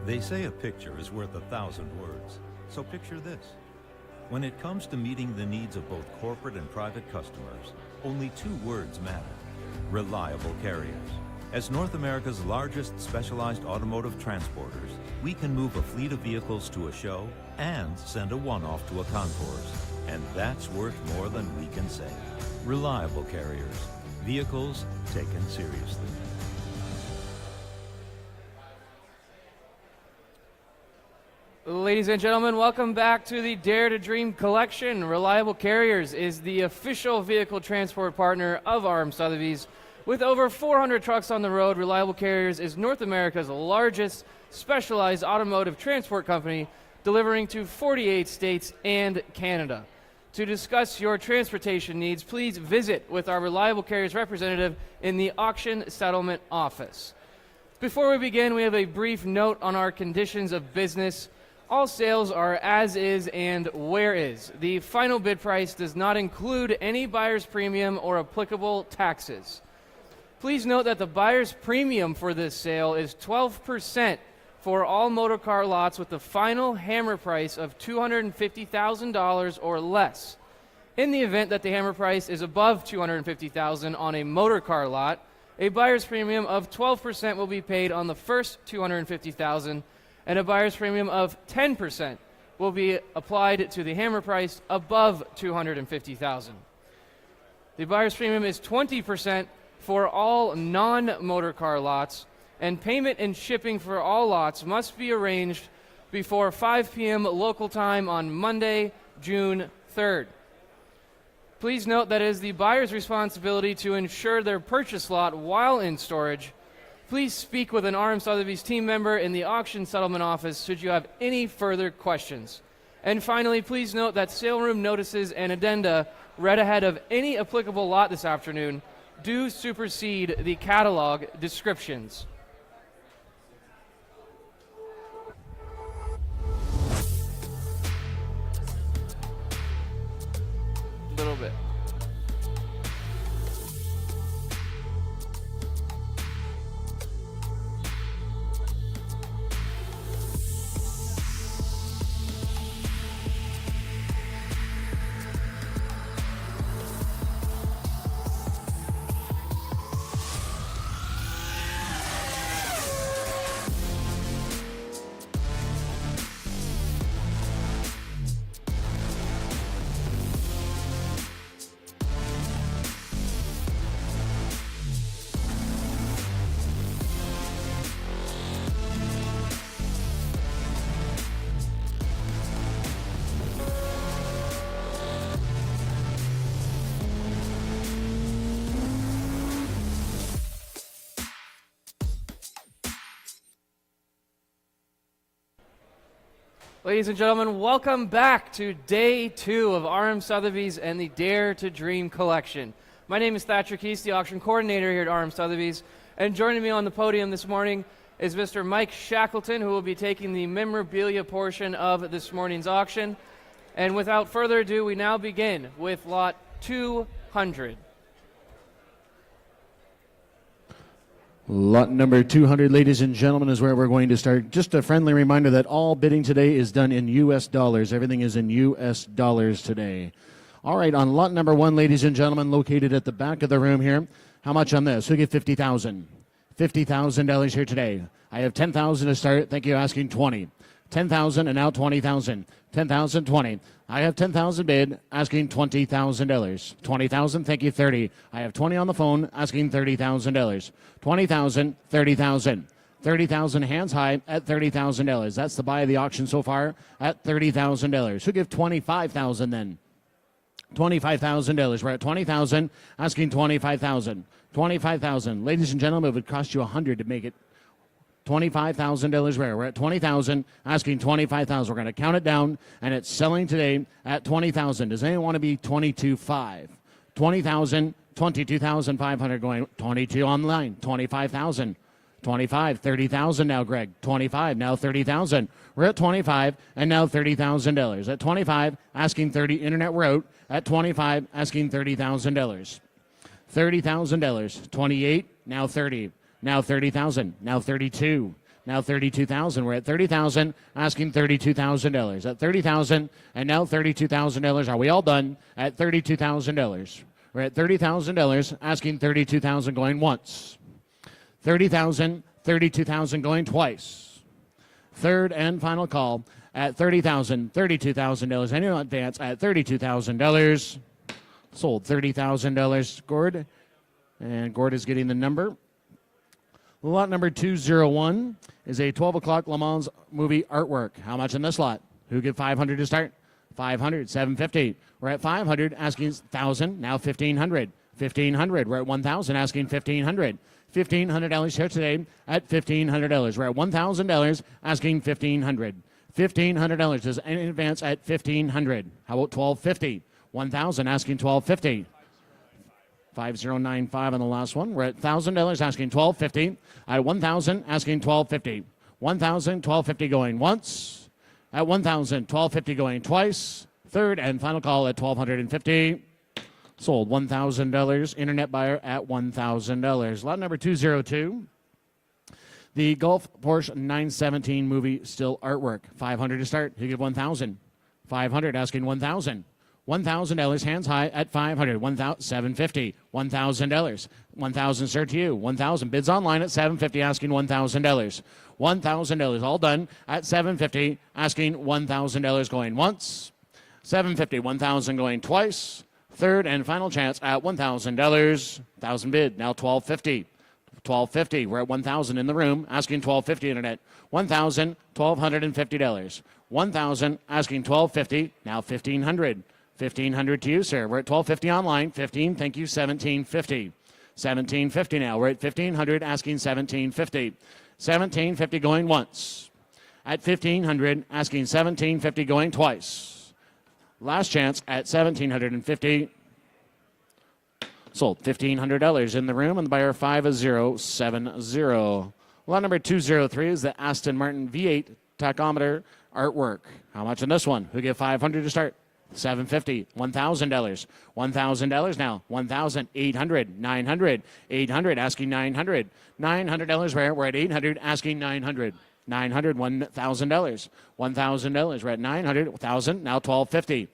They say a picture is worth 1,000 words, so picture this. When it comes to meeting the needs of both corporate and private customers, only 2 words matter: reliable carriers. As North America's largest specialized automotive transporters, we can move a fleet of vehicles to a show and send a one-off to a concourse. And that's worth more than we can say. Reliable carriers. Vehicles taken seriously. Ladies and gentlemen, welcome back to the Dare to Dream collection. Reliable Carriers is the official vehicle transport partner of RM Sotheby's. With over 400 trucks on the road, Reliable Carriers is North America's largest specialized automotive transport company, delivering to 48 states and Canada. To discuss your transportation needs, please visit with our Reliable Carriers representative in the auction settlement office. Before we begin, we have a brief note on our conditions of business. All sales are as is and where is. The final bid price does not include any buyer's premium or applicable taxes. Please note that the buyer's premium for this sale is 12% for all motorcar lots with the final hammer price of $250,000 or less. In the event that the hammer price is above $250,000 on a motorcar lot, a buyer's premium of 12% will be paid on the first $250,000, and a buyer's premium of 10% will be applied to the hammer price above $250,000. The buyer's premium is 20% for all non-motorcar lots, and payment and shipping for all lots must be arranged before 5 p.m. local time on Monday, June 3rd. Please note that it is the buyer's responsibility to ensure their purchase lot while in storage. Please speak with an RM Sotheby's team member in the auction settlement office should you have any further questions. And finally, please note that sale room notices and addenda read ahead of any applicable lot this afternoon do supersede the catalog descriptions. A little bit. Ladies and gentlemen, welcome back to day 2 of RM Sotheby's and the Dare to Dream collection. My name is Thatcher Keese, the auction coordinator here at RM Sotheby's, and joining me on the podium this morning is Mr. Mike Shackleton, who will be taking the memorabilia portion of this morning's auction. And without further ado, we now begin with lot 200. Lot number 200, ladies and gentlemen, is where we're going to start. Just a friendly reminder that all bidding today is done in U.S. dollars. Everything is in U.S. dollars today. All right, on lot number 1, ladies and gentlemen, located at the back of the room here. How much on this? Who get $50,000? $50,000 here today. I have $10,000 to start. Thank you, asking 20. $10,000 and now $20,000. $10,000, 20. I have $10,000 bid, asking $20,000. $20,000, thank you, 30. I have 20 on the phone, asking $30,000. $20,000, $30,000. $30,000 hands high at $30,000. That's the buy of the auction so far at $30,000. Who give $25,000 then? $25,000. We're at $20,000, asking $25,000. $25,000. Ladies and gentlemen, it would cost you $100 to make it $25,000 rare. We're at $20,000, asking $25,000. We're going to count it down, and it's selling today at $20,000. Does anyone want to be $22,500? $20,000, $22,500 going. 22 online. $25,000. $25,000, $30,000 now, Greg. $25,000, now $30,000. We're at $25,000 and now $30,000. At $25,000, asking $30,000. Internet, we're out. At $25,000, asking $30,000. $30,000. $28,000, now $30,000. Now $30,000. Now $32,000. now $32,000. We're at $30,000, asking $32,000. At $30,000 and now $32,000. Are we all done? At $32,000. We're at $30,000, asking $32,000 going once. $30,000, $32,000 going twice. Third and final call at $30,000, $32,000. Any advance at $32,000. Sold $30,000. Gord. And Gord is getting the number. Lot number 201 is a 12 o'clock Le Mans movie artwork. How much in this lot? Who give 500 to start? 500, 750. We're at 500, asking 1,000, now 1,500. 1,500, we're at 1,000, asking 1,500. $1,500 here today at $1,500. We're at $1,000, asking $1,500. $1,500 does any advance at $1,500. How about $1,250? 1,000, asking $1,250. 5095 on the last one. We're at $1,000, asking $1,250. At 1,000, asking $1,250. 1,000, $1,250 going once. At 1,000, $1,250 going twice. Third and final call at $1,250. Sold $1,000. Internet buyer at $1,000. Lot number 202. The Golf Porsche 917 movie still artwork. 500 to start. You give 1,000. 500, asking 1,000. $1,000, hands high at 500. 750. $1,000. 1,000, sir, to you. 1,000 bids online at 750, asking $1,000. $1,000 all done at 750, asking $1,000 going once. 750, 1,000 going twice. Third and final chance at $1,000. 1,000 bid, now $1,250. $1,250. We're at 1,000 in the room, asking $1,250 internet. 1,000, $1,250. 1,000, asking $1,250. Now $1,500. 1,500 to you, sir. We're at $1,250 online. 15, thank you. $1,750. $1,750 now. We're at 1,500, asking $1,750. $1,750 going once. At 1,500, asking $1,750 going twice. Last chance at $1,750. Sold $1,500 in the room, and the buyer 5070. Lot number 203 is the Aston Martin V8 tachometer artwork. How much in this one? Who give 500 to start? 750. $1,000. $1,000 now. 1,800. 900. 800, asking 900. $900 we're at 800, asking 900. 900, $1,000. $1,000. We're at 900. 1,000, now $1,250.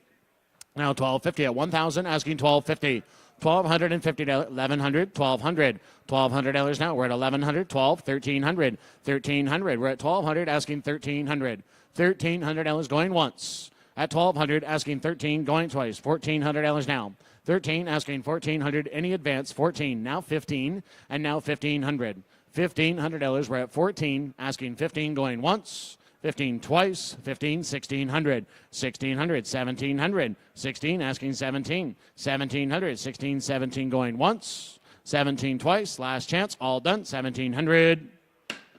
Now $1,250 at 1,000, asking $1,250. $1,250, $1,100, $1,200. $1,200 now. We're at $1,100, $1,300. $1,300. We're at $1,200, asking $1,300. $1,300 going once. At $1,200, asking $1,300 going twice. $1,400 now. $1,300, asking $1,400. Any advance? $1,400, now $1,500, and now $1,500. $1,500. We're at $1,400, asking $1,500 going once. $1,500 twice. $1,500, $1,600. $1,600, $1,700. $1,600, asking $1,700. $1,700, $1,600, $1,700 going once. $1,700 twice. Last chance. All done. $1,700.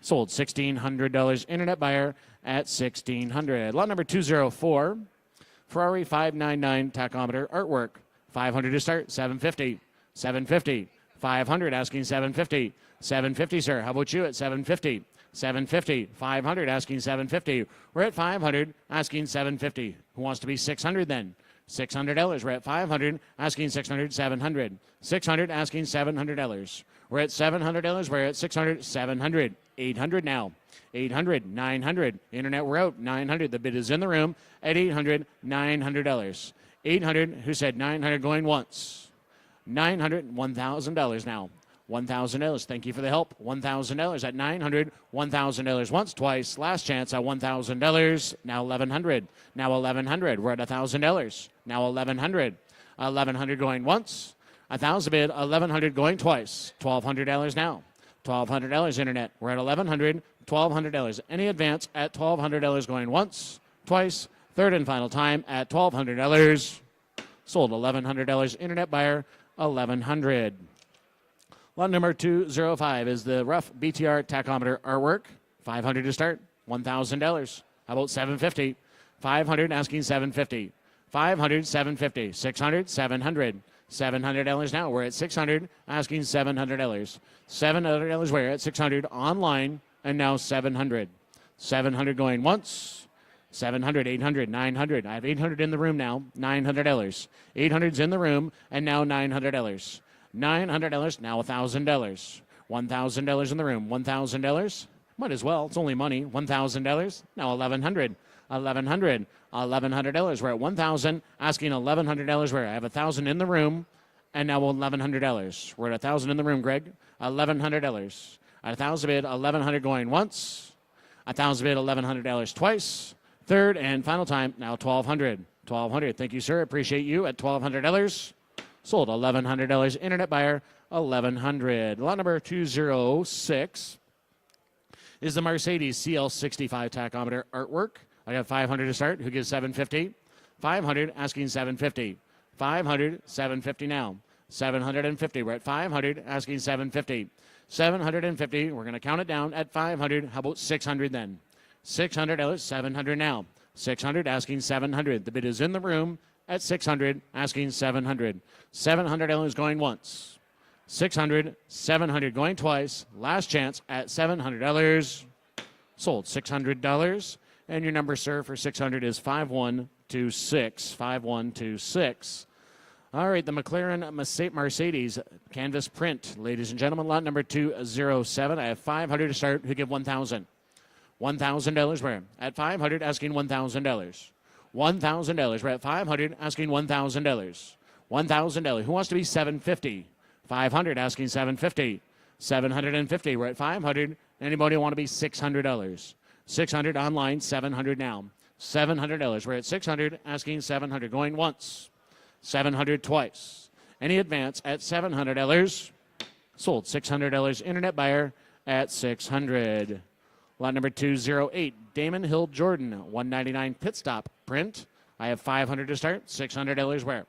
Sold $1,600. Internet buyer at $1,600. Lot number 204. Ferrari 599 tachometer artwork. 500 to start. $750. $750. $500, asking $750. $750, sir. How about you at $750? $750. $500, asking $750. We're at $500, asking $750. Who wants to be $600 then? $600. We're at $500, asking $600. $700. $600, asking $700. We're at $700. We're at $600. $700. $800 now. $800. $900. Internet, we're out. $900. The bid is in the room at $800. $900. $800. Who said $900 going once? $900. $1,000 now. $1,000. Thank you for the help. $1,000 at $900. $1,000 once, twice. Last chance at $1,000. Now $1,100. Now $1,100. We're at $1,000. Now $1,100. $1,100 going once. 1,000 bid. $1,100 going twice. $1,200 now. $1,200 internet. We're at $1,100. $1,200. Any advance at $1,200 going once, twice. Third and final time at $1,200. Sold $1,100. Internet buyer $1,100. Lot number 205 is the rough BTR tachometer artwork. 500 to start. $1,000. How about 750? 500, asking 750. 500, 750. 600, 700. $700 now. We're at $600, asking $700. $700. We're at $600 online, and now $700. $700 going once. $700, $800, $900. I have $800 in the room now. $900. $800's in the room, and now $900. $900, now $1,000. $1,000 in the room. $1,000. Might as well. It's only money. $1,000. Now $1,100. $1,100. $1,100. We're at $1,000. Asking $1,100. Where I have $1,000 in the room, and now $1,100. We're at $1,000 in the room, Greg. $1,100. At $1,000 bid, $1,100 going once. $1,000 bid, $1,100 twice. Third and final time. Now $1,200. $1,200. Thank you, sir. Appreciate you at $1,200. Sold $1,100. Internet buyer, $1,100. Lot number 206 is the Mercedes CL65 tachometer artwork. I got $500 to start. Who gives $750? $500. Asking $750. $500. $750 now. $750. We're at $500. Asking $750. $750. We're going to count it down at $500. How about $600 then? $600. $700 now. $600. Asking $700. The bid is in the room at $600. Asking $700. $700 going once. $600. $700 going twice. Last chance at $700. Sold $600. And your number, sir, for $600 is 5126. 5126. All right, the McLaren Mercedes canvas print. Ladies and gentlemen, lot number 207. I have $500 to start. Who give $1,000? $1,000 where? At $500, asking $1,000. $1,000. We're at $500, asking $1,000. $1,000. Who wants to be $750? $500, asking $750. $750. We're at $500. Anybody want to be $600? $600 online, $700 now. $700. We're at $600, asking $700. Going once. $700 twice. Any advance at $700. Sold $600. Internet buyer at $600. Lot number 208, Damon Hill Jordan, $199 pit stop print. I have $500 to start. $600 where?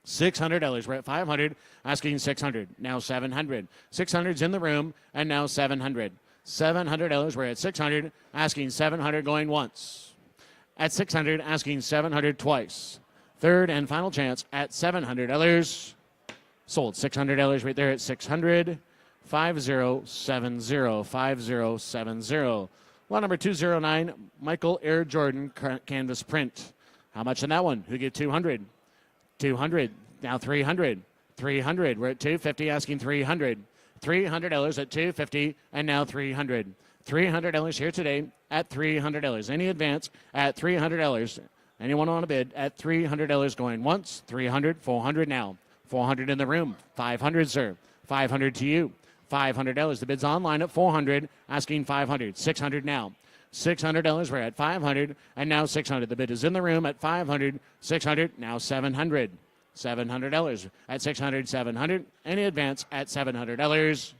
$600. We're at $500, asking $600. Now $700. $600's in the room, and now $700. $700. We're at $600, asking $700 going once. At $600, asking $700 twice. Third and final chance at $700. Sold $600 right there at $600. 5070. 5070. Lot number 209, Michael Air Jordan canvas print. How much on that one? Who get 200? 200. Now 300. 300. We're at 250, asking 300. $300 at 250, and now 300. $300 here today at $300. Any advance at $300. Anyone want to bid at $300 going once? 300, 400 now. 400 in the room. 500, sir. 500 to you. $500. The bid's online at $400, asking $500. $600 now. $600. We're at $500, and now $600. The bid is in the room at $500. $600. Now $700. $700. At $600. $700. Any advance at $700.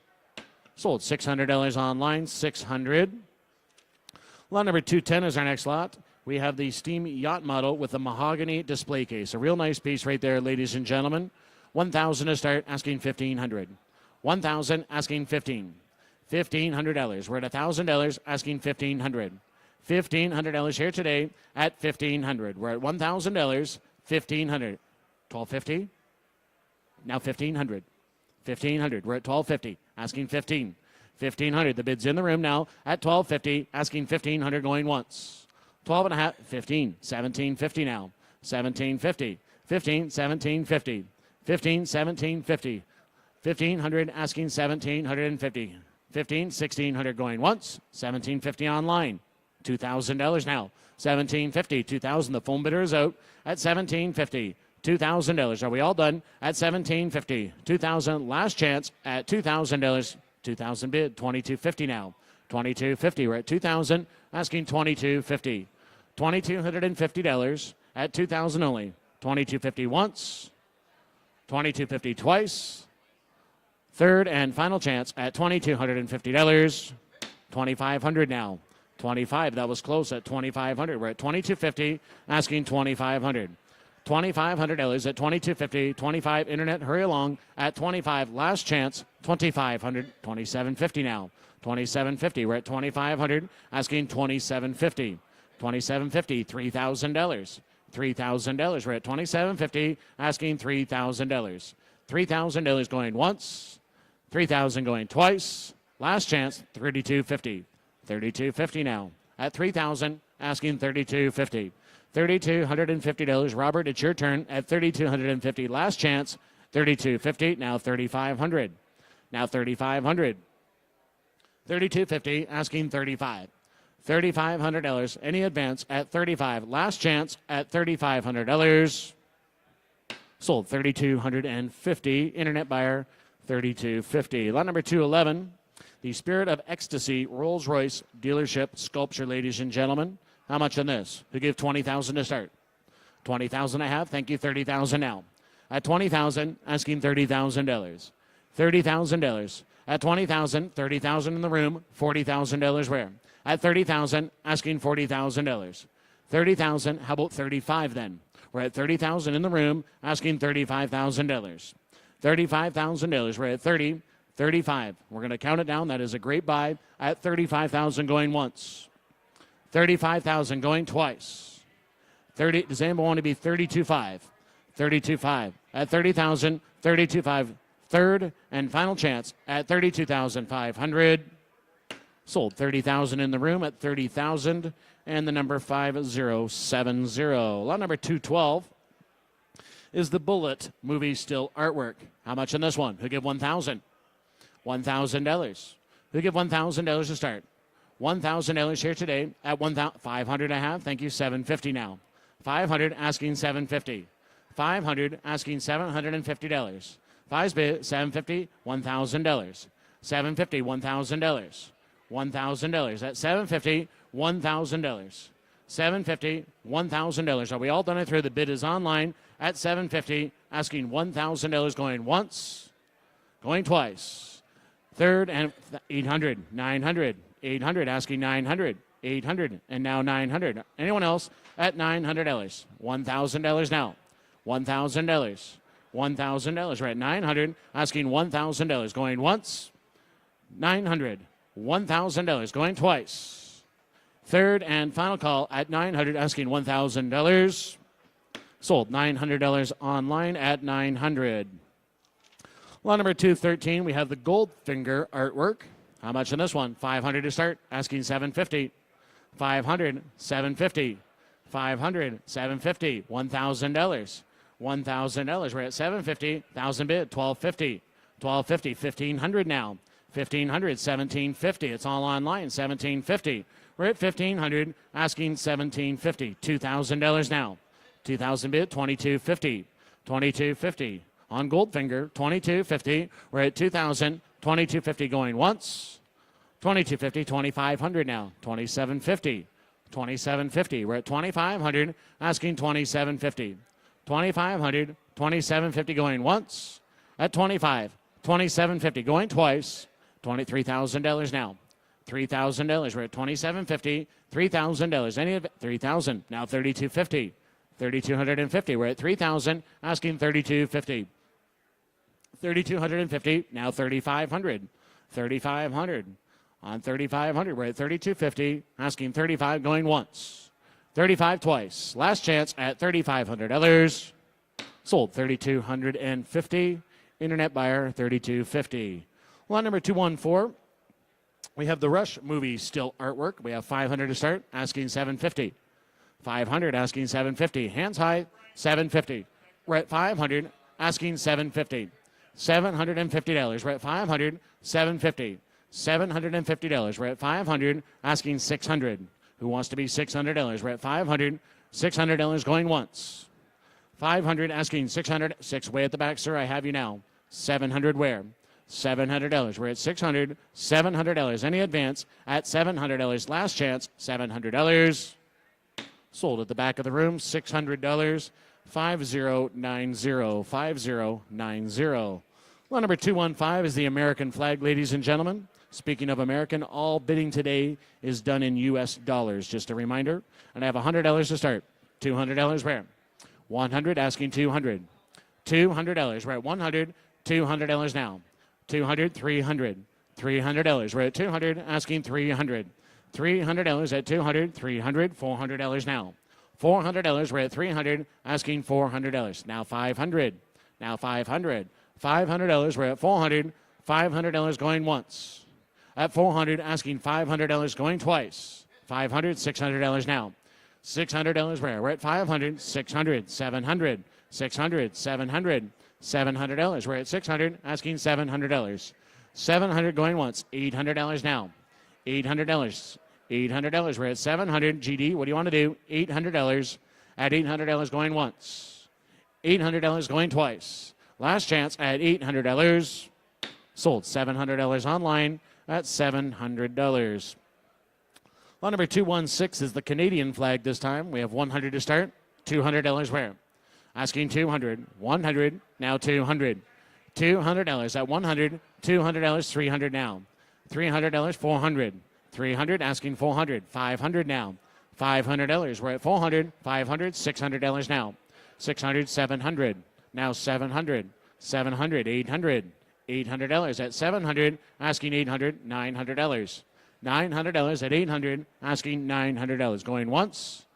Sold $600 online. $600. Lot number 210 is our next lot. We have the Steam Yacht model with a mahogany display case. A real nice piece right there, ladies and gentlemen. $1,000 to start, asking $1,500. $1,000, asking $1,500. $1,500. We're at $1,000, asking $1,500. $1,500 here today at $1,500. We're at $1,000, $1,500. $1,250. Now $1,500. $1,500. We're at $1,250, asking $1,500. $1,500. The bid's in the room now at $1,250, asking $1,500 going once. 12 and a half, 15, 1750 now. 1750, 15, 1750, 15, 1750, 1,500 asking 1,750, 15, 1,600 going once, 1,750 online, $2,000 now. 1,750, 2,000. The phone bidder is out at 1,750. $2,000. Are we all done at 1,750? 2,000. Last chance at $2,000. 2,000 bid. 2,250 now. 2,250. We're at 2,000. Asking 2,250. $2,250 at 2,000 only. 2,250 once. 2,250 twice. Third and final chance at $2,250. 2,500 now. 25. That was close at 2,500. We're at 2,250. Asking 2,500. $2,500 at 2,250. 25. Internet. Hurry along at 25. Last chance. 2,500. 2,750 now. 2,750. We're at 2,500. Asking 2,750. 2,750. $3,000. $3,000. We're at 2,750. Asking $3,000. $3,000 going once. $3,000 going twice. Last chance. 3,250. 3,250 now. At 3,000. Asking 3,250. $3,250. Robert, it's your turn at 3,250. Last chance. 3,250. Now 3,500. Now 3,500. $32.50, asking $35. $3,500. Any advance at $35. Last chance at $3,500. Sold $3,250. Internet buyer $3,250. Lot number 211. The Spirit of Ecstasy Rolls-Royce dealership sculpture, ladies and gentlemen. How much on this? Who give $20,000 to start? $20,000 I have. Thank you. $30,000 now. At $20,000, asking $30,000. $30,000. At $20,000, $30,000 in the room. $40,000 where? At $30,000, asking $40,000. $30,000. How about $35 then? We're at $30,000 in the room, asking $35,000. $35,000. We're at 30. 35. We're going to count it down. That is a great buy at $35,000 going once. $35,000 going twice. 30. Does anyone want to be 32.5? 32.5 at $30,000. 32.5. Third and final chance at $32,500. Sold $30,000 in the room at $30,000 and the number 5070. Lot number 212 is the Bullet movie still artwork. How much on this one? Who give $1,000? $1,000. Who give $1,000 to start? $1,000 here today at $500 I have. Thank you. $750 now. $500 asking $750. $500 asking $750. Five's bid $750. $1,000. $750. $1,000. $1,000 at $750. $1,000. $750. $1,000. Are we all done it through? The bid is online at $750. Asking $1,000 going once, going twice. Third and 800, 900, 800, asking 900, 800, and now 900. Anyone else at $900? $1,000 now. $1,000. $1,000. We're at 900, asking $1,000. Going once, 900. $1,000. Going twice. Third and final call at 900, asking $1,000. Sold $900 online at 900. Lot number 213, we have the Goldfinger artwork. How much on this one? $500 to start, asking $750. $500, $750. $500, $750. $1,000. $1,000. We're at $750. 1,000 bid. $1,250. $1,250. $1,500 now. $1,500. $1,750. It's all online. $1,750. We're at $1,500. Asking $1,750. $2,000 now. $2,000 bid. $2,250. $2,250. On Goldfinger, $2,250. We're at $2,000. $2,250 going once. $2,250. $2,500 now. $2,750. $2,750. We're at $2,500. Asking $2,750. $2,500. $2,750 going once. At $25. $2,750 going twice. $23,000 now. $3,000. We're at $2,750. $3,000. Any of $3,000 now. $3,250. $3,250. We're at $3,000. Asking $3,250. $3,250. Now $3,500. $3,500. On $3,500. We're at $3,250. Asking $35 going once. $35 twice. Last chance at $3,500. Sold $3,250. Internet buyer $3,250. Lot number 214. We have the Rush movie still artwork. We have $500 to start. Asking $750. $500 asking $750. Hands high, $750. We're at $500 asking $750. $750. We're at $500, $750. $750. We're at $500 asking $600. Who wants to be $600? We're at $500, $600 going once. $500 asking $600. Six way at the back, sir. I have you now. $700 where? $700. We're at $600, $700. Any advance at $700. Last chance, $700. Sold at the back of the room, $600, 5090, 5090. Lot number 215 is the American flag, ladies and gentlemen. Speaking of American, all bidding today is done in U.S. dollars. Just a reminder. And I have $100 to start. $200 where? $100 asking $200. $200. We're at $100, $200 now. $200, $300. $300. We're at $200 asking $300. $300 at $200, $300, $400 now. $400, we're at $300, asking $400. Now $500, now $500. $500, we're at $400, $500 going once. At $400, asking $500 going twice. $500, $600 now. $600 where? We're at $500, $600, $700, $600, $700, $700. We're at $600, asking $700. 700 going once. $800 now. $800. $800. We're at 700. GD, what do you want to do? $800. At $800 going once. $800 going twice. Last chance at $800. Sold. $700 online at $700. Lot number 216 is the Canadian flag this time. We have 100 to start. $200 where? Asking 200. 100. Now 200. $200 at 100. $200. 300 now. $300. 400. 300. Asking 400. 500 now. $500. We're at 400. 500. $600 now. 600. 700. Now 700. 700. 800. $800 at 700. Asking 800. $900. $900 at 800. Asking $900. Going once.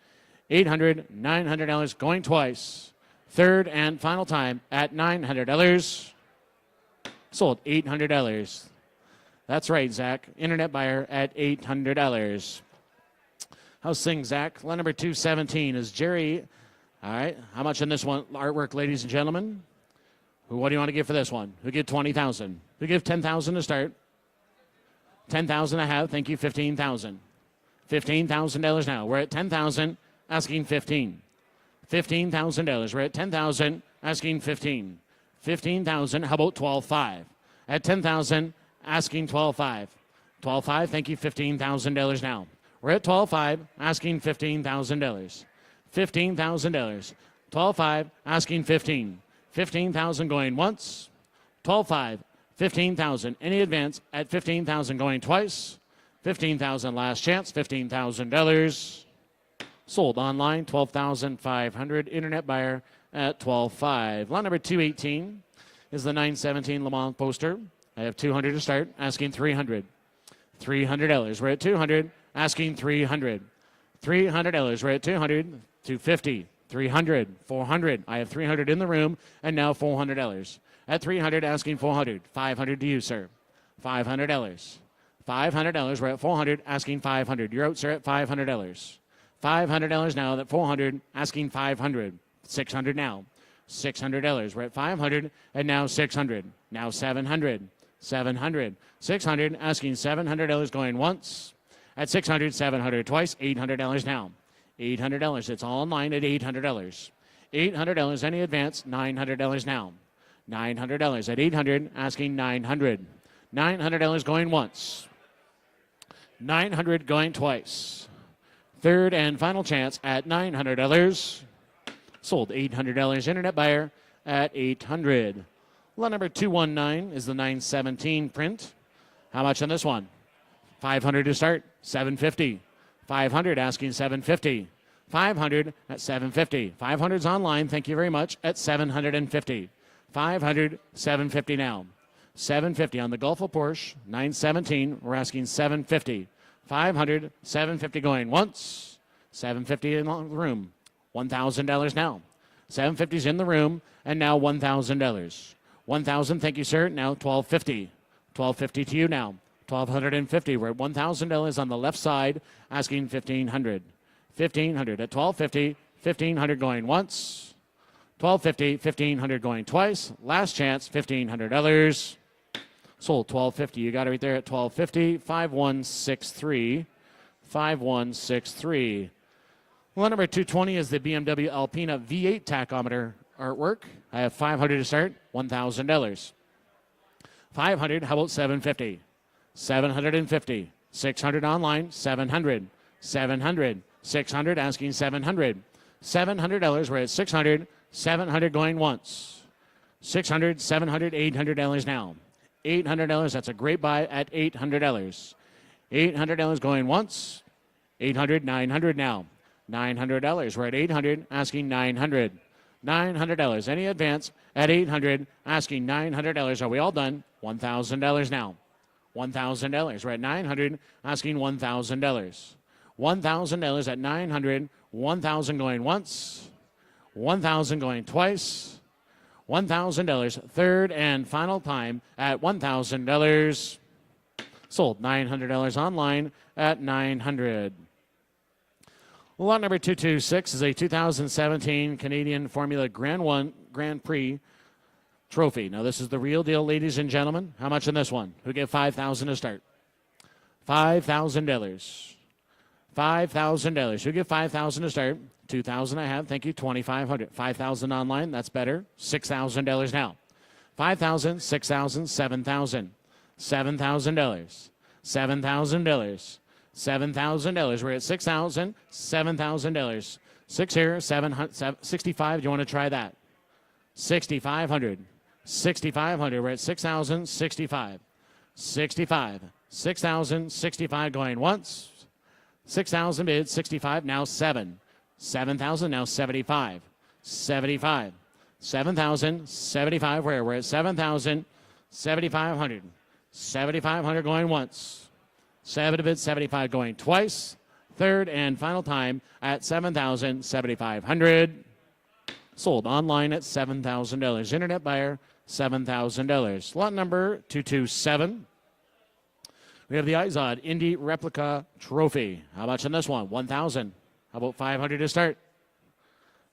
800. $900 going twice. Third and final time at $900. Sold. $800. That's right, Zach. Internet buyer at $800. How's things, Zach? Lot number 217 is Jerry. All right. How much in this one? Artwork, ladies and gentlemen. What do you want to give for this one? Who give 20,000? Who give 10,000 to start? 10,000 I have. Thank you. 15,000. $15,000 now. We're at 10,000. Asking 15. $15,000. We're at 10,000. Asking 15. 15,000. How about 12,500? At 10,000. Asking 12,500. 12,500. Thank you. $15,000 now. We're at 12,500. Asking $15,000. $15,000. 12,500. Asking 15. 15,000 going once. 12,500. 15,000. Any advance at 15,000 going twice. 15,000 last chance. $15,000. Sold online. 12,500. Internet buyer at 12,500. Lot number 218 is the 917 Le Mans poster. I have 200 to start. Asking 300. $300. We're at 200. Asking 300. $300. We're at 200. 250. 300. 400. I have 300 in the room, and now $400. At 300, asking 400. 500 to you, sir. $500. $500. We're at 400, asking 500. You're out, sir, at $500. $500 now at 400, asking 500. 600 now. $600. We're at 500, and now 600. Now 700. 700. 600, asking $700 going once. At 600, 700 twice. $800 now. $800. It's all online at $800. $800. Any advance? $900 now. $900 at 800, asking 900. $900 going once. 900 going twice. Third and final chance at $900. Sold. $800. Internet buyer at 800. Lot number 219 is the 917 print. How much on this one? 500 to start. 750. 500 asking 750. 500 at 750. 500's online. Thank you very much at 750. 500, 750 now. 750 on the Gulf of Porsche, 917. We're asking 750. 500, 750 going once. 750 in the room. $1,000 now. 750's in the room, and now $1,000. 1,000, thank you, sir. Now $1,250. $1,250 to you now. $1,250. We're at $1,000 on the left side, asking $1,500. $1,500 at $1,250. $1,500 going once. $1,250, $1,500 going twice. Last chance, $1,500. Sold. $1,250. You got it right there at $1,250. 5163. 5163. Well, number 220 is the BMW Alpina V8 tachometer artwork. I have 500 to start. $1,000. 500. How about 750? 750. 600 online. 700. 700. 600. Asking 700. $700. We're at 600. 700 going once. 600, 700, $800 now. $800. That's a great buy at $800. $800 going once. 800, 900 now. $900. We're at 800, asking 900. $900. Any advance at 800, asking $900. Are we all done? $1,000 now. $1,000. We're at 900, asking $1,000. $1,000 at 900. 1,000 going once. 1,000 going twice. $1,000. Third and final time at $1,000. Sold. $900 online at $900. Lot number 226 is a 2017 Canadian Formula Grand Prix trophy. Now, this is the real deal, ladies and gentlemen. How much in this one? Who get $5,000 to start? $5,000. $5,000. Who get $5,000 to start? $2,000 I have. Thank you. $2,500. $5,000 online. That's better. $6,000 now. $5,000, $6,000, $7,000. $7,000. $7,000. $7,000. We're at $6,000, $7,000. 6 here, 65. Do you want to try that? 6,500. 6,500. We're at 6,000, 65. 65. 6,000, 65 going once. 6,000 bid, 65. Now 7. 7,000. Now 75. 75. 7,000, 75. Where? We're at 7,000, 7,500. 7,500 going once. 7 bid, 75 going twice. Third and final time at 7,000, 7,500. Sold online at $7,000. Internet buyer, $7,000. Lot number 227. We have the Izod Indy Replica Trophy. How much on this one? 1,000. How about 500 to start?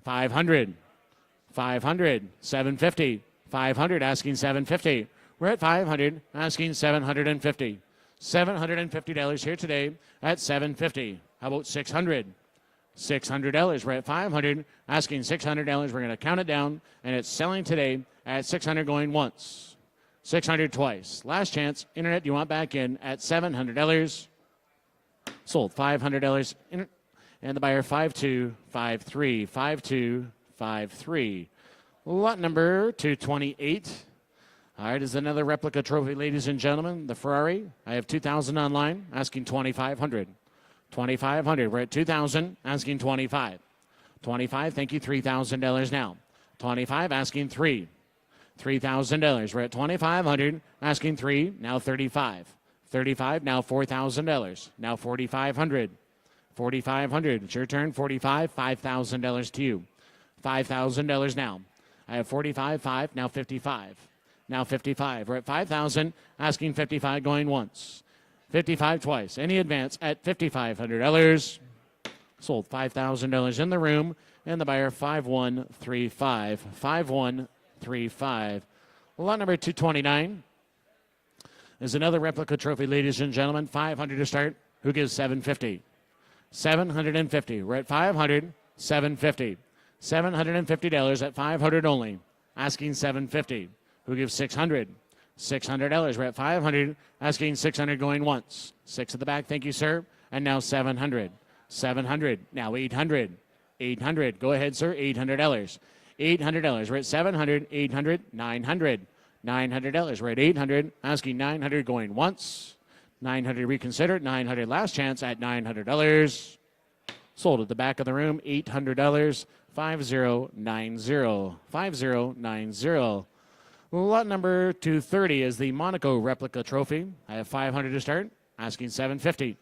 500. 500. 750. 500 asking 750. We're at 500 asking 750. $750 here today at 750. How about 600? $600. We're at 500 asking $600. We're going to count it down, and it's selling today at 600 going once. 600 twice. Last chance. Internet, you want back in at $700. Sold $500. And the buyer 5253. 5253. Lot number 228. All right, is another replica trophy, ladies and gentlemen. The Ferrari. I have 2,000 online, asking 2,500. 2,500. We're at 2,000, asking 25. 25. Thank you. $3,000 now. 25. Asking 3. $3,000. We're at 2,500, asking 3. Now 35. 35. Now $4,000. Now 4,500. 4,500. It's your turn. 45. $5,000 to you. $5,000 now. I have 45. 5. Now 55. Now 55. We're at 5,000, asking 55 going once. 55 twice. Any advance at $5,500. Sold $5,000 in the room, and the buyer 5135. 5135. Lot number 229 is another replica trophy, ladies and gentlemen. 500 to start. Who gives 750? 750. We're at 500. 750. $750 at 500 only. Asking 750. Who gives 600? $600. We're at 500. Asking 600 going once. 6 at the back. Thank you, sir. And now 700. 700. Now 800. 800. Go ahead, sir. $800. $800. We're at 700. 800. 900. $900. We're at 800. Asking 900 going once. 900 reconsidered. 900 last chance at $900. Sold at the back of the room. $800. 5090. 5090. Lot number 230 is the Monaco replica trophy. I have 500 to start, asking 750.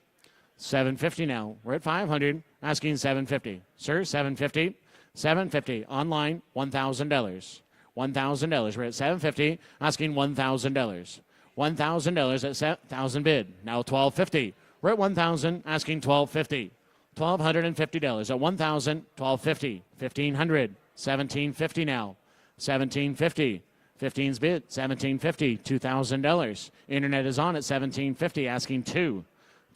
750 now. We're at 500, asking 750. Sir, 750. 750 online, $1,000. $1,000. We're at 750, asking $1,000. $1,000 at 7,000 bid. Now 1,250. We're at 1,000, asking 1,250. $1,250 at 1,000, 1,250. 1,500. 1,750 now. 1,750. 15's bid, $1,750, $2,000. Internet is on at $1,750, asking $2,000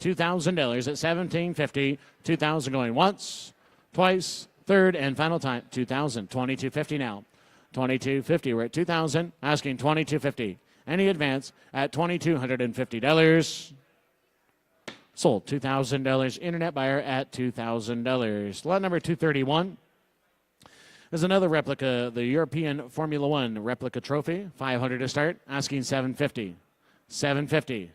at $1,750, $2,000 going once, twice, third and final time, $2,000, $2,250 now. $2,250, we're at $2,000, asking $2,250. Any advance at $2,250. Sold $2,000. Internet buyer at $2,000. Lot number 231. There's another replica, the European Formula One replica trophy. 500 to start, asking 750. 750.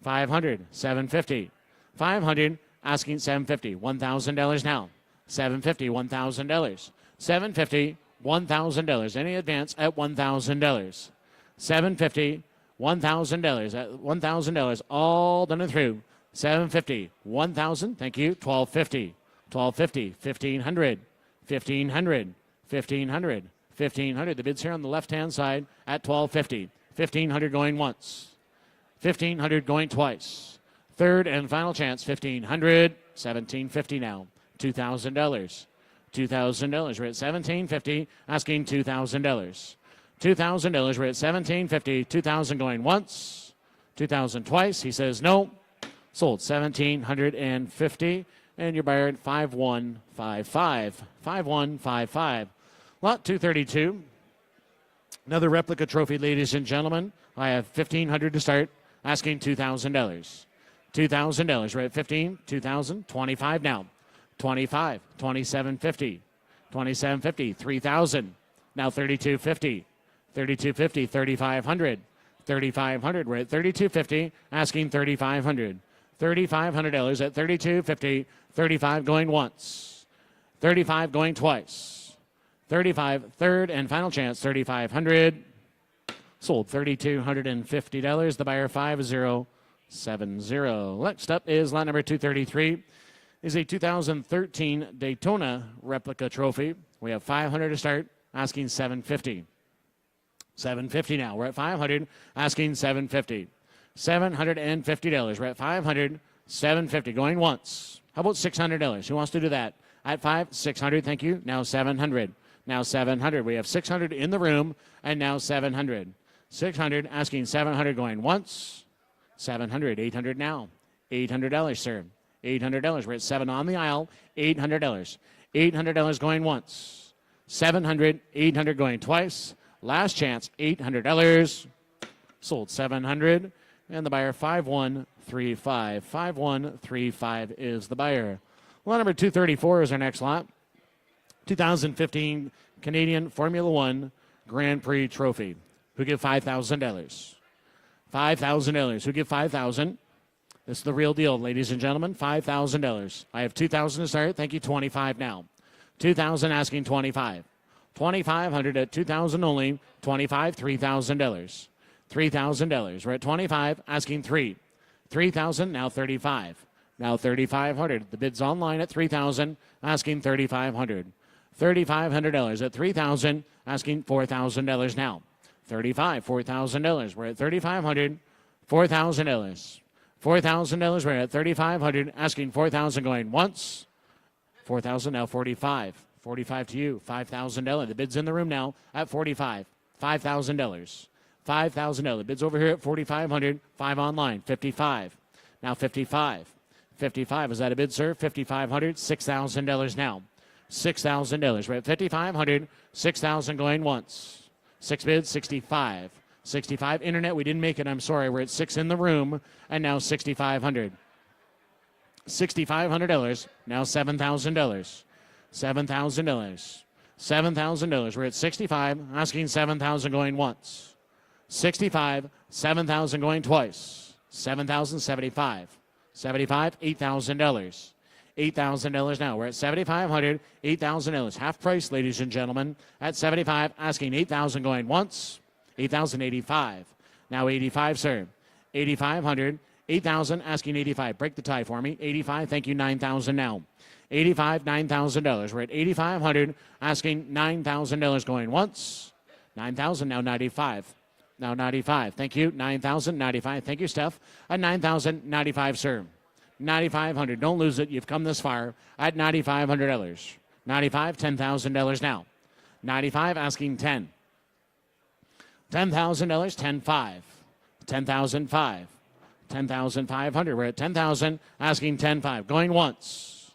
500. 750. 500, asking 750. $1,000 now. 750. $1,000. 750. $1,000. Any advance at $1,000. 750. $1,000 at $1,000. All done and through. 750. 1,000. Thank you. 1,250. 1,250. 1,500. 1,500. 1,500. 1,500. The bid's here on the left-hand side at 1,250. 1,500 going once. 1,500 going twice. Third and final chance, 1,500. 1,750 now. $2,000. $2,000. We're at 1,750, asking $2,000. $2,000. We're at $1,750. $2,000 going once. $2,000 twice. He says no. Sold $1,750. And your buyer at 5155. 5155. Lot 232. Another replica trophy, ladies and gentlemen. I have $1,500 to start. Asking $2,000. $2,000. We're at 15. 2,000. 25 now. 25. 2750. 2750. 3,000. Now 3250. 3250. 3,500. 3,500. We're at 3250. Asking 3,500. $3,500 at 3250. 35 going once. 35 going twice. 35 third and final chance. 3,500. Sold $3,250. The buyer 5070. Next up is lot number 233. Is a 2013 Daytona replica trophy. We have $500 to start. Asking $750. $750 now. We're at $500. Asking $750. $750. We're at $500. $750 going once. How about $600? Who wants to do that? At $600. Thank you. Now $700. Now $700. We have $600 in the room, and now $700. $600. Asking $700 going once. $700. $800 now. $800, sir. $800. We're at 7 on the aisle. $800. $800 going once. $700. $800 going twice. Last chance. $800. Sold $700. And the buyer 5135. 5135 is the buyer. Lot number 234 is our next lot. 2015 Canadian Formula One Grand Prix Trophy. Who give $5,000? $5,000. Who give $5,000? This is the real deal, ladies and gentlemen. $5,000. I have $2,000 to start. Thank you. 25 now. $2,000 asking 25. 2,500 at $2,000 only. 25. $3,000. $3,000. We're at 25 asking 3. 3,000 now 35. Now 3,500. The bid's online at 3,000 asking 3,500. $3,500 at 3,000 asking $4,000 now. 35. $4,000. We're at 3,500. $4,000. $4,000. We're at 3,500 asking 4,000 going once. 4,000 now 45. 45 to you. $5,000. The bid's in the room now at 45. $5,000. $5,000. Bid's over here at 4,500. 5 online. 55. Now 55. 55. Is that a bid, sir? 5,500. $6,000 now. $6,000. We're at 5,500. 6,000 going once. 6 bids. 65. 65. Internet, we didn't make it. I'm sorry. We're at 6 in the room. And now 6,500. $6,500. Now $7,000. $7,000. $7,000. We're at 65. Asking 7,000 going once. 65, 7,000 going twice. 7,000, 75. 75, $8,000. $8,000 now. We're at 7,500, $8,000. Half price, ladies and gentlemen. At 75, asking 8,000 going once. 8,085. Now 85, sir. 8,500. 8,000, asking 85. Break the tie for me. 85, thank you, 9,000 now. 85, $9,000. We're at 8,500, asking $9,000 going once. 9,000, now 95. Now 95. Thank you. 9,000, 95. Thank you, Steph. At 9,000, 95, sir. 9,500. Don't lose it. You've come this far at $9,500. 95, $10,000 now. 95, asking 10. $10,000, 10,5. 10,005. 10,500. We're at 10,000, asking 10,5. Going once.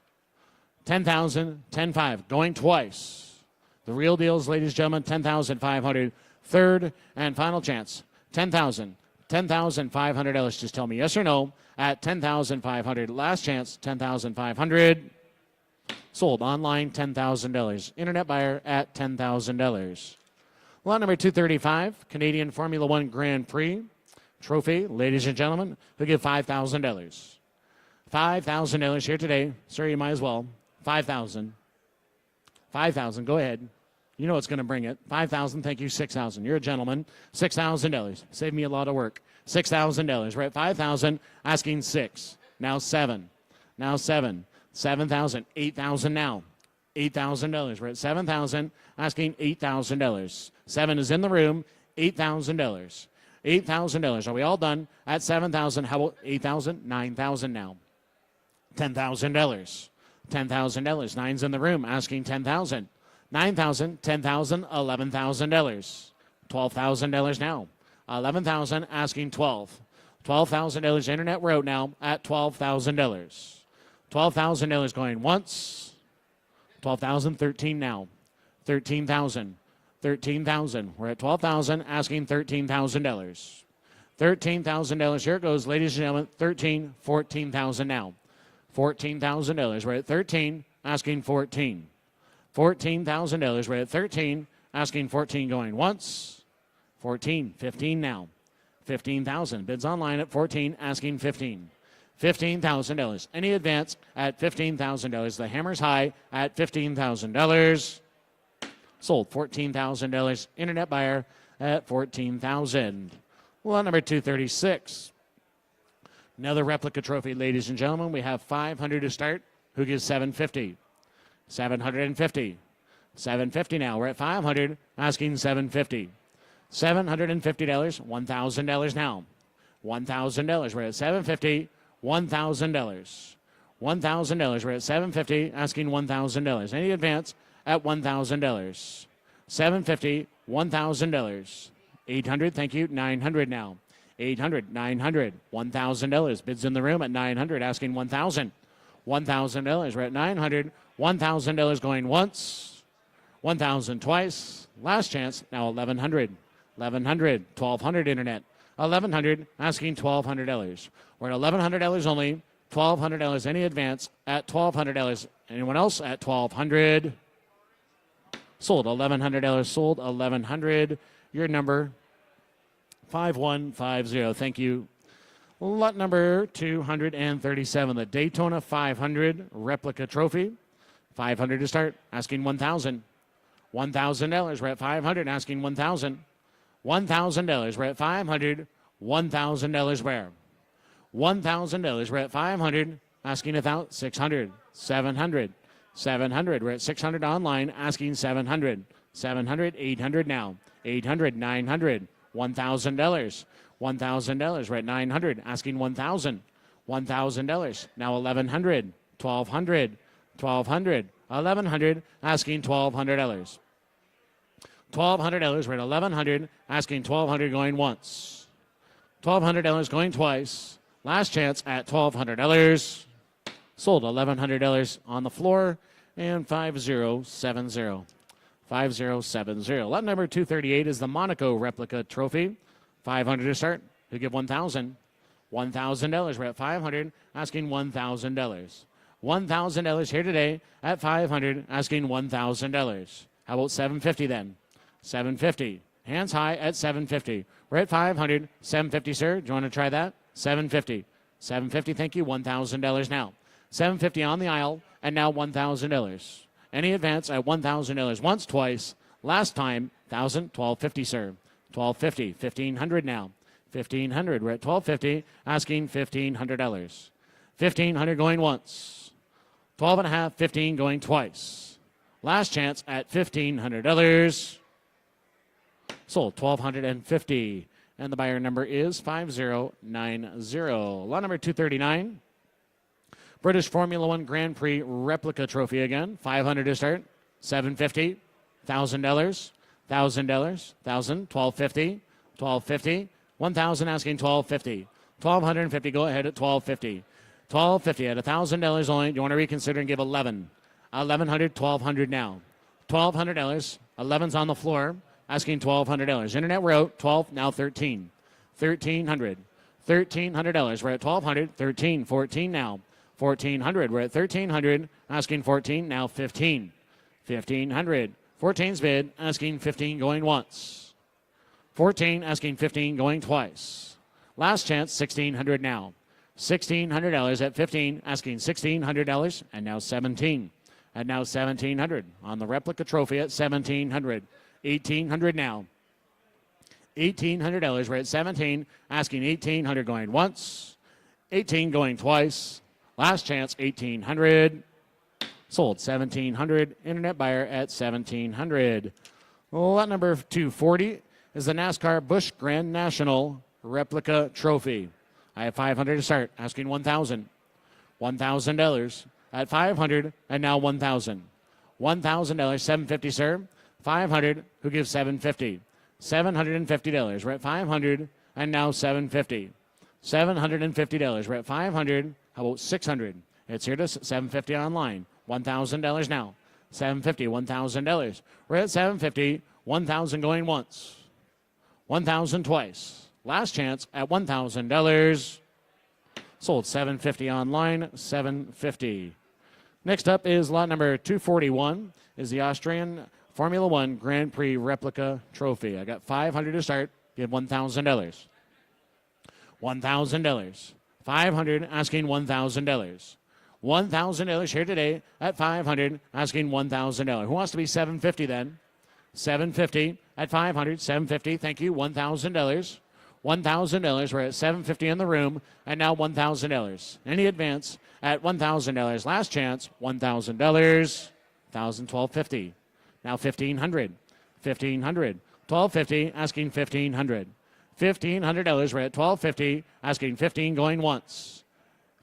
10,000, 10,5. Going twice. The real deals, ladies and gentlemen, 10,500. Third and final chance. 10,000. $10,500. Just tell me yes or no at 10,500. Last chance, 10,500. Sold online, $10,000. Internet buyer at $10,000. Lot number 235, Canadian Formula One Grand Prix Trophy. Ladies and gentlemen, who give $5,000. $5,000 here today. Sir, you might as well. 5,000. 5,000. Go ahead. You know what's going to bring it. 5,000. Thank you. 6,000. You're a gentleman. $6,000. Save me a lot of work. $6,000. We're at 5,000. Asking 6. Now 7. Now 7. 7,000. 8,000 now. $8,000. We're at 7,000. Asking $8,000. 7 is in the room. $8,000. $8,000. Are we all done? At 7,000. How about 8,000? 9,000 now. $10,000. $10,000. 9's in the room. Asking 10,000. 9,000, 10,000, $11,000. $12,000 now. 11,000 asking 12. $12,000 internet road now at $12,000. $12,000 going once. 12,000, 13 now. 13,000. 13,000. We're at 12,000 asking $13,000. $13,000. Here it goes, ladies and gentlemen. 13, 14,000 now. $14,000. We're at 13 asking 14. $14,000. We're at 13 asking 14 going once. 14, 15 now. 15,000. Bids online at 14 asking 15. $15,000. Any advance at $15,000. The hammer's high at $15,000. Sold $14,000. Internet buyer at $14,000. Lot number 236. Another replica trophy, ladies and gentlemen. We have 500 to start. Who gives 750? 750. 750 now. We're at 500 asking 750. $750. $1,000 now. $1,000. We're at 750. $1,000. $1,000. We're at 750 asking $1,000. Any advance at $1,000. 750, $1,000. 800, thank you. 900 now. 800, 900, $1,000. Bids in the room at 900 asking $1,000. $1,000. We're at 900. $1,000 going once. 1,000 twice. Last chance, now 1,100. 1,100, 1,200 internet. 1,100 asking $1,200. We're at $1,100 only. $1,200. Any advance at $1,200. Anyone else at $1,200? Sold $1,100. Sold $1,100. Your number 5150. Thank you. Lot number 237. The Daytona 500 replica trophy. 500 to start. Asking $1,000. $1,000. We're at 500. Asking $1,000. $1,000. We're at 500. $1,000 where? $1,000. We're at 500. Asking $600. 700. 700. We're at 600 online. Asking 700. 700. 800 now. 800. 900. $1,000. $1,000. We're at 900. Asking $1,000. $1,000. Now 1,100. 1,200. 1,200. 1,100. Asking $1,200. $1,200. We're at 1,100. Asking $1,200 going once. $1,200 going twice. Last chance at $1,200. Sold $1,100 on the floor. And 5070. 5070. Lot number 238 is the Monaco replica trophy. 500 to start. Who give $1,000? $1,000. We're at 500. Asking $1,000. $1,000 here today at 500. Asking $1,000. How about 750 then? 750. Hands high at 750. We're at 500. 750, sir. Do you want to try that? 750. 750, thank you. $1,000 now. 750 on the aisle, and now $1,000. Any advance at $1,000 once, twice. Last time, 1,000, 1,250, sir. 1,250. 1,500 now. 1,500. We're at 1,250. Asking $1,500. 1,500 going once. 12 and a half. 15 going twice. Last chance at $1,500. Sold $1,250. And the buyer number is 5090. Lot number 239. British Formula One Grand Prix replica trophy again. 500 to start. 750. $1,000. $1,000. $1,000. $1,250. $1,250. 1,000 asking $1,250. $1,250. Go ahead at $1,250. $1,250 at $1,000 only. Do you want to reconsider and give 11? 1,100. $1,200 now. $1,200. 11's on the floor. Asking $1,200. Internet wrote 12, now 13. 1,300. $1,300. We're at 1,200. 13, 14 now. 1,400. We're at 1,300. Asking 14, now 15. 1,500. 14's bid. Asking 15 going once. 14 asking 15 going twice. Last chance 1,600 now. $1,600 at 15. Asking $1,600 and now 17. And now 1,700 on the replica trophy at 1,700. 1,800 now. $1,800. We're at 17. Asking 1,800 going once. 18 going twice. Last chance 1,800. Sold 1,700. Internet buyer at 1,700. Lot number 240 is the NASCAR Busch Grand National replica trophy. I have 500 to start. Asking 1,000. $1,000 at 500 and now 1,000. $1,000. 750, sir. 500. Who gives 750? $750. We're at $500, and now $750. $750. We're at $500. How about $600? It's here to $750 online. $1,000 now. $750, $1,000. We're at $750. $1,000 going once. $1,000 twice. Last chance at $1,000. Sold $750 online. $750. Next up is lot number 241. Is the Austrian Formula One Grand Prix replica trophy. I got $500 to start. Give $1,000. $1,000. $500 asking $1,000. $1,000 here today at $500 asking $1,000. Who wants to be $750 then? $750 at $500. $750. Thank you. $1,000. $1,000. We're at $750 in the room, and now $1,000. Any advance at $1,000. Last chance, $1,000. $1,012.50. Now $1,500. $1,500. $1,250 asking $1,500. $1,500. We're at $1,250 asking $15 going once.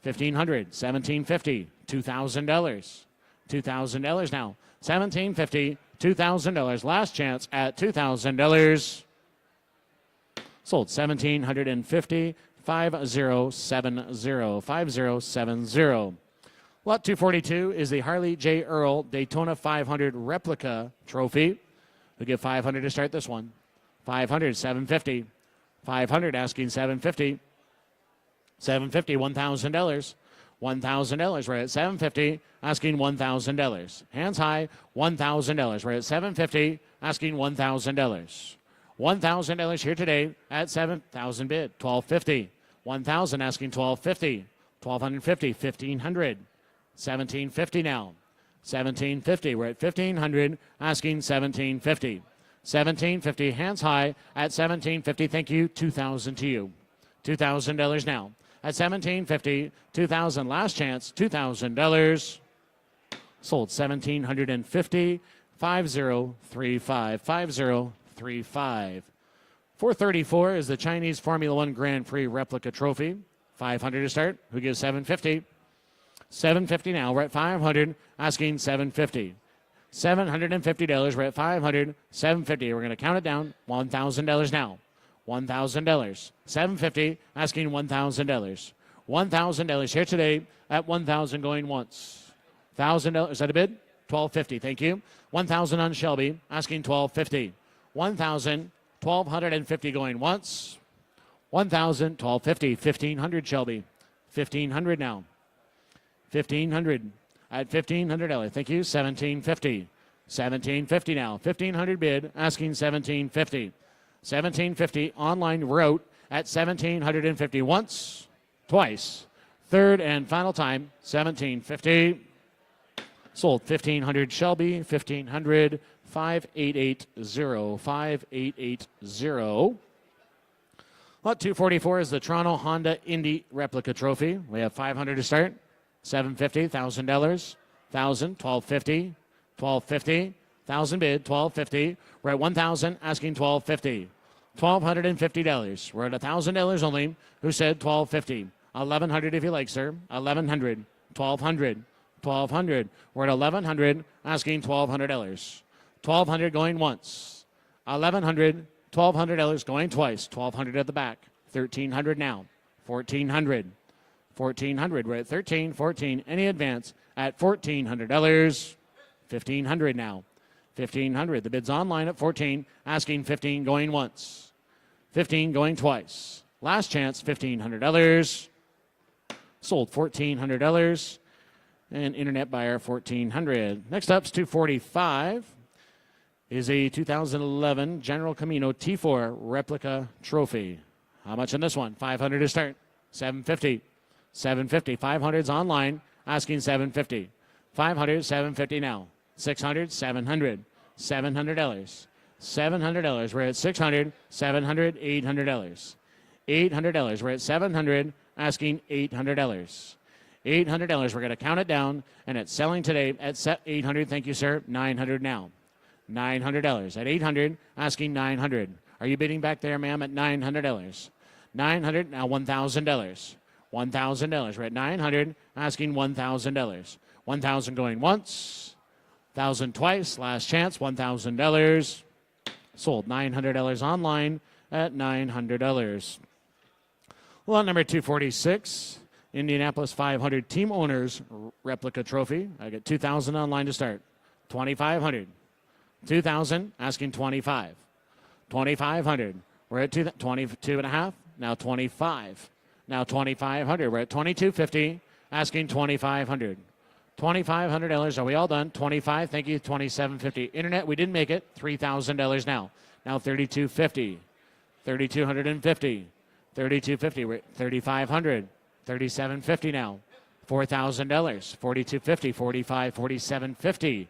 $1,500. $1,750. $2,000. $2,000 now. $1,750. $2,000. Last chance at $2,000. Sold $1,750. 5070. 5070. Lot 242 is the Harley J. Earl Daytona 500 replica trophy. We'll give $500 to start this one. $500, $750. $500 asking $750. $750, $1,000. $1,000. We're at $750 asking $1,000. Hands high, $1,000. We're at $750 asking $1,000. $1,000 here today at $7,000 bid. $1,250. $1,000 asking $1,250. $1,250. $1,500. $1,750 now. $1,750. We're at $1,500 asking $1,750. $1,750. Hands high at $1,750. Thank you. $2,000 to you. $2,000 now. At $1,750. $2,000. Last chance. $2,000. Sold $1,750. 5035. 5035. 434 is the Chinese Formula One Grand Prix replica trophy. $500 to start. Who gives $750? $750 now. We're at $500. Asking $750. $750. We're at $500. $750. We're going to count it down. $1,000 now. $1,000. $750. Asking $1,000. $1,000 here today at $1,000 going once. $1,000. Is that a bid? $1,250. Thank you. $1,000 on Shelby. Asking $1,250. $1,000. $1,250 going once. $1,000. $1,250. $1,500 Shelby. $1,500 now. $1,500 at $1,500. Thank you. $1,750. $1,750 now. $1,500 bid. Asking $1,750. $1,750 online route at $1,750 once, twice. Third and final time. $1,750. Sold $1,500 Shelby. $1,500. 5880. 5880. Lot 244 is the Toronto Honda Indy replica trophy. We have $500 to start. $750, $1,000, $1,000, $1,250, $1,250, $1,000 bid, $1,250. We're at $1,000, asking $1,250. $1,250. We're at $1,000 only. Who said $1,250? $1,100 if you like, sir. $1,100, $1,200, $1,200. We're at $1,100, asking $1,200. $1,200 going once. $1,100, $1,200 going twice. $1,200 at the back. $1,300 now. $1,400. $1,400. We're at $13, $14. Any advance at $1,400. $1,500 now. $1,500. The bid's online at $14. Asking $15 going once. $15 going twice. Last chance, $1,500. Sold $1,400. And internet buyer $1,400. Next up's 245. Is a 2011 General Camino T4 replica trophy. How much in this one? $500 to start. $750. $750. $500's online. Asking $750. $500. $750 now. $600. $700. $700. $700. We're at $600. $700. $800. $800. We're at $700. Asking $800. $800. We're going to count it down, and it's selling today at $800. Thank you, sir. $900 now. $900. At $800. Asking $900. Are you bidding back there, ma'am, at $900? $900. Now $1,000. $1,000. We're at $900. Asking $1,000. $1,000 going once. $1,000 twice. Last chance. $1,000. Sold. $900 online at $900. Lot number 246, Indianapolis 500 Team Owners Replica Trophy. I get $2,000 online to start. $2,500. $2,000, asking $25. $2,500. We're at 22.5. Now $25. Now $2,500. We're at $2,250, asking $2,500. $2,500. Are we all done? $25. Thank you. $2,750. Internet, we didn't make it. $3,000 now. Now $3,250. $3,250. $3,250. We're at $3,500. $3,750 now. $4,000. $4,250. $45. $47.50.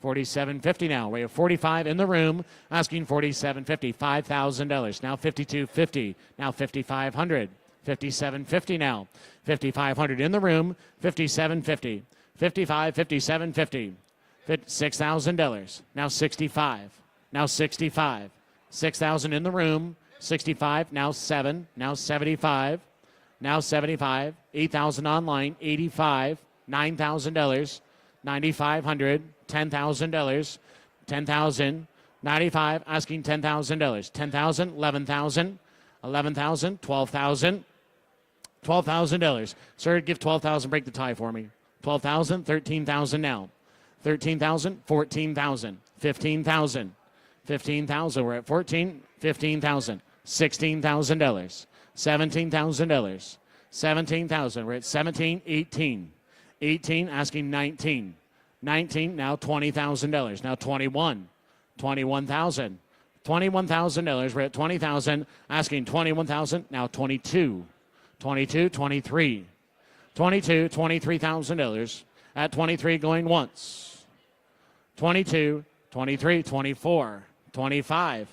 $47.50 now. We have 45 in the room, asking $47.50. $5,000. Now $52.50. Now $5,500. $57.50 now. $5,500 in the room. $57.50. $55. $57.50. $6,000. Now $65. Now $65. $6,000 in the room. $65. Now $7. Now $75. Now $75. $8,000 online. $85. $9,000. $9,500. $10,000. $10,000. $95. Asking $10,000. $10,000. $11,000. $11,000. $12,000. $12,000. Sir, give $12,000. Break the tie for me. $12,000. $13,000 now. $13,000. $14,000. $15,000. $15,000. We're at $14,000. $15,000. $16,000. $17,000. $17,000. We're at $17,000. $18,000. $18,000. Asking $19,000. $19,000. Now $20,000. Now $21,000. $21,000. $21,000. We're at $20,000. Asking $21,000. Now $22,000. $22,000. $23,000. $22,000. $23,000. At $23,000 going once. $22,000. $23,000. $24,000. $25,000.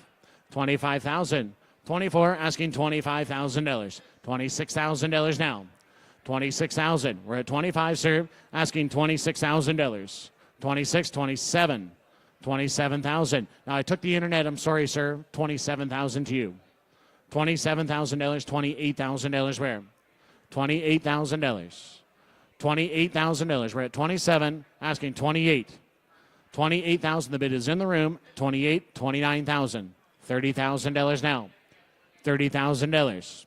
$25,000. $24,000. Asking $25,000. $26,000 now. $26,000. We're at $25,000, sir. Asking $26,000. $26,000. $27,000. $27,000. Now I took the internet. I'm sorry, sir. $27,000 to you. $27,000. $28,000 where? $28,000. $28,000. We're at $27,000. Asking $28,000. $28,000. The bid is in the room. $28,000. $29,000. $30,000 now. $30,000.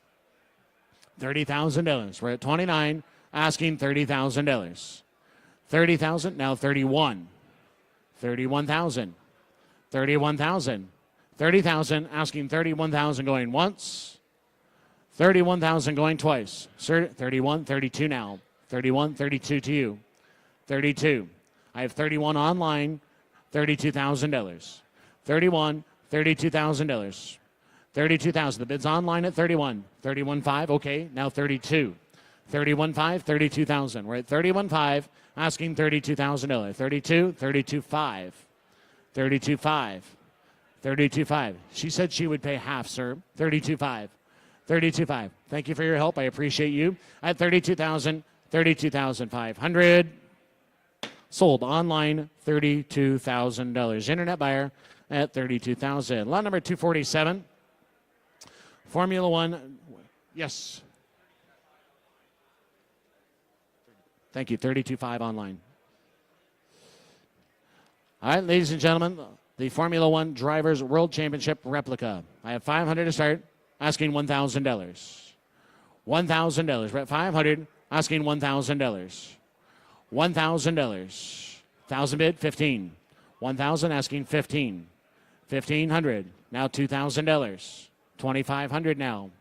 $30,000. We're at $29,000. Asking $30,000. $30,000. Now $31,000. $31,000. $31,000. $30,000. Asking $31,000 going once. $31,000 going twice. Sir, $31,000. $32,000 now. $31,000. $32,000 to you. $32,000. I have $31,000 online. $32,000. $31,000. $32,000. $32,000. The bid's online at $31,000. $31,500. Okay, now $32,000. $31,500. $32,000. We're at $31,500. Asking $32,000. $32,000. $32,500. $32,500. $32,500. She said she would pay half, sir. $32,500. $32,500. Thank you for your help. I appreciate you. At $32,000. $32,500. Sold online. $32,000. Internet buyer at $32,000. Lot number 247. Formula One. Yes. Thank you. $32,500 online. All right, ladies and gentlemen, the Formula One Drivers World Championship replica. I have $500 to start, asking $1,000. $1,000. We're at $500, asking $1,000. $1,000. 1,000 bid, 15. 1,000 asking 15. 1,500. Now $2,000. 2,500 now.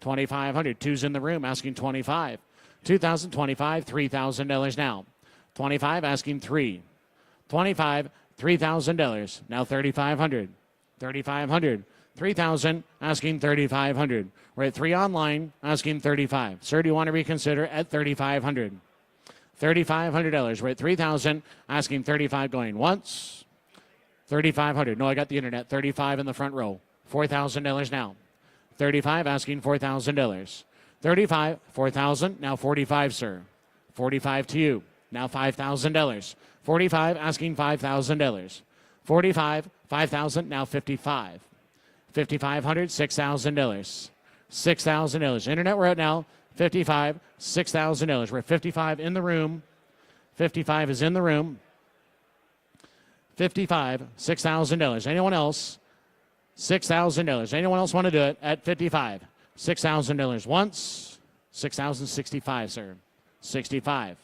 2,500. Two's in the room asking 25. 2,000, 25, $3,000 now. 25 asking 3. 25, $3,000. Now 3,500. 3,500. 3,000 asking 3,500. We're at 3 online asking 35. Sir, do you want to reconsider at 3,500? $3,500. We're at 3,000 asking 35 going once. 3,500. No, I got the internet. 35 in the front row. $4,000 now. 35 asking $4,000. 35, 4,000. Now 45, sir. 45 to you. Now $5,000. 45 asking $5,000. 45, 5,000. Now 55. 5,500, $6,000. $6,000. Internet, we're at now. 55, $6,000. We're at 55 in the room. 55 is in the room. 55, $6,000. Anyone else? $6,000. Anyone else want to do it at 55? $6,000 once. 6,065, sir. 65.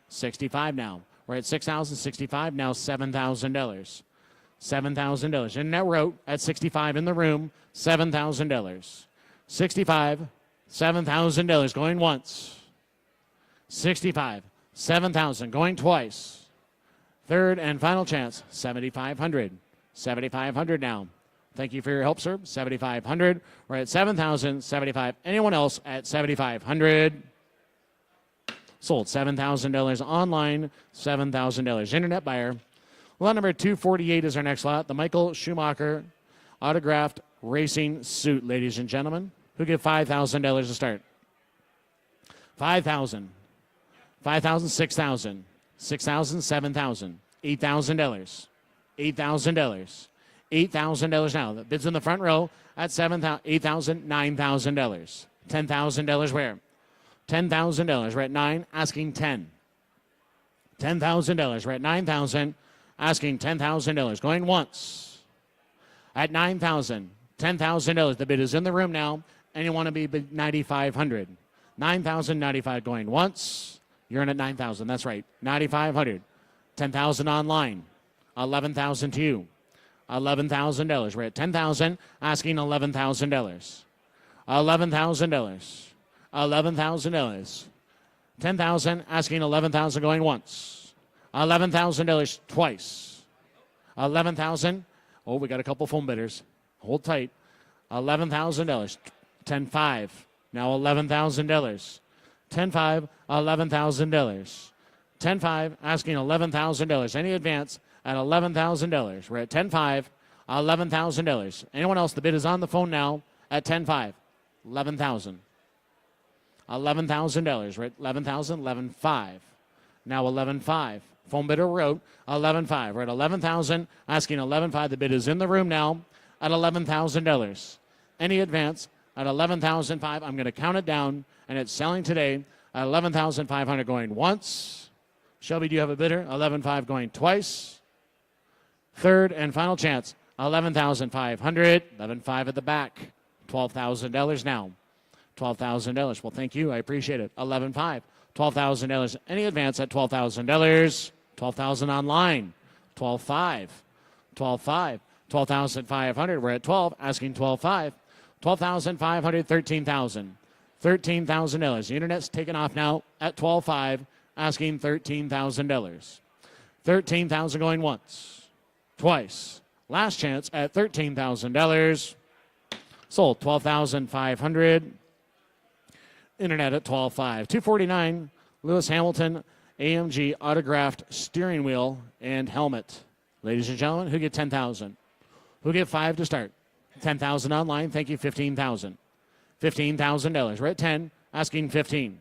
65 now. We're at 6,065 now. $7,000. $7,000. Internet wrote at 65 in the room. $7,000. 65. $7,000 going once. 65. 7,000 going twice. Third and final chance. 7,500. 7,500 now. Thank you for your help, sir. 7,500. We're at 7,075. Anyone else at 7,500? Sold. $7,000 online. $7,000. Internet buyer. Lot number 248 is our next lot. The Michael Schumacher autographed racing suit, ladies and gentlemen. Who give $5,000 to start? 5,000. 5,000, 6,000. 6,000, 7,000. $8,000. $8,000. $8,000 now. The bids in the front row at $8,000, $9,000. $10,000 where? $10,000. We're at 9, asking 10. $10,000. We're at 9,000, asking $10,000. Going once. At 9,000. $10,000. The bid is in the room now, and you want to be bid 9,500. 9,095 going once. You're in at 9,000. That's right. 9,500. 10,000 online. 11,000 to you. $11,000. We're at 10,000, asking $11,000. $11,000. $11,000. 10,000, asking $11,000 going once. $11,000 twice. 11,000. Oh, we got a couple phone bidders. Hold tight. $11,000. 10,500. Now $11,000. 10,500. $11,000. 10,500, asking $11,000. Any advance at $11,000. We're at 10,500. $11,000. Anyone else? The bid is on the phone now at 10,500. 11,000. $11,000. We're at 11,000. 11,500. Now 11,500. Phone bidder wrote 11,500. We're at 11,000. Asking 11,500. The bid is in the room now at $11,000. Any advance at 11,500. I'm going to count it down, and it's selling today at 11,500 going once. Shelby, do you have a bidder? 11,500 going twice. Third and final chance. 11,500. 11,500 at the back. $12,000 now. $12,000. Well, thank you. I appreciate it. 11,500. $12,000. Any advance at $12,000. 12,000 online. 12,500. 12,500. 12,500. We're at 12. Asking 12,500. 12,500. 13,000. $13,000. The internet's taken off now at 12,500. Asking $13,000. 13,000 going once. Twice. Last chance at $13,000. Sold. 12,500. Internet at 12,500. 249. Lewis Hamilton AMG autographed steering wheel and helmet. Ladies and gentlemen, who get 10,000? Who get 5 to start? 10,000 online. Thank you. 15,000. $15,000. We're at 10. Asking 15.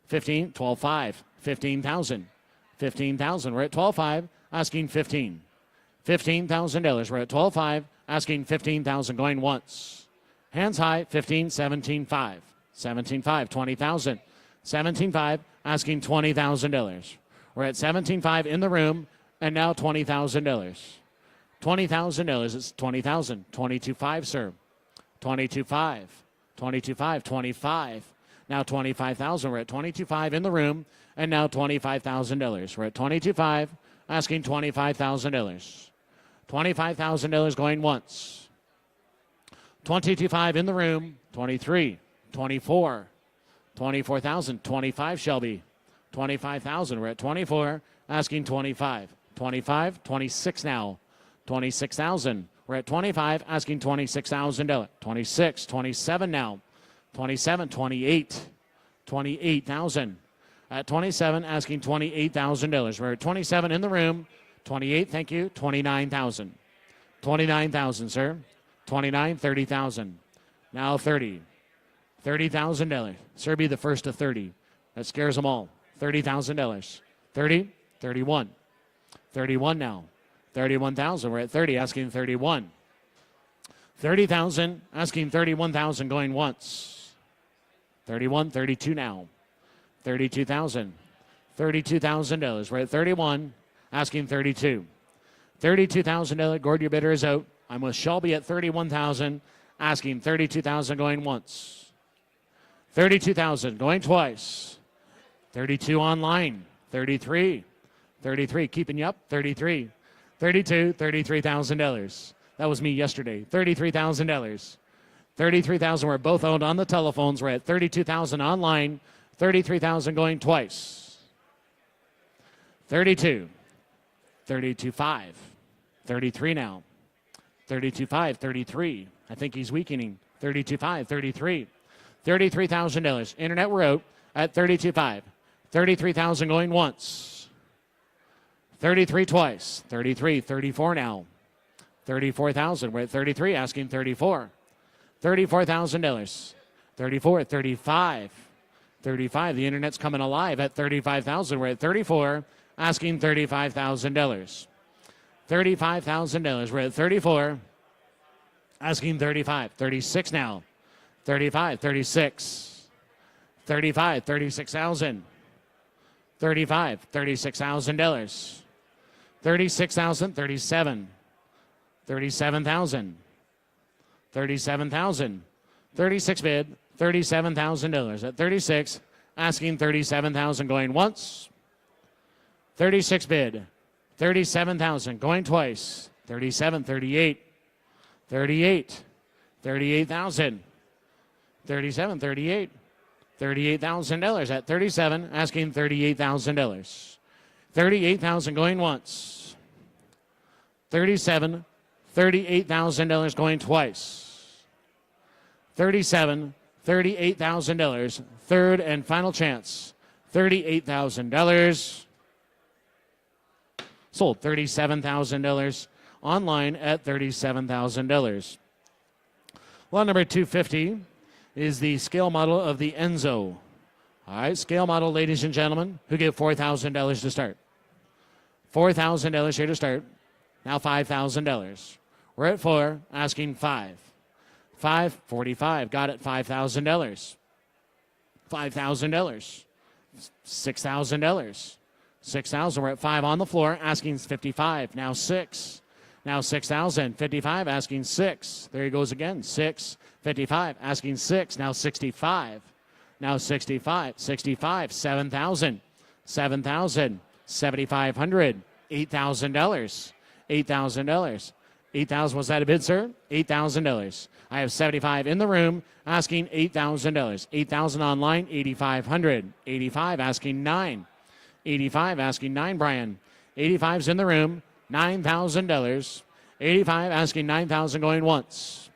15. 12,500. 15,000. 15,000. We're at 12,500. Asking 15. $15,000. We're at 12,500. Asking 15,000. Going once. Hands high. 15. 17,500. 17,500. 20,000. 17,500. Asking $20,000. We're at 17,500 in the room, and now $20,000. $20,000. It's 20,000. 22,500, sir. 22,500. 22,500. 25. Now 25,000. We're at 22,500 in the room, and now $25,000. We're at 22,500. Asking $25,000. $25,000 going once. 22,500 in the room. 23. 24. 24,000. 25, Shelby. 25,000. We're at 24. Asking 25. 25. 26 now. 26,000. We're at 25. Asking $26,000. 26. 27 now. 27. 28. 28,000. At 27. Asking $28,000. We're at 27 in the room. 28. Thank you. 29,000. 29,000, sir. 29. 30,000. Now 30. $30,000. Sir, be the first to 30. That scares them all. $30,000. 30. 31. 31 now. 31,000. We're at 30. Asking 31. 30,000. Asking 31,000. Going once. 31. 32 now. 32,000. $32,000. We're at 31. Asking 32. $32,000. Gord, your bidder is out I'm with Shelby at 31,000, asking 32,000 going once. 32,000 going twice. 32 online. 33. 33 keeping you up. 33. 32. $33,000. That was me yesterday. $33,000. 33,000 were both owned on the telephones. We're at 32,000 online. 33,000 going twice. 32. 32.5. 33 now. 32.5. 33. I think he's weakening. 32.5. 33. $33,000. Internet, we're out at 32.5. 33,000 going once. 33 twice. 33. 34 now. 34,000. We're at 33, asking 34. $34,000. 34. 35. 35. The internet's coming alive at 35,000. We're at 34, asking $35,000. $35,000. We're at 34, asking 35. 36 now. 35. 36. 35. 36,000. 35. $36,000. 36,000. 37. 37,000. 37,000. 36 bid. $37,000. At 36, asking 37,000 going once. 36 bid. 37,000 going twice. 37, 38. 38. 38,000. 37, 38. $38,000 at 37, asking $38,000. 38,000 going once. 37, $38,000 going twice. 37, $38,000. Third and final chance. $38,000. Sold $37,000. Online at $37,000. Lot number 250 is the scale model of the Enzo. All right, scale model, ladies and gentlemen, who give $4,000 to start. $4,000 here to start. Now $5,000. We're at 4, asking 5. 545, got it, $5,000. $5,000. $6,000. 6,000, we're at 5 on the floor, asking 55. Now 6. Now 6,000. 55, asking 6. There he goes again. 6. 55, asking 6. Now 65. Now 65. 65. 7,000. 7,000. 7,500. $8,000. $8,000. 8,000. Was that a bid, sir? $8,000. I have 75 in the room, asking $8,000. 8,000 online. 8,500. 85, asking 9. 85, asking 9, Brian. 85's in the room. $9,000. 85, asking 9,000 going once.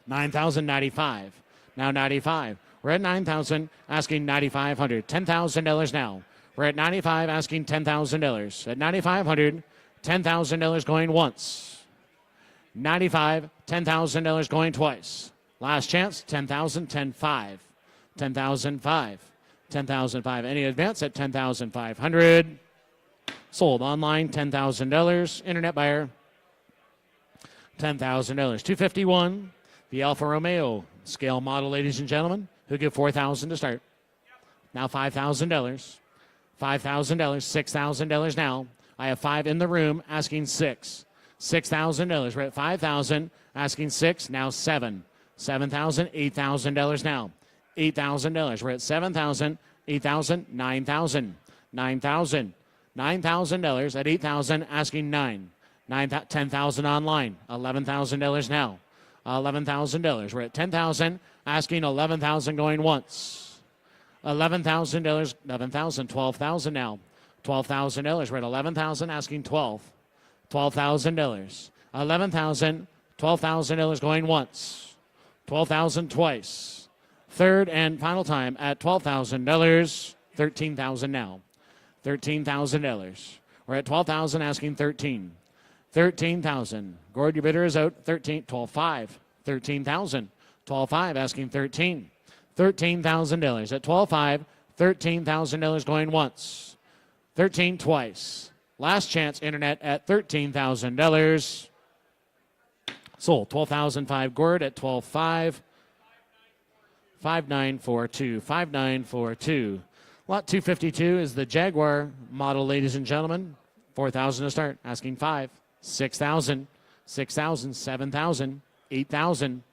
9,095. Now 95. We're at 9,000, asking 9,500. $10,000 now. We're at 95, asking $10,000. At 9,500, $10,000 going once. 95, $10,000 going twice. Last chance, 10,000, 10,5. 10,005. 10,005. Any advance at 10,500. Sold online, $10,000. Internet buyer, $10,000. 251. The Alfa Romeo scale model, ladies and gentlemen, who give $4,000 to start. Now $5,000. $5,000. $6,000 now. I have 5 in the room, asking 6. $6,000. We're at 5,000, asking 6. Now 7. 7,000. $8,000 now. $8,000. We're at 7,000, 8,000, 9,000. 9,000. $9,000 at 8,000, asking 9. 10,000 online. $11,000 now. $11,000. We're at 10,000, asking 11,000 going once. $11,000. 11,000. 12,000 now. $12,000. We're at 11,000, asking 12. $12,000. 11,000. $12,000 going once. 12,000 twice. Third and final time at $12,000. 13,000 now. $13,000. We're at 12,000, asking 13. 13,000. Gord, your bidder is out. 13. 12,5. 13,000. 12,5, asking 13. $13,000 at 12,5. $13,000 going once. 13 twice. Last chance internet at $13,000. Sold. 12,005. Gord at 12,5. 5942. 5942. Lot 252 is the Jaguar model, ladies and gentlemen. 4,000 to start. Asking 5. 6,000. 6,000, 7,000, 8,000,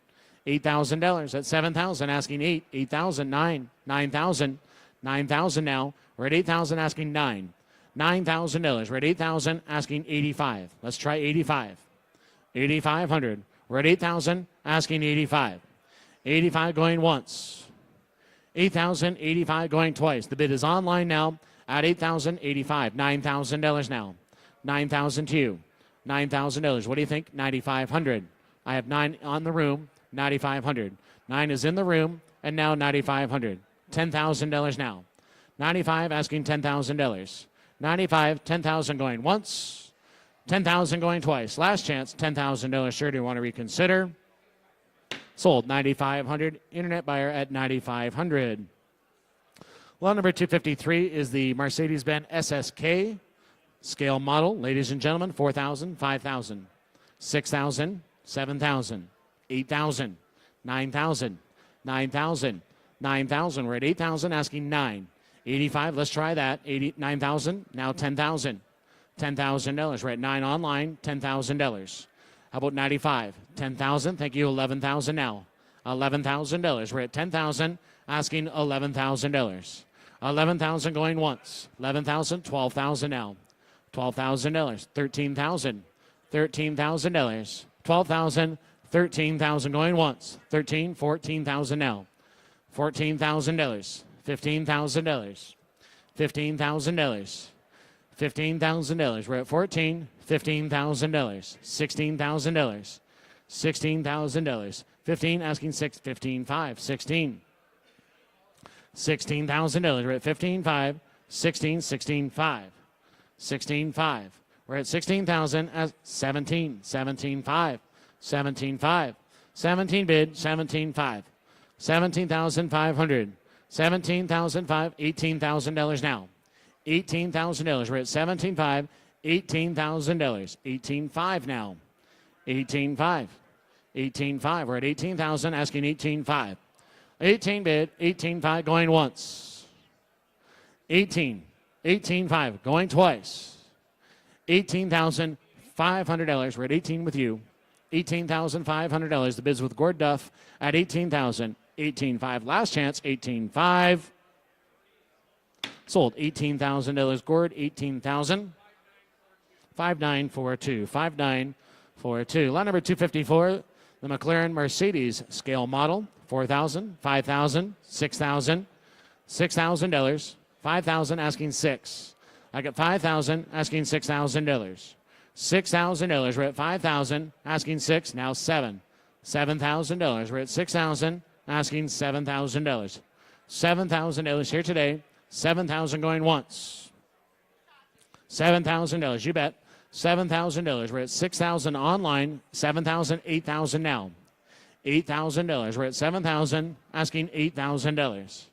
$8,000 at 7,000, asking 8, 8,000, 9, 9,000, 9,000 now. We're at 8,000, asking 9, $9,000. We're at 8,000, asking 85. Let's try 85, 8,500. We're at 8,000, asking 85, 85 going once, 8,000, 85 going twice. The bid is online now at 8,000, 85, $9,000 now, 9,000 to you, $9,000. What do you think? 9,500. I have 9 on the room, 9,500. 9 is in the room, and now 9,500. $10,000 now. 95 asking $10,000. 95, 10,000 going once, 10,000 going twice. Last chance, $10,000. Sure, do you want to reconsider? Sold, 9,500. Internet buyer at 9,500. Lot number 253 is the Mercedes-Benz SSK scale model. Ladies and gentlemen, 4,000, 5,000, 6,000, 7,000, 8,000, 9,000, 9,000, 9,000. We're at 8,000, asking 9. 85, let's try that. 9,000, now 10,000. $10,000. We're at 9 online, $10,000. How about 95? 10,000, thank you, 11,000 now. $11,000. We're at 10,000, asking $11,000. 11,000 going once. 11,000, 12,000 now. $12,000. 13,000. $13,000. 12,000, 13,000 going once. 13, 14,000 now. $14,000. $15,000. $15,000. $15,000. We're at 14, $15,000. $16,000. $16,000. 15 asking 6, 15,500. 16. $16,000. We're at 15,500. 16, 16,500. 16,500. We're at 16,000 as 17, 17,500. 17,500. 17 bid, 17,500. 17,500. 17,500. $18,000 now. $18,000. We're at 17,500. $18,000. 18,500 now. 18,500. 18,500. We're at 18,000, asking 18,500. 18 bid, 18,500 going once. 18, 18,500 going twice. $18,500. We're at 18 with you. $18,500. The bids with Gord Duff at 18,000. 18,500. Last chance, 18,500. Sold, $18,000. Gord, 18,000. 5942. 5942. Lot number 254, the McLaren Mercedes scale model. 4,000, 5,000, 6,000, $6,000. 5,000 asking 6. I got 5,000 asking $6,000. $6,000. We're at 5,000 asking 6. Now 7. $7,000. We're at 6,000 asking $7,000. $7,000 here today. 7,000 going once. $7,000. You bet. $7,000. We're at 6,000 online. 7,000, 8,000 now. $8,000. We're at 7,000, asking $8,000.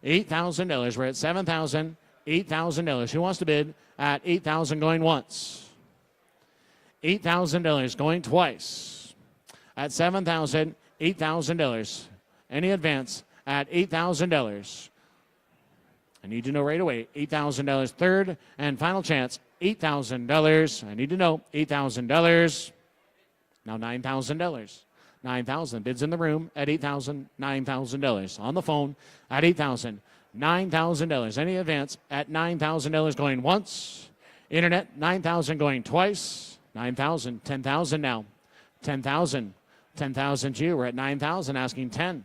$8,000. We're at 7,000, $8,000. Who wants to bid at 8,000 going once? $8,000 going twice. At 7,000, $8,000. Any advance at $8,000? I need to know right away. $8,000. Third and final chance. $8,000. I need to know. $8,000. Now $9,000. 9,000. Bids in the room at 8,000, $9,000. On the phone at 8,000, $9,000. Any advance at $9,000 going once. Internet, 9,000 going twice. 9,000, 10,000 now. 10,000, 10,000 to you. We're at 9,000, asking 10.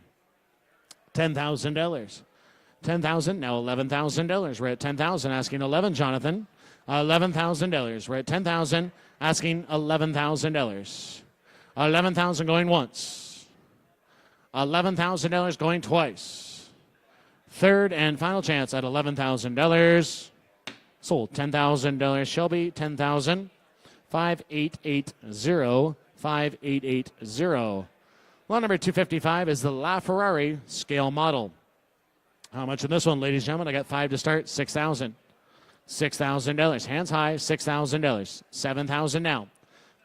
$10,000. 10,000, now $11,000. We're at 10,000, asking 11, Jonathan. $11,000. We're at 10,000, asking $11,000. 11,000 going once. $11,000 going twice. Third and final chance at $11,000. Sold. $10,000. Shelby, 10,000. 5880. 5880. Lot number 255 is the LaFerrari scale model. How much in this one, ladies and gentlemen? I got 5 to start. 6,000. $6,000. Hands high. $6,000. 7,000 now.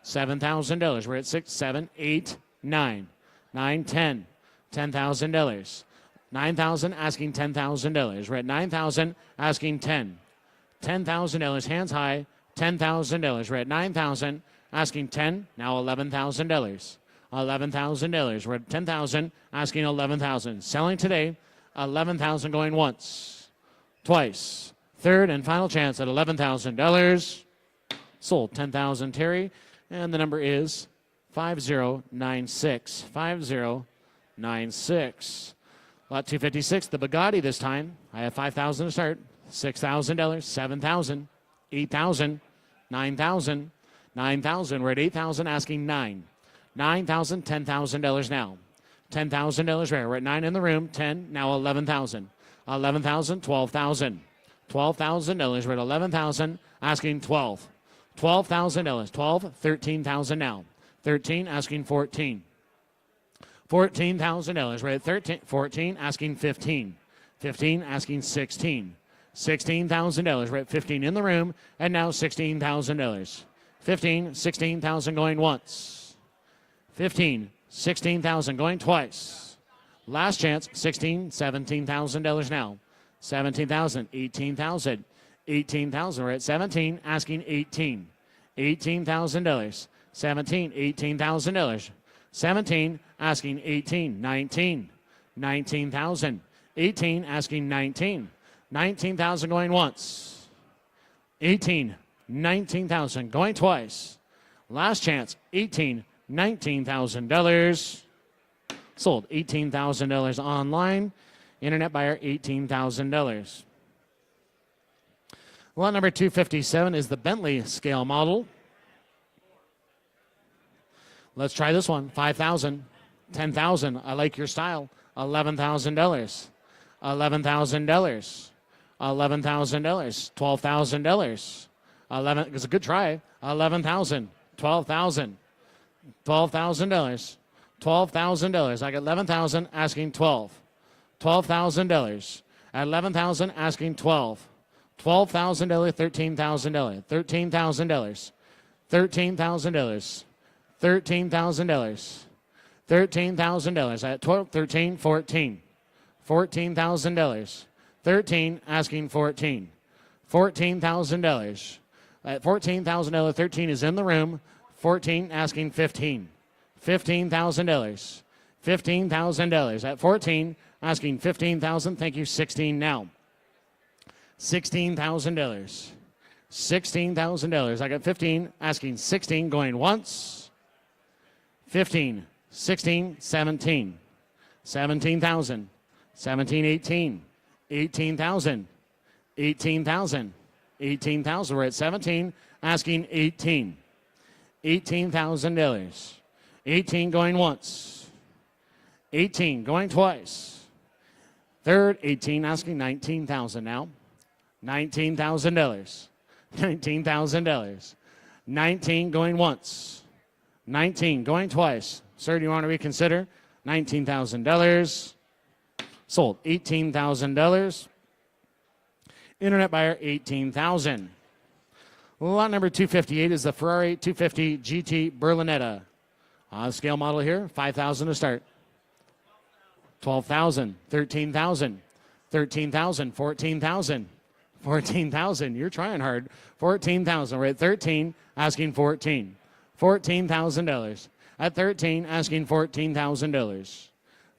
$7,000. We're at 6, 7, 8, 9, 9, 10. $10,000. 9,000 asking $10,000. We're at 9,000 asking 10. $10,000. Hands high. $10,000. We're at 9,000 asking 10, now $11,000. $11,000. We're at 10,000, asking 11,000. Selling today, 11,000 going once, twice. Third and final chance at $11,000. Sold 10,000, Terry, and the number is 5096. 5096. Lot 256, the Bugatti this time. I have 5,000 to start. $6,000, 7,000, 8,000, 9,000, 9,000. We're at 8,000, asking 9. 9,000, $10,000 now. $10,000 rare. We're at 9 in the room. 10, now 11,000. 11,000, 12,000. $12,000. We're at 11,000, asking 12. $12,000. 12, 13,000 now. 13, asking 14. $14,000. We're at 13, 14, asking 15. 15, asking 16. $16,000. We're at 15 in the room, and now $16,000. 15, 16,000 going once. 15, 16,000 going twice. Last chance, 16, $17,000 now. 17,000, 18,000, 18,000. We're at 17, asking 18. $18,000. 17, $18,000. 17, asking 18. 19, 19,000. 18, asking 19. 19,000 going once. 18, 19,000 going twice. Last chance, 18, $19,000. Sold $18,000 online. Internet buyer, $18,000. Lot number 257 is the Bentley scale model. Let's try this one. 5,000, 10,000. I like your style. $11,000. $11,000. $11,000. $12,000. 11. It's a good try. 11,000. 12,000. $12,000. $12,000. I got 11,000, asking 12. $12,000. At 11,000, asking 12. $12,000, $13,000. $13,000. $13,000. $13,000. $13,000. At 12, 13, 14. $14,000. 13, asking 14. $14,000. At $14,000, 13 is in the room. 14, asking 15. $15,000. $15,000. At 14, asking 15,000. Thank you. 16 now. $16,000. $16,000. I got 15, asking 16, going once. 15, 16, 17. 17,000. 17, 18. 18,000. 18,000. 18,000. We're at 17, asking 18. $18,000. 18 going once. 18 going twice. Third, 18 asking 19,000 now. $19,000. $19,000. 19 going once. 19 going twice. Sir, do you want to reconsider? $19,000. Sold $18,000. Internet buyer, $18,000. Lot number 258 is the Ferrari 250 GT Berlinetta. Scale model here, 5,000 to start. 12,000, 13,000, 13,000, 14,000, 14,000. You're trying hard. 14,000. We're at 13, asking 14. $14,000. At 13, asking $14,000.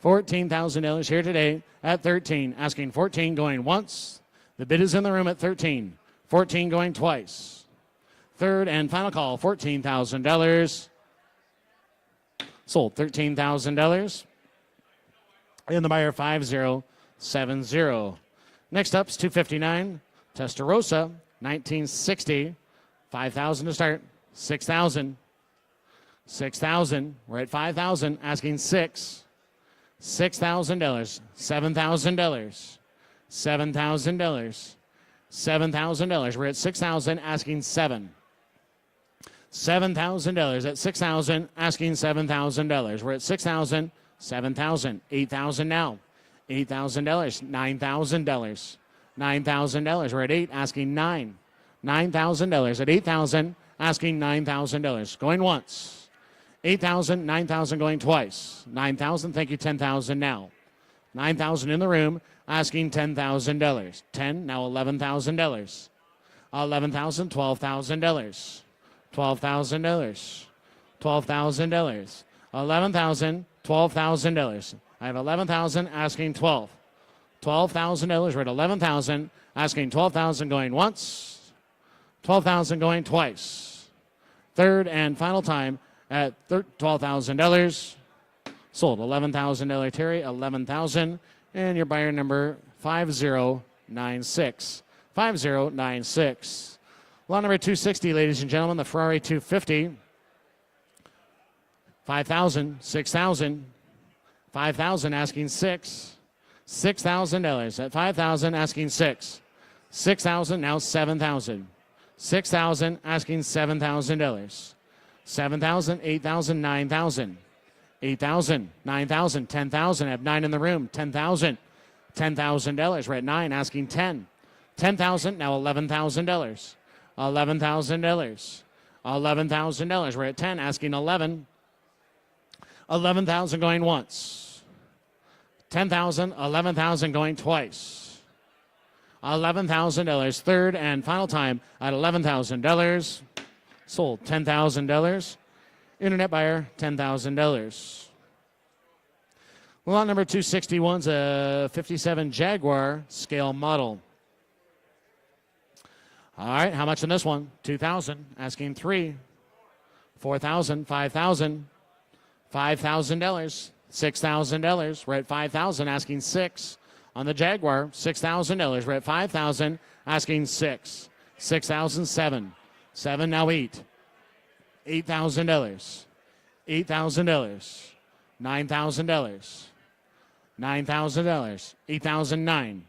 $14,000 here today at 13, asking 14, going once. The bid is in the room at 13. 14 going twice. Third and final call, $14,000. Sold $13,000. And the buyer 5070. Next up is 259 Testarossa 1960. 5,000 to start. 6,000. 6,000. We're at 5,000, asking 6. $6,000. $7,000. $7,000. $7,000. We're at 6,000, asking 7. $7,000 at 6,000, asking $7,000. We're at 6,000, 7,000, 8,000 now. $8,000, $9,000. $9,000. We're at 8, asking 9. $9,000 at 8,000, asking $9,000. Going once. 8,000, 9,000 going twice. 9,000, thank you, 10,000 now. 9,000 in the room, asking $10,000. 10, now $11,000. $11,000, $12,000. $12,000. $12,000. $11,000. $12,000. I have $11,000 asking 12. $12,000. We're at $11,000 asking 12,000 going once. 12,000 going twice. Third and final time at $12,000. Sold. $11,000 Terry. $11,000. And your buyer number 5096. 5096. Lot number 260, ladies and gentlemen, the Ferrari 250. 5,000, 6,000. 5,000 asking 6. $6,000. At 5,000 asking 6. 6,000, now 7,000. 6,000 asking $7,000. 7,000, 8,000, 9,000. 8,000, 9,000, 10,000. I have 9 in the room. 10,000. $10,000. We're at 9 asking 10. 10,000, now $11,000. $11,000. $11,000. We're at 10 asking 11. 11,000 going once. 10,000, 11,000 going twice. $11,000. Third and final time at $11,000. Sold. $10,000. Internet buyer, $10,000. Lot number 261's a 57 Jaguar scale model. All right, how much in this one? 2,000. Asking 3. 4,000. 5,000. $5,000. $6,000. We're at 5,000. Asking 6 on the Jaguar. $6,000. We're at 5,000. Asking 6. 6,000. 7. 7 now 8. $8,000. $8,000. $9,000. $9,000. 8,009.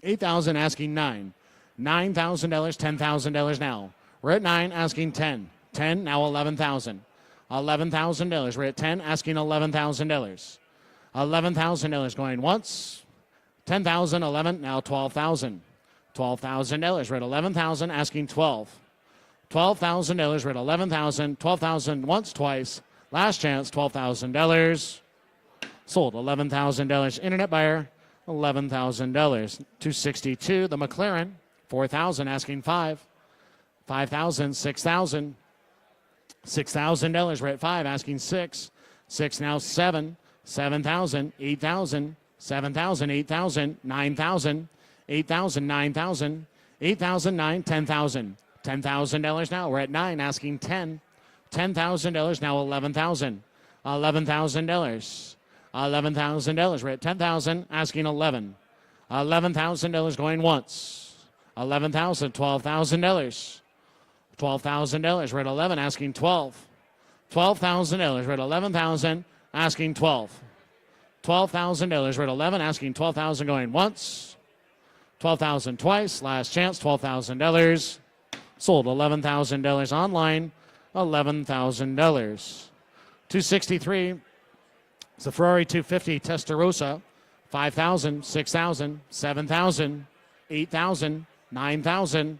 8,000 asking 9. $9,000. $10,000 now. We're at 9 asking 10. 10 now 11,000. $11,000. We're at 10 asking $11,000. $11,000 going once. 10,000. 11 now 12,000. $12,000. We're at 11,000 asking 12. $12,000. We're at 11,000. 12,000 once, twice. Last chance, $12,000. Sold. $11,000. Internet buyer, $11,000. 262. The McLaren, 4,000 asking 5. 5,000. 6,000. $6,000. We're at 5 asking 6. 6 now 7. 7,000. 8,000. 7,000. 8,000. 9,000. 8,000. 9,000. 8,000. 9. 10,000. $10,000 now. We're at 9 asking 10. $10,000 now 11,000. $11,000. $11,000. We're at 10,000 asking 11. $11,000 going once. $11,000. $12,000. $12,000. We're at 11 asking 12. $12,000. We're at 11,000 asking 12. $12,000. We're at 11 asking 12,000 going once. 12,000 twice. Last chance. $12,000. Sold. $11,000 online. $11,000. 263. It's the Ferrari 250 Testarossa. 5,000, 6,000, 7,000, 8,000, 9,000,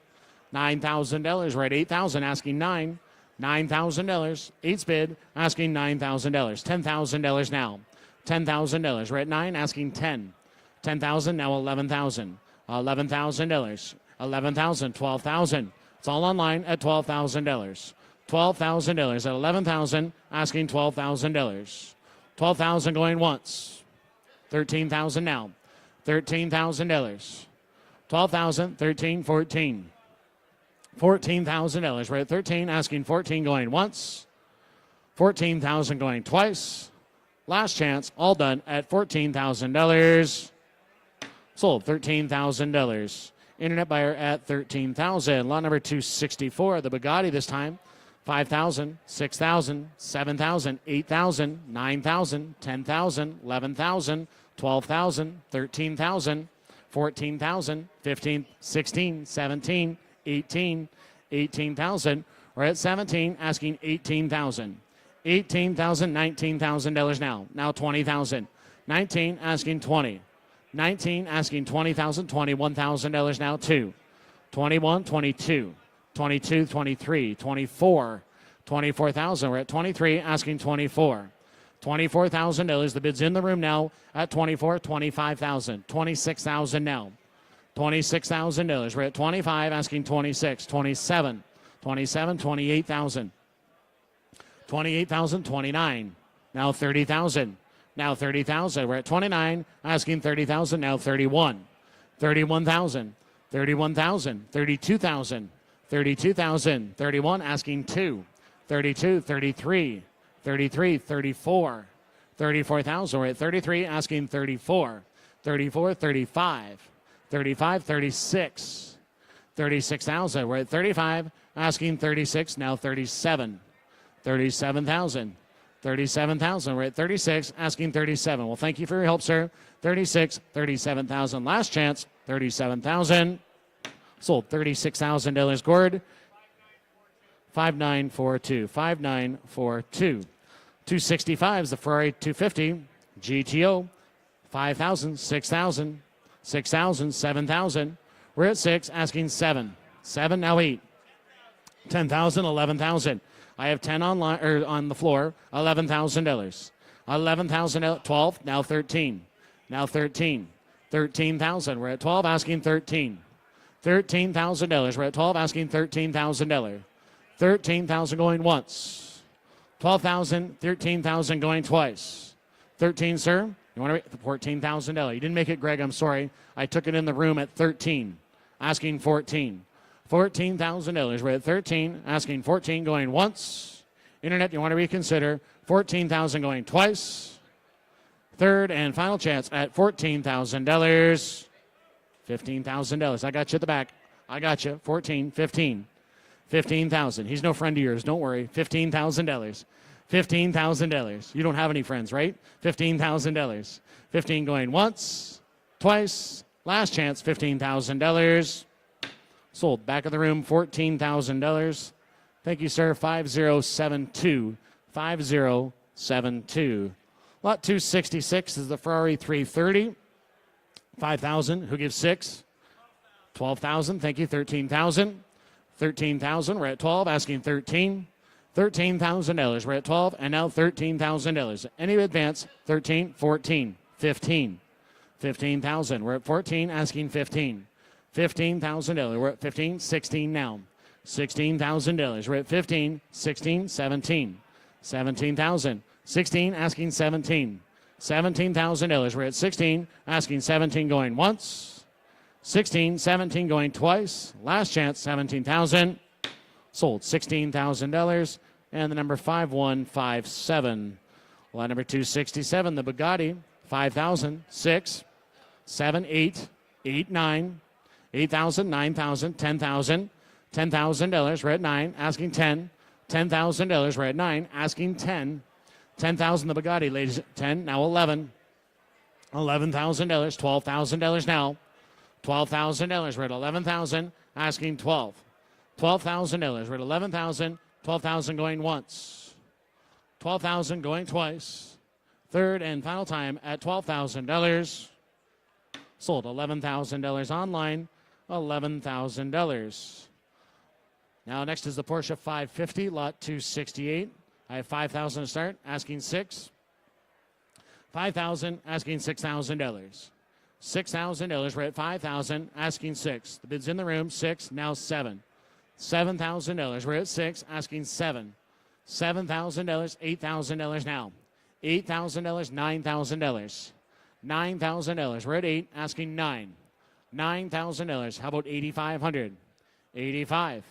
$9,000. We're at 8,000 asking 9. $9,000. 8's bid asking $9,000. $10,000 now. $10,000. We're at 9 asking 10. 10,000 now 11,000. $11,000. 11,000. 12,000. It's all online at $12,000. $12,000 at 11,000 asking $12,000. 12,000 going once. 13,000 now. $13,000. 12,000, 13, 14. $14,000. We're at 13 asking 14 going once. 14,000 going twice. Last chance, all done at $14,000. Sold. $13,000. Internet buyer at $13,000. Lot number 264, the Bugatti this time. 5,000, 6,000, 7,000, 8,000, 9,000, 10,000, 11,000, 12,000, 13,000, 14,000, 15, 16, 17, 18, 18,000. We're at 17, asking 18,000. 18,000, $19,000 now. Now 20,000. 19, asking 20. 19, asking 20,000, $21,000 now 2. 21, 22. 22, 23, 24, 24,000. We're at 23, asking 24. $24,000. The bid's in the room now at 24, 25,000. 26,000 now. $26,000. We're at 25, asking 26, 27, 27, 28,000. 28,000, 29. Now 30,000. Now 30,000. We're at 29, asking 30,000. Now 31. 31,000. 31,000. 32,000. 32,000. 31, asking 2. 32, 33. 33, 34. 34,000. We're at 33, asking 34. 34, 35. 35, 36. 36,000. We're at 35, asking 36. Now 37. 37,000. 37,000. We're at 36, asking 37. Well, thank you for your help, sir. 36, 37,000. Last chance, 37,000. Sold $36,000. Gord. 5942. 5942. 265 is the Ferrari 250 GTO. 5,000, 6,000, 6,000, 7,000. We're at 6, asking 7. 7, now 8. 10,000, 11,000. I have 10 online or on the floor. $11,000. 11,000. 12. Now 13. Now 13. 13,000. We're at 12, asking 13. $13,000. We're at 12, asking $13,000. 13,000 going once. 12,000. 13,000 going twice. 13, sir. You want to $14,000. You didn't make it, Greg. I'm sorry. I took it in the room at 13, asking 14. $14,000. We're at 13, asking 14, going once. Internet, you want to reconsider. 14,000 going twice. Third and final chance at $14,000. $15,000. I got you at the back. I got you. 14, 15. 15,000. He's no friend of yours. Don't worry. $15,000. $15,000. You don't have any friends, right? $15,000. 15 going once, twice. Last chance, $15,000. Sold. Back of the room, $14,000. Thank you, sir. 5072. 5072. Lot 266 is the Ferrari 330. 5,000. Who gives 6? 12,000. Thank you. 13,000. 13,000. We're at 12, asking 13. $13,000. We're at 12, and now $13,000. Any advance? 13, 14, 15. 15,000. We're at 14, asking 15. $15,000. We're at 15, 16 now. $16,000. We're at 15, 16, 17. 17,000. 16, asking 17. $17,000. We're at 16, asking 17, going once. 16, 17 going twice. Last chance, 17,000. Sold $16,000. And the number 5157. Lot number 267, the Bugatti. 5,000, 6, 7, 8, 8, 9, 8,000, 9,000, 10,000. $10,000. We're at 9, asking 10. $10,000. We're at 9, asking 10. 10,000, the Bugatti, ladies. 10, now 11. $11,000. $12,000 now. $12,000. We're at 11,000, asking 12. $12,000. We're at 11,000. 12,000 going once. 12,000 going twice. Third and final time at $12,000. Sold $11,000 online. $11,000. Now next is the Porsche 550, lot 268. I have 5,000 to start, asking 6. 5,000, asking $6,000. $6,000. We're at 5,000, asking 6. The bid's in the room. 6, now 7. $7,000. We're at 6, asking 7. $7,000, $8,000 now. $8,000, $9,000. $9,000. We're at 8, asking 9. $9,000. How about 8,500? 85.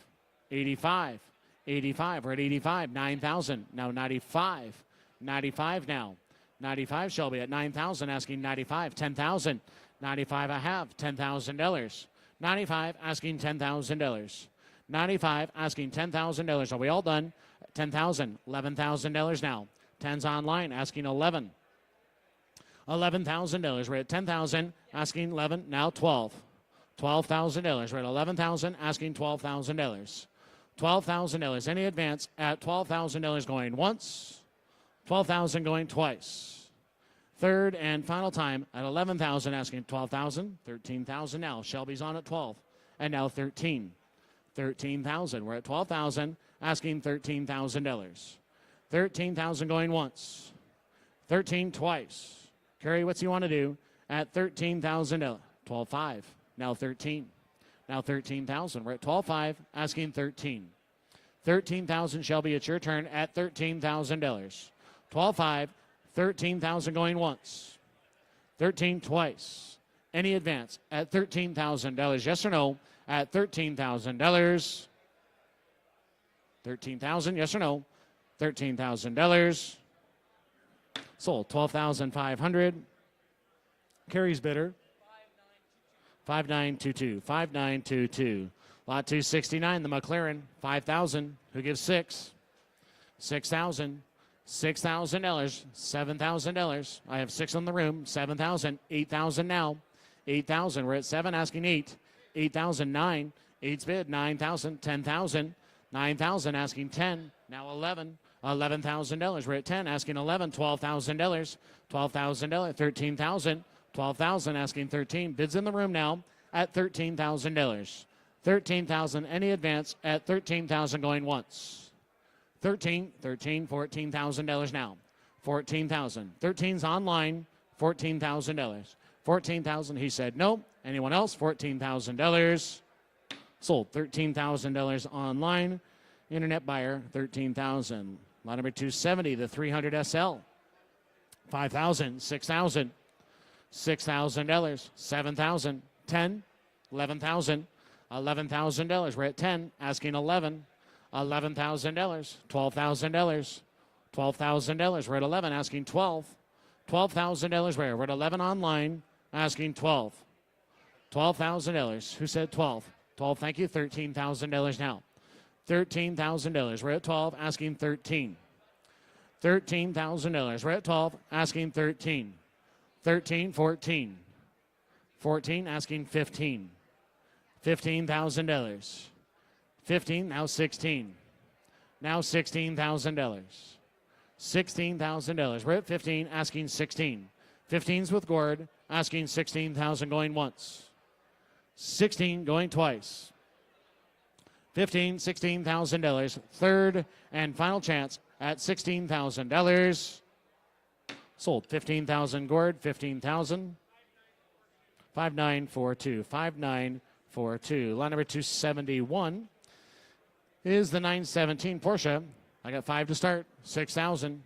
85. 85. We're at 85. 9,000. Now 95. 95 now. 95, Shelby, at 9,000, asking 95. 10,000. 95 I have. $10,000. 95, asking $10,000. 95, asking $10,000. Are we all done? 10,000. $11,000 now. 10's online, asking 11. $11,000. We're at 10,000, asking 11. Now 12. $12,000. We're at 11,000, asking $12,000. $12,000. Any advance at $12,000 going once. 12,000 going twice. Third and final time at 11,000, asking 12,000. 13,000 now. Shelby's on at 12. And now 13. 13,000. We're at 12,000, asking $13,000. 13,000 going once. 13 twice. Kerry, what's he want to do at $13,000? 12,500. Now 13. Now 13,000. We're at 12,500, asking 13. 13,000, Shelby, it's your turn at $13,000. 12.5, 13,000 going once. 13 twice. Any advance at $13,000, yes or no, at $13,000. 13,000, yes or no, $13,000. Sold, 12,500. Carrie's bidder. 5922. 5922. Lot 269, the McLaren, 5,000. Who gives 6? 6,000. $6,000. $7,000. I have 6 in the room. 7,000. 8,000 now. 8,000. We're at 7, asking 8. 8,000. 9. 8's bid. 9,000. 10,000. 9,000, asking 10. Now 11. $11,000. We're at 10, asking 11. $12,000. $12,000. 13,000. 12,000, asking 13. Bids in the room now at $13,000. 13,000, any advance at 13,000 going once. 13, $14,000 now. 14,000. 13's online, $14,000. 14,000, he said no. Anyone else? $14,000. Sold, $13,000 online. Internet buyer, $13,000. Lot number 270, the 300 SL. 5,000, 6,000. $6,000, 7,000, 10, 11,000, $11,000. We're at 10, asking 11, $11,000, $12,000, $12,000. We're at 11, asking 12, $12,000. We're at 11 online, asking 12, $12,000. Who said 12? 12, thank you. $13,000 now. $13,000. We're at 12, asking 13. $13,000. We're at 12, asking 13. 13, 14. 14, asking 15. $15,000. 15, now 16. Now $16,000. $16,000. We're at 15, asking 16. 15's with Gord, asking 16,000 going once. 16 going twice. 15, $16,000. Third and final chance at $16,000. Sold, 15,000 Gord, 15,000. 5942, 5942. Line number 271 is the 917 Porsche. I got 5 to start. 6,000,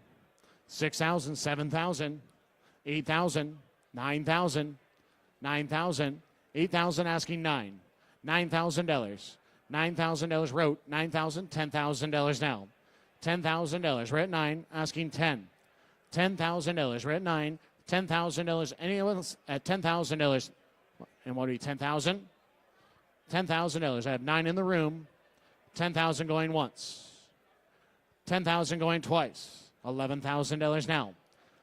6,000, 7,000, 8,000, 9,000, 9,000, 8,000, asking 9. $9,000. $9,000 wrote. 9,000, $10,000 now. $10,000. We're at 9, asking 10. $10,000. We're at 9. $10,000. Anyone else at $10,000? And what do we, 10,000? $10,000. I have 9 in the room. 10,000 going once. 10,000 going twice. $11,000 now.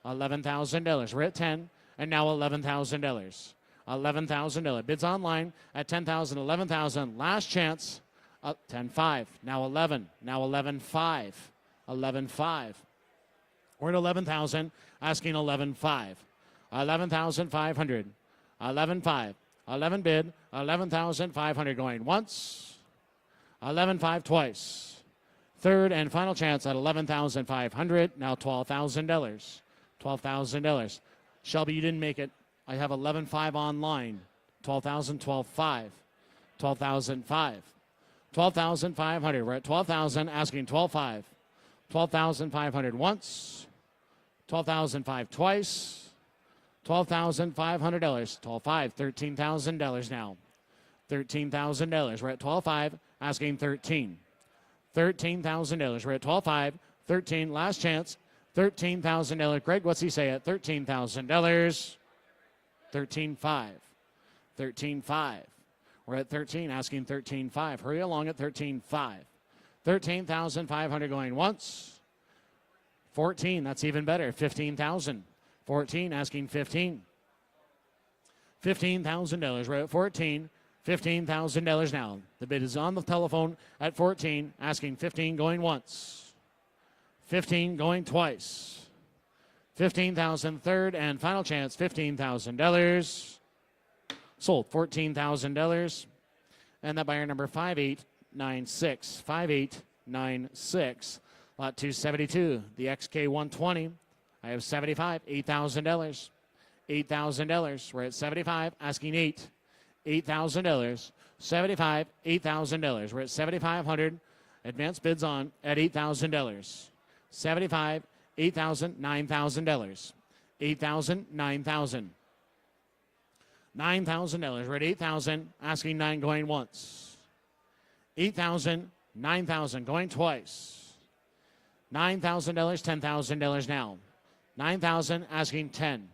$11,000. We're at 10, and now $11,000. $11,000. Bids online at 10,000, 11,000. Last chance. 10.5. Now 11. Now 11.5. 11.5. We're at 11,000. Asking 11.5. 11,500. 11.5. 11 bid. 11,500 going once. 11.5 twice. Third and final chance at 11,500. Now $12,000. $12,000. Shelby, you didn't make it. I have 11.5 online. 12,000, 12.5. 12,005. 12,500. We're at 12,000. Asking 12.5. 12,500 once. 12,005 twice. $12,500. 12.5. $13,000 now. $13,000. We're at 12.5. Asking 13. $13,000. We're at 12.5. 13. Last chance. $13,000. Greg, what's he say at $13,000? 13.5. 13.5. We're at 13. Asking 13.5. Hurry along at 13.5. 13,500 going once. 14. That's even better. 15,000. 14. Asking 15. $15,000. We're at 14. $15,000 now. The bid is on the telephone at 14. Asking 15 going once. 15 going twice. 15,000 third and final chance. $15,000. Sold, $14,000. And that buyer number 5896. 5896. Lot 272. The XK120. I have 75. $8,000. $8,000. We're at 75. Asking 8. $8,000. 75. $8,000. We're at 7,500. Advance bids on at $8,000. 75, $8,000, $9,000. 8,000, 9,000. $9,000. We're at 8,000. Asking 9 going once. 8,000, 9,000 going twice. $9,000, $10,000 now. 9,000 asking 10.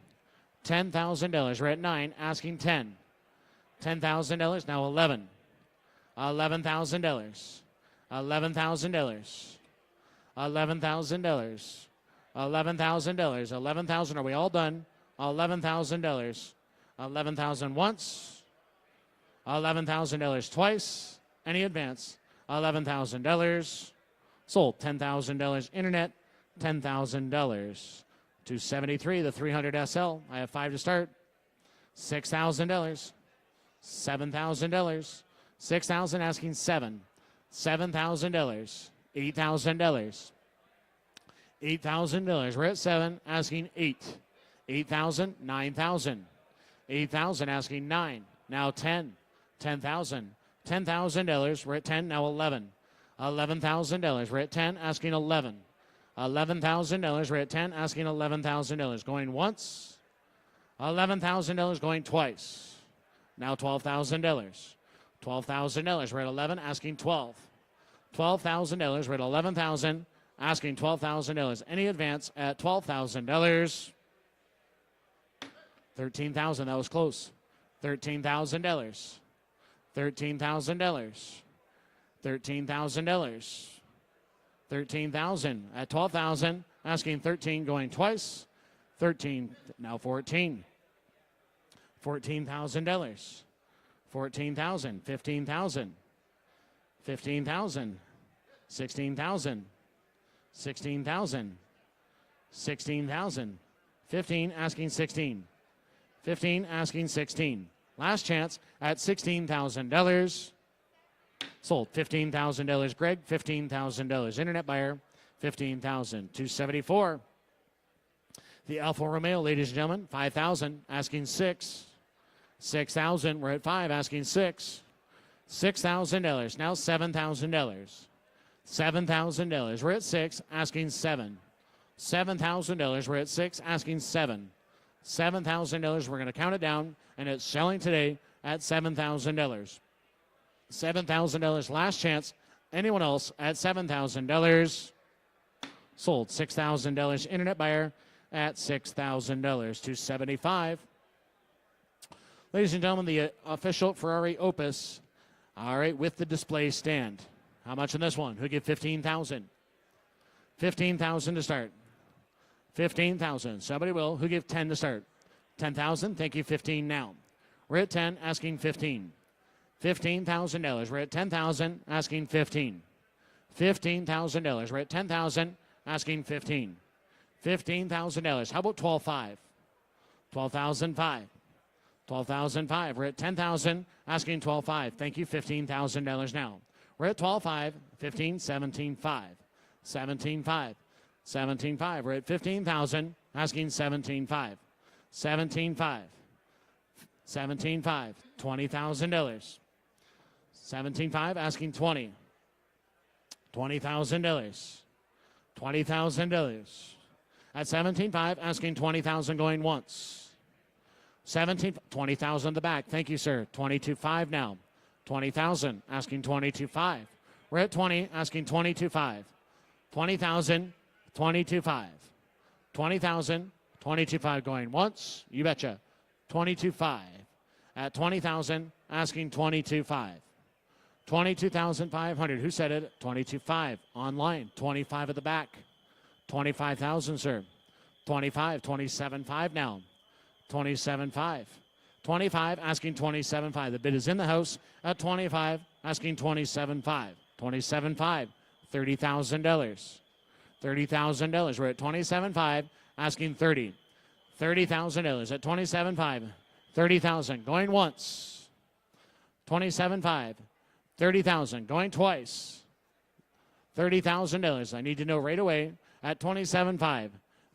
$10,000. We're at 9 asking 10. $10,000 now 11. $11,000. $11,000. $11,000. $11,000. 11,000. Are we all done? $11,000. 11,000 once. $11,000 twice. Any advance? $11,000. Sold. $10,000 internet. $10,000. 273, the 300 SL. I have 5 to start. $6,000. $7,000. 6,000 asking 7. $7,000. $8,000. $8,000. We're at 7 asking 8. 8,000. 9,000. 8,000 asking 9. Now 10. 10,000. $10,000. We're at 10. Now 11. $11,000. We're at 10 asking 11. $11,000. We're at 10 asking $11,000. Going once. $11,000 going twice. Now $12,000. $12,000. We're at 11 asking 12. $12,000. We're at 11,000 asking $12,000. Any advance at $12,000. $13,000. That was close. $13,000. $13,000. $13,000. 13,000 at 12,000, asking 13, going twice. 13, now 14. $14,000. 14,000, 15,000. 15,000. 16,000. 16,000. 16,000. 15 asking 16. 15 asking 16. Last chance at $16,000. Sold. $15,000 Greg, $15,000 internet buyer, $15,000. 274. The Alfa Romeo, ladies and gentlemen, 5,000 asking 6. 6,000. We're at 5 asking 6. $6,000. Now $7,000. $7,000. We're at 6 asking 7. $7,000. We're at 6 asking 7. $7,000. We're going to count it down, and it's selling today at $7,000. $7,000 last chance. Anyone else at $7,000? Sold. $6,000 internet buyer at $6,000. 275. Ladies and gentlemen, the official Ferrari Opus. All right, with the display stand. How much on this one? Who give 15,000? 15,000 to start. 15,000. Somebody will. Who give 10 to start? 10,000. Thank you. 15 now. We're at 10, asking 15. $15,000. We're at 10,000, asking 15. $15,000. We're at 10,000, asking 15. $15,000. How about 12,500? 12,500. 12,500. We're at 10,000, asking 12,500. Thank you. $15,000 now. We're at 12,500. 15, 17,500. 17,500. 17,500. We're at 15,000, asking 17,500. 17,500. 17,500. $20,000. 17,500 asking 20. $20,000. $20,000. At 17,500 asking 20,000 going once. 20,000 in the back. Thank you, sir. 22,500 now. 20,000 asking 22,500. We're at 20 asking 22,500. 20,000. 22,500. 20,000. 22,500 going once. You betcha. 22,500. At 20,000 asking 22,500. 22,500. Who said it? 22,500. Online. 25 at the back. 25,000, sir. 25. 27,500 now. 27,500. 25 asking 27,500. The bid is in the house at 25 asking 27,500. 27,500. $30,000. $30,000. We're at 27,500 asking 30. $30,000 at 27,500. 30,000 going once. 27,500. 30,000 going twice. $30,000. I need to know right away at 27,500.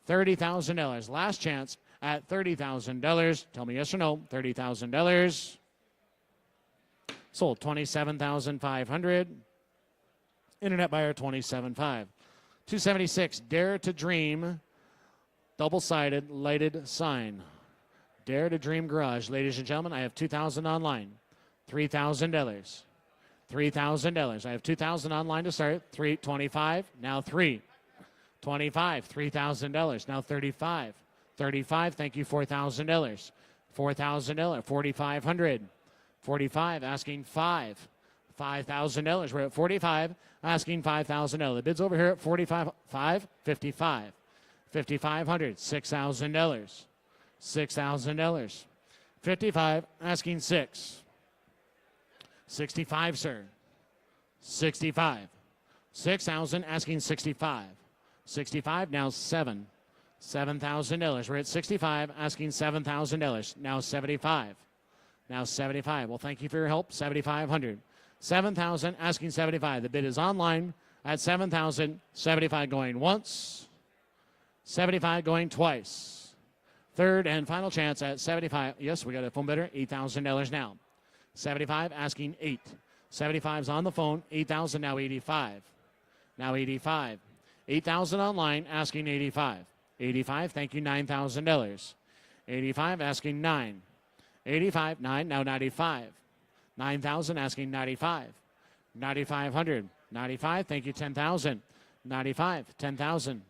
$30,000. Last chance at $30,000. Tell me yes or no. $30,000. Sold. 27,500. Internet buyer 27.5. 276, Dare to Dream, double-sided lighted sign. Dare to Dream Garage. Ladies and gentlemen, I have $2,000 online. $3,000. $3,000. I have $2,000 online to start. 325. Now 3. 25. $3,000. Now 35. 35. Thank you. $4,000. $4,000. 4,500. 45. Asking 5. $5,000. We're at 45. Asking $5,000. The bid's over here at 45. 5. 55. 5,500. $6,000. $6,000. 55. Asking 6. 65, sir. 65. 6,000. Asking 65. 65. Now 7. $7,000. We're at 65. Asking $7,000. Now 75. Now 75. Well, thank you for your help. 7,500. 7,000. Asking 75. The bid is online at 7,000. 75 going once. 75 going twice. Third and final chance at 75. Yes, we got a phone bidder. $8,000 now. 75 asking 8. 75's on the phone. 8,000 now 85. Now 85. 8,000 online asking 85. 85. Thank you. $9,000. 85 asking 9. 85. 9 now 95. 9,000 asking 95. 9,500. 95. Thank you. 10,000. 95. 10,000.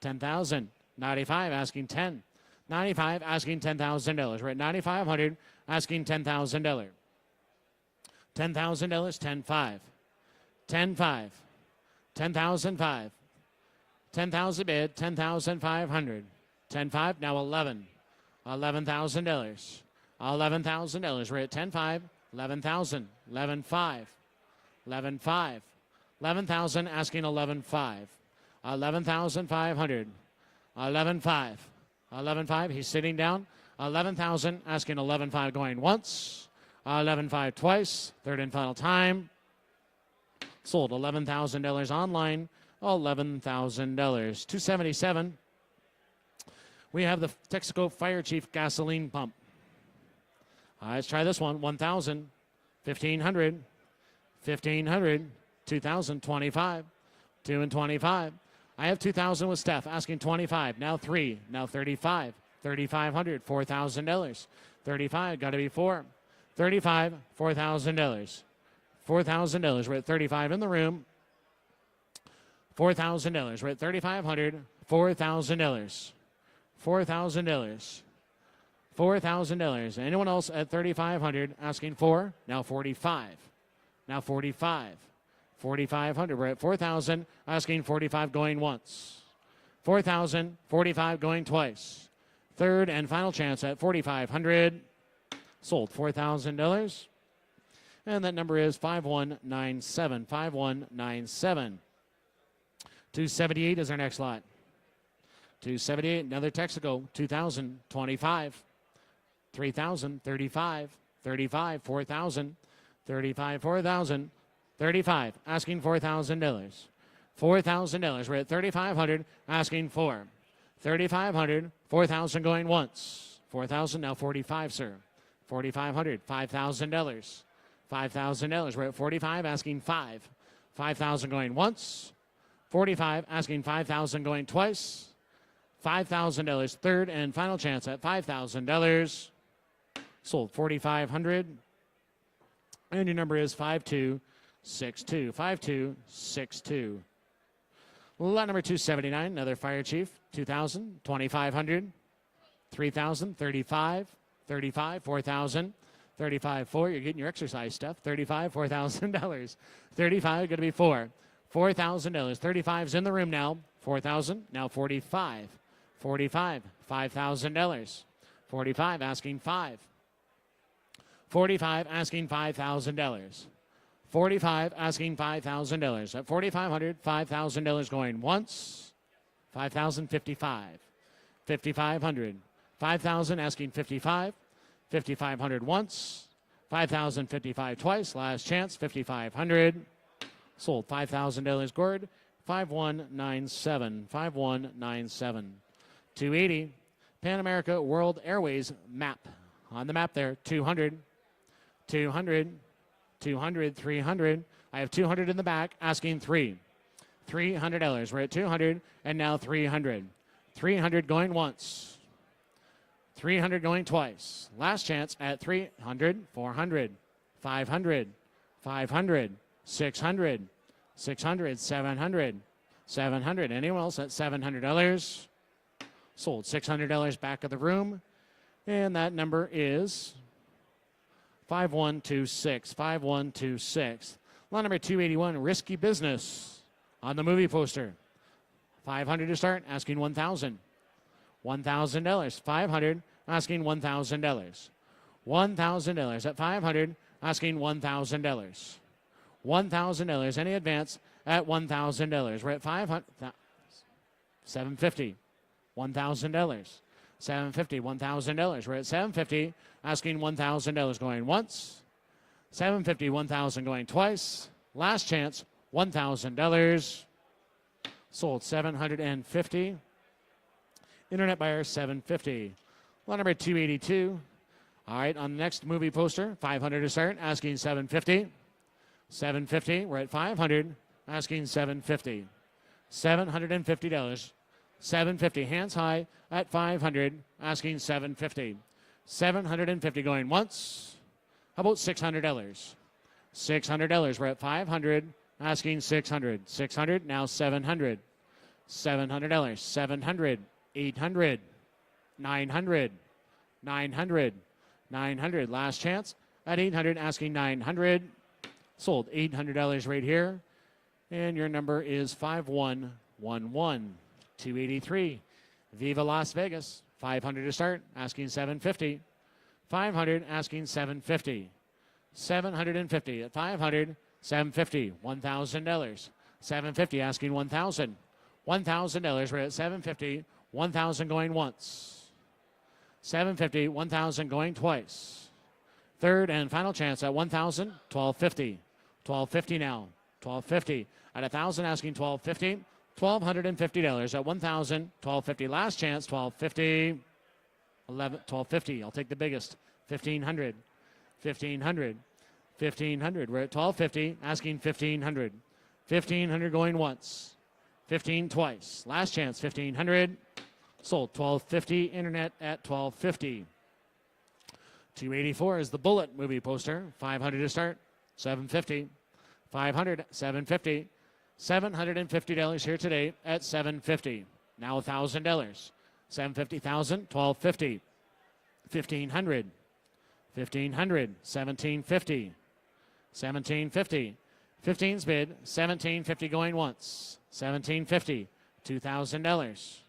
10,000. 95 asking 10. 95 asking $10,000. We're at 9,500 asking $10,000. $10,000. 10,5. 10,5. 10,005. 10,000 bid. 10,500. 10,5 now 11. $11,000. $11,000. We're at 10,5. 11,000. 11,5. 11,5. 11,000 asking 11,5. 11,500. 11,5. 11,5. He's sitting down. 11,000 asking 11,5 going once. 11,5 twice. Third and final time. Sold. $11,000 online. $11,000. 277. We have the Texaco Fire Chief gasoline pump. Let's try this one. 1,000. 1,500. 1,500. 2,000. 25. 2 and 25. I have 2,000 with Steph asking 25. Now 3. Now 35. 3,500. $4,000. 35. Got to be 4. 35. $4,000. $4,000. We're at 35 in the room. $4,000. We're at 3,500. $4,000. $4,000. $4,000. Anyone else at 3,500 asking 4? Now 45. Now 45. 4,500. We're at 4,000 asking 45 going once. 4,000. 45 going twice. Third and final chance at 4,500. Sold. $4,000. And that number is 5197. 5197. 278 is our next lot. 278, another Texaco. 2,000. 25. 3,000. 35. 35. 4,000. 35. 4,000. 35, asking $4,000. $4,000. We're at 3,500, asking 4. 3,500, 4,000 going once. 4,000, now 45, sir. 4,500, $5,000. $5,000. We're at 45, asking 5. 5,000 going once. 45, asking 5,000 going twice. $5,000. Third and final chance at $5,000. Sold. 4,500. And your number is 5262. 5262. Lot number 279, another fire chief. 2,000, 2,500, 3,000, 35, 35, 4,000, 35, 4. You're getting your exercise stuff. 35, $4,000. 35, going to be 4. $4,000. 35's in the room now. 4,000, now 45. 45, $5,000. 45, asking 5. 45, asking $5,000. 45, asking $5,000. At 4,500, $5,000 going once. 5,055. 5,500. 5,000, asking 55. 5,500 once. 5,055 twice. Last chance, 5,500. Sold. $5,000 Gord. 5197. 5197. 280. Pan America World Airways map. On the map there, 200. 200. 200, 300, I have 200 in the back, asking $300. We're at 200, and now 300. 300 going once. 300 going twice. Last chance at 300, 400, 500, 500, 600, 600, 700, 700. Anyone else at $700? Sold. $600 back of the room. And that number is 5126. 5126. Lot number 281, Risky Business on the movie poster. 500 to start, asking $1,000. $1,000. 500, asking $1,000. $1,000 at 500, asking $1,000. $1,000. Any advance at $1,000. We're at 500. 750. $1,000. 750. $1,000. We're at 750, asking $1,000 going once. 750. 1,000 going twice. Last chance, $1,000. Sold. 750. Internet buyer, 750. Lot number 282. All right, on the next movie poster, 500 to start, asking 750. 750. We're at 500, asking 750. $750. 750. Hands high at 500, asking 750. 750 going once. How about $600? $600. We're at 500, asking 600. 600. Now 700. $700. 700. 800. 900. 900. 900. Last chance at 800, asking 900. Sold. $800 right here. And your number is 5111. 283. Viva Las Vegas. 500 to start, asking 750. 500, asking 750. 750 at 500. 750. $1,000. 750, asking 1,000. $1,000. We're at 750. 1,000 going once. 750. 1,000 going twice. Third and final chance at 1,000. 1,250. 1,250 now. 1,250 at 1,000, asking 1,250. $1,250 at 1,000. 1,250 last chance. 1,250. 1,250. I'll take the biggest. 1,500. 1,500. 1,500. We're at 1,250, asking 1,500. 1,500 going once. 15 twice. Last chance. 1,500. Sold. 1,250. Internet at 1,250. 284 is the Bullet movie poster. 500 to start. 750. 500. 750. $750 here today at 750. Now $1,000. 750,000. 1,250. 1,500. 1,500. 1,750. 1,750. 15's bid. 1,750 going once. 1,750. $2,000.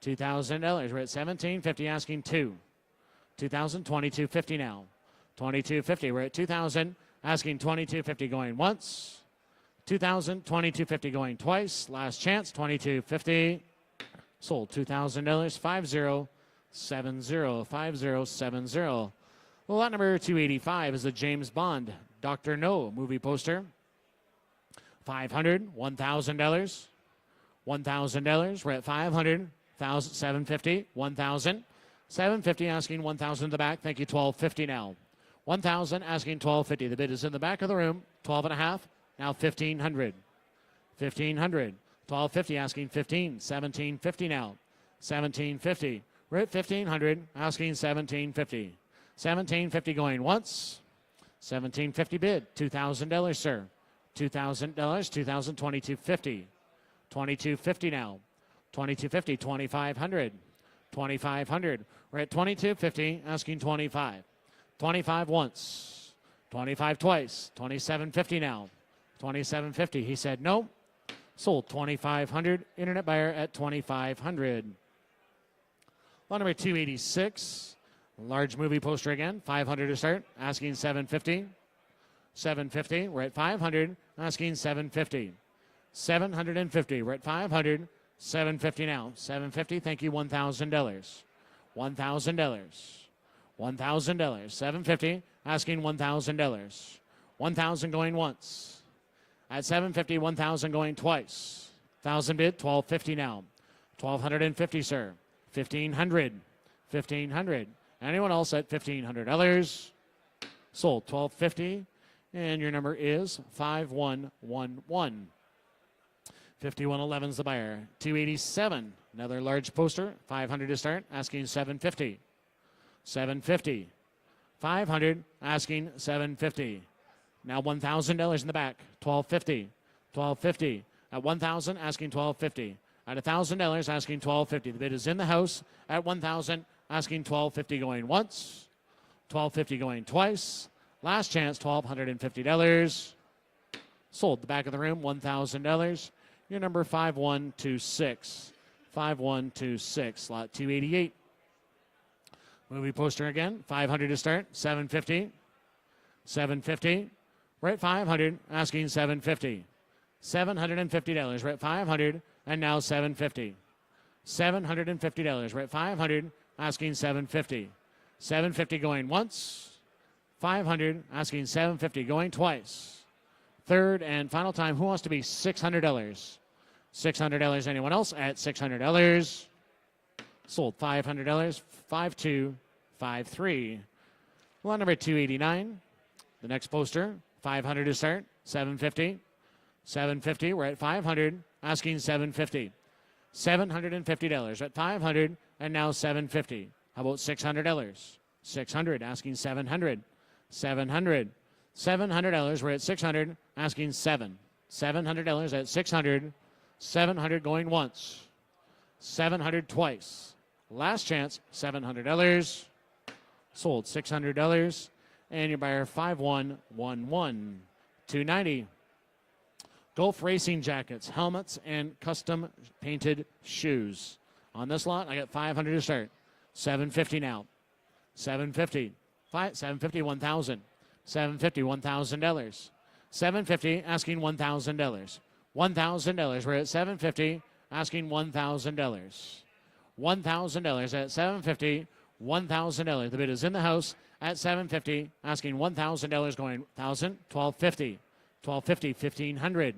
$2,000. We're at 1,750, asking $2,000. 2,022.50 now. 22.50. We're at 2,000, asking 22.50 going once. 2,000, 22.50 going twice. Last chance, 22.50. Sold. $2,000. 5070. 5070. Well, lot number 285 is the James Bond Dr. No movie poster. 500, $1,000. $1,000. We're at 500. 750, 1,000. 750, asking 1,000 in the back. Thank you. 1250 now. 1,000, asking 1250. The bid is in the back of the room. 12 and a half. Now 1,500. 1,500. 1250, asking 15. 1,750 now. 1,750. We're at 1,500, asking 1,750. 1,750 going once. 1,750 bid. $2,000, sir. $2,000. $2,022.50. 2250 now. 2250. 2,500. 2,500. We're at 2250, asking 25. 25 once. 25 twice. 2750 now. 2750. He said no. Sold. 2,500. Internet buyer at 2,500. Lot number 286. Large movie poster again. 500 to start. Asking 750. 750. We're at 500. Asking 750. 750. We're at 500. 750 now. 750. Thank you. $1,000. $1,000. $1,000. 750. Asking $1,000. 1,000 going once. At 750, 1,000 going twice. 1,000 bid. 1,250 now. 1,250, sir. 1,500. 1,500. Anyone else at $1,500? Sold. 1,250. And your number is 5111. 5111's the buyer. 287, another large poster. 500 to start, asking 750. 750. 500, asking 750. Now $1,000 in the back. 1250. 1250. At 1,000, asking 1250. At $1,000, asking 1250. The bid is in the house at 1,000, asking 1250 going once. 1250 going twice. Last chance, $1,250. Sold. The back of the room, $1,000. Your number 5126. 5126. Lot 288. Movie poster again. 500 to start. 750. 750. We're at 500. Asking 750. $750. We're at 500. And now 750. $750. We're at 500. Asking 750. 750 going once. 500. Asking 750 going twice. Third and final time. Who wants to be $600? $600. Anyone else at $600? Sold. $500. 5253. Lot number 289. The next poster. 500 to start. 750. 750. We're at 500. Asking 750. $750. At 500. And now 750. How about $600? 600. Asking 700. 700. $700. We're at 600. Asking 7. $700 at 600. 700 going once. 700 twice. Last chance, $700. Sold. $600. And your buyer 5111. 290. Golf racing jackets, helmets, and custom painted shoes. On this lot, I got 500 to start. 750 now. 750. 750, 1,000. 750, $1,000. 750, asking $1,000. $1,000. We're at 750, asking $1,000. $1,000 at 750. $1,000. The bid is in the house at 750, asking $1,000 going 1,000, 1,250. 1,250, 1,500.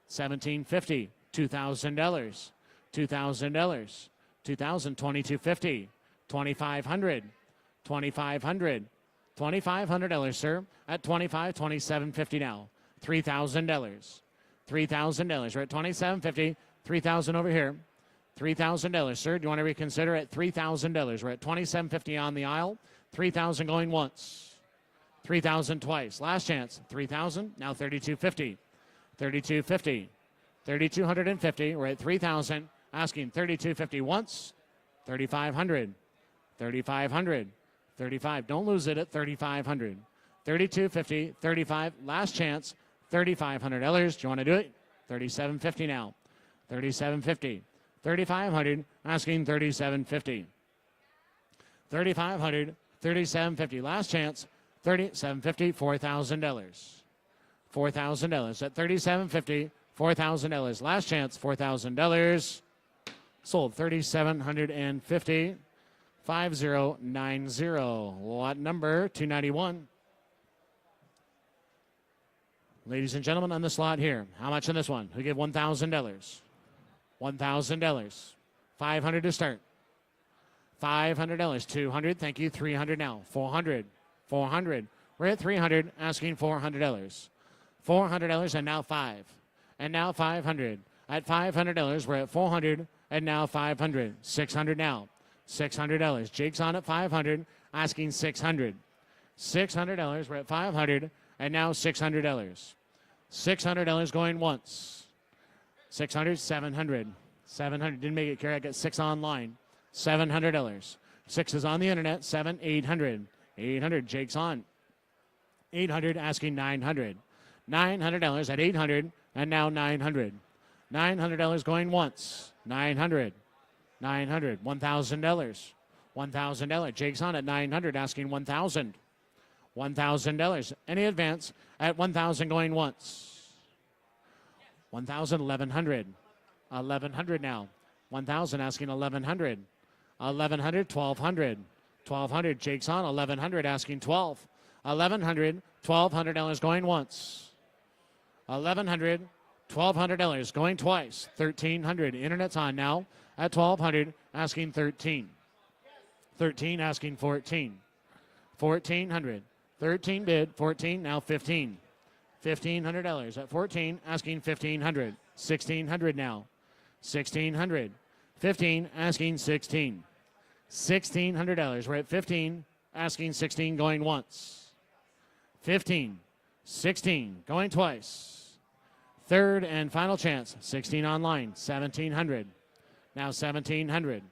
1,750, $2,000. $2,000. 2,000, 2,250. 2,500. 2,500. $2,500, sir. At 25, 2,750 now. $3,000. $3,000. We're at 2,750. 3,000 over here. $3,000, sir. Do you want to reconsider at $3,000? We're at 2,750 on the aisle. 3,000 going once. 3,000 twice. Last chance. 3,000. Now 3,250. 3,250. 3,250. We're at 3,000. Asking 3,250 once. 3,500. 3,500. 35. Don't lose it at 3,500. 3,250. 35. Last chance. $3,500. Do you want to do it? 3,750 now. 3,750. 3,500. Asking 3,750. 3,500. 3,750. Last chance. 3,750. $4,000. $4,000 at 3,750. $4,000. Last chance. $4,000. Sold. 3,750. 5090. Lot number 291. Ladies and gentlemen, on this lot here, how much on this one? We give $1,000. $1,000. 500 to start. $500. 200. Thank you. 300 now. 400. 400. We're at 300. Asking $400. $400 and now 5. And now 500. At $500, we're at 400. And now 500. 600 now. $600. Jake's on at 500. Asking 600. $600. We're at 500. And now $600. $600 going once. 600, 700. 700. Didn't make it, Carrie. I got 6 online. $700. 6 is on the internet. 7, 800. 800. Jake's on. 800. Asking 900. $900 at 800. And now 900. $900 going once. 900. 900. $1,000. $1,000. Jake's on at 900. Asking 1,000. $1,000. Any advance at 1,000 going once. 1,000, 1,100. 1,100 now. 1,000 asking 1,100. 1,100, 1,200. 1,200. Jake's on 1,100 asking 12. 1,100, $1,200 going once. 1,100, $1,200 going twice. 1,300. Internet's on now at 1,200 asking 13. 13 asking 14. 1,400. 13 bid, 14, now 15. $1,500 at 14, asking 1,500. 1,600 now. 1,600. 15, asking 16. $1,600. We're at 15, asking 16, going once. 15, 16, going twice. Third and final chance. 16 online. 1,700. Now 1,700.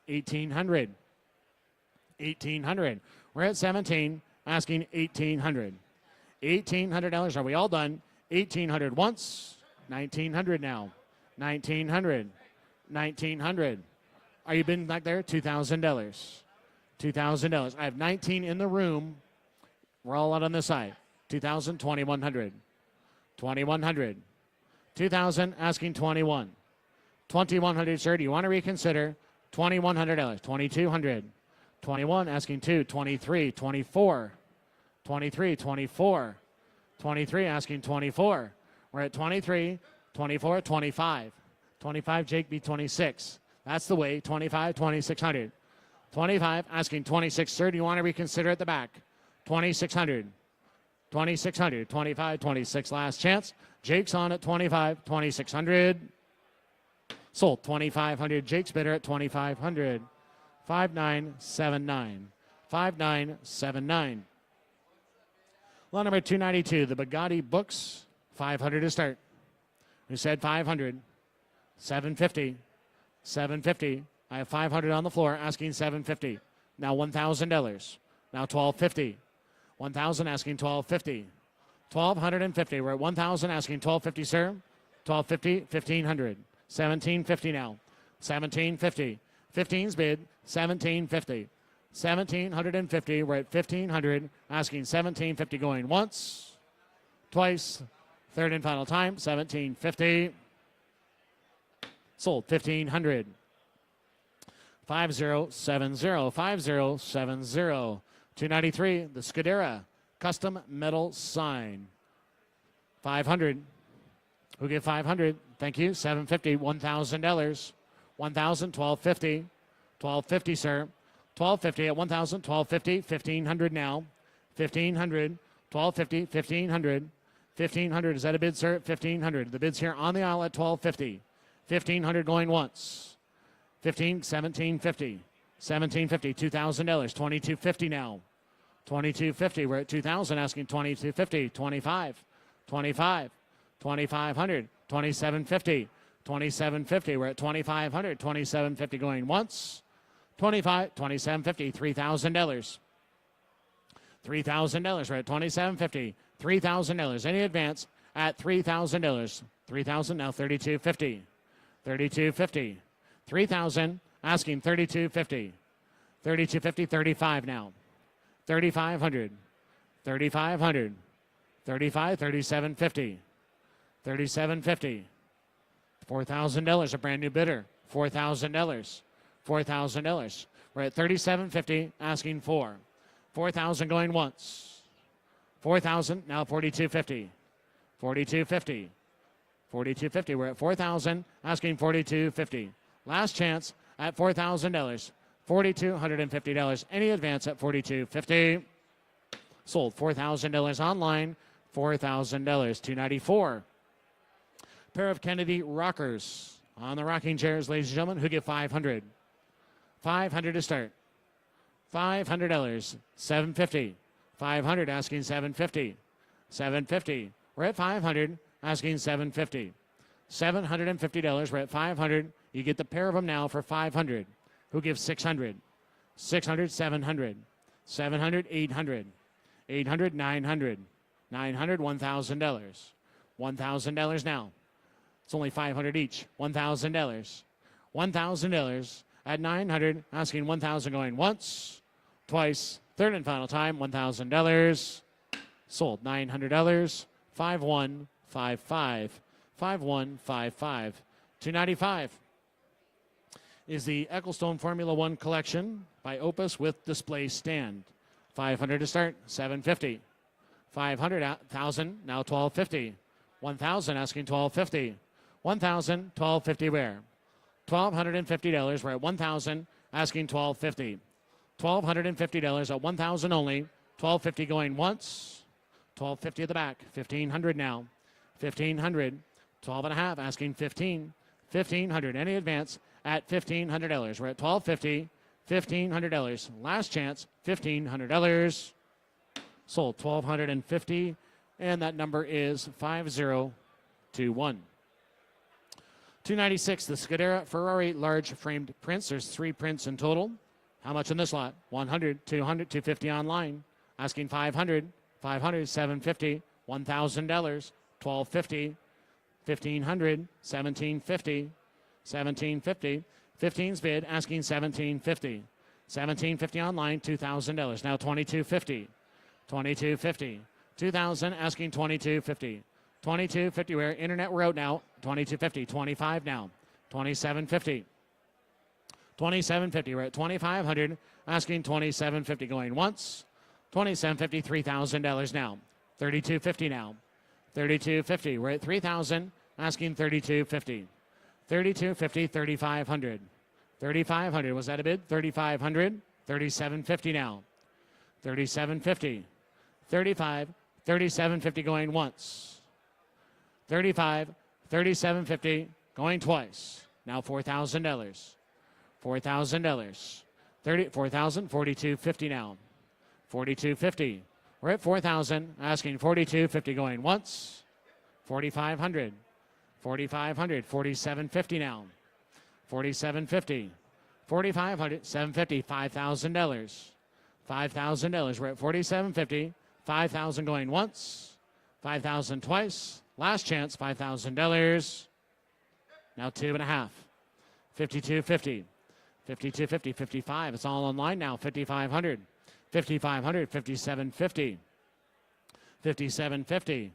1,800. 1,800. We're at 17, asking 1,800. $1,800. Are we all done? 1,800 once. 1,900 now. 1,900. 1,900. Are you bidding back there? $2,000. $2,000. I have 19 in the room. We're all out on this side. 2,000, 2,100. 2,100. 2,000, asking 21. 2,100, sir. Do you want to reconsider? $2,100. 2,200. 21, asking 2. 23, 24. 23, 24. 23, asking 24. We're at 23, 24, 25. 25, Jake B 26. That's the way. 25, 2,600. 25, asking 26, sir. Do you want to reconsider at the back? 2,600. 2,600. 25, 26, last chance. Jake's on at 25, 2,600. Sold 2,500. Jake's bidder at 2,500. 5,979. 5,979. Lot number 292, the Bugatti Books, 500 to start. We said 500. 750. 750. I have 500 on the floor, asking 750. Now $1,000. Now 1,250. 1,000, asking 1,250. 1,250. We're at 1,000, asking 1,250, sir. 1,250, 1,500. 1,750 now. 1,750. 15's bid, 1,750. 1,750. We're at 1,500, asking 1,750, going once, twice, third and final time, 1,750. Sold 1,500. 5070. 5070. 293, the Scudera custom metal sign. 500. Who gave 500? Thank you. 750. $1,000. 1,000. 1,250. 1,250, sir. 1,250 at 1,000. 1,250. 1,500 now. 1,500. 1,250. 1,500. 1,500. Is that a bid, sir? 1,500. The bid's here on the aisle at 1,250. 1,500 going once. 1,750. 1,750. $2,000. 2,250 now. 2,250. We're at 2,000, asking 2,250. 25. 25. 2,500. 2,750. 2,750. We're at 2,500. 2,750 going once. 25. 2,750. $3,000. $3,000. We're at 2,750. $3,000. Any advance at $3,000. 3,000 now. 3,250. 3,250. 3,000. Asking 3,250. 3,250. 35 now. 3,500. 3,500. 35. 3,750. 3,750. $4,000. A brand new bidder. $4,000. $4,000. We're at 3,750. Asking 4. 4,000 going once. 4,000 now. 4,250. 4,250. 4,250. We're at 4,000. Asking 4,250. Last chance at $4,000. $4,250. Any advance at $4,250. Sold $4,000 online. $4,000. 294. Pair of Kennedy rockers on the rocking chairs, ladies and gentlemen. Who give 500? 500 to start. $500. 750. 500 asking 750. 750. We're at 500 asking 750. $750. We're at 500. You get the pair of them now for 500. Who gives 600? 600, 700. 700, 800. 800, 900. 900, $1,000. $1,000 now. It's only 500 each. $1,000. $1,000 at 900. Asking 1,000 going once, twice, third and final time. $1,000. Sold $900. 5155. 5155. 295 is the Ecclestone Formula One collection by Opus with display stand. 500 to start. 750. 500, 1,000, now 1,250. 1,000 asking 1,250. 1,000, 1,250 where? $1,250. We're at 1,000 asking 1,250. $1,250 at 1,000 only. 1,250 going once, 1250 at the back. 1500 now. 1500. 12 and a half, asking 15. 1500. Any advance at $1,500. We're at $1,250. $1,500. Last chance, $1,500. Sold $1,250. And that number is 5021. 296, the Carrera Ferrari large framed prints. There's 3 prints in total. How much in this lot? 100, 200, 250 online. Asking 500, 500, 750, $1,000, 1250, 1500, 1750, 1750, 15's bid, asking 1750, 1750 online, $2,000. Now 2250, 2250, 2000, asking 2250. 2250, we're internet, we're out now. 2250, 25 now. 2750. 2750, we're at 2500, asking 2750, going once. 2750, $3,000 now. 3250 now. 3250, we're at 3000, asking 3250. 3250, 3500. 3500, was that a bid? 3500, 3750 now. 3750. 35, 3750 going once. 35, 3750 going twice. Now $4,000. $4,000. 4,000, 4250 now. 4250. We're at 4,000, asking 4250 going once. 4,500. 4,500, 4750 now. 4750. 4,500, 750, $5,000. $5,000. We're at 4750. 5,000 going once. 5,000 twice. Last chance, $5,000. Now 2.5. 5250. 5250, 55. It's all online now. 5,500. 5,500, 5750. 5750.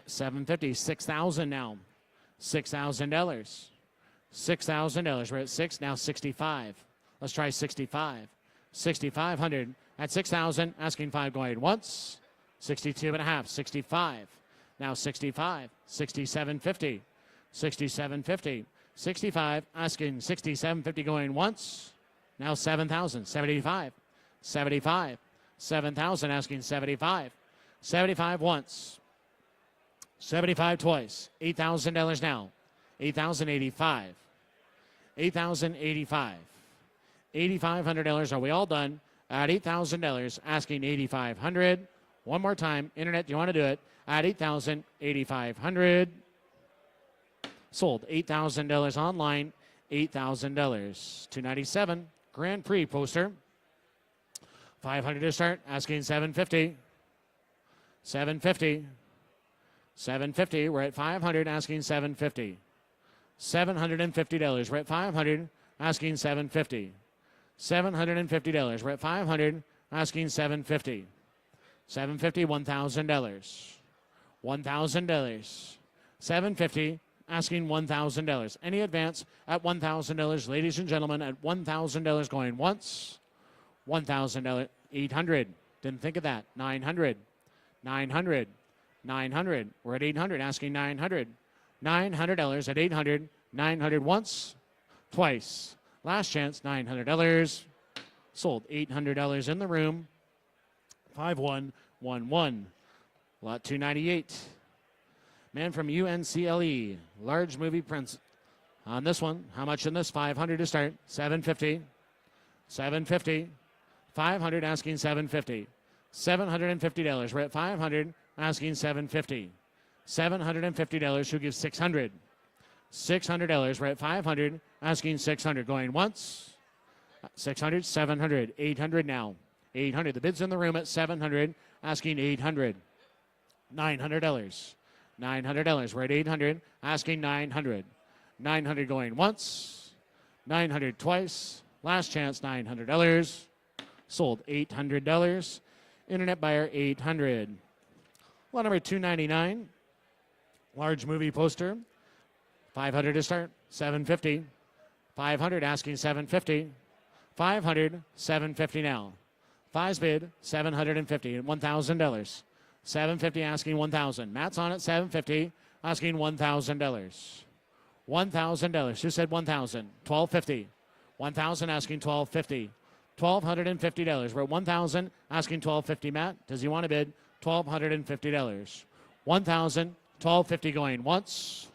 750, 6,000 now. $6,000. $6,000. We're at 6, now 65. Let's try 65. 6,500 at 6,000, asking 5 going once. 62.5, 65. Now 65, 6750. 6750. 65, asking 6750 going once. Now 7,000, 75. 75. 7,000, asking 75. 75 once. 75 twice. $8,000 now. 8,085. 8,085. $8,500. Are we all done? At $8,000, asking $8,500. One more time. Internet, do you want to do it? At $8,000, $8,500. Sold $8,000 online. $8,000. 297 Grand Prix poster. 500 to start. Asking 750. 750. 750. We're at 500. Asking 750. $750. We're at 500. Asking 750. $750. We're at 500. Asking 750. 750. $1,000. $1,000. 750. Asking $1,000. Any advance at $1,000, ladies and gentlemen, at $1,000 going once. $1,000. 800. Didn't think of that. 900. 900. 900. We're at 800. Asking 900. $900 at 800. 900 once. Twice. Last chance. $900. Sold $800 in the room. 5111. Lot 298. Man from UNCLE. Large movie prints on this one. How much in this? 500 to start. 750. 750. 500 asking 750. $750. We're at 500 asking 750. $750. Who gives 600? $600. We're at 500 asking 600. Going once. 600. 700. 800 now. 800. The bid's in the room at 700 asking 800. $900. $900. We're at 800 asking 900. 900 going once. 900 twice. Last chance $900. Sold $800. Internet buyer 800. Lot number 299. Large movie poster. 500 to start. 750. 500 asking 750. 500. 750 now. Five's bid 750. $1,000. 750 asking 1,000. Matt's on at 750 asking $1,000. $1,000. Who said 1,000? 1,250. 1,000 asking 1,250. $1,250. We're at 1,000 asking 1,250. Matt, does he want to bid $1,250. 1,000, $1,250 going once.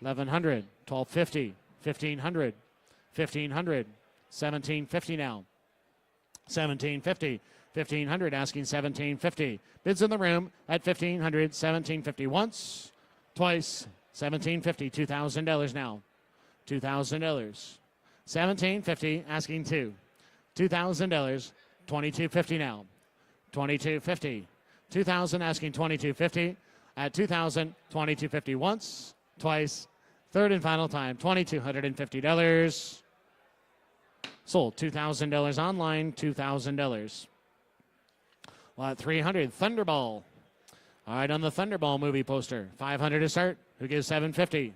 1,100, $1,250, 1,500, 1,500, 1,750 now. 1,750, 1,500 asking 1,750. Bids in the room at 1,500, 1,750 once, twice, 1,750, $2,000 now. $2,000. 1,750 asking two. $2,000, 2,250 now. 2,250. 2,000 asking 2,250. At 2,000, 2,250 once, twice, third and final time, $2,250. Sold $2,000 online, $2,000. Lot 300, Thunderball. All right, on the Thunderball movie poster, 500 to start. Who gives 750?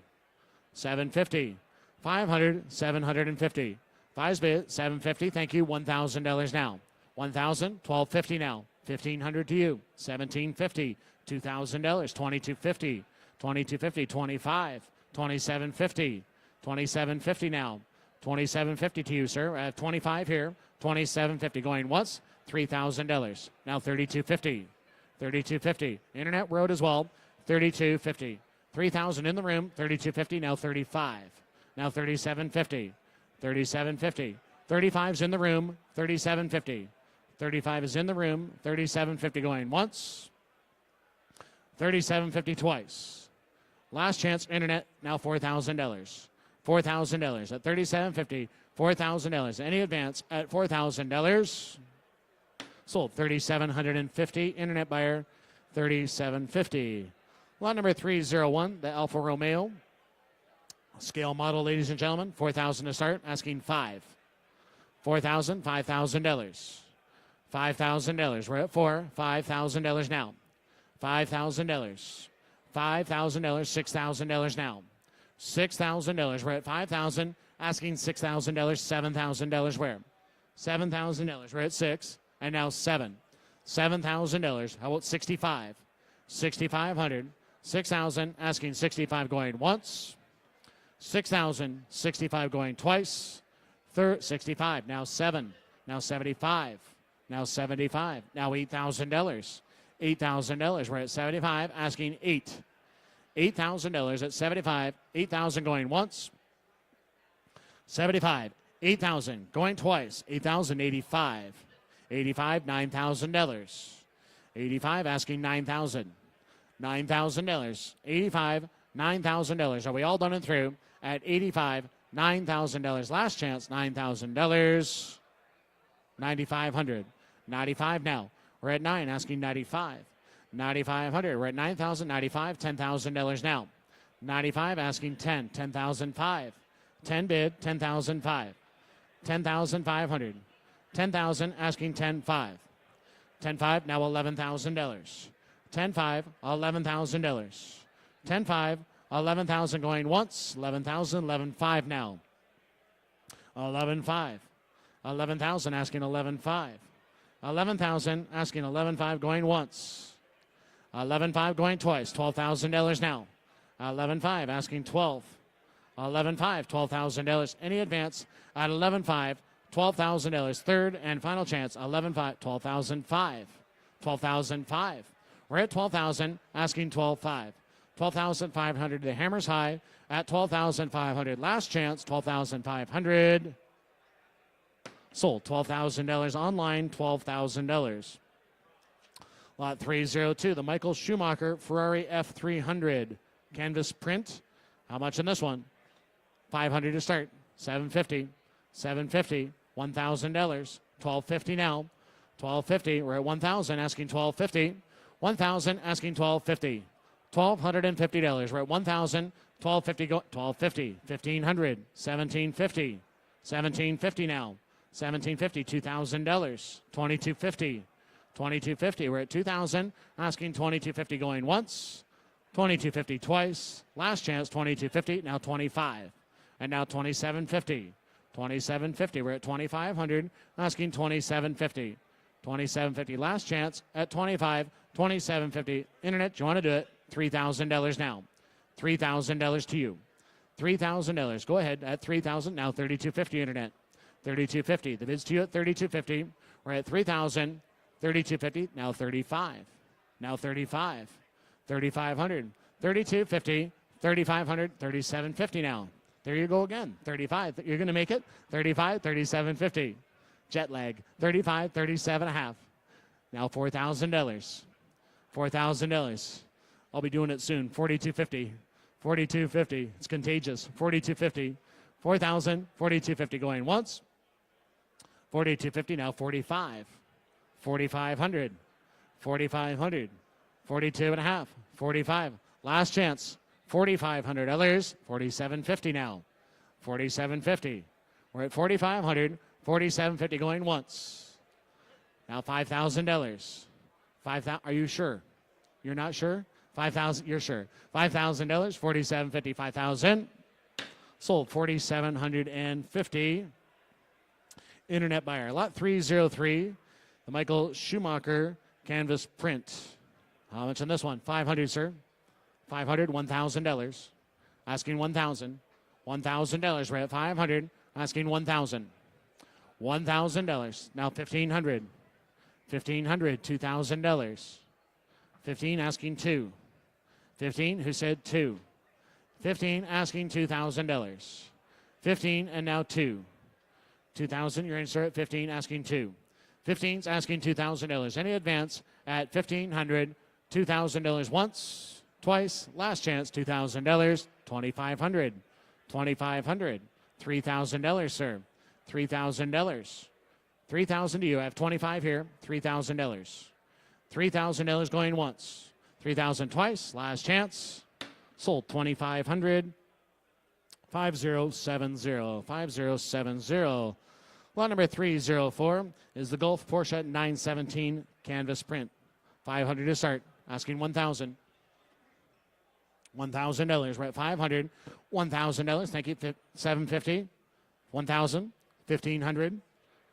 750. 500, 750. Fives bid, 750. Thank you. $1,000 now. 1,000, 1,250 now. 1,500 to you. 1,750. $2,000. 2,250. 2,250. 25. 2,750. 2,750 now. 2,750 to you, sir. I have 25 here. 2,750 going once. $3,000. Now 3,250. 3,250. Internet road as well. 3,250. 3,000 in the room. 3,250. Now 35. Now 3,750. 3,750. 35's in the room. 3,750. 35 is in the room. 3,750 going once. 3,750 twice. Last chance, internet, now $4,000. $4,000 at 3,750. $4,000. Any advance at $4,000. Sold 3,750. Internet buyer 3,750. Lot number 301, the Alfa Romeo. Scale model, ladies and gentlemen. 4,000 to start. Asking $5,000. $4,000. $5,000. $5,000. We're at $4,000. $5,000 now. $5,000. $5,000. $6,000 now. $6,000. We're at $5,000. Asking $6,000. $7,000 where? $7,000. We're at 6. And now 7. $7,000. How about 65? 6,500. 6,000. Asking 65 going once. 6,000. 65 going twice. 65. Now 7. Now 75. Now 75. Now $8,000. $8,000. We're at 75. Asking 8. $8,000 at 75. 8,000 going once. 75. 8,000 going twice. 8,000. 85. 85. $9,000. 85 asking 9,000. $9,000. 85. $9,000. Are we all done and through? At 85. $9,000. Last chance. $9,000. 9,500. 95 now. We're at 9 asking 95. 9,500. We're at 9,000. 95. $10,000 now. 95 asking 10. 10,005. 10 bid. 10,005. 10,500. 10,000 asking 10,5. 10,5 now $11,000. 10,5 $11,000. 10,5 11,000 going once. 11,000. 11,5 now. 11,5. 11,000 asking 11,5. 11,000 asking 11,5 going once. 11,5 going twice. $12,000 now. 11,5 asking 12. 11,5 $12,000. Any advance at 11,5 $12,000. Third and final chance. 11,5 $12,005. 12,005. We're at 12,000 asking 12,5. 12,500. The hammer's high at 12,500. Last chance 12,500. Sold $12,000 online, $12,000. Lot 302, the Michael Schumacher Ferrari F300 canvas print. How much in this one? 500 to start. 750. 750. $1,000. 1250 now. 1250. We're at 1,000 asking 1250. 1,000 asking 1250. $1,250. We're at 1,000. 1250. 1250. 1,500. 1,750. 1,750 now. 1,750. $2,000. 2,250. 2,250. We're at 2,000. Asking 2,250 going once. 2,250 twice. Last chance 2,250. Now 25. And now 2,750. 2,750. We're at 2,500. Asking 2,750. 2,750. Last chance at 25. 2,750. Internet, do you want to do it? $3,000 now. $3,000 to you. $3,000. Go ahead at 3,000. Now 3,250 internet. 3,250. The bid's to you at 3,250. We're at 3,000. 3,250. Now 35. Now 35. 3,500. 32.50. 3,500. 37.50 now. There you go again. 35. You're going to make it. 35. 37.50. Jet lag. 35. 37.5. Now $4,000. $4,000. I'll be doing it soon. 42.50. 42.50. It's contagious. 42.50. 4,000. 42.50 going once. 42.50 now 45. 4,500. 4,500. 42.5. 45. Last chance. 4,500. Others. 47.50 now. 47.50. We're at 4,500. 47.50 going once. Now $5,000. 5,000. Are you sure? You're not sure? 5,000. You're sure? $5,000. 47.50. 5,000. Sold 4,750. Internet buyer. Lot 303. The Michael Schumacher canvas print. How much on this one? 500, sir. 500. $1,000. Asking 1,000. $1,000. We're at 500. Asking 1,000. $1,000. Now 1,500. 1,500. $2,000. 15 asking 2. 15. Who said 2? 15 asking $2,000. 15 and now 2. 2,000. You're in, sir, at 15 asking 2. 15's asking $2,000. Any advance at 1,500. $2,000 once, twice. Last chance. $2,000. 2,500. 2,500. $3,000, sir. $3,000. 3,000 to you. I have 25 here. $3,000. $3,000 going once. 3,000 twice. Last chance. Sold 2,500. 5070. 5070. Lot number 304 is the Gulf Porsche 917 canvas print. 500 to start. Asking 1,000. $1,000. We're at 500. $1,000. Thank you. 750. 1,000. 1,500.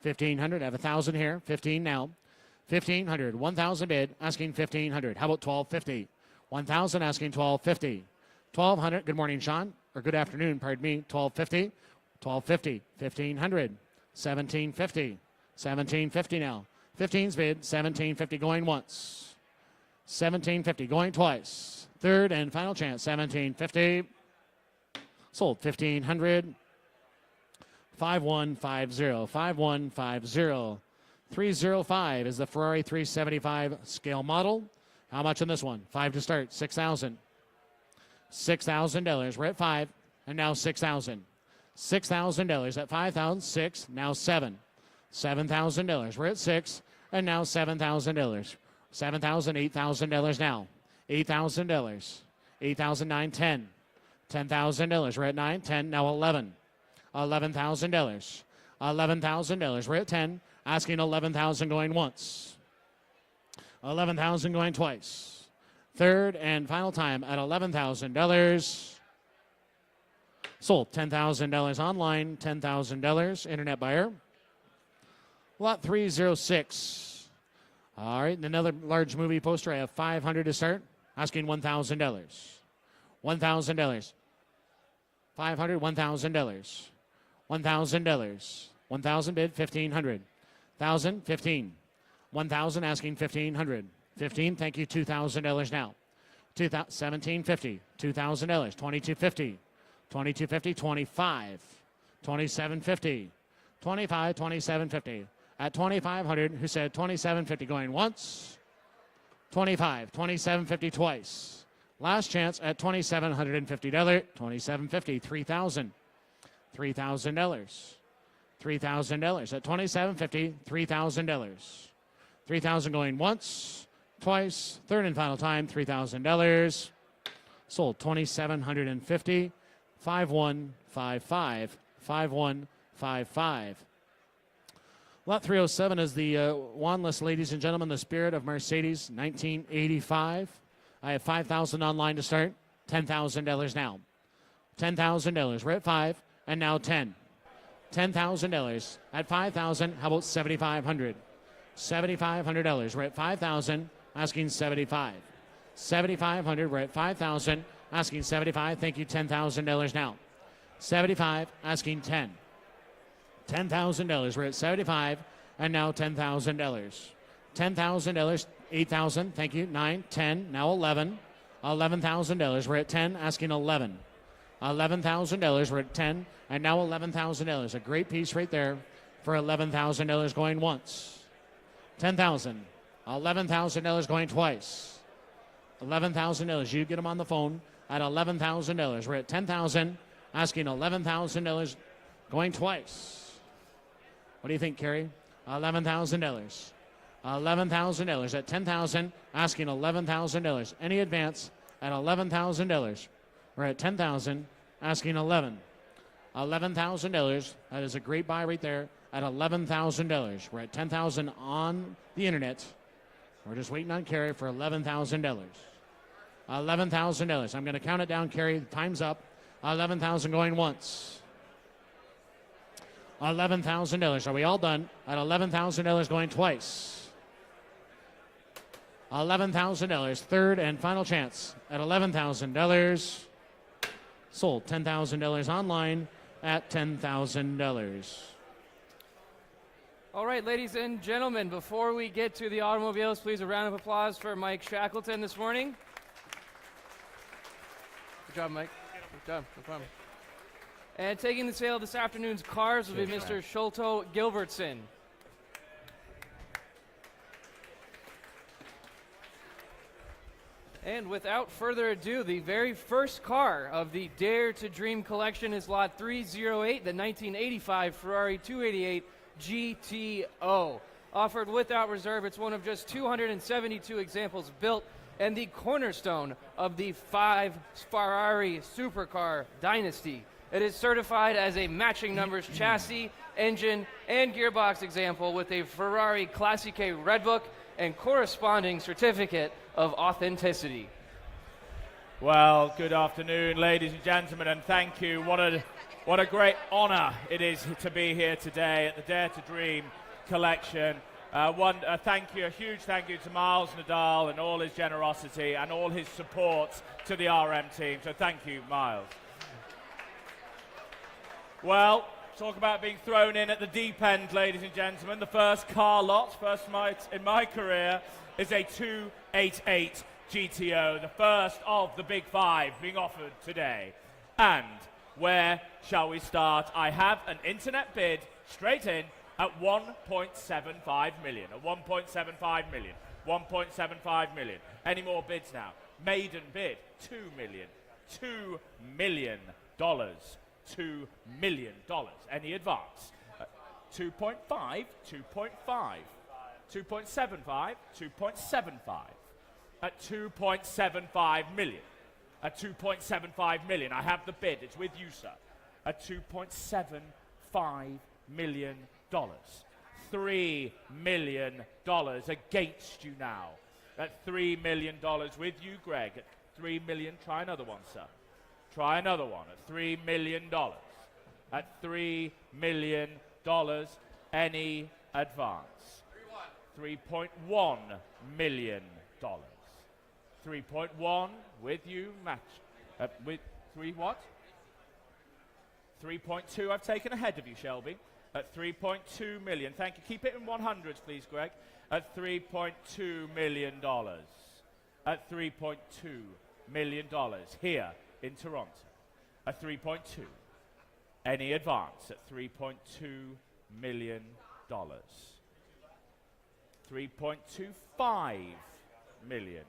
1,500. I have 1,000 here. 15 now. 1,500. 1,000 bid. Asking 1,500. How about 1,250? 1,000 asking 1,250. 1,200. Good morning, Sean. Or good afternoon, pardon me. 1,250. 1,250. 1,500. 1,750. 1,750 now. 15's bid. 1,750 going once. 1,750 going twice. Third and final chance. 1,750. Sold 1,500. 5150. 5150. 305 is the Ferrari 375 scale model. How much on this one? 5 to start. $6,000. $6,000. We're at 5 and now 6,000. $6,000 at 5,000. 6 now 7. $7,000. We're at 6 and now $7,000. $7,000. $8,000 now. $8,000. 8,000. 9. 10. $10,000. We're at 9. 10 now 11. $11,000. $11,000. We're at 10. Asking 11,000 going once. 11,000 going twice. Third and final time at $11,000. Sold $10,000 online, $10,000 internet buyer. Lot 306. All right, another large movie poster. I have 500 to start. Asking $1,000. $1,000. 500. $1,000. $1,000. 1,000 bid. 1,500. 1,000. 15. 1,000 asking 1,500. 15. Thank you. $2,000 now. 1,750. $2,000. 2,250. 2,250. 25. 2,750. 25. 2,750. At 2,500. Who said 2,750 going once? 25. 2,750 twice. Last chance at $2,750. 2,750. 3,000. $3,000. $3,000 at $2,750. $3,000. 3,000 going once, twice, third and final time. $3,000. Sold 2,750. 5155. 5155. Lot 307 is the wand list, ladies and gentlemen, the Spirit of Mercedes 1985. I have 5,000 online to start. $10,000 now. $10,000. We're at 5 and now 10. $10,000 at 5,000. How about 7,500? $7,500. We're at 5,000. Asking 75. 7,500. We're at 5,000. Asking 75. Thank you. $10,000 now. 75. Asking 10. $10,000. We're at 75 and now $10,000. $10,000, 8,000, thank you, 9, 10, now 11, $11,000. We're at 10, asking 11. $11,000, we're at 10, and now $11,000. A great piece right there for $11,000 going once. 10,000, $11,000 going twice. $11,000, you get them on the phone at $11,000. We're at 10,000, asking $11,000 going twice. What do you think, Carrie? $11,000. $11,000 at 10,000, asking $11,000. Any advance at $11,000. We're at 10,000, asking 11. $11,000. That is a great buy right there at $11,000. We're at 10,000 on the internet. We're just waiting on Carrie for $11,000. $11,000. I'm going to count it down, Carrie. Time's up. 11,000 going once. $11,000. Are we all done? At $11,000 going twice. $11,000. Third and final chance at $11,000. Sold. $10,000 online at $10,000. All right, ladies and gentlemen, before we get to the automobiles, please a round of applause for Mike Shackleton this morning. Good job, Mike. Good job. No problem. And taking the sale of this afternoon's cars will be Mr. Sholto Gilbertson. And without further ado, the very first car of the Dare to Dream collection is Lot 308, the 1985 Ferrari 288 GTO. Offered without reserve, it's one of just 272 examples built and the cornerstone of the 5 Ferrari supercar dynasty. It is certified as a matching numbers chassis, engine, and gearbox example with a Ferrari Classiche Red Book and corresponding certificate of authenticity. Well, good afternoon, ladies and gentlemen, and thank you. What a great honor it is to be here today at the Dare to Dream collection. Thank you, a huge thank you to Miles Nadal and all his generosity and all his support to the RM team. So thank you, Miles. Well, talk about being thrown in at the deep end, ladies and gentlemen. The first car lot, in my career, is a 288 GTO, the first of the big 5 being offered today. And where shall we start? I have an internet bid straight in at 1.75 million. At 1.75 million. 1.75 million. Any more bids now? Maiden bid, 2 million. $2 million. $2 million. Any advance? 2.5, 2.5, 2.75, 2.75. At 2.75 million. At 2.75 million. I have the bid. It's with you, sir. At $2.75 million. $3 million against you now. At $3 million with you, Greg. At $3 million. Try another one, sir. Try another one at $3 million. At $3 million, any advance? 3.1 million. 3.1 with you, match. With 3 what? 3.2 I've taken ahead of you, Shelby. At 3.2 million. Thank you. Keep it in 100s, please, Greg. At $3.2 million. At $3.2 million. Here in Toronto at 3.2. Any advance at $3.2 million. 3.25 million.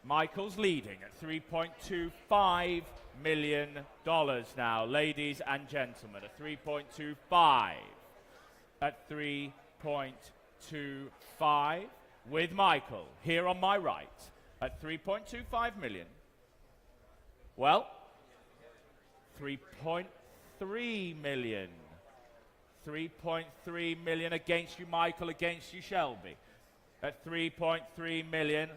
Michael's leading at $3.25 million now, ladies and gentlemen, at 3.25. At 3.25 with Michael here on my right at 3.25 million. Well, 3.3 million. 3.3 million against you, Michael, against you, Shelby. At 3.3 million,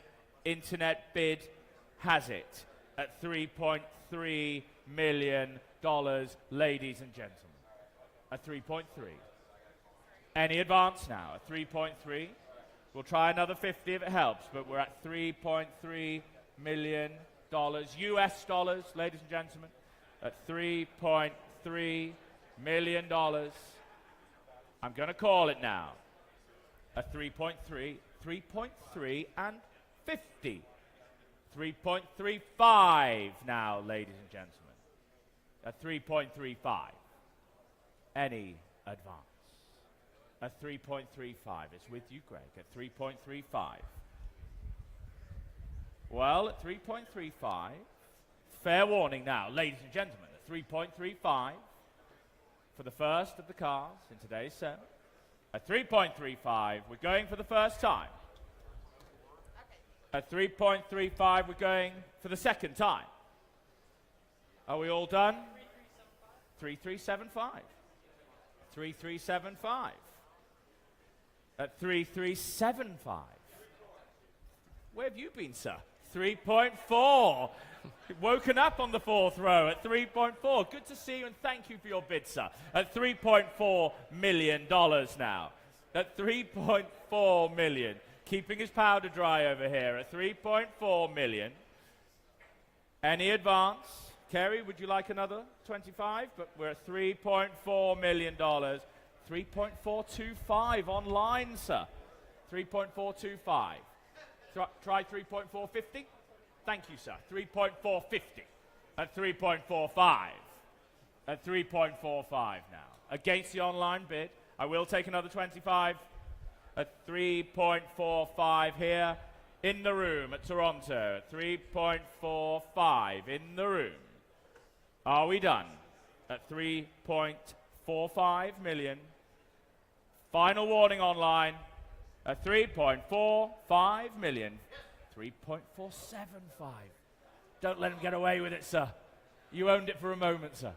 internet bid has it. At $3.3 million, ladies and gentlemen. At 3.3. Any advance now? At 3.3. We'll try another 50 if it helps, but we're at $3.3 million. US dollars, ladies and gentlemen, at $3.3 million. I'm going to call it now. A 3.3, 3.3, and 50. 3.35 now, ladies and gentlemen. A 3.35. Any advance? A 3.35. It's with you, Greg. At 3.35. Well, at 3.35, fair warning now, ladies and gentlemen. At 3.35 for the first of the cars in today's set. At 3.35, we're going for the first time. At 3.35, we're going for the second time. Are we all done? 3375. 3375. At 3375. Where have you been, sir? 3.4. Woken up on the fourth row at 3.4. Good to see you and thank you for your bid, sir. At $3.4 million now. At 3.4 million. Keeping his powder dry over here at 3.4 million. Any advance? Kerry, would you like another 25? But we're at $3.4 million. 3.425 online, sir. 3.425. Try 3.450. Thank you, sir. 3.450 at 3.45. At 3.45 now. Against the online bid. I will take another 25 at 3.45 here in the room at Toronto. At 3.45 in the room. Are we done? At 3.45 million. Final warning online. At 3.45 million. 3.475. Don't let him get away with it, sir. You owned it for a moment, sir.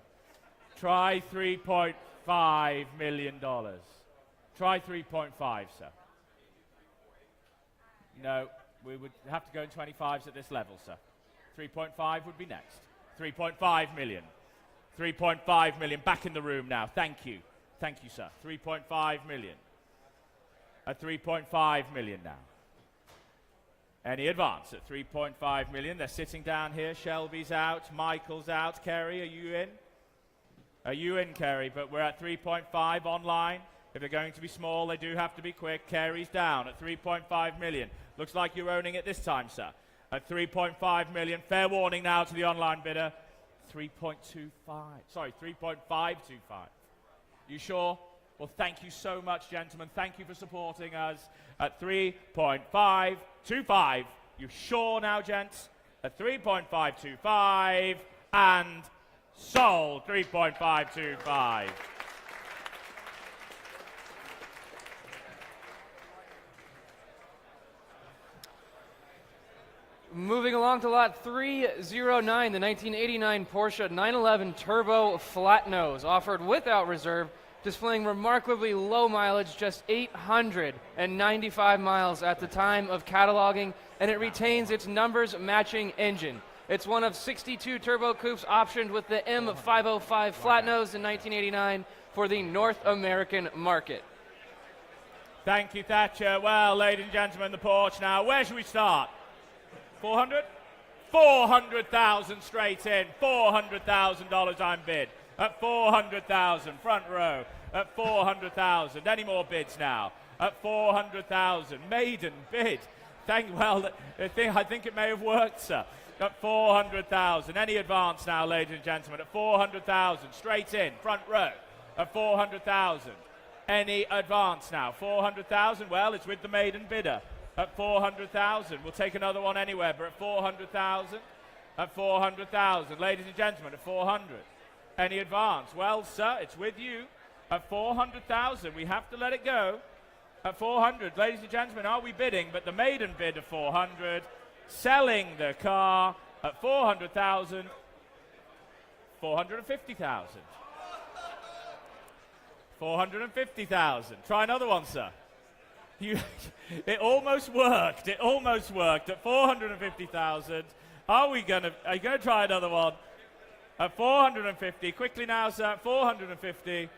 Try $3.5 million. Try 3.5, sir. No, we would have to go in 25s at this level, sir. 3.5 would be next. 3.5 million. 3.5 million. Back in the room now. Thank you. Thank you, sir. 3.5 million. At 3.5 million now. Any advance at 3.5 million? They're sitting down here. Shelby's out. Michael's out. Kerry, are you in? Are you in, Kerry? But we're at 3.5 online. If they're going to be small, they do have to be quick. Kerry's down at 3.5 million. Looks like you're owning it this time, sir. At 3.5 million. Fair warning now to the online bidder. 3.25. Sorry, 3.525. You sure? Well, thank you so much, gentlemen. Thank you for supporting us at 3.525. You sure now, gents? At 3.525 and sold. 3.525. Moving along to lot 309, the 1989 Porsche 911 Turbo Flatnose, offered without reserve, displaying remarkably low mileage, just 895 miles at the time of cataloging, and it retains its numbers matching engine. It's one of 62 turbo coupes optioned with the M505 Flatnose in 1989 for the North American market. Thank you, Thatcher. Well, ladies and gentlemen, the Porsche now. Where should we start? 400? 400,000 straight in. $400,000 I'm bid. At 400,000, front row. At 400,000. Any more bids now? At 400,000. Maiden bid. I think it may have worked, sir. At 400,000. Any advance now, ladies and gentlemen? At 400,000. Straight in, front row. At 400,000. Any advance now? 400,000. Well, it's with the maiden bidder. At 400,000. We'll take another one anywhere, but at 400,000. At 400,000. Ladies and gentlemen, at 400. Any advance? Well, sir, it's with you. At 400,000. We have to let it go. At 400. Ladies and gentlemen, are we bidding? But the maiden bid of 400. Selling the car at 400,000. 450,000. 450,000. Try another one, sir. It almost worked. It almost worked at 450,000. Are you gonna try another one? At 450. Quickly now, sir. 450.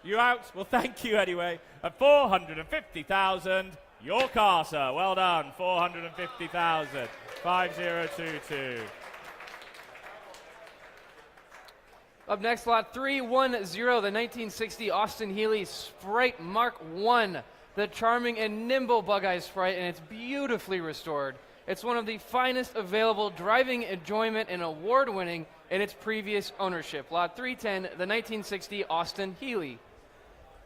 You out? Well, thank you anyway. At 450,000. Your car, sir. Well done. 450,000. 5022. Up next, lot 310, the 1960 Austin Healey Sprite Mark I the charming and nimble Bug-Eye Sprite, and it's beautifully restored. It's one of the finest available driving enjoyment and award-winning in its previous ownership. Lot 310, the 1960 Aston Healey.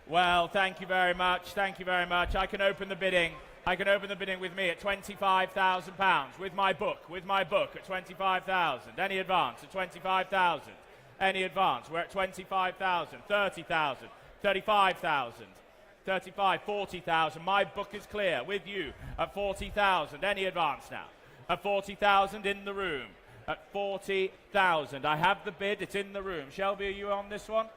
Well, thank you very much. Thank you very much. I can open the bidding. I can open the bidding with me at £25,000 with my book at 25,000. Any advance at 25,000. Any advance? We're at 25,000, 30,000, 35,000, 35, 40,000. My book is clear with you at 40,000. Any advance now? At 40,000 in the room. At 40,000. I have the bid. It's in the room. Shelby, are you on this one?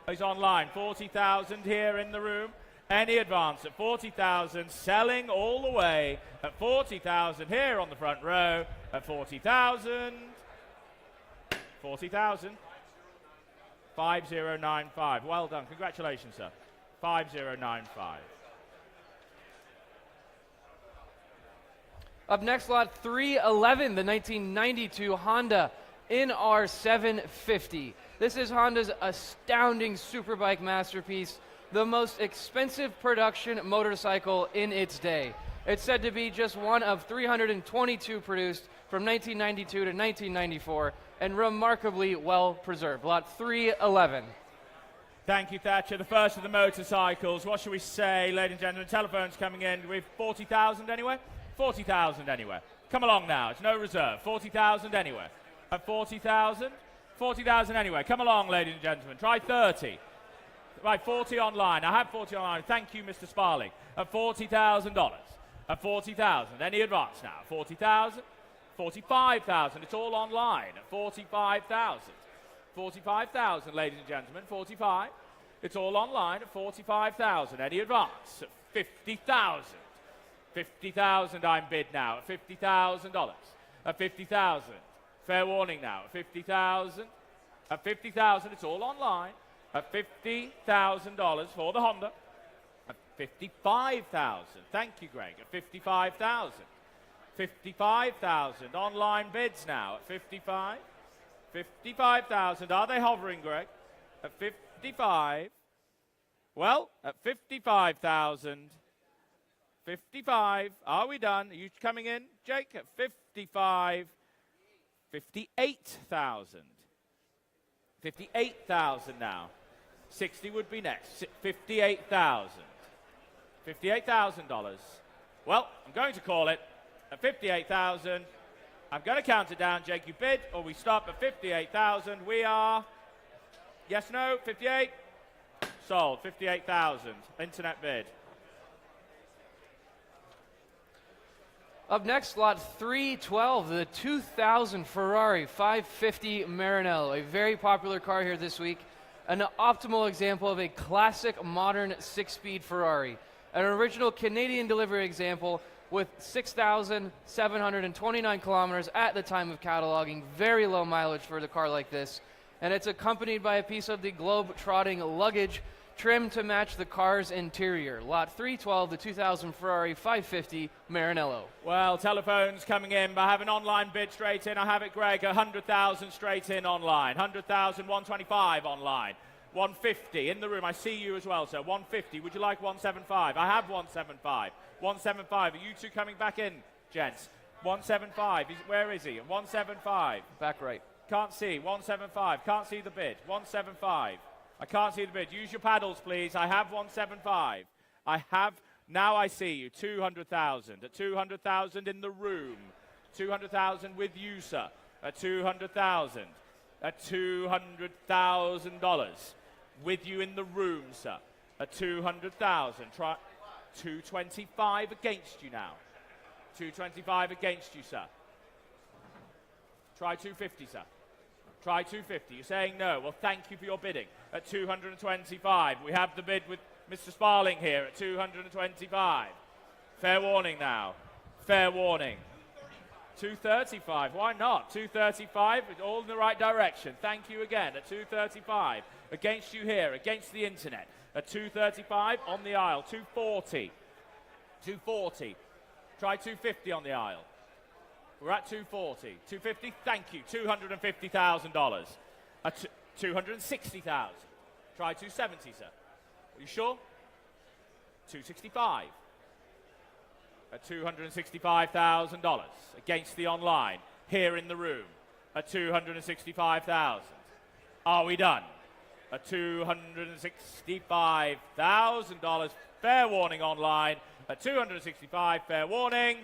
He's online. 40,000 here in the room. Any advance at 40,000. Selling all the way at 40,000 here on the front row. At 40,000. 40,000. 5095. Well done. Congratulations, sir. 5095. Up next, lot 311, the 1992 Honda NR750. This is Honda's astounding superbike masterpiece, the most expensive production motorcycle in its day. It's said to be just one of 322 produced from 1992 to 1994, and remarkably well preserved. Lot 311. Thank you, Thatcher. The first of the motorcycles. What should we say, ladies and gentlemen? Telephones coming in with 40,000 anyway? 40,000 anyway. Come along now. It's no reserve. 40,000 anyway. At 40,000? 40,000 anyway. Come along, ladies and gentlemen. Try 30. Right, 40 online. I have 40 online. Thank you, Mr. Sparling. At $40,000. At 40,000. Any advance now? 40,000? 45,000. It's all online. At 45,000. 45,000, ladies and gentlemen. 45. It's all online at 45,000. Any advance? At 50,000. 50,000 I'm bid now at $50,000. At 50,000. Fair warning now at 50,000. At 50,000, it's all online. At $50,000 for the Honda. At 55,000. Thank you, Greg. At 55,000. 55,000. Online bids now at 55. 55,000. Are they hovering, Greg? At 55. Well, at 55,000. 55. Are we done? Are you coming in, Jake? At 55. 58,000. 58,000 now. 60 would be next. 58,000. $58,000. Well, I'm going to call it at 58,000. I'm going to count it down. Jake, you bid, or we stop at 58,000. We are, yes, no, 58. Sold, 58,000. Internet bid. Up next, lot 312, the 2000 Ferrari 550 Maranello, a very popular car here this week, an optimal example of a classic modern six-speed Ferrari, an original Canadian delivery example with 6,729 kilometers at the time of cataloging, very low mileage for the car like this, and it's accompanied by a piece of the globe-trotting luggage trimmed to match the car's interior. Lot 312, the 2000 Ferrari 550 Maranello. Well, telephones coming in, but I have an online bid straight in. I have it, Greg, 100,000 straight in online. 100,000, 125 online. 150 in the room. I see you as well, sir. 150. Would you like 175? I have 175. 175. Are you two coming back in, gents? 175. Where is he? 175. Back right. Can't see. 175. Can't see the bid. 175. I can't see the bid. Use your paddles, please. I have 175. I have. Now I see you. 200,000. At 200,000 in the room. 200,000 with you, sir. At 200,000. At $200,000. With you in the room, sir. At 200,000. Try 225 against you now. 225 against you, sir. Try 250, sir. Try 250. You're saying no. Well, thank you for your bidding. At 225. We have the bid with Mr. Sparling here at 225. Fair warning now. Fair warning. 235. Why not? 235. All in the right direction. Thank you again. At 235. Against you here. Against the internet. At 235 on the aisle. 240. 240. Try 250 on the aisle. We're at 240. 250. Thank you. $250,000. At 260,000. Try 270, sir. Are you sure? 265. At $265,000 against the online here in the room at $265,000. Are we done? At $265,000. Fair warning online at 265. Fair warning.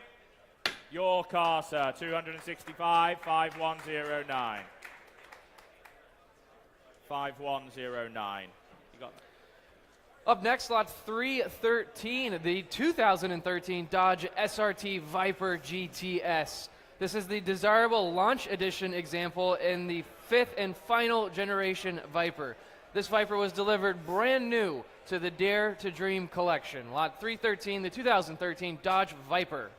Your car, sir. 265 5109. 5109. You got that? Up next, lot 313, the 2013 Dodge SRT Viper GTS. This is the desirable launch edition example in the 5th and final generation Viper. This Viper was delivered brand new to the Dare to Dream collection. Lot 313, the 2013 Dodge Viper.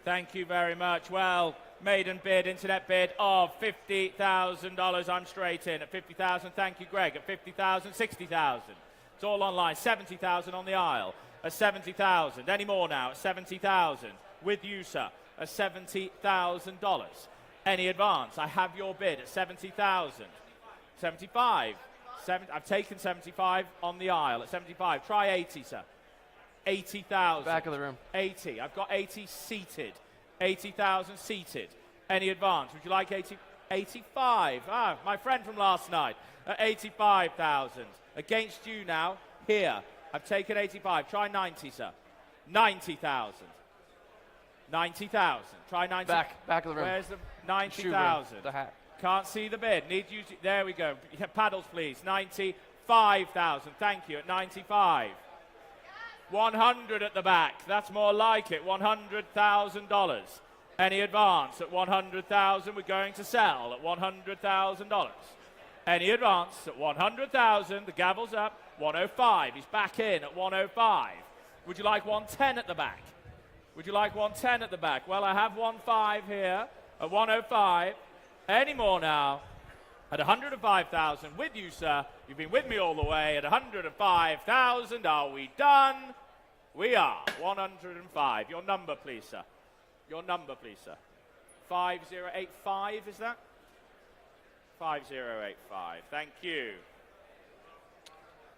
Thank you very much. Well, maiden bid, internet bid of $50,000. I'm straight in at 50,000. Thank you, Greg. At 50,000, 60,000. It's all online. 70,000 on the aisle. At 70,000. Any more now? At 70,000. With you, sir. At $70,000. Any advance? I have your bid at 70,000. 75. I've taken 75 on the aisle at 75. Try 80, sir. 80,000. Back of the room. 80. I've got 80 seated. 80,000 seated. Any advance? Would you like 80? 85. Ah, my friend from last night at 85,000. Against you now. Here. I've taken 85. Try 90, sir. 90,000. 90,000. Try 90. Back of the room. Where's the 90,000? The hat. Can't see the bid. Need you to, there we go. Paddles, please. 95,000. Thank you. At 95. 100 at the back. That's more like it. $100,000. Any advance at 100,000? We're going to sell at $100,000. Any advance at 100,000? The gavel's up. 105. He's back in at 105. Would you like 110 at the back? Would you like 110 at the back? Well, I have 15 here at 105. Any more now? At 105,000 with you, sir. You've been with me all the way at 105,000. Are we done? We are. 105. Your number, please, sir. Your number, please, sir. 5085, is that? 5085. Thank you.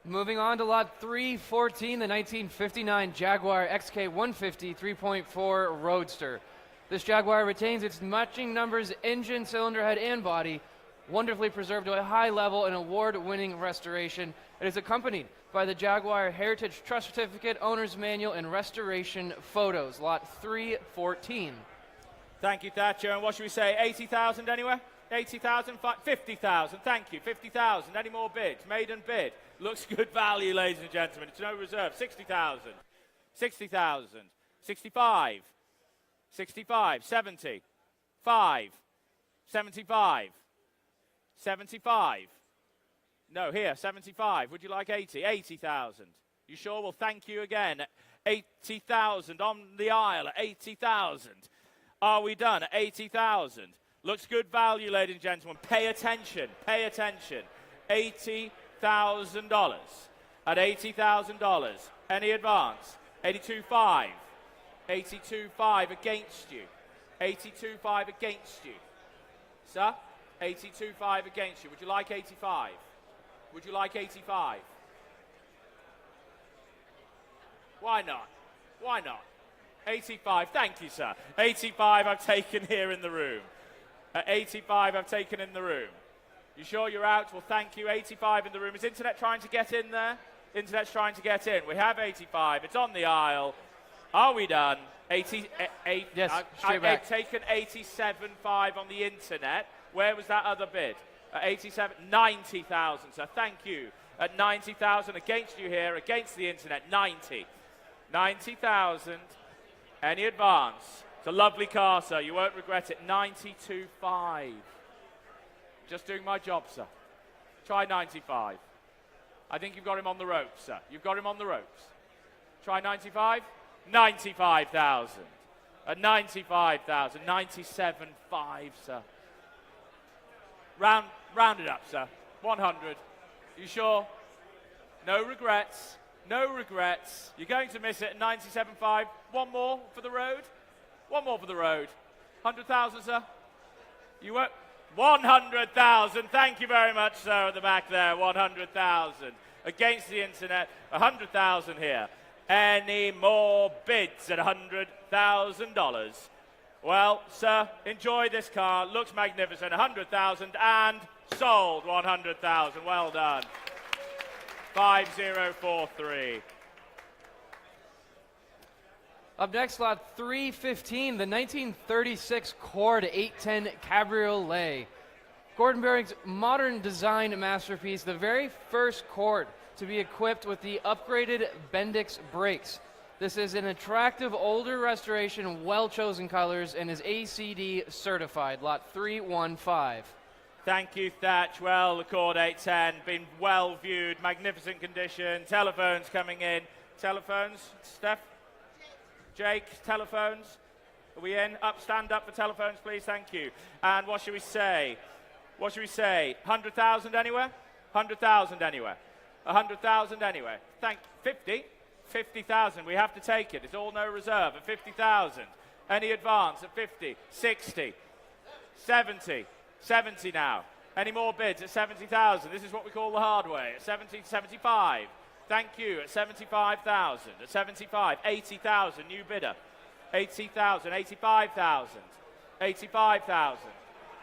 Moving on to lot 314, the 1959 Jaguar XK150 3.4 Roadster. This Jaguar retains its matching numbers, engine, cylinder head, and body, wonderfully preserved to a high level and award-winning restoration. It is accompanied by the Jaguar Heritage Trust Certificate, Owner's Manual, and Restoration Photos. Lot 314. Thank you, Thatcher. And what should we say? 80,000 anywhere? 80,000? 50,000. Thank you. 50,000. Any more bids? Maiden bid. Looks good value, ladies and gentlemen. It's no reserve. 60,000. 60,000. 65. 65. 70. 5. 75. 75. No, here, 75. Would you like 80? 80,000. You sure? Well, thank you again. 80,000 on the aisle at 80,000. Are we done at 80,000? Looks good value, ladies and gentlemen. Pay attention. Pay attention. $80,000. At $80,000. Any advance? 82.5. 82.5 against you. 82.5 against you. Sir? 82.5 against you. Would you like 85? Would you like 85? Why not? Why not? 85. Thank you, sir. 85 I've taken here in the room. At 85 I've taken in the room. You sure you're out? Well, thank you. 85 in the room. Is Internet trying to get in there? Internet's trying to get in. We have 85. It's on the aisle. Are we done? 88. Yes, straight back. I've taken 87.5 on the Internet. Where was that other bid? At 87, 90,000, sir. Thank you. At 90,000 against you here, against the Internet, 90. 90,000. Any advance? It's a lovely car, sir. You won't regret it. 92.5. Just doing my job, sir. Try 95. I think you've got him on the ropes, sir. You've got him on the ropes. Try 95. 95,000. At 95,000. 97.5, sir. Round it up, sir. 100. You sure? No regrets. No regrets. You're going to miss it at 97.5. One more for the road. One more for the road. 100,000, sir. You won't. 100,000. Thank you very much, sir, at the back there. 100,000. Against the Internet. 100,000 here. Any more bids at $100,000? Well, sir, enjoy this car. Looks magnificent. 100,000 and sold. 100,000. Well done. 5043. Up next, lot 315, the 1936 Cord 810 Cabriolet. Gordon Bering's modern design masterpiece, the very first Cord to be equipped with the upgraded Bendix brakes. This is an attractive older restoration, well-chosen colors, and is ACD certified, lot 315. Thank you, Thatch. Well, the Cord 810, been well viewed, magnificent condition. Telephones coming in. Telephones, Steph? Jake, telephones? Are we in? Stand up for telephones, please. Thank you. And what should we say? 100,000 anywhere? 100,000 anywhere? 100,000 anywhere? 50,000. We have to take it. It's all no reserve at 50,000. Any advance at 50, 60, 70. 70 now. Any more bids at 70,000? This is what we call the hard way. At 70, 75. Thank you. At 75,000. At 75, 80,000. New bidder. 80,000. 85,000. 85,000.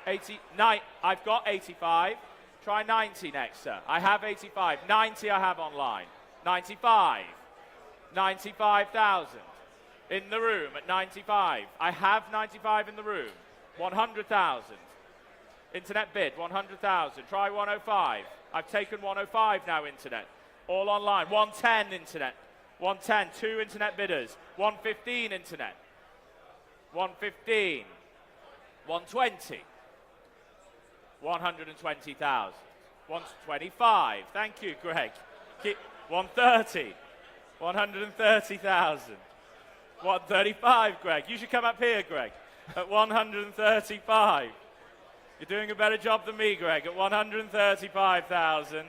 89. I've got 85. Try 90 next, sir. I have 85. 90 I have online. 95. 95,000. In the room at 95. I have 95 in the room. 100,000. Internet bid, 100,000. Try 105. I've taken 105 now, internet. All online. 110, internet. 110, 2 internet bidders. 115, internet. 115. 120. 120,000. 125. Thank you, Greg. 130. 130,000. 135, Greg. You should come up here, Greg. At 135. You're doing a better job than me, Greg, at 135,000.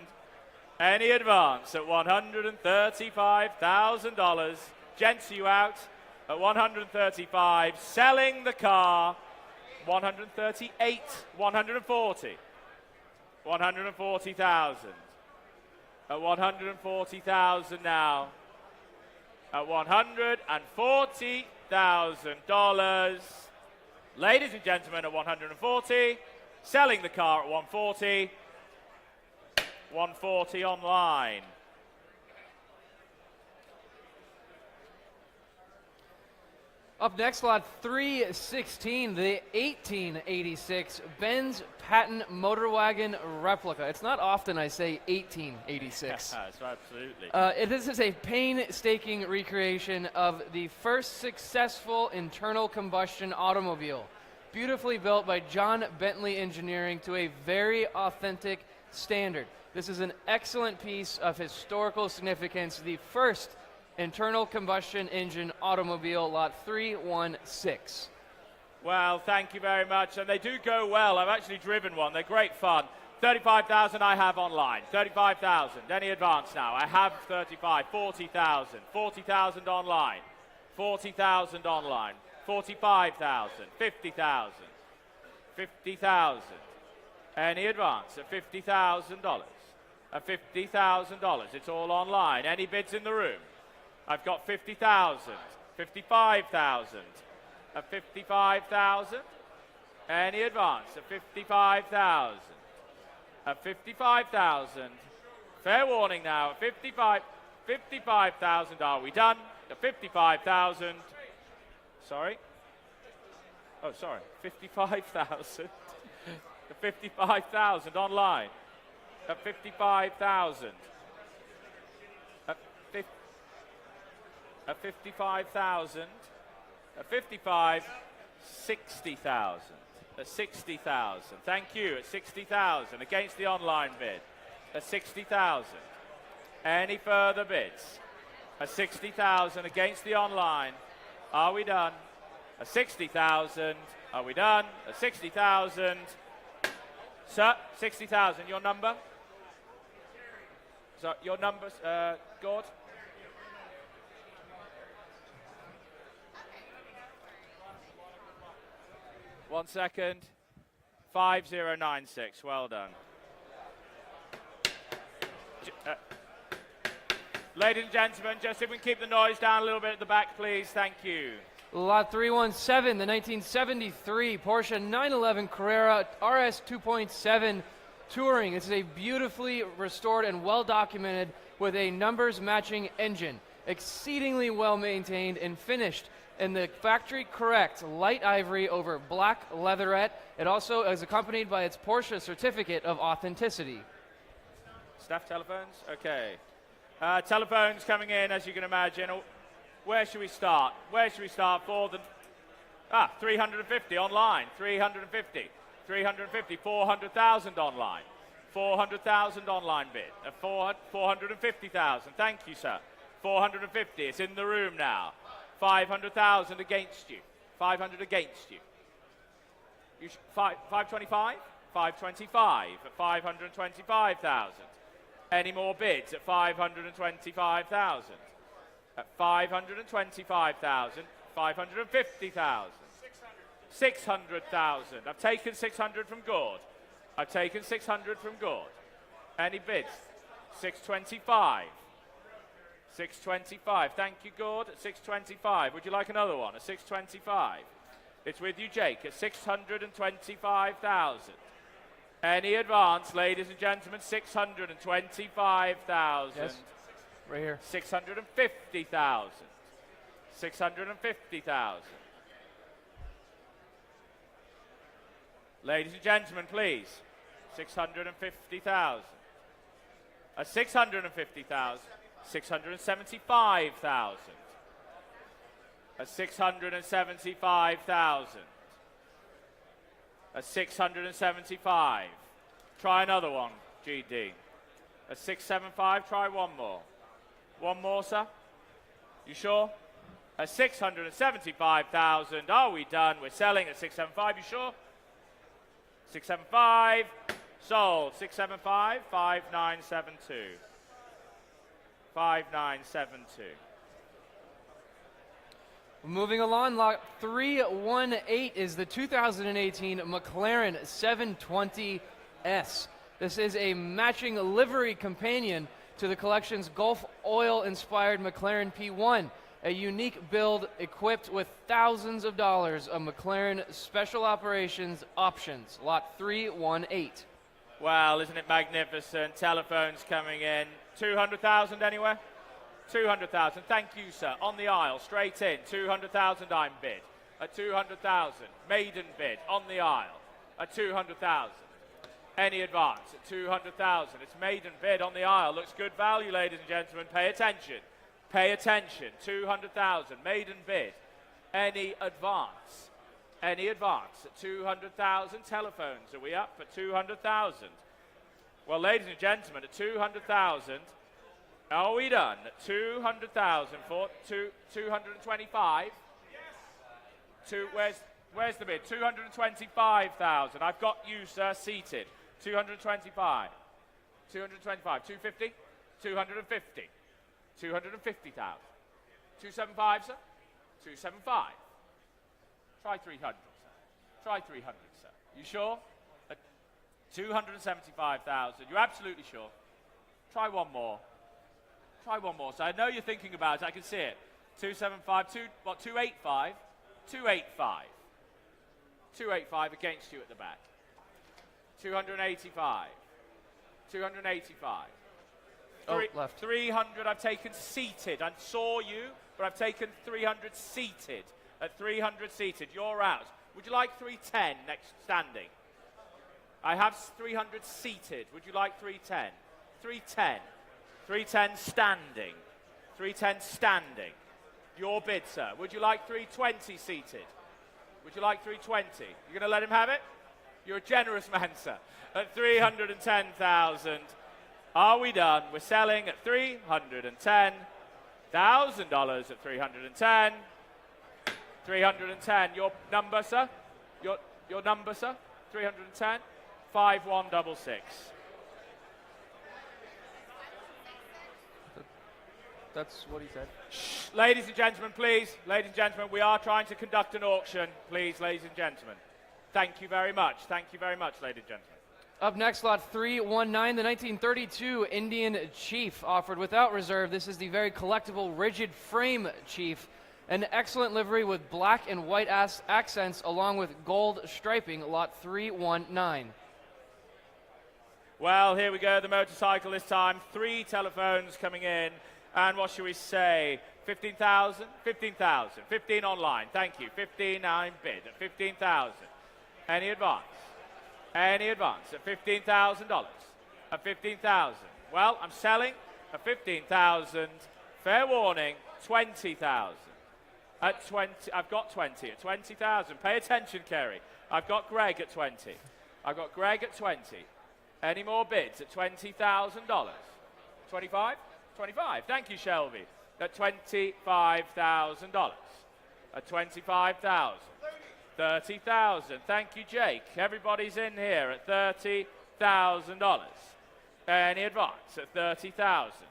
Any advance at $135,000. Gents, are you out? At 135, selling the car. 138, 140. 140,000. At 140,000 now. At $140,000. Ladies and gentlemen, at 140. Selling the car at 140. 140 online. Up next, lot 316, the 1886 Benz Patent-Motorwagen replica. It's not often I say 1886. Yes, absolutely. This is a painstaking recreation of the first successful internal combustion automobile, beautifully built by John Bentley Engineering to a very authentic standard. This is an excellent piece of historical significance, the first internal combustion engine automobile, lot 316. Well, thank you very much. And they do go well. I've actually driven one. They're great fun. 35,000 I have online. 35,000. Any advance now? I have 35. 40,000. 40,000 online. 40,000 online. 45,000. 50,000. 50,000. Any advance at $50,000. At $50,000. It's all online. Any bids in the room? I've got 50,000. 55,000. At 55,000. Any advance at 55,000. At 55,000. Fair warning now. At 55,000. Are we done? At 55,000. Sorry. Oh, sorry. 55,000. At 55,000 online. At 55,000. At 55,000. At 55, 60,000. At 60,000. Thank you. At 60,000. Against the online bid. At 60,000. Any further bids? At 60,000 against the online. Are we done? At 60,000. Are we done? At 60,000. Sir, 60,000. Your number? So your number, Gord? One second. 5096. Well done. Ladies and gentlemen, just if we can keep the noise down a little bit at the back, please. Thank you. Lot 317, the 1973 Porsche 911 Carrera RS 2.7 Touring. This is a beautifully restored and well documented with a numbers matching engine. Exceedingly well maintained and finished in the factory correct light ivory over black leatherette. It also is accompanied by its Porsche certificate of authenticity. Staff telephones? Okay. Telephones coming in, as you can imagine. Where should we start? Where should we start for the... 350 online. 350. 350. 400,000 online. 400,000 online bid. 450,000. Thank you, sir. 450. It's in the room now. 500,000 against you. 500 against you. 525? 525 at 525,000. Any more bids at 525,000? At 525,000, 550,000. 600,000. I've taken 600 from Gord. I've taken 600 from Gord. Any bids? 625. 625. Thank you, Gord. At 625. Would you like another one? At 625. It's with you, Jake, at 625,000. Any advance, ladies and gentlemen? 625,000. Yes, right here. 650,000. 650,000. Ladies and gentlemen, please. 650,000. 650,000. 675,000. 675,000. 675. Try another one, GD. 675, try one more. One more, sir? You sure? 675,000. Are we done? We're selling at 675. You sure? 675. Sold. 675. 5972. 5972. Moving along, lot 318 is the 2018 McLaren 720S. This is a matching livery companion to the collection's Gulf oil-inspired McLaren P1, a unique build equipped with thousands of dollars of McLaren special operations options. Lot 318. Well, isn't it magnificent? Telephones coming in. 200,000 anywhere? 200,000. Thank you, sir. On the aisle, straight in. 200,000 I'm bid. At 200,000. Maiden bid. On the aisle. At 200,000. Any advance at 200,000. It's maiden bid on the aisle. Looks good value, ladies and gentlemen. Pay attention. Pay attention. 200,000. Maiden bid. Any advance? Any advance at 200,000. Telephones. Are we up at 200,000? Well, ladies and gentlemen, at 200,000, are we done? At 200,000 for 225? Where's the bid? 225,000. I've got you, sir, seated. 225. 225. 250? 250. 250,000. 275, sir? 275. Try 300, sir. Try 300, sir. You sure? At 275,000. You're absolutely sure? Try one more. Try one more. So I know you're thinking about it. I can see it. 275. 285? 285. 285 against you at the back. 285. 285. Left. 300 I've taken seated. I saw you, but I've taken 300 seated. At 300 seated, you're out. Would you like 310 next standing? I have 300 seated. Would you like 310? 310. 310 standing. 310 standing. Your bid, sir. Would you like 320 seated? Would you like 320? You're going to let him have it? You're a generous man, sir. At 310,000. Are we done? We're selling at $310,000 at 310. 310. Your number, sir? Your number, sir? 310. 5166. That's what he said. Shh. Ladies and gentlemen, please. Ladies and gentlemen, we are trying to conduct an auction. Please, ladies and gentlemen. Thank you very much. Thank you very much, ladies and gentlemen. Up next, lot 319, the 1932 Indian Chief, offered without reserve. This is the very collectible rigid frame Chief. An excellent livery with black and white accents along with gold striping, lot 319. Well, here we go, the motorcycle this time. 3 telephones coming in. And what should we say? 15,000? 15,000. 15 online. Thank you. 15 I'm bid at 15,000. Any advance? Any advance at $15,000? At 15,000. Well, I'm selling at 15,000. Fair warning, 20,000. At 20, I've got 20 at 20,000. Pay attention, Kerry. I've got Greg at 20. I've got Greg at 20. Any more bids at $20,000? 25? 25. Thank you, Shelby. At $25,000. At 25,000. 30,000. Thank you, Jake. Everybody's in here at $30,000. Any advance at 30,000?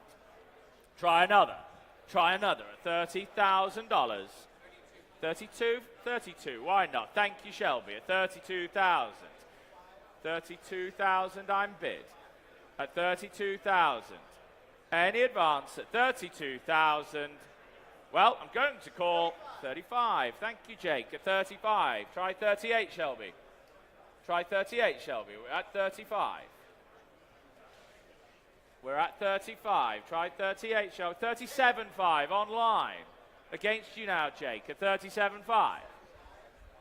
Try another. Try another at $30,000. 32? 32. Why not? Thank you, Shelby. At 32,000. 32,000 I'm bid. At 32,000. Any advance at 32,000? Well, I'm going to call 35. Thank you, Jake. At 35. Try 38, Shelby. Try 38, Shelby. We're at 35. We're at 35. Try 38, Shelby. 37.5 online. Against you now, Jake. At 37.5.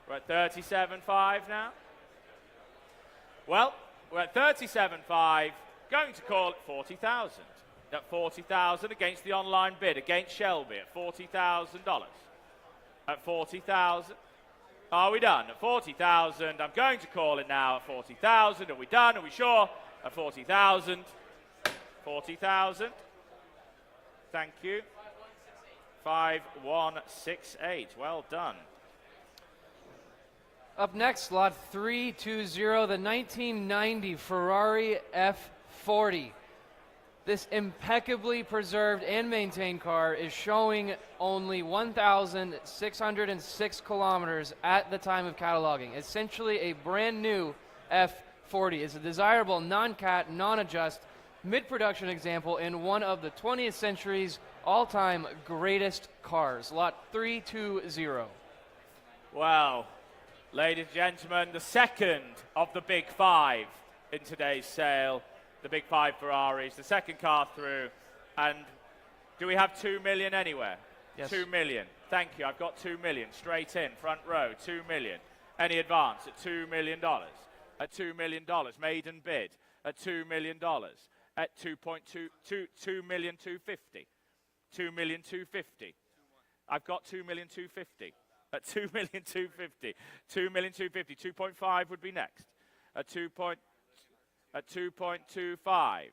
We're at 37.5 now. Well, we're at 37.5. Going to call it 40,000. At 40,000 against the online bid, against Shelby at $40,000. At 40,000. Are we done? At 40,000. I'm going to call it now at 40,000. Are we done? Are we sure? At 40,000. 40,000. Thank you. 5168. Well done. Up next, lot 320, the 1990 Ferrari F40. This impeccably preserved and maintained car is showing only 1,606 kilometers at the time of cataloging. Essentially a brand new F40. It's a desirable non-cat, non-adjust, mid-production example in one of the 20th century's all-time greatest cars. Lot 320. Wow. Ladies and gentlemen, the second of the big 5 in today's sale. The big 5 Ferraris, the second car through. And do we have 2 million anywhere? Yes. 2 million. Thank you. I've got 2 million. Straight in, front row, 2 million. Any advance at $2 million? At $2 million. Maiden bid at $2 million. At 2.250. 2,250,000. I've got 2,250,000. At 2,250,000. 2,250,000. 2.5 would be next. At 2.25. At 2.25.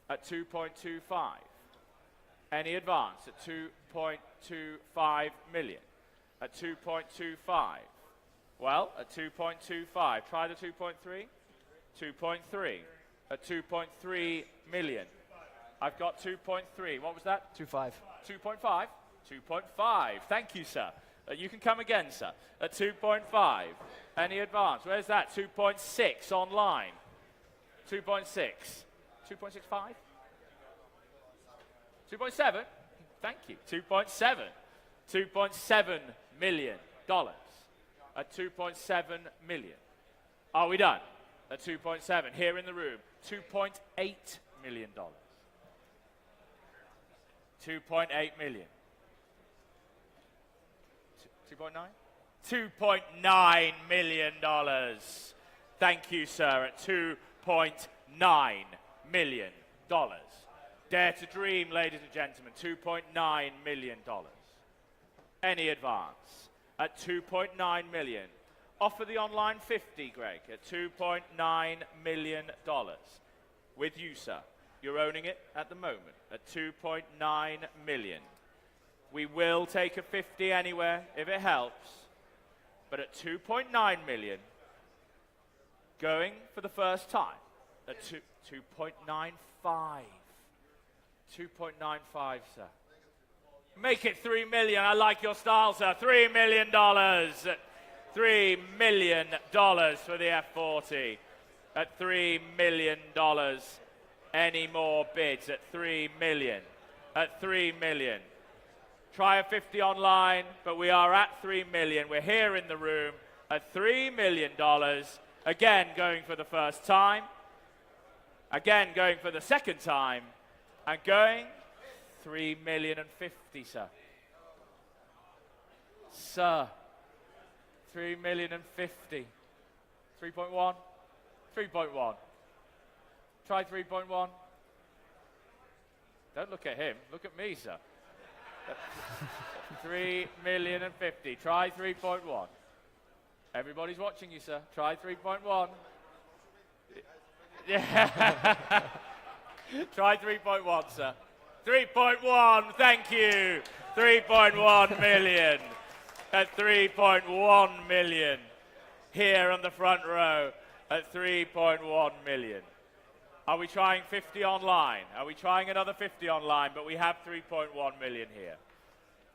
At 2.25. Any advance at 2.25 million. At 2.25. Well, at 2.25. Try the 2.3. 2.3. At 2.3 million. I've got 2.3. What was that? 2.5. 2.5. 2.5. Thank you, sir. You can come again, sir. At 2.5. Any advance? Where's that? 2.6 online. 2.6. 2.65? 2.7? Thank you. 2.7. $2.7 million. At 2.7 million. Are we done? At 2.7. Here in the room. $2.8 million. 2.8 million. 2.9? $2.9 million. Thank you, sir, at $2.9 million. Dare to dream, ladies and gentlemen, $2.9 million. Any advance at $2.9 million. Offer the online 50, Greg, at $2.9 million. With you, sir. You're owning it at the moment at $2.9 million. We will take a 50 anywhere if it helps. But at 2.9 million, going for the first time at 2.95. 2.95, sir. Make it 3 million. I like your style, sir. $3 million. $3 million for the F40 at $3 million. Any more bids at $3 million? At $3 million. Try a 50 online, but we are at $3 million. We're here in the room at $3 million. Again, going for the first time. Again, going for the second time. And going $3,050,000, sir. Sir. $3,050,000. 3.1. 3.1. Try 3.1. Don't look at him. Look at me, sir. $3,050,000. Try 3.1. Everybody's watching you, sir. Try 3.1. Yeah. Try 3.1, sir. 3.1. Thank you. 3.1 million. At 3.1 million. Here on the front row at 3.1 million. Are we trying 50 online? Are we trying another 50 online? But we have 3.1 million here.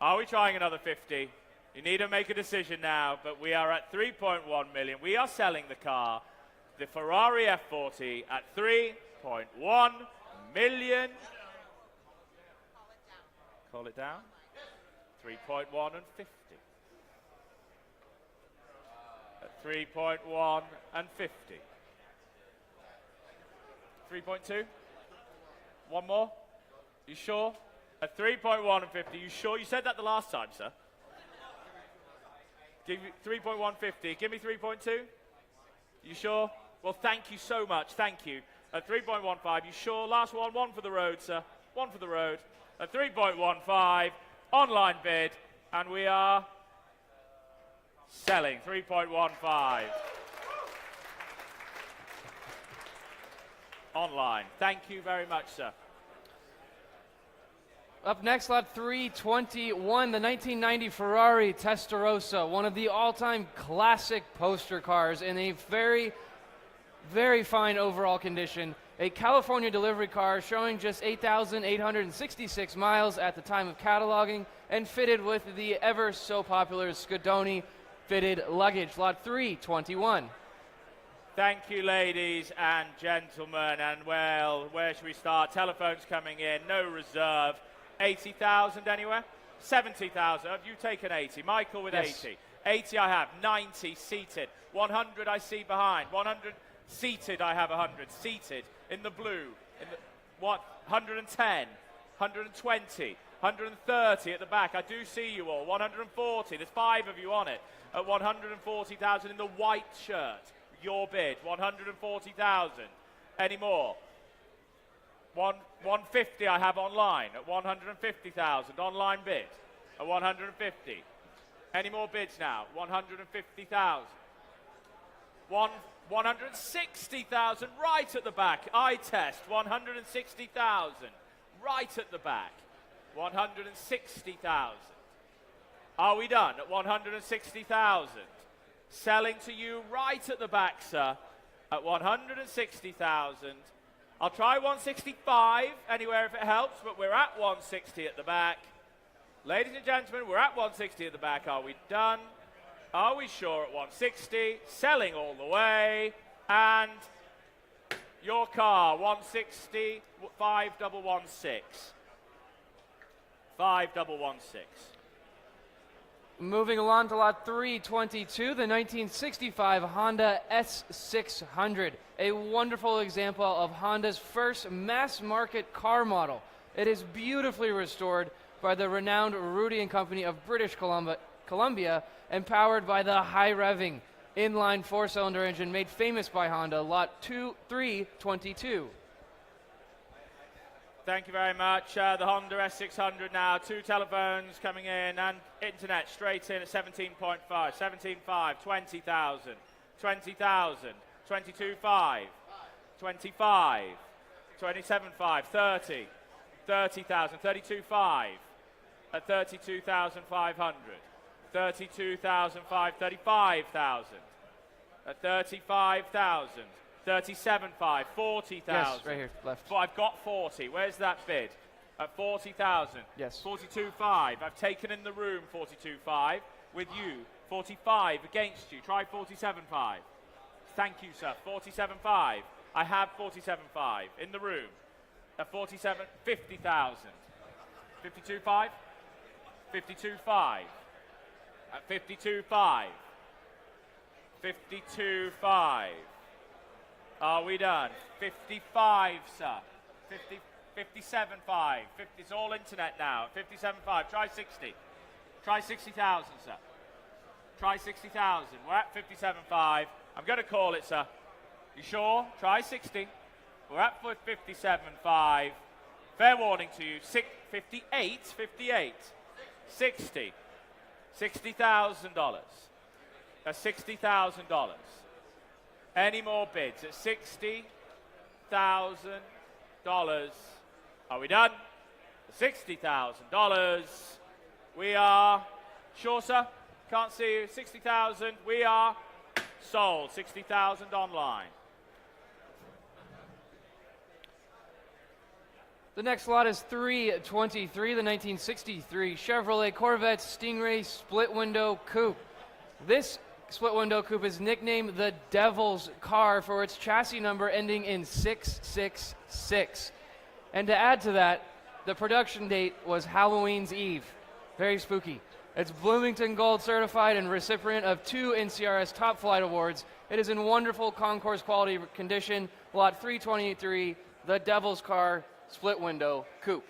Are we trying another 50? You need to make a decision now, but we are at 3.1 million. We are selling the car, the Ferrari F40, at 3.1 million. Call it down. 3.1 and 50. At 3.1 and 50. 3.2? One more? You sure? At 3.1 and 50. You sure? You said that the last time, sir. Give me 3.150. Give me 3.2. You sure? Well, thank you so much. Thank you. At 3.15. You sure? Last one. One for the road, sir. One for the road. At 3.15. Online bid. And we are selling 3.15. Online. Thank you very much, sir. Up next, lot 321, the 1990 Ferrari Testarossa, one of the all-time classic poster cars in a very, very fine overall condition. A California delivery car showing just 8,866 miles at the time of cataloging and fitted with the ever so popular Scudoni fitted luggage. Lot 321. Thank you, ladies and gentlemen. And, well, where should we start? Telephones coming in. No reserve. 80,000 anywhere? 70,000. Have you taken 80? Michael with Yes. 80. 80 I have. 90 seated. 100 I see behind. 100 seated I have 100. Seated in the blue. In the, what? 110. 120. 130 at the back. I do see you all. 140. There's 5 of you on it. At 140,000 in the white shirt. Your bid. 140,000. Any more? 150 I have online at 150,000. Online bid at 150. Any more bids now? 150,000. 160,000 right at the back. Eye test. 160,000 right at the back. 160,000. Are we done at 160,000? Selling to you right at the back, sir, at 160,000. I'll try 165 anywhere if it helps, but we're at 160 at the back. Ladies and gentlemen, we're at 160 at the back. Are we done? Are we sure at 160? Selling all the way. And your car, 160, 5116. 5116. Moving along to lot 322, the 1965 Honda S600, a wonderful example of Honda's first mass-market car model. It is beautifully restored by the renowned Rudy and Company of British Columbia and powered by the high-revving inline four-cylinder engine made famous by Honda, lot 322. Thank you very much. The Honda S600 now. 2 telephones coming in and internet straight in at 17.5. 17.5. 20,000. 20,000. 22.5. 25. 27.5. 30. 30,000. 32.5. At 32,500. 32,500. 35,000. At 35,000. 37.5, 40,000. Yes, right here, left. But I've got 40. Where's that bid? At 40,000. Yes. 42.5. I've taken in the room 42.5. With you, 45 against you. Try 47.5. Thank you, sir. 47.5. I have 47.5 in the room. At 47, 50,000. 52.5. 52.5. At 52.5. 52.5. Are we done? 55, sir. 50, 57.5. It's all internet now. 57.5. Try 60. Try 60,000, sir. Try 60,000. We're at 57.5. I'm going to call it, sir. You sure? Try 60. We're at 57.5. Fair warning to you. 58. 58. 60. $60,000. That's $60,000. Any more bids at $60,000? Are we done? $60,000. We are sure, sir. Can't see you. 60,000. We are sold. 60,000 online. The next lot is 323, the 1963 Chevrolet Corvette Stingray split window coupe. This split window coupe is nicknamed the Devil's Car for its chassis number ending in 666. And to add to that, the production date was Halloween's Eve. Very spooky. It's Bloomington Gold certified and recipient of 2 NCRS Top Flight Awards. It is in wonderful concourse quality condition. Lot 323, the Devil's Car split window coupe.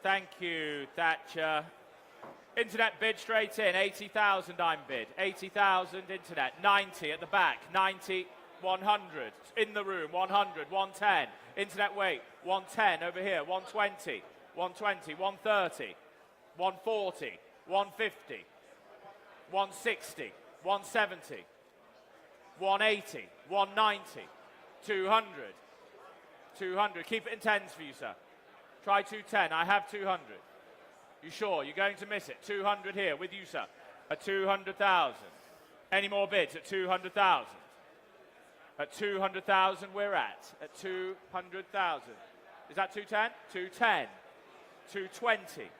Thank you, Thatcher. Internet bid straight in. 80,000 I'm bid. 80,000 internet. 90 at the back. 90, 100 in the room. 100, 110. Internet wait. 110 over here. 120, 120, 130, 140, 150, 160, 170, 180, 190, 200. 200. Keep it in tens for you, sir. Try 210. I have 200. You sure? You're going to miss it. 200 here with you, sir. At 200,000. Any more bids at 200,000? At 200,000 we're at 200,000. Is that 210? 210. 220.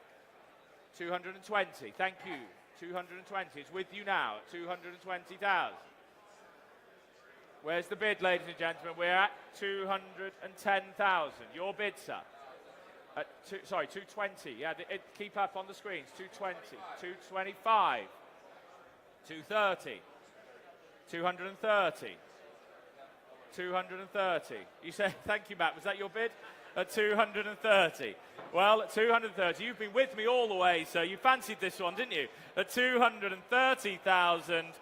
220. Thank you. 220. It's with you now at 220,000. Where's the bid, ladies and gentlemen? We're at 210,000. Your bid, sir. At 220. Yeah, keep up on the screens. 220, 225, 230, 230, 230. You say, thank you, Matt. Was that your bid? At 230. Well, at 230, you've been with me all the way, so you fancied this one, didn't you? At 230,000.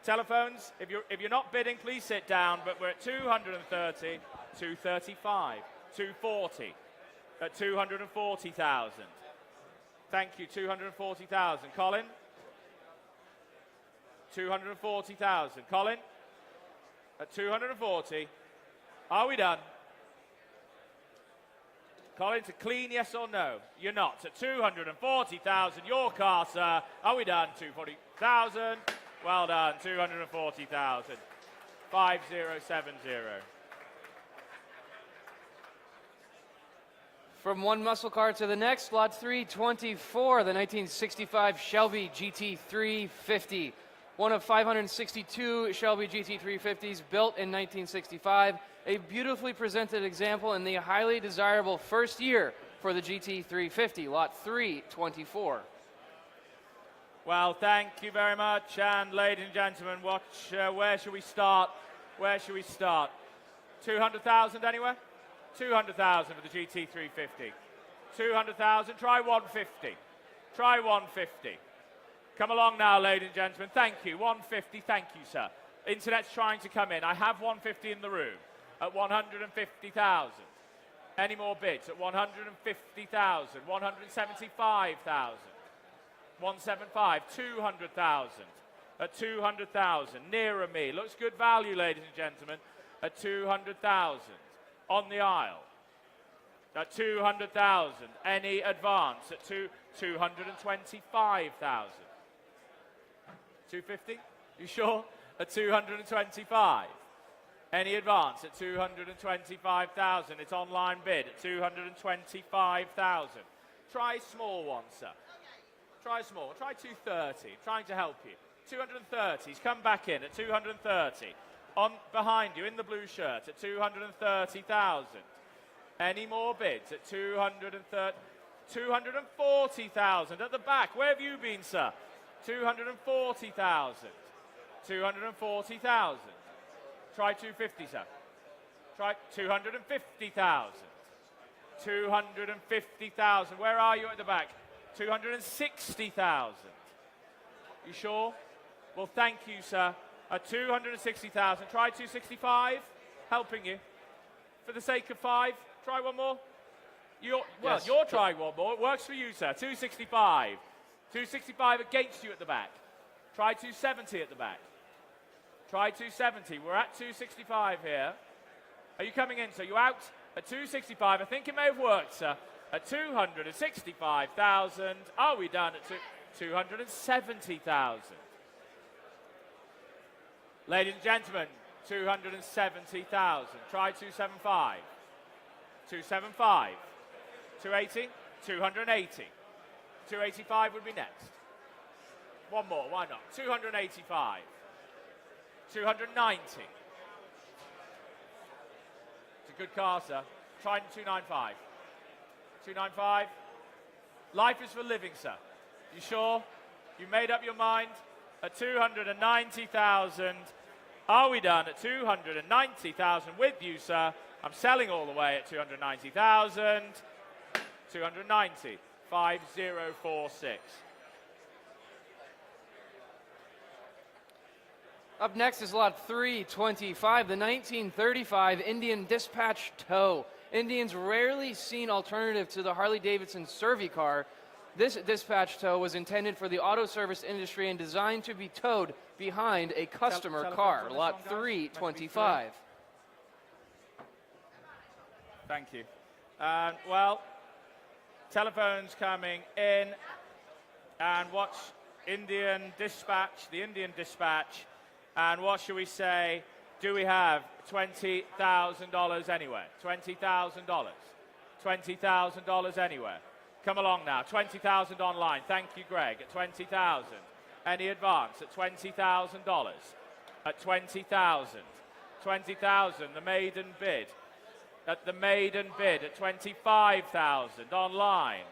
Telephones, if you're not bidding, please sit down, but we're at 230, 235, 240, at 240,000. Thank you, 240,000. Colin? 240,000. Colin? At 240. Are we done? Colin, to clean, yes or no? You're not. At 240,000, your car, sir. Are we done? 240,000. Well done, 240,000. 5070. From one muscle car to the next, lot 324, the 1965 Shelby GT350. One of 562 Shelby GT350s built in 1965. A beautifully presented example in the highly desirable first year for the GT350, lot 324. Well, thank you very much. And ladies and gentlemen, where should we start? Where should we start? 200,000 anywhere? 200,000 for the GT350. 200,000. Try 150. Try 150. Come along now, ladies and gentlemen. Thank you. 150. Thank you, sir. Internet's trying to come in. I have 150 in the room at 150,000. Any more bids at 150,000? 175,000. 175, 200,000 at 200,000. Nearer me. Looks good value, ladies and gentlemen, at 200,000. On the aisle at 200,000. Any advance at 225,000. 250? You sure? At 225. Any advance at 225,000. It's online bid at 225,000. Try small one, sir. Try small. Try 230. Trying to help you. 230. He's come back in at 230. On behind you in the blue shirt at 230,000. Any more bids at 230? 240,000 at the back. Where have you been, sir? 240,000. 240,000. Try 250, sir. Try 250,000. 250,000. Where are you at the back? 260,000. You sure? Well, thank you, sir. At 260,000. Try 265. Helping you. For the sake of 5, try one more. You're trying one more. It works for you, sir. 265. 265 against you at the back. Try 270 at the back. Try 270. We're at 265 here. Are you coming in, sir? You out at 265. I think it may have worked, sir. At 265,000. Are we done at 270,000? Ladies and gentlemen, 270,000. Try 275. 275. 280. 280. 285 would be next. One more, why not? 285. 290. It's a good car, sir. Try 295. 295. Life is for living, sir. You sure? You made up your mind? At 290,000. Are we done at 290,000 with you, sir? I'm selling all the way at 290,000. 290. 5046. Up next is lot 325, the 1935 Indian Dispatch Tow. Indian's rarely seen alternative to the Harley-Davidson Survey car. This Dispatch Tow was intended for the auto service industry and designed to be towed behind a customer car. Lot 325. Thank you. Well, telephone's coming in, and watch Indian Dispatch, the Indian Dispatch, and what shall we say? Do we have $20,000 anywhere? $20,000. $20,000 anywhere. Come along now. 20,000 online. Thank you, Greg. At 20,000. Any advance at $20,000. At 20,000. 20,000. The maiden bid. At the maiden bid at 25,000 online.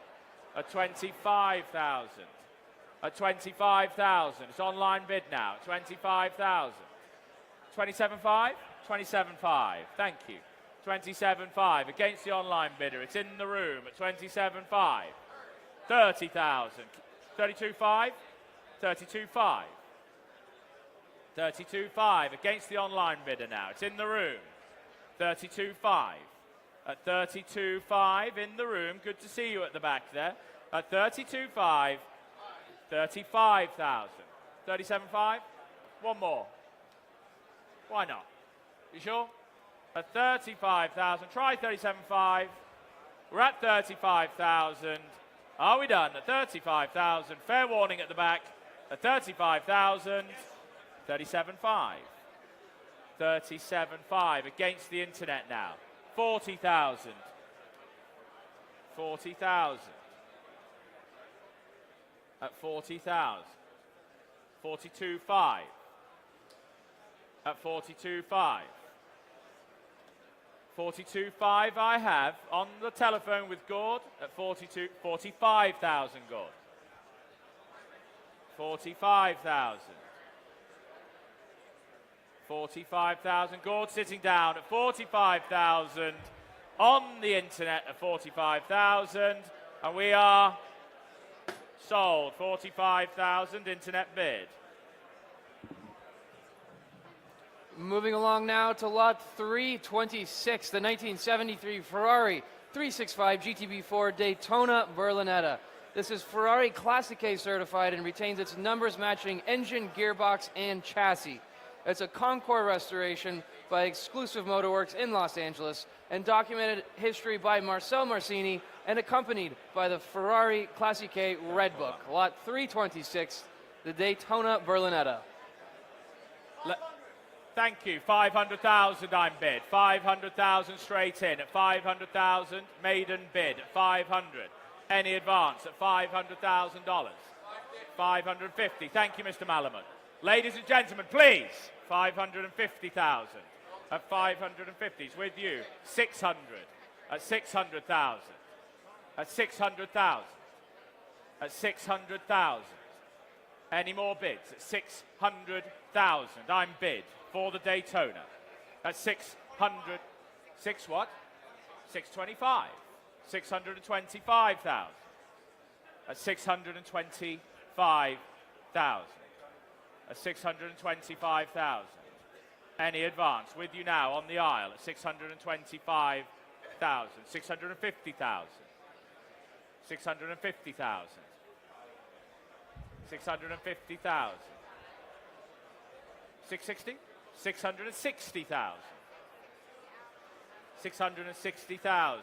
At 25,000. At 25,000. It's online bid now. 25,000. 27.5? 27.5. Thank you. 27.5 against the online bidder. It's in the room at 27.5. 30,000. 32.5. 32.5. 32.5 against the online bidder now. It's in the room. 32.5. At 32.5 in the room. Good to see you at the back there. At 32.5. 35,000. 37.5. One more. Why not? You sure? At 35,000. Try 37.5. We're at 35,000. Are we done? At 35,000. Fair warning at the back. At 35,000. 37.5. 37.5 against the internet now. 40,000. 40,000. At 40,000. 42.5. At 42.5. 42.5 I have on the telephone with Gord at 45,000 Gord. 45,000. 45,000. Gord sitting down at 45,000 on the internet at 45,000, and we are sold. 45,000 internet bid. Moving along now to lot 326, the 1973 Ferrari 365 GTB4 Daytona Berlinetta. This is Ferrari Classic A certified and retains its numbers matching engine, gearbox, and chassis. It's a Concours restoration by Exclusive Motorworks in Los Angeles and documented history by Marcel Marcini and accompanied by the Ferrari Classic A Red Book. Lot 326, the Daytona Berlinetta. Thank you. 500,000 I'm bid. 500,000 straight in at 500,000. Maiden bid at 500. Any advance at $500,000. 550. Thank you, Mr. Malaman. Ladies and gentlemen, please. 550,000 at 550s with you. 600 at 600,000 at 600,000 at 600,000. Any more bids at 600,000? I'm bid for the Daytona at 600. 6 what? 625. 625,000 at 625,000 at 625,000. Any advance with you now on the aisle at 625,000. 650,000. 650,000. 650,000. 660? 660,000. 660,000.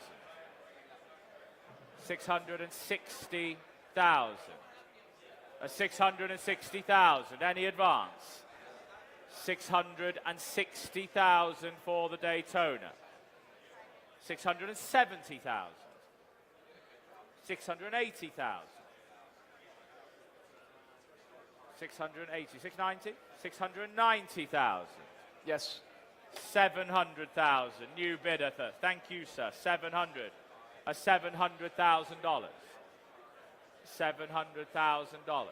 660,000. A 660,000. Any advance? 660,000 for the Daytona. 670,000. 680,000. 680, 690, 690,000. Yes. 700,000. New bidder. Thank you, sir. 700. A $700,000. $700,000.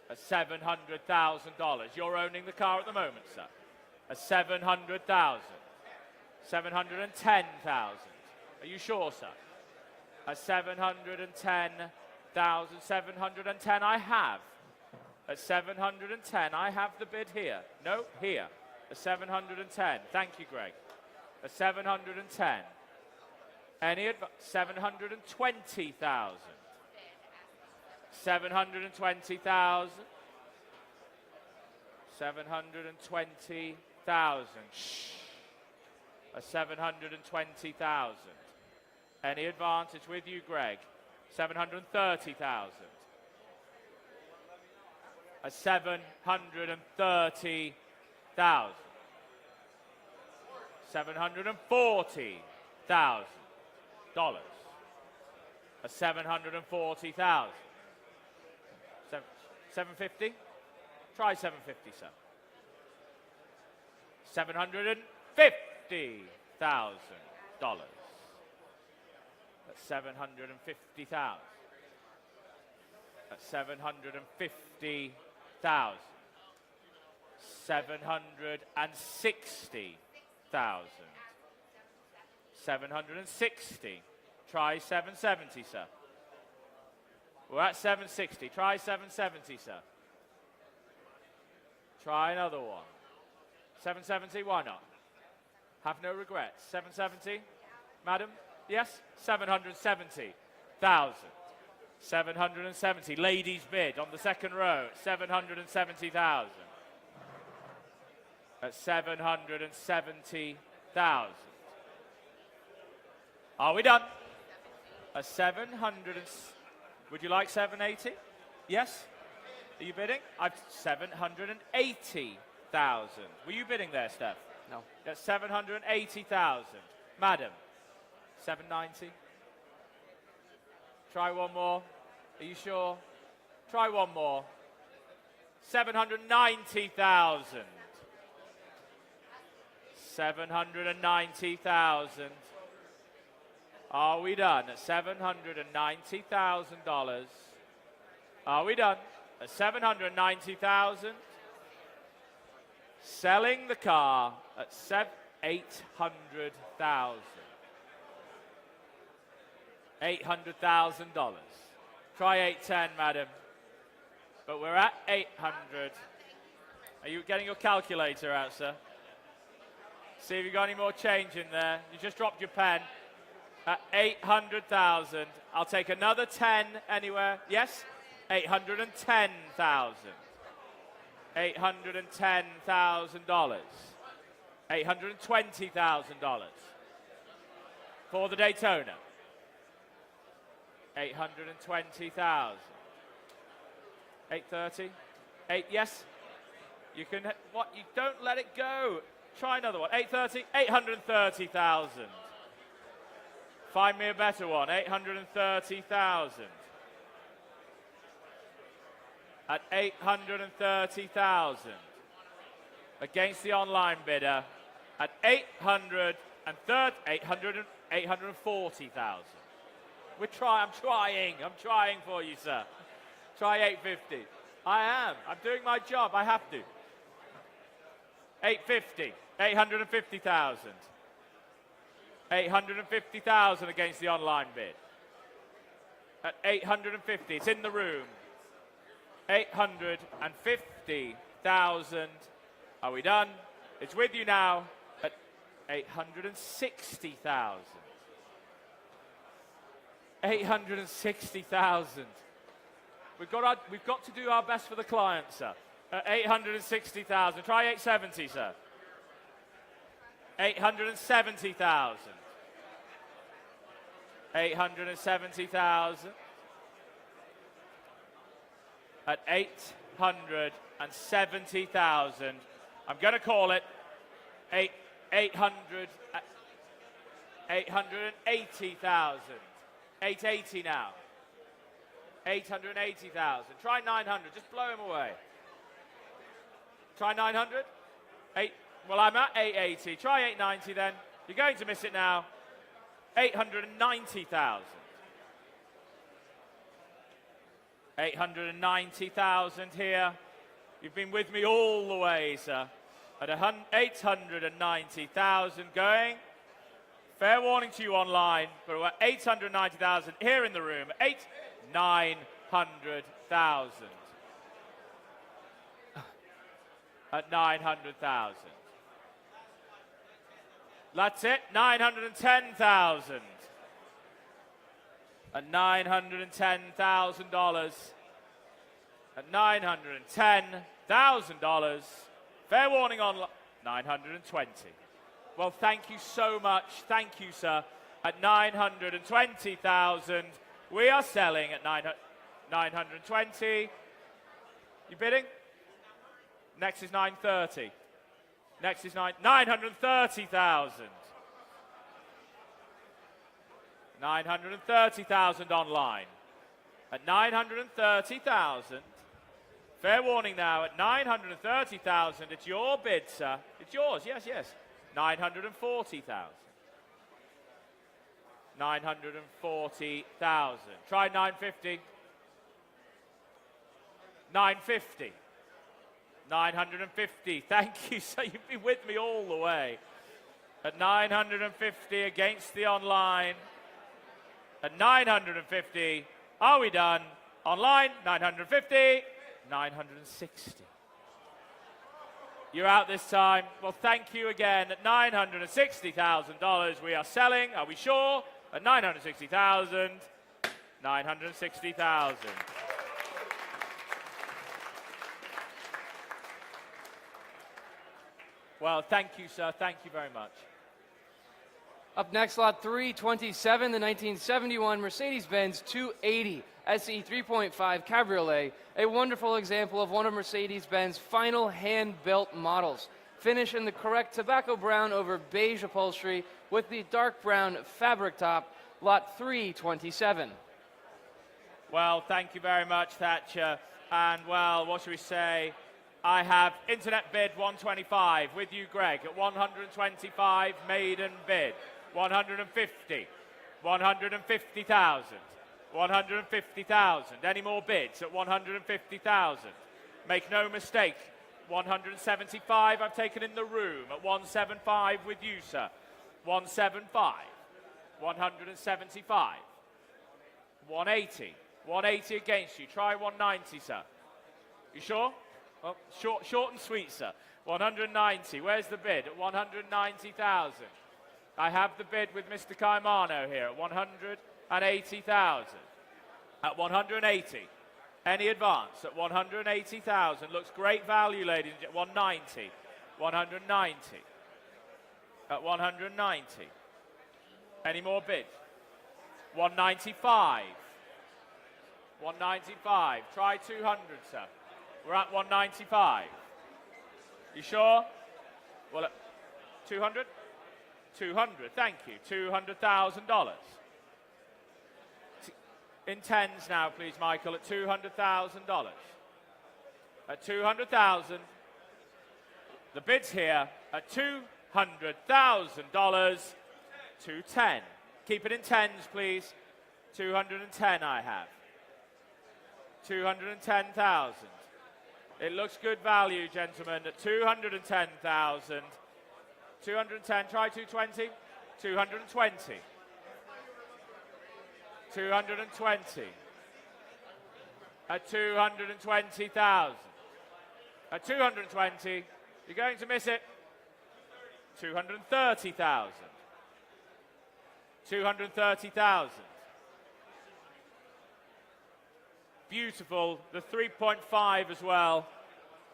A $700,000. You're owning the car at the moment, sir. A 700,000. 710,000. Are you sure, sir? A 710,000. 710 I have. At 710 I have the bid here. No, here. A 710. Thank you, Greg. A 710. Any 720,000. 720,000. 720,000. Shh. A 720,000. Any advantage with you, Greg? 730,000. A 730,000. 740,000 dollars. A 740,000. 750? Try 750, sir. 750,000 dollars. That's 750,000. That's 750,000. 760,000. 760. Try 770, sir. We're at 760. Try 770, sir. Try another one. 770, why not? Have no regrets. 770, madam? Yes? 770,000. 770. Ladies bid on the second row. 770,000. At 770,000. Are we done? A 700. Would you like 780? Yes? Are you bidding? I've 780,000. Were you bidding there, Steph? No. That's 780,000. Madam, 790. Try one more. Are you sure? Try one more. 790,000. 790,000. Are we done at $790,000? Are we done at $790,000? Selling the car at $800,000. $800,000. Try 810, madam. But we're at 800. Are you getting your calculator out, sir? See if you got any more change in there. You just dropped your pen. At 800,000. I'll take another 10 anywhere. Yes? 810,000. $810,000. $820,000 for the Daytona. 820,000. 830. 8 yes. You can, what, you don't let it go. Try another one. 830, 830,000. Find me a better one. 830,000. At 830,000. Against the online bidder at 840,000. I'm trying for you, sir. Try 850. I am. I'm doing my job. I have to. 850. 850,000. 850,000 against the online bid. At 850. It's in the room. 850,000. Are we done? It's with you now at 860,000. 860,000. We've got to do our best for the client, sir. 860,000. Try 870, sir. 870,000. 870,000. At 870,000. I'm going to call it 880,000. 880 now. 880,000. Try 900. Just blow him away. Try 900. Well, I'm at 880. Try 890 then. You're going to miss it now. 890,000. 890,000 here. You've been with me all the way, sir. At 890,000 going. Fair warning to you online, but we're at 890,000 here in the room. 900,000. At 900,000. That's it. 910,000. At $910,000. At $910,000. Fair warning on 920. Well, thank you so much. Thank you, sir. At 920,000, we are selling at 920. You bidding? Next is 930. Next is 930,000. 930,000 online. At 930,000. Fair warning now, at 930,000, it's your bid, sir. It's yours, yes, yes. 940,000. 940,000. Try 950. 950. 950. Thank you, sir. You've been with me all the way. At 950 against the online. At 950. Are we done? Online, 950. 960. You're out this time. Well, thank you again. At $960,000, we are selling. Are we sure? At 960,000. 960,000. Well, thank you, sir. Thank you very much. Up next, lot 327, the 1971 Mercedes-Benz 280 SE 3.5 Cabriolet, a wonderful example of one of Mercedes-Benz final hand-built models. Finish in the correct tobacco brown over beige upholstery with the dark brown fabric top, lot 327. Well, thank you very much, Thatcher. And, well, what should we say? I have internet bid 125 with you, Greg, at 125 maiden bid. 150. 150,000. 150,000. Any more bids at 150,000? Make no mistake. 175 I've taken in the room at 175 with you, sir. 175. 175. 180. 180 against you. Try 190, sir. You sure? Well, short and sweet, sir. 190. Where's the bid? At 190,000. I have the bid with Mr. Caimano here at 180,000. At 180. Any advance at 180,000. Looks great value, ladies and gentlemen. 190. 190. At 190. Any more bids? 195. 195. Try 200, sir. We're at 195. You sure? Well, 200? 200, thank you. $200,000. In tens now, please, Michael, at $200,000. At 200,000. The bid's here at $200,000. 210. Keep it in tens, please. 210 I have. 210,000. It looks good value, gentlemen, at 210,000. 210, try 220. 220. 220. At 220,000. At 220, you're going to miss it. 230,000. 230,000. Beautiful. The 3.5 as well.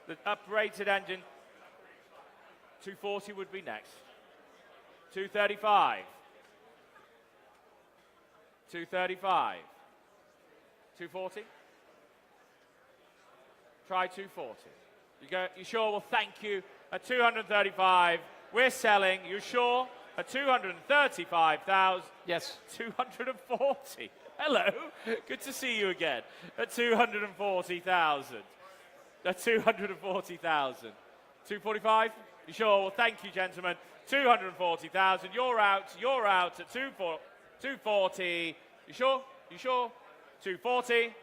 The uprated engine. 240 would be next. 235. 235. 240. Try 240. You sure? Well, thank you. At 235, we're selling. You sure? At 235,000. Yes. 240. Hello. Good to see you again. At 240,000. At 240,000. 245. You sure? Well, thank you, gentlemen. 240,000. You're out. You're out at 240. You sure? You sure? 240.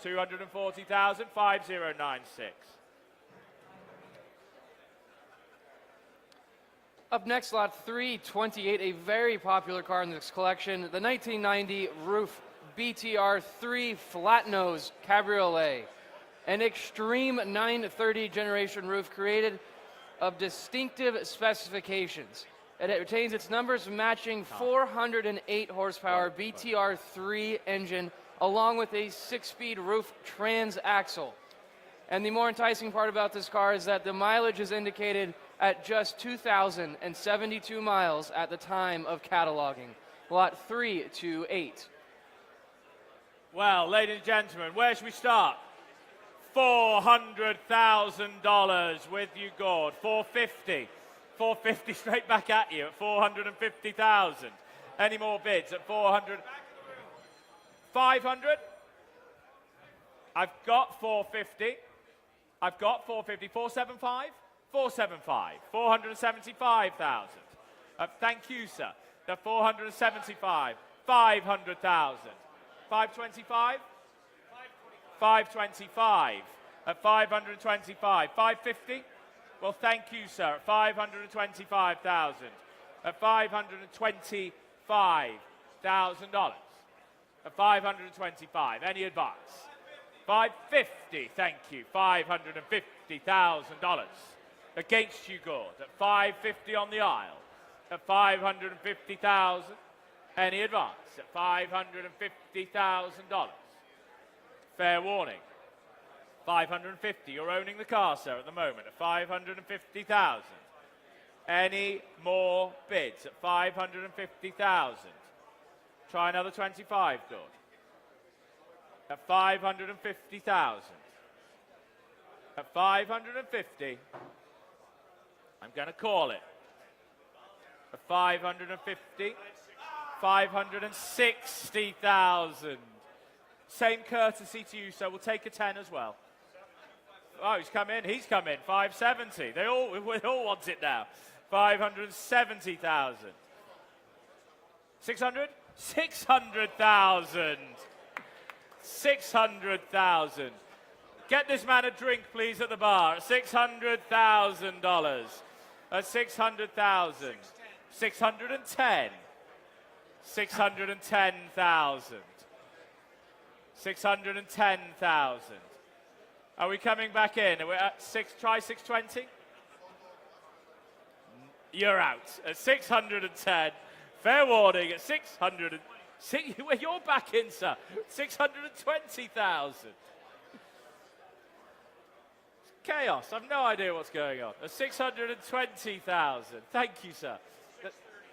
240,000. 5096. Up next, lot 328, a very popular car in this collection, the 1990 roof BTR 3 flat-nose Cabriolet. An extreme 930 generation roof created of distinctive specifications. It retains its numbers matching 408 horsepower BTR 3 engine along with a 6-speed roof transaxle. And the more enticing part about this car is that the mileage is indicated at just 2,072 miles at the time of cataloging. Lot 328. Well, ladies and gentlemen, where should we start? $400,000 with you, Gord. 450. 450 straight back at you at 450,000. Any more bids at 400? 500? I've got 450. I've got 450. 475? 475. 475,000. Thank you, sir. The 475. 500,000. 525? 525. At 525. 550? Well, thank you, sir. At 525,000. At $525,000. At 525. Any advance? 550. Thank you. $550,000. Against you, Gord. At 550 on the aisle. At 550,000. Any advance? At $550,000. Fair warning. 550. You're owning the car, sir, at the moment. At 550,000. Any more bids? At 550,000. Try another 25, Gord. At 550,000. At 550. I'm going to call it. At 550. 560,000. Same courtesy to you, so we'll take a 10 as well. Oh, he's come in. He's come in. 570. We all want it now. 570,000. 600? 600,000. 600,000. Get this man a drink, please, at the bar. $600,000. At 600,000. 610. 610,000. 610,000. Are we coming back in? Are we at try 620? You're out. At 610. Fair warning at 600. You're back in, sir. 620,000. Chaos. I've no idea what's going on. At 620,000. Thank you, sir.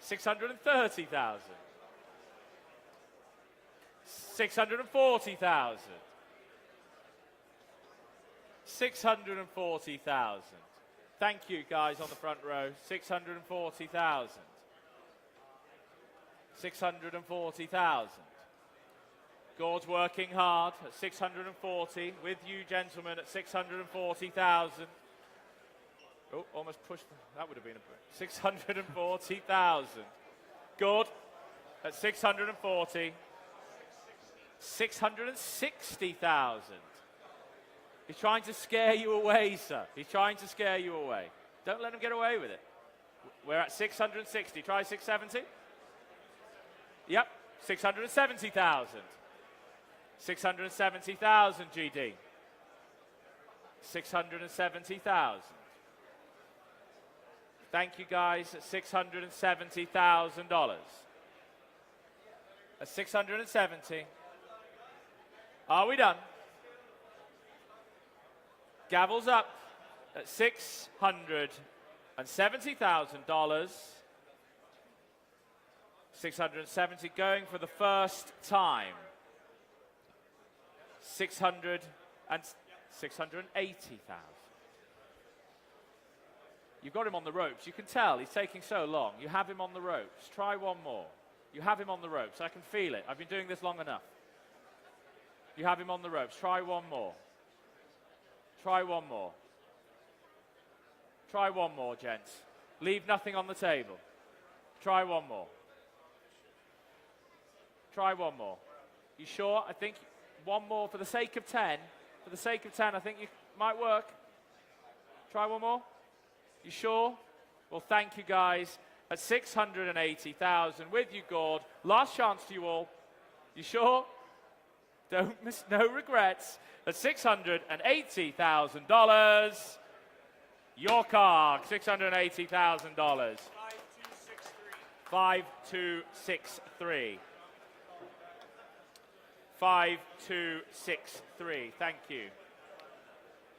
630,000. 640,000. 640,000. Thank you, guys on the front row. 640,000. 640,000. Gord's working hard at 640. With you, gentlemen, at 640,000. Oh, almost pushed. That would have been a 640,000. Gord at 640. 660,000. He's trying to scare you away, sir. He's trying to scare you away. Don't let him get away with it. We're at 660. Try 670. Yep, 670,000. 670,000, GD. 670,000. Thank you, guys, at $670,000. At 670. Are we done? Gavel's up at $670,000. 670 going for the first time. 680,000. You've got him on the ropes. You can tell he's taking so long. You have him on the ropes. Try one more. You have him on the ropes. I can feel it. I've been doing this long enough. You have him on the ropes. Try one more. Try one more. Try one more, gents. Leave nothing on the table. Try one more. Try one more. You sure? I think one more for the sake of 10. For the sake of 10, I think you might work. Try one more. You sure? Well, thank you, guys. At 680,000 with you, Gord. Last chance to you all. You sure? Don't miss, no regrets. At $680,000, your car, $680,000. 5263. 5263. Thank you.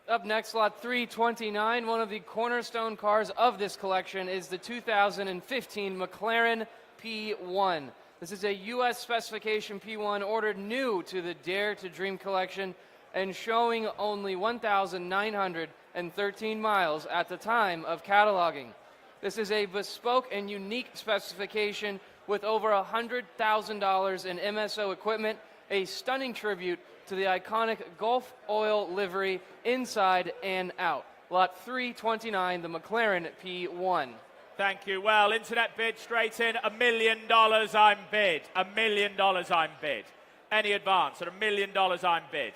Up next, lot 329, one of the cornerstone cars of this collection is the 2015 McLaren P1. This is a U.S. specification P1 ordered new to the Dare to Dream collection and showing only 1,913 miles at the time of cataloging. This is a bespoke and unique specification with over $100,000 in MSO equipment, a stunning tribute to the iconic Gulf oil livery inside and out. Lot 329, the McLaren P1. Thank you. Well, internet bid straight in. $1 million I'm bid. $1 million I'm bid. Any advance at $1 million I'm bid.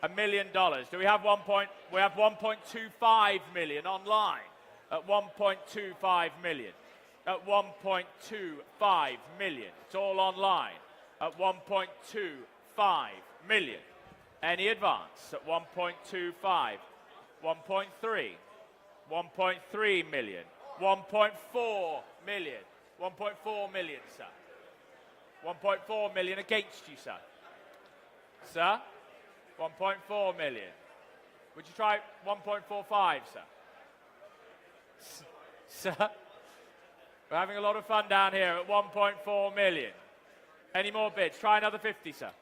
$1 million. Do we have 1 point? We have 1.25 million online. At 1.25 million. At 1.25 million. It's all online. At 1.25 million. Any advance at 1.25, 1.3, 1.3 million, 1.4 million, 1.4 million, sir. 1.4 million against you, sir. Sir, 1.4 million. Would you try 1.45, sir? Sir, we're having a lot of fun down here at 1.4 million. Any more bids? Try another 50, sir.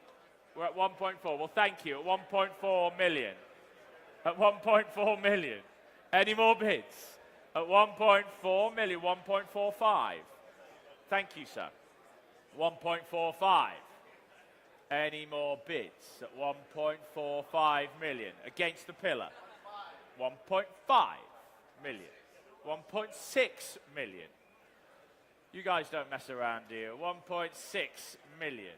We're at 1.4. Well, thank you. At 1.4 million. At 1.4 million. Any more bids? At 1.4 million. 1.45. Thank you, sir. 1.45. Any more bids? At 1.45 million. Against the pillar. 1.5 million. 1.6 million. You guys don't mess around here. 1.6 million.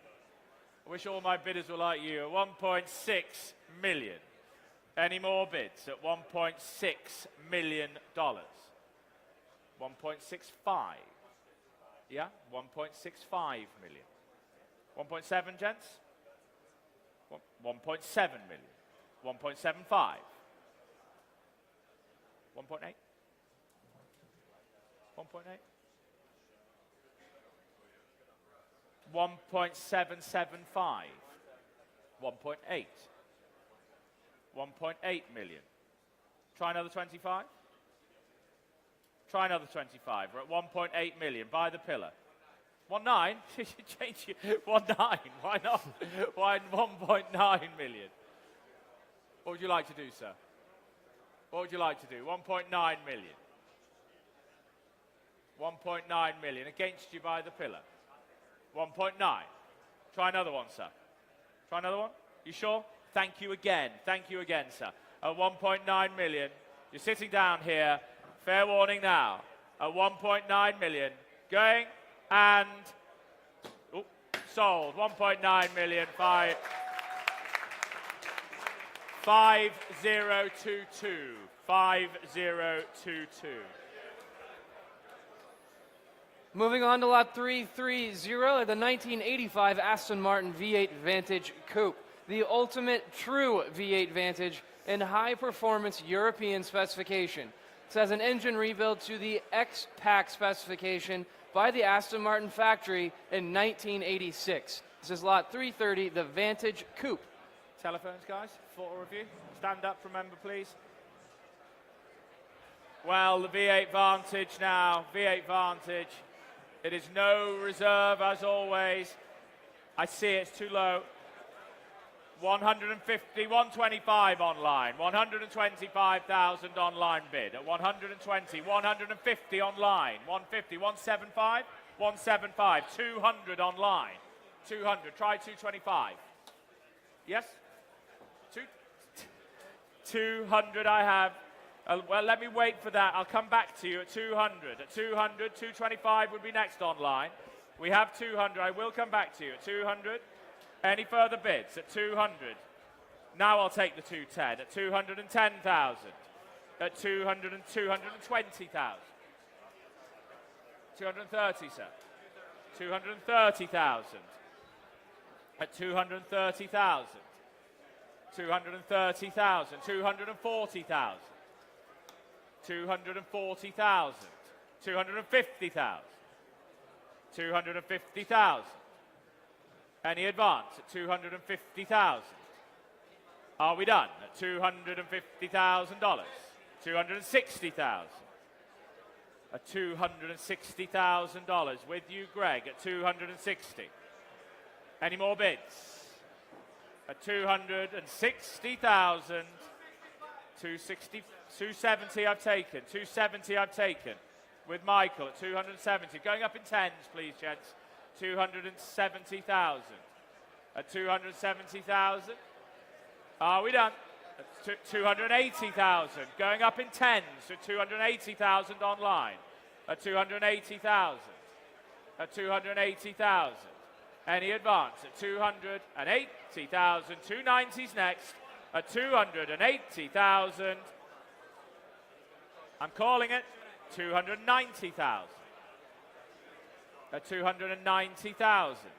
I wish all my bidders were like you. 1.6 million. Any more bids at $1.6 million? 1.65. Yeah? 1.65 million. 1.7, gents? 1.7 million. 1.75. 1.8. 1.8. 1.775. 1.8. 1.8 million. Try another 25. Try another 25. We're at 1.8 million. Buy the pillar. 1.9. You change it. 1.9. Why not? Why 1.9 million? What would you like to do, sir? What would you like to do? 1.9 million. 1.9 million against you by the pillar. 1.9. Try another one, sir. Try another one. You sure? Thank you again. Thank you again, sir. At 1.9 million. You're sitting down here. Fair warning now. At 1.9 million. Going and sold. 1.9 million. 5022. 5022. Moving on to lot 330, the 1985 Aston Martin V8 Vantage Coupe. The ultimate true V8 Vantage in high-performance European specification. It has an engine rebuild to the X-Pack specification by the Aston Martin factory in 1986. This is lot 330, the Vantage Coupe. Telephones, guys, photo of you. Stand up, remember, please. Well, the V8 Vantage now, V8 Vantage. It is no reserve, as always. I see it's too low. 150, 125 online. 125,000 online bid. At 120, 150 online. 150, 175, 175. 200 online. 200, try 225. Yes? 200 I have. Well, let me wait for that. I'll come back to you at 200. At 200, 225 would be next online. We have 200. I will come back to you at 200. Any further bids? At 200. Now I'll take the 210. At 210,000. At 200 and 220,000. 230, sir. 230,000. At 230,000. 230,000. 240,000. 240,000, 250,000, 250,000. Any advance at 250,000? Are we done at $250,000? 260,000. At $260,000 with you, Greg, at 260. Any more bids? At 260,000, 270 I've taken. 270 I've taken. With Michael at 270. Going up in tens, please, gents. 270,000. At 270,000. Are we done? At 280,000. Going up in tens. At 280,000 online. At 280,000. At 280,000. Any advance? At 280,000. 290's next. At 280,000. I'm calling it 290,000. At 290,000.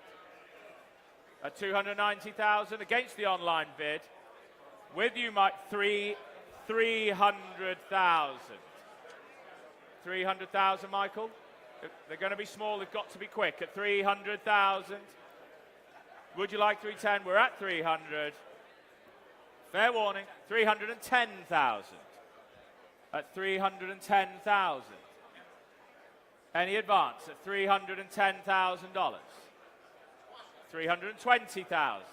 At 290,000 against the online bid. With you, Mike, 300,000. 300,000, Michael. They're going to be small. They've got to be quick. At 300,000. Would you like 310? We're at 300. Fair warning. 310,000. At 310,000. Any advance at $310,000? 320,000.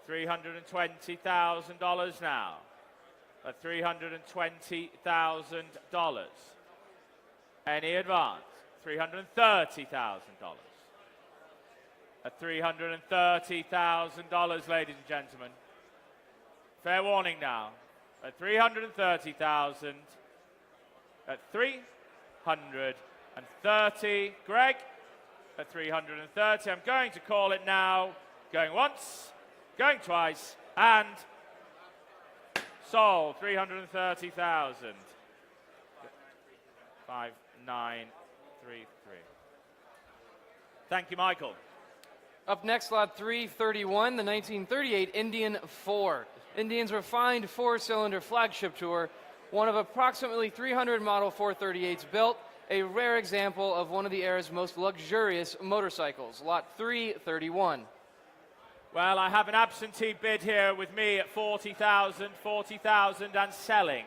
$320,000 now. At $320,000. Any advance? $330,000. At $330,000, ladies and gentlemen. Fair warning now. At 330,000, at 330, Greg, at 330, I'm going to call it now, going once, going twice, and sold, 330,000, 5933. Thank you, Michael. Up next, lot 331, the 1938 Indian 4. Indian's refined four-cylinder flagship tour, one of approximately 300 model 438s built, a rare example of one of the era's most luxurious motorcycles, lot 331. Well, I have an absentee bid here with me at 40,000, 40,000 and selling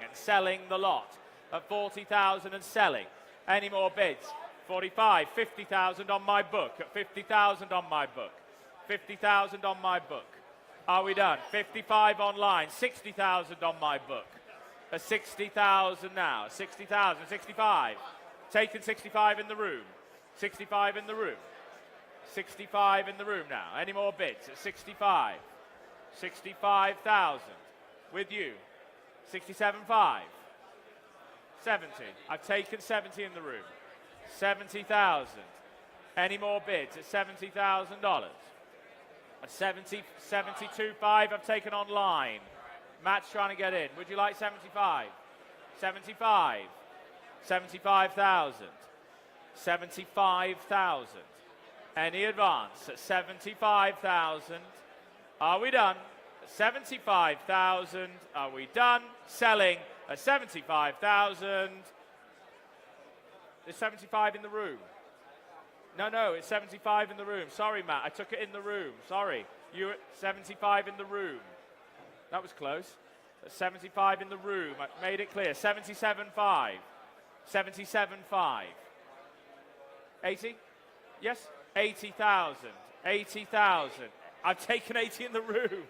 the lot at 40,000 and selling. Any more bids? 45, 50,000 on my book, at 50,000 on my book, 50,000 on my book. Are we done? 55 online, 60,000 on my book, At 60,000 now. 60,000. 65. Taken 65 in the room. 65 in the room. 65 in the room now. Any more bids? At 65. 65,000. With you. 67.5. 70. I've taken 70 in the room. 70,000. Any more bids? At $70,000. At 72.5 I've taken online. Matt's trying to get in. Would you like 75? 75. 75,000. 75,000. Any advance at 75,000? Are we done? 75,000. Are we done? Selling at 75,000. There's 75 in the room. No, it's 75 in the room. Sorry, Matt, I took it in the room. Sorry. You were at 75 in the room. That was close. At 75 in the room. I made it clear. 77.5. 77.5. 80? Yes? 80,000. 80,000. I've taken 80 in the room.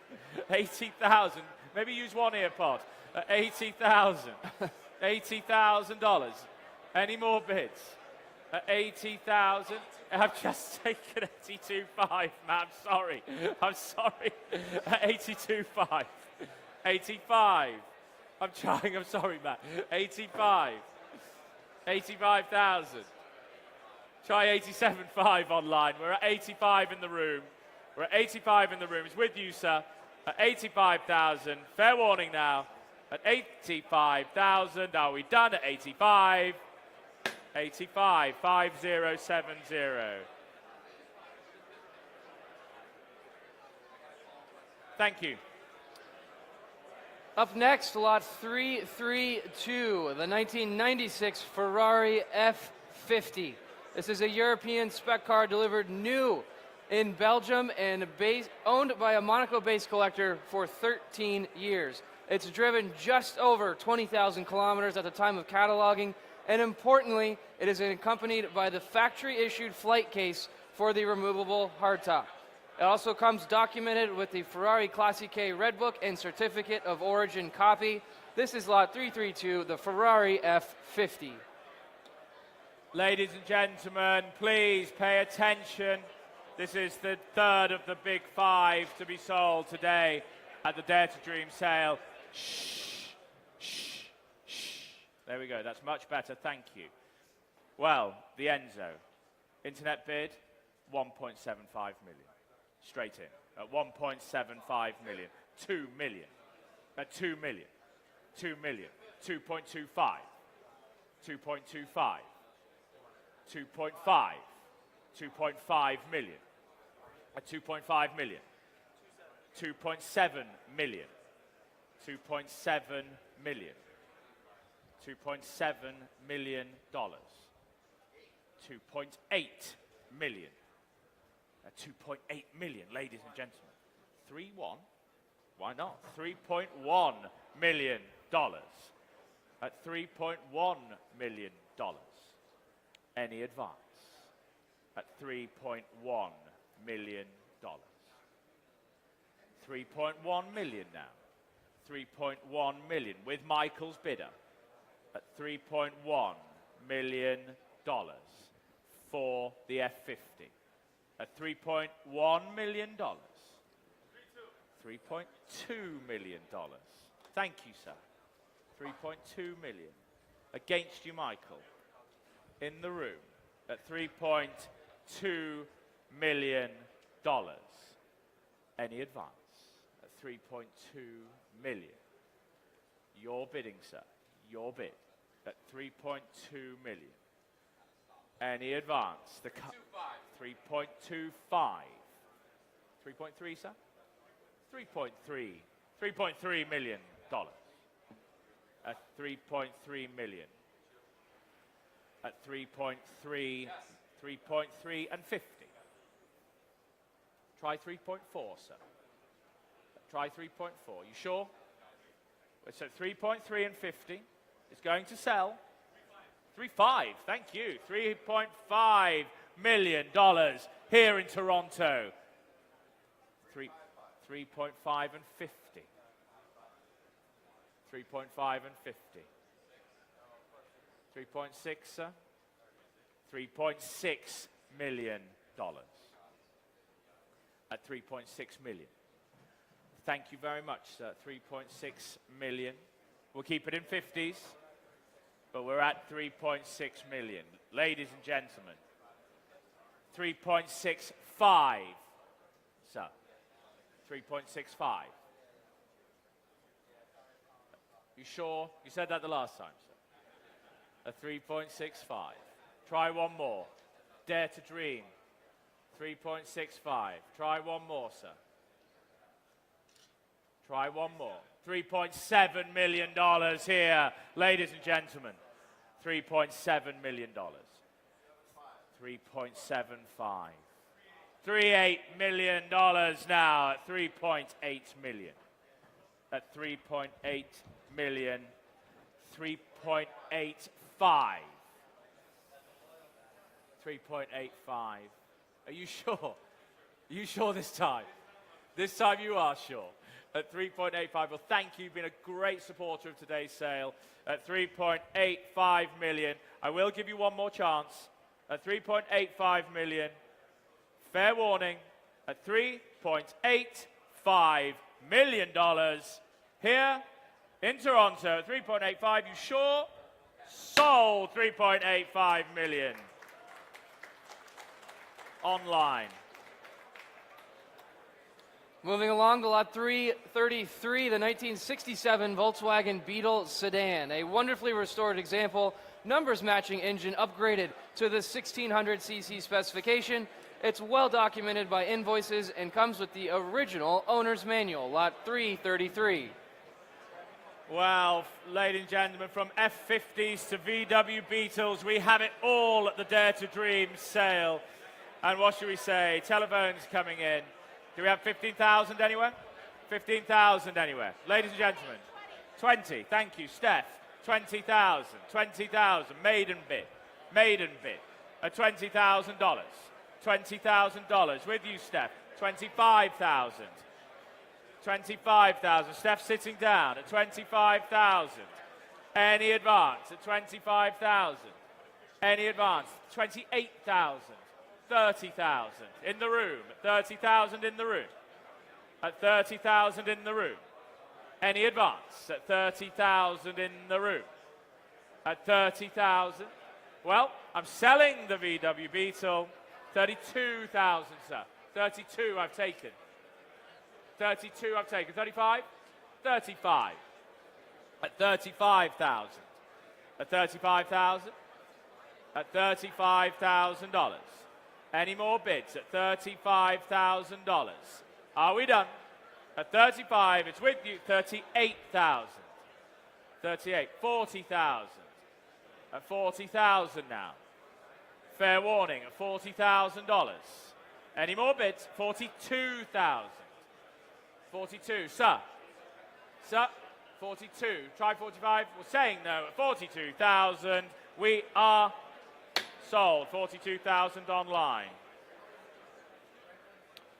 80,000. Maybe use one ear pod. 80,000. $80,000. Any more bids? 80,000. I've just taken 82.5, Matt. I'm sorry. I'm sorry. 82.5. 85. I'm trying. I'm sorry, Matt. 85. 85,000. Try 87.5 online. We're at 85 in the room. We're at 85 in the room. It's with you, sir. At 85,000. Fair warning now. At 85,000. Are we done at 85? 85, 5070. Thank you. Up next, lot 332, the 1996 Ferrari F50. This is a European spec car delivered new in Belgium and owned by a Monaco-based collector for 13 years. It's driven just over 20,000 kilometers at the time of cataloging, and importantly, it is accompanied by the factory-issued flight case for the removable hardtop. It also comes documented with the Ferrari Classic K Red Book and Certificate of Origin copy. This is lot 332, the Ferrari F50. Ladies and gentlemen, please pay attention. This is the third of the big five to be sold today at the Dare to Dream sale. Shh, shh, shh. There we go. That's much better. Thank you. Well, the Enzo. Internet bid, 1.75 million. Straight in. At 1.75 million. 2 million. At 2 million. 2 million. 2.25. 2.25. 2.5. 2.5 million. At 2.5 million. 2.7 million. 2.7 million. $2.7 million. 2.8 million. At 2.8 million, ladies and gentlemen. 3-1. Why not? $3.1 million. At $3.1 million. Any advance? At $3.1 million. 3.1 million now. 3.1 million with Michael's bidder at $3.1 million for the F50. At $3.1 million. $3.2 million. Thank you, sir. 3.2 million. Against you, Michael. In the room at $3.2 million. Any advance at 3.2 million. Your bidding, sir. Your bid at 3.2 million. Any advance? The 3.25. 3.3, sir? 3.3. $3.3 million. At 3.3 million. At 3.3, 3.3 and 50. Try 3.4, sir. Try 3.4. You sure? So 3.3 and 50. It's going to sell. 3.5. Thank you. $3.5 million here in Toronto. 3.5 and 50. 3.5 and 50. 3.6, sir. $3.6 million. At 3.6 million. Thank you very much, sir. 3.6 million. We'll keep it in 50s, but we're at 3.6 million. Ladies and gentlemen, 3.65, sir. 3.65. You sure? You said that the last time, sir. A 3.65. Try one more. Dare to dream. 3.65. Try one more, sir. Try one more. $3.7 million here, ladies and gentlemen. $3.7 million. 3.75. $3.8 million now at 3.8 million. At 3.8 million. 3.85. 3.85. Are you sure? Are you sure this time? This time you are sure. At 3.85. Well, thank you. You've been a great supporter of today's sale. At 3.85 million. I will give you one more chance. At 3.85 million. Fair warning. At $3.85 million. Here in Toronto. At 3.85. You sure? Sold. 3.85 million. Online. Moving along to lot 333, the 1967 Volkswagen Beetle sedan. A wonderfully restored example, numbers matching engine upgraded to the 1600cc specification. It's well documented by invoices and comes with the original owner's manual, lot 333. Well, ladies and gentlemen, from F50s to VW Beetles, we have it all at the Dare to Dream sale. And what should we say? Telephones coming in. Do we have 15,000 anywhere? 15,000 anywhere. Ladies and gentlemen, 20. Thank you, Steph. 20,000. 20,000. Maiden bid. Maiden bid. At $20,000. $20,000. With you, Steph. 25,000. 25,000. Steph sitting down at 25,000. Any advance at 25,000. Any advance? 28,000. 30,000 in the room. 30,000 in the room. At 30,000 in the room. Any advance? At 30,000 in the room. At 30,000. Well, I'm selling the VW Beetle. 32,000, sir. 32 I've taken. 32 I've taken. 35? 35. At 35,000. At 35,000. At $35,000. Any more bids at $35,000? Are we done? At 35, it's with you. 38,000. 38. 40,000. At 40,000 now. Fair warning at $40,000. Any more bids? 42,000. 42, sir. Sir, 42. Try 45. We're saying no at 42,000. We are sold. 42,000 online.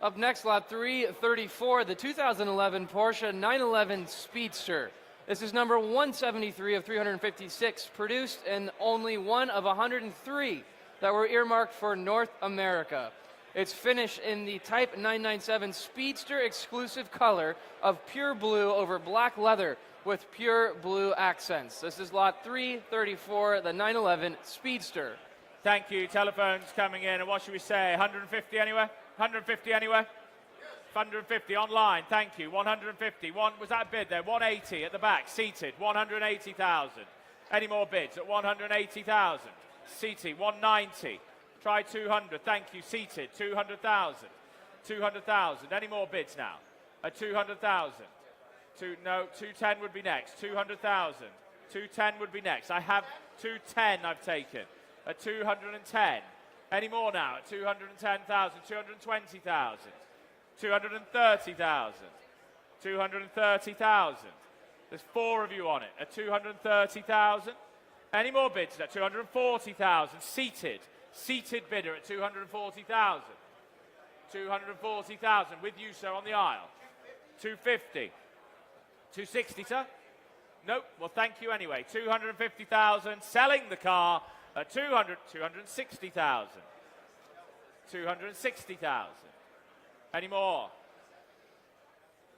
Up next, lot 334, the 2011 Porsche 911 Speedster. This is number 173 of 356, produced in only one of 103 that were earmarked for North America. It's finished in the Type 997 Speedster exclusive color of pure blue over black leather with pure blue accents. This is lot 334, the 911 Speedster. Thank you. Telephones coming in. And what should we say? 150 anywhere? 150 anywhere? 150 online. Thank you. 150. One, was that a bid there? 180 at the back. Seated. 180,000. Any more bids at 180,000? Seated. 190. Try 200. Thank you. Seated. 200,000. 200,000. Any more bids now? At 200,000. No, 210 would be next. 200,000. 210 would be next. I have 210 I've taken. At 210. Any more now? At 210,000. 220,000. 230,000. 230,000. There's four of you on it. At 230,000. Any more bids at 240,000? Seated. Seated bidder at 240,000. 240,000. With you, sir, on the aisle. 250. 260, sir? Nope. Well, thank you anyway. 250,000. Selling the car at 260,000. 260,000. Any more?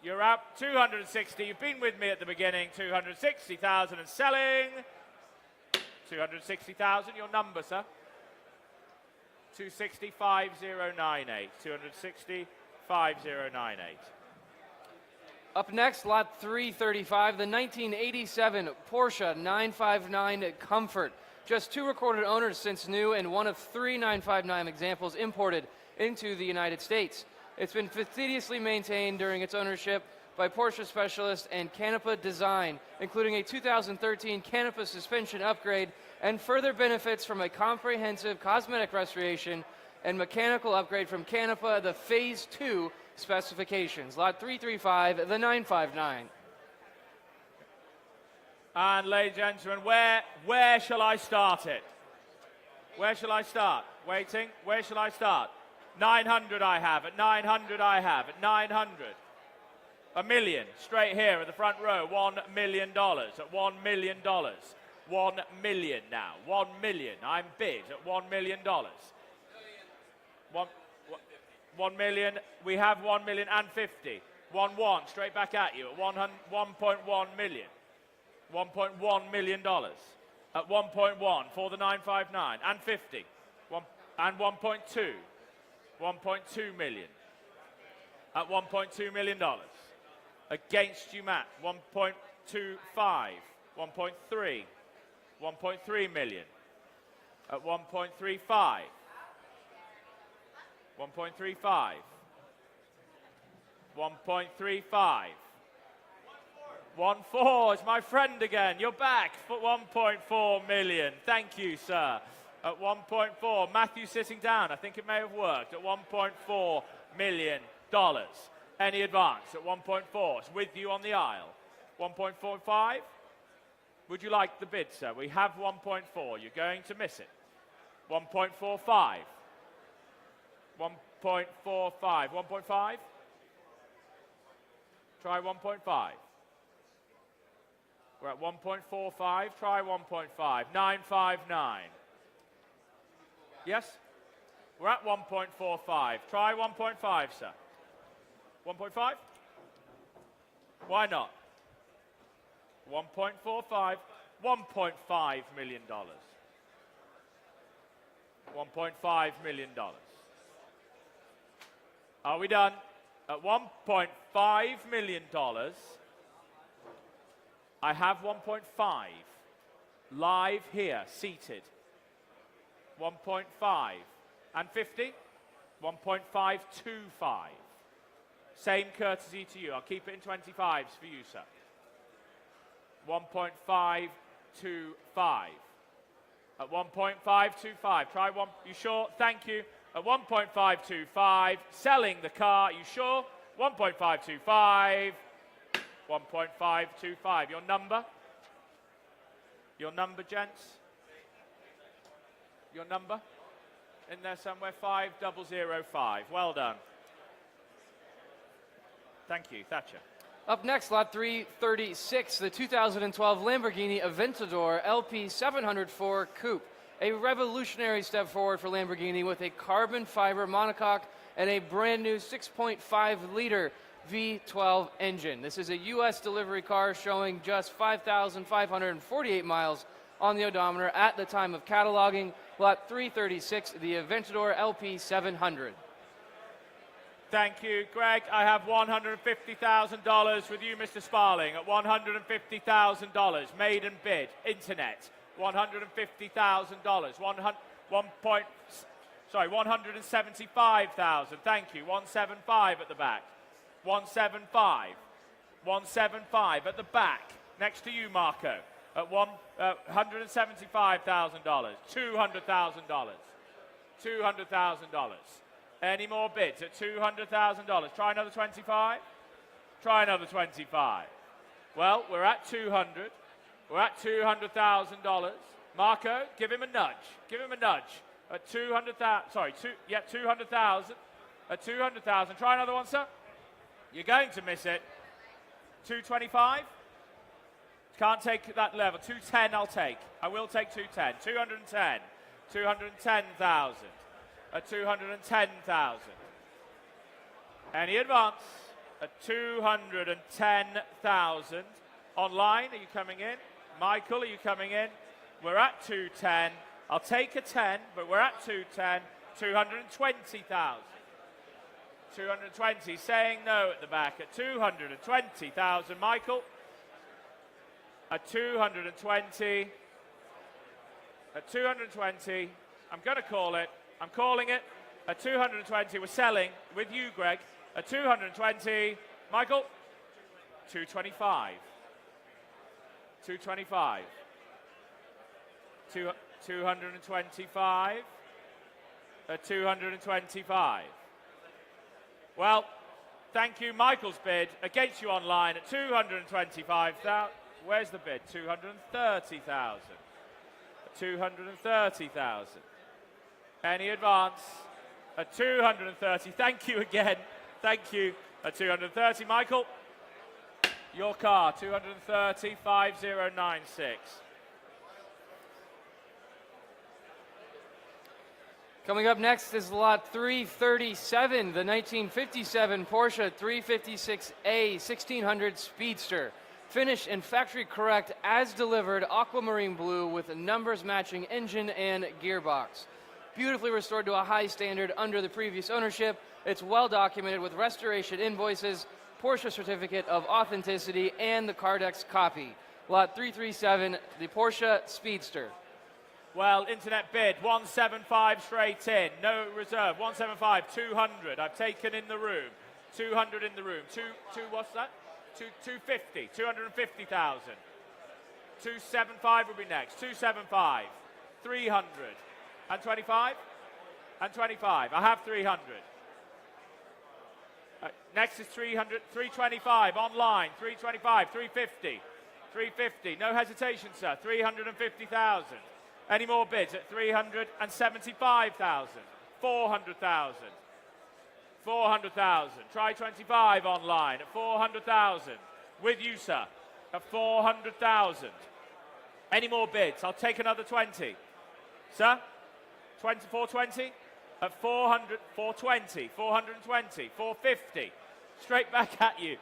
You're out. 260. You've been with me at the beginning. 260,000 and selling. 260,000. Your number, sir. 260,5098. 260,5098. Up next, lot 335, the 1987 Porsche 959 Comfort. Just 2 recorded owners since new and one of 3 959 examples imported into the United States. It's been fastidiously maintained during its ownership by Porsche specialist and Canepa Design, including a 2013 Canepa suspension upgrade and further benefits from a comprehensive cosmetic restoration and mechanical upgrade from Canepa, the Phase 2 specifications. Lot 335, the 959. And ladies and gentlemen, where shall I start it? Where shall I start? Waiting. Where shall I start? 900 I have. At 900 I have. At 900. $1 million. Straight here at the front row. $1 million. At $1 million. 1 million now. 1 million. I'm bid at $1 million. 1 million. We have 1 million and 50. 1 straight back at you at 1.1 million. $1.1 million at 1.1 for the 959 and 50. And 1.2. 1.2 million at $1.2 million. Against you, Matt. 1.25. 1.3. 1.3 million at 1.35. 1.35. 1.35. 1.4 is my friend again. You're back for 1.4 million. Thank you, sir. At 1.4. Matthew sitting down. I think it may have worked. At $1.4 million. Any advance at 1.4. It's with you on the aisle. 1.45. Would you like the bid, sir? We have 1.4. You're going to miss it. 1.45. 1.45. 1.5. Try 1.5. We're at 1.45. Try 1.5. 959. Yes? We're at 1.45. Try 1.5, sir. 1.5? Why not? 1.45. $1.5 million. $1.5 million. Are we done? At $1.5 million, I have 1.5 live here, seated. 1.5 and 50. 1.525. Same courtesy to you. I'll keep it in 25s for you, sir. 1.525. At 1.525. Try one. You sure? Thank you. At 1.525. Selling the car. You sure? 1.525. 1.525. Your number? Your number, gents? Your number? In there somewhere. 5005. Well done. Thank you, Thatcher. Up next, lot 336, the 2012 Lamborghini Aventador LP704 Coupe. A revolutionary step forward for Lamborghini with a carbon fiber monocoque and a brand new 6.5-liter V12 engine. This is a U.S. delivery car showing just 5,548 miles on the odometer at the time of cataloging. Lot 336, the Aventador LP700. Thank you, Greg. I have $150,000 with you, Mr. Sparling, at $150,000. Maiden bid, internet, $150,000. 175,000. Thank you. 175 at the back. 175. 175 at the back. Next to you, Marco, at $175,000. $200,000. $200,000. Any more bids at $200,000? Try another 25. Try another 25. Well, we're at 200. We're at $200,000. Marco, give him a nudge. Give him a nudge. At 200,000. Sorry, 200,000. At 200,000. Try another one, sir. You're going to miss it. 225. Can't take that level. 210 I'll take. I will take 210. 210. 210,000. At 210,000. Any advance? At 210,000. Online, are you coming in? Michael, are you coming in? We're at 210. I'll take a 10, but we're at 210. 220,000. 220, saying no at the back at 220,000. Michael, at 220. At 220, I'm going to call it. I'm calling it. At 220, we're selling with you, Greg. At 220, Michael, 225. 225. 225. At 225. Well, thank you. Michael's bid against you online at 225,000. Where's the bid? 230,000. 230,000. Any advance? At 230. Thank you again. Thank you. At 230. Michael, your car. 230, 5096. Coming up next is lot 337, the 1957 Porsche 356A 1600 Speedster. Finished and factory correct as delivered, aquamarine blue with a numbers matching engine and gearbox. Beautifully restored to a high standard under the previous ownership. It's well documented with restoration invoices, Porsche certificate of authenticity, and the Cardex copy. Lot 337, the Porsche Speedster. Well, internet bid, 175 straight in, no reserve, 175, 200, I've taken in the room, 200 in the room, what's that? 250, 250,000, 275 will be next, 275, 300, and 25, and 25, I have 300. Next is 300, 325, online, 325, 350, 350, no hesitation, sir, 350,000. Any more bids at 375,000, 400,000, 400,000. Try 25 online at 400,000. With you, sir, at 400,000. Any more bids? I'll take another 20. Sir, 420 at 400, 420, 420, 450. Straight back at you.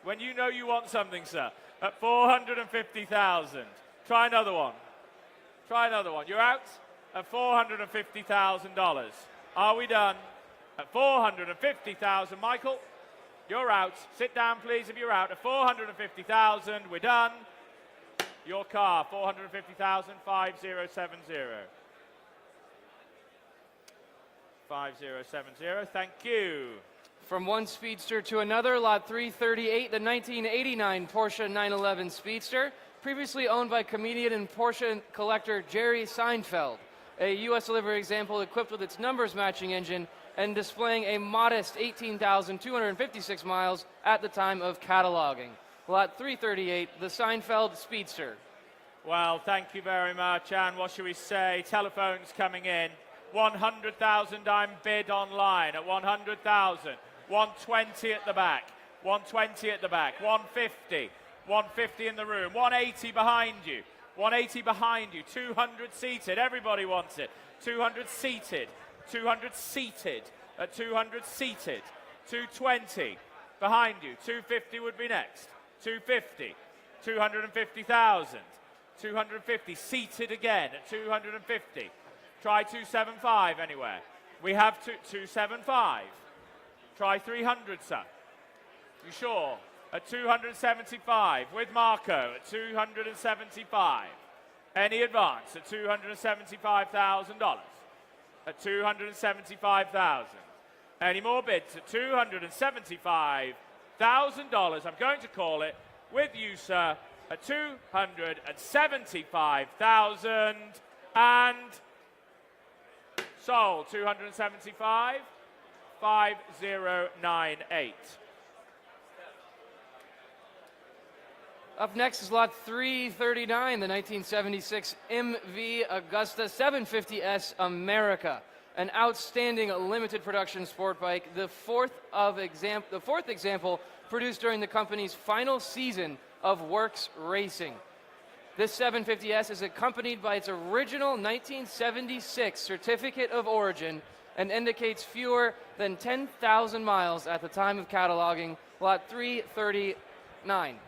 When you know you want something, sir, at 450,000. Try another one. Try another one. You're out at $450,000. Are we done? At 450,000, Michael, you're out. Sit down, please, if you're out. At 450,000, we're done. Your car, 450,000, 5070. 5070, thank you. From one Speedster to another, lot 338, the 1989 Porsche 911 Speedster. Previously owned by comedian and Porsche collector Jerry Seinfeld. A U.S. delivery example equipped with its numbers matching engine and displaying a modest 18,256 miles at the time of cataloging. Lot 338, the Seinfeld Speedster. Well, thank you very much. And what should we say? Telephones coming in. 100,000 I'm bid online at 100,000. 120 at the back. 120 at the back. 150. 150 in the room, 180 behind you, 180 behind you, 200 seated, everybody wants it, 200 seated, 200 seated, 200 seated, 220 behind you, 250 would be next, 250, 250,000, 250 seated again at 250, try 275 anywhere, we have 275, try 300 sir, you sure? At 275 with Marco at 275. Any advance at $275,000. At 275,000. Any more bids at $275,000. I'm going to call it with you, sir, at 275,000 and sold. 275, 5098. Up next is lot 339, the 1976 MV Agusta 750S America, an outstanding limited production sport bike, the fourth example produced during the company's final season of Works Racing. This 750S is accompanied by its original 1976 Certificate of Origin and indicates fewer than 10,000 miles at the time of cataloging, lot 339.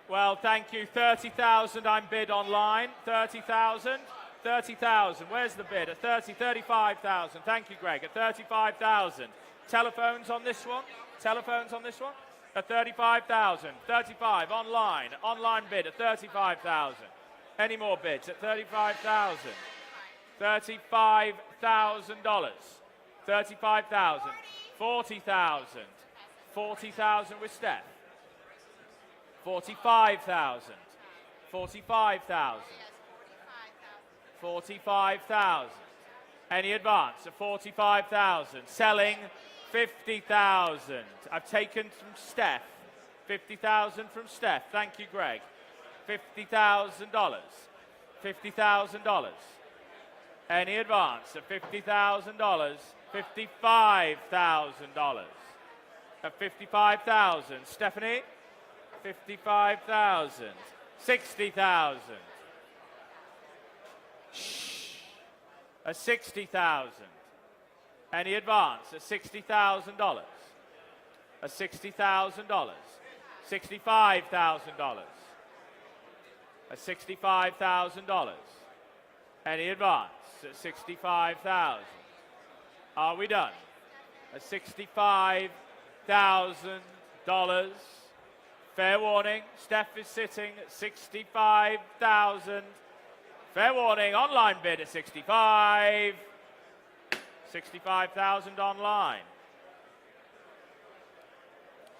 Well, thank you. 30,000 I'm bid online. 30,000. 30,000. Where's the bid? At 35,000. Thank you, Greg. At 35,000. Telephones on this one? Telephones on this one? At 35,000. 35 online. Online bid at 35,000. Any more bids? At 35,000. $35,000. 35,000. 40,000. 40,000 with Steph. 45,000. 45,000. 45,000. Any advance at 45,000. Selling 50,000. I've taken from Steph. 50,000 from Steph. Thank you, Greg. $50,000. $50,000. Any advance at $50,000. $55,000. At 55,000. Stephanie? 55,000. 60,000. At 60,000. Any advance at $60,000. At $60,000. $65,000. At $65,000. Any advance at 65,000. Are we done? At $65,000. Fair warning, Steph is sitting at 65,000. Fair warning, online bid at 65. 65,000 online.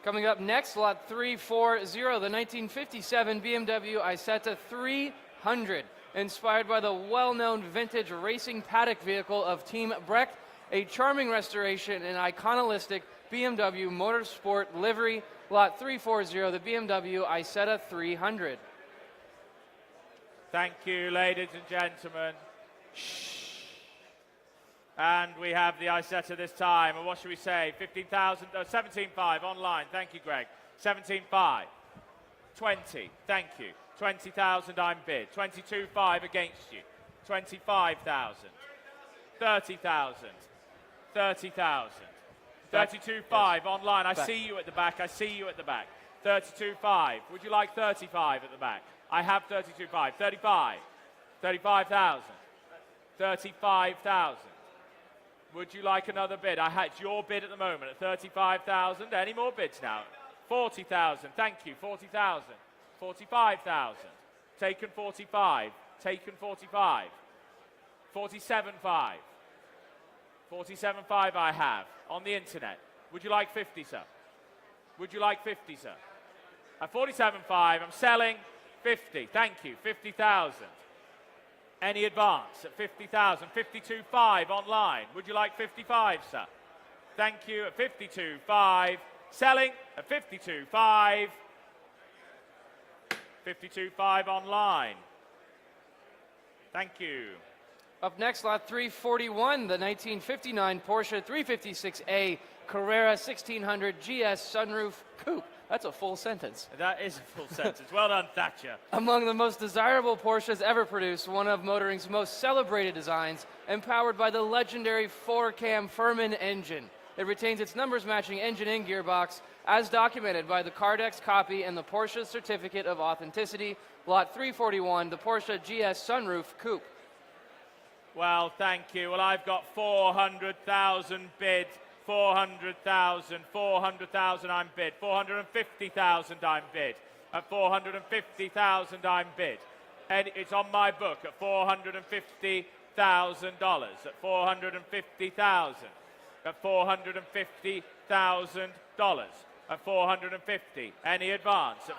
Coming up next, lot 340, the 1957 BMW Isetta 300, inspired by the well-known vintage racing paddock vehicle of Team Brecht, a charming restoration in iconistic BMW Motorsport livery. Lot 340, the BMW Isetta 300. Thank you, ladies and gentlemen. And we have the Isetta this time. And what should we say? 15,000, 17.5 online. Thank you, Greg. 17.5. 20. Thank you. 20,000 I'm bid. 22.5 against you. 25,000. 30,000. 30,000. 32.5 online. I see you at the back. I see you at the back. 32.5. Would you like 35 at the back? I have 32.5. 35. 35,000. 35,000. Would you like another bid? I had your bid at the moment at 35,000. Any more bids now? 40,000. Thank you. 40,000. 45,000. Taken 45. Taken 45. 47.5. 47.5 I have on the internet. Would you like 50, sir? Would you like 50, sir? At 47.5, I'm selling 50. Thank you. 50,000. Any advance at 50,000? 52.5 online. Would you like 55, sir? Thank you. At 52.5. Selling at 52.5. 52.5 online. Thank you. Up next, lot 341, the 1959 Porsche 356A Carrera 1600 GS Sunroof Coupe. That's a full sentence. That is a full sentence. Well done, Thatcher. Among the most desirable Porsches ever produced, one of motoring's most celebrated designs, and powered by the legendary 4-cam Furman engine. It retains its numbers-matching engine and gearbox, as documented by the Cardex copy and the Porsche Certificate of Authenticity. Lot 341, the Porsche GS Sunroof Coupe. Well, thank you. Well, I've got 400,000 bid. 400,000. 400,000 I'm bid. 450,000 I'm bid. At 450,000 I'm bid. And it's on my book at $450,000. At 450,000. At $450,000. At 450. Any advance? At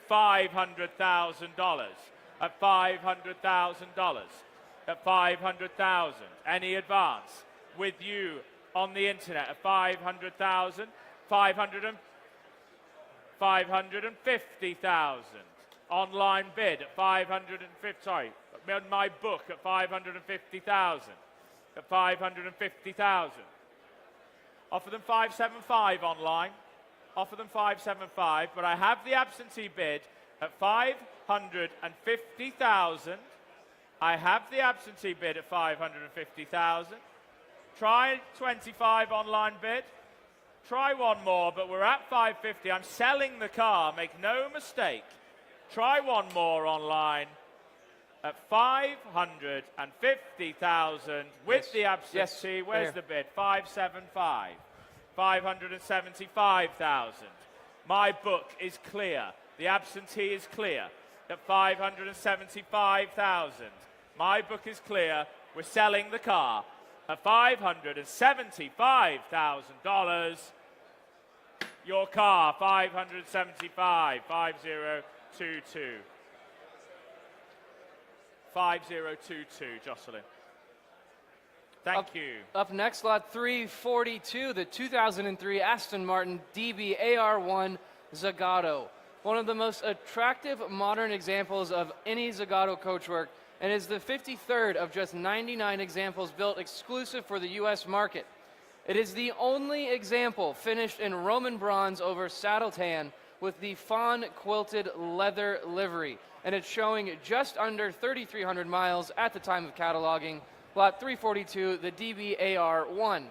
$500,000. At $500,000. At 500,000. Any advance? With you on the internet at 500,000. 550,000. Online bid at 550. Sorry, on my book at 550,000. At 550,000. Offer them 575 online. Offer them 575, but I have the absentee bid at 550,000. I have the absentee bid at 550,000. Try 25 online bid. Try one more, but we're at 550. I'm selling the car, make no mistake. Try one more online at 550,000 with the absentee. Yes. Where's the bid? 575. 575,000. My book is clear. The absentee is clear at 575,000. My book is clear. We're selling the car at $575,000. Your car, 575, 5022. 5022, Jocelyn. Thank you. Up next, lot 342, the 2003 Aston Martin DB AR1 Zagato. One of the most attractive modern examples of any Zagato coachwork, and is the 53rd of just 99 examples built exclusive for the U.S. market. It is the only example finished in Roman bronze over saddle tan with the fawn quilted leather livery, and it's showing just under 3,300 miles at the time of cataloging. Lot 342, the DBAR1.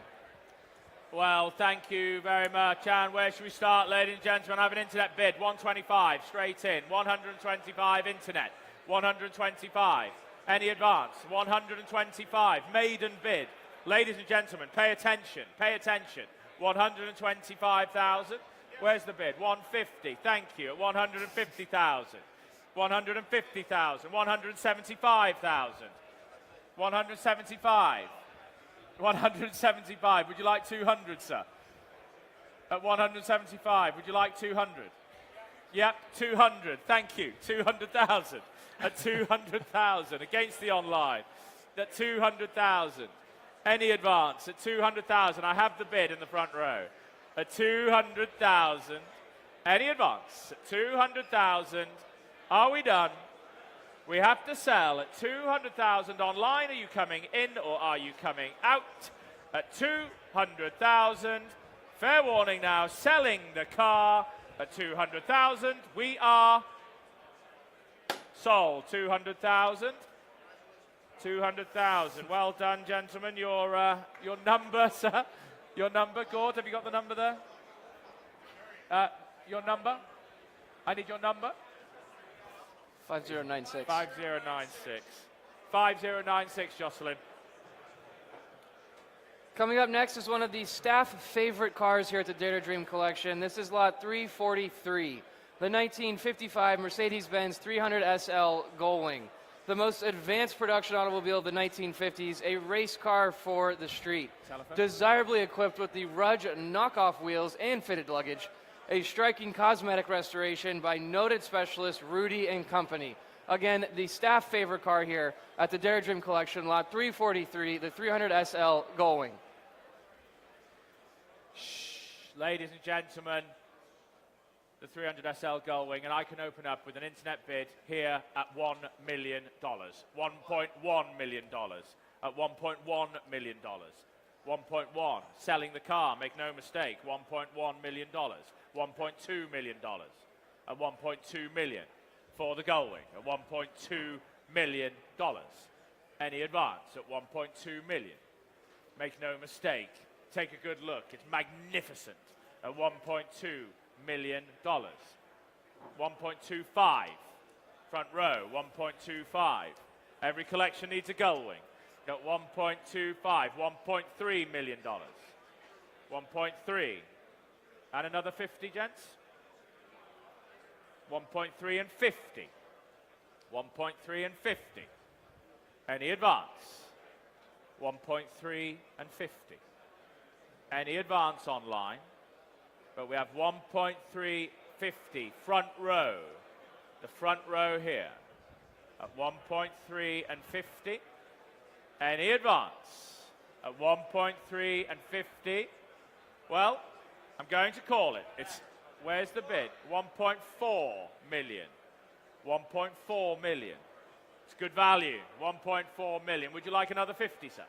Well, thank you very much. And where should we start, ladies and gentlemen? I have an internet bid, 125, straight in. 125 internet, 125. Any advance? 125, maiden bid. Ladies and gentlemen, pay attention, pay attention. 125,000. Where's the bid? 150, thank you, at 150,000. 150,000, 175,000. 175. 175. Would you like 200, sir? At 175. Would you like 200? Yep, 200. Thank you. 200,000. At 200,000. Against the online. At 200,000. Any advance? At 200,000. I have the bid in the front row. At 200,000. Any advance? At 200,000. Are we done? We have to sell at 200,000 online. Are you coming in or are you coming out? At 200,000. Fair warning now, selling the car at 200,000. We are sold. 200,000. 200,000. Well done, gentlemen. Your number, sir. Your number, Gord. Have you got the number there? Your number? I need your number. 5096. 5096. 5096, Jocelyn. Coming up next is one of the staff favorite cars here at the Dare to Dream collection. This is lot 343, the 1955 Mercedes-Benz 300 SL Gullwing. The most advanced production automobile of the 1950s, a race car for the street. Telephone. Desirably equipped with the Rudge knockoff wheels and fitted luggage. A striking cosmetic restoration by noted specialist Rudy and Company. Again, the staff favorite car here at the Dare Dream Collection, lot 343, the 300 SL Gullwing. Ladies and gentlemen, the 300 SL Gullwing, and I can open up with an internet bid here at $1 million. $1.1 million. At $1.1 million. 1.1, selling the car, make no mistake, $1.1 million. $1.2 million at $1.2 million for the Gullwing at $1.2 million. Any advance at $1.2 million. Make no mistake, take a good look, it's magnificent at $1.2 million. 1.25, front row, 1.25. Every collection needs a Gullwing at 1.25, $1.3 million. 1.3. And another 50, gents. 1.3 and 50. 1.3 and 50. Any advance? 1.3 and 50. Any advance online? But we have 1.350 front row. The front row here at 1.3 and 50. Any advance at 1.3 and 50? Well, I'm going to call it. Where's the bid? 1.4 million. 1.4 million. It's good value. 1.4 million. Would you like another 50, sir?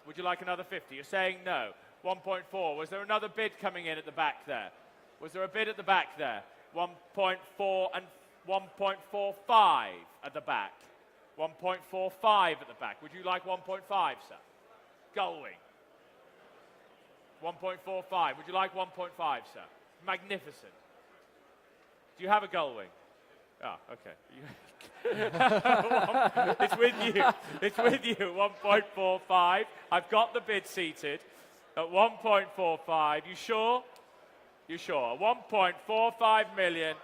Would you like another 50? You're saying no. 1.4. Was there another bid coming in at the back there? Was there a bid at the back there? 1.4 and 1.45 at the back. 1.45 at the back. Would you like 1.5, sir? Gullwing. 1.45. Would you like 1.5, sir? Magnificent. Do you have a gullwing? Oh, okay. It's with you. It's with you. 1.45. I've got the bid seated at 1.45. You sure? You sure? 1.45 million.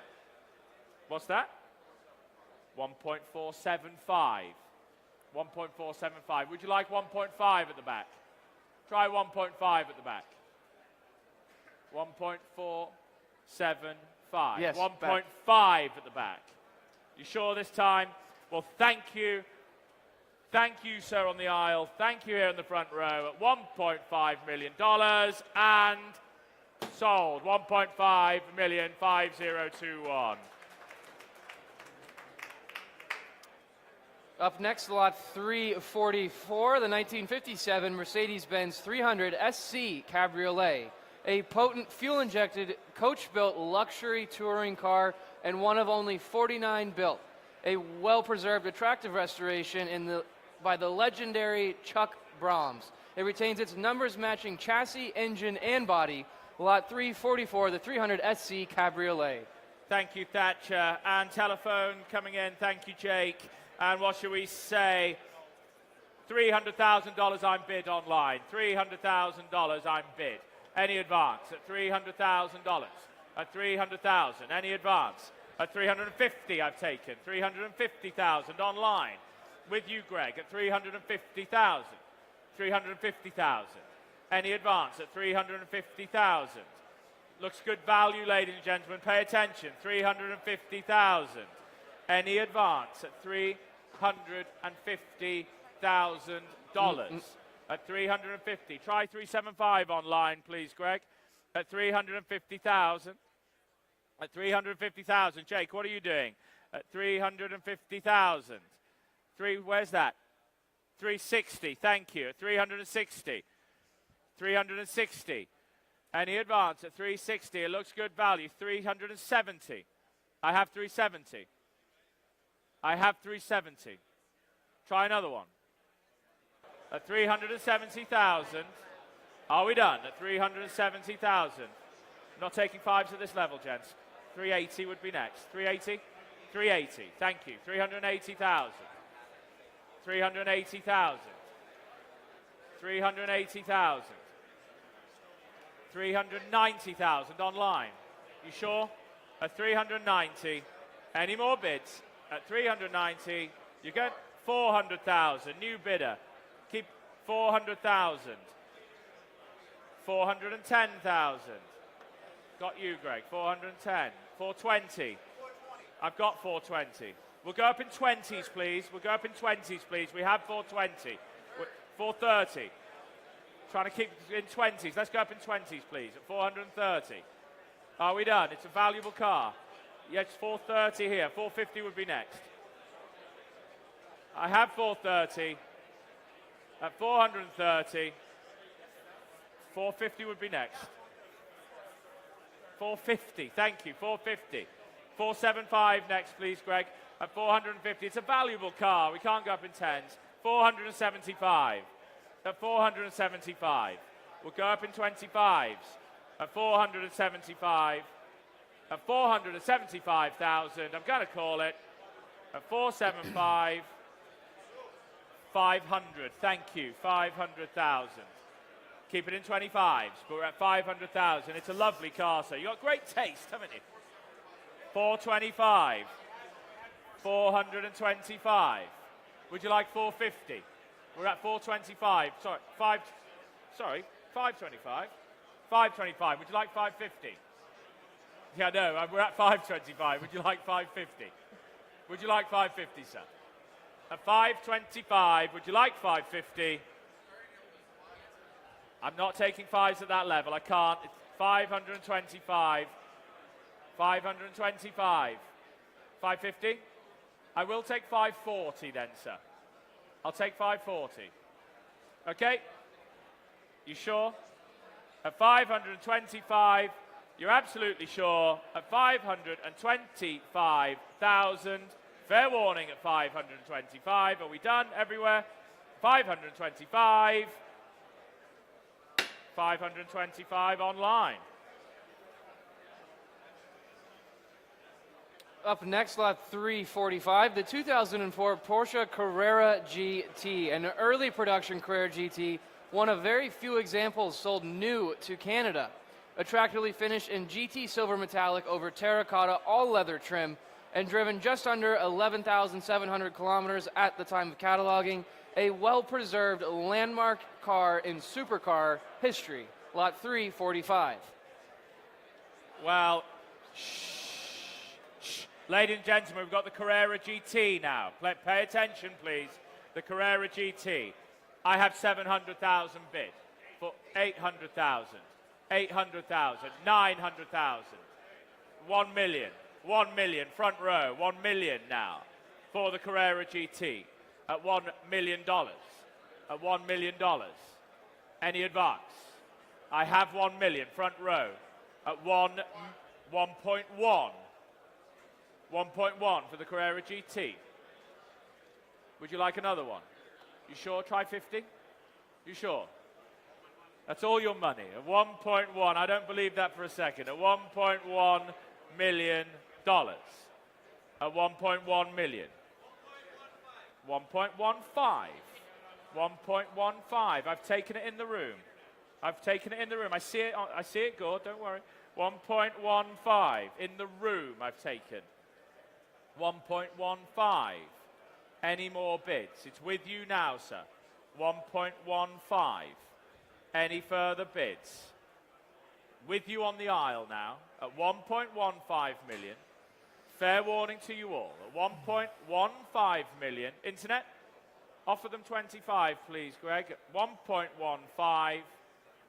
What's that? 1.475. 1.475. Would you like 1.5 at the back? Try 1.5 at the back. 1.475. Yes, 1.5 at the back. You sure this time? Well, thank you. Thank you, sir, on the aisle. Thank you here in the front row at $1.5 million and sold. 1.5 million, 5021. Up next, lot 344, the 1957 Mercedes-Benz 300 SC Cabriolet. A potent fuel-injected, coach-built luxury touring car and one of only 49 built. A well-preserved, attractive restoration by the legendary Chuck Brahms. It retains its numbers-matching chassis, engine, and body. Lot 344, the 300 SC Cabriolet. Thank you, Thatcher. And telephone coming in. Thank you, Jake. And what shall we say? $300,000 I'm bid online. $300,000 I'm bid. Any advance at $300,000? At $300,000. Any advance? At $350,000 I've taken. $350,000 online. With you, Greg, at $350,000. $350,000. Any advance at $350,000? Looks good value, ladies and gentlemen. Pay attention. $350,000. Any advance at $350,000. At 350. Try 375 online, please, Greg. At 350,000. At 350,000. Jake, what are you doing? At 350,000. Where's that? 360. Thank you. At 360. 360. Any advance at 360? It looks good value. 370. I have 370. I have 370. Try another one. At 370,000. Are we done? At 370,000. Not taking fives at this level, gents. 380 would be next. 380? 380. Thank you. 380,000. 380,000. 380,000. 390,000 online. You sure? At 390. Any more bids? At 390. You get 400,000. New bidder. Keep 400,000. 410,000. Got you, Greg. 410. 420. I've got 420. We'll go up in 20s, please. We'll go up in 20s, please. We have 420. 430. Trying to keep in 20s. Let's go up in 20s, please. At 430. Are we done? It's a valuable car. Yes, 430 here. 450 would be next. I have 430. At 430. 450 would be next. 450. Thank you. 450. 475 next, please, Greg. At 450. It's a valuable car. We can't go up in 10s. 475. At 475. We'll go up in 25s. At 475. At 475,000. I'm going to call it. At 475. 500. Thank you. 500,000. Keep it in 25s, but we're at 500,000. It's a lovely car, sir. You've got great taste, haven't you? 425. 425. Would you like 450? We're at 425. Sorry, 525. 525. Would you like 550? Yeah, no, we're at 525. Would you like 550? Would you like 550, sir? At 525, would you like 550? I'm not taking fives at that level. I can't. It's 525. 525. 550? I will take 540 then, sir. I'll take 540. Okay? You sure? At 525, You're absolutely sure at 525,000. Fair warning at 525. Are we done everywhere? 525. 525 online. Up next, lot 345, the 2004 Porsche Carrera GT, an early production Carrera GT, one of very few examples sold new to Canada. Attractively finished in GT silver metallic over terracotta all leather trim and driven just under 11,700 kilometers at the time of cataloging, a well-preserved landmark car in supercar history. Lot 345. Well, ladies and gentlemen, we've got the Carrera GT now. Pay attention, please. The Carrera GT. I have 700,000 bid for 800,000, 800,000, 900,000, 1 million, 1 million, front row, 1 million now for the Carrera GT at $1 million, at $1 million. Any advance? I have 1 million, front row, at 1.1. 1.1 for the Carrera GT. Would you like another one? You sure? Try 50? You sure? That's all your money. At 1.1, I don't believe that for a second. At $1.1 million. At 1.1 million. 1.15. 1.15. I've taken it in the room. I've taken it in the room. I see it good, don't worry. 1.15 in the room I've taken. 1.15. Any more bids? It's with you now, sir. 1.15. Any further bids? With you on the aisle now at 1.15 million. Fair warning to you all. At 1.15 million. Internet, offer them 25, please, Greg. At 1.15.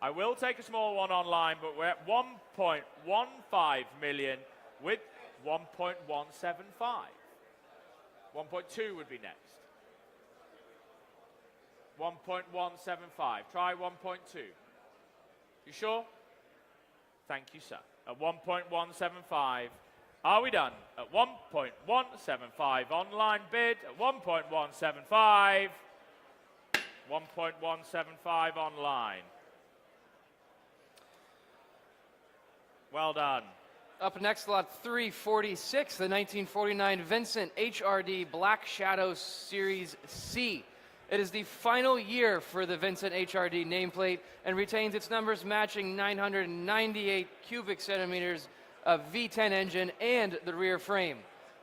I will take a small one online, but we're at 1.15 million with 1.175. 1.2 would be next. 1.175. Try 1.2. You sure? Thank you, sir. At 1.175. Are we done? At 1.175 online bid. At 1.175. 1.175 online. Well done. Up next, lot 346, the 1949 Vincent HRD Black Shadow Series C. It is the final year for the Vincent HRD nameplate and retains its numbers matching 998 cubic centimeters of V10 engine and the rear frame.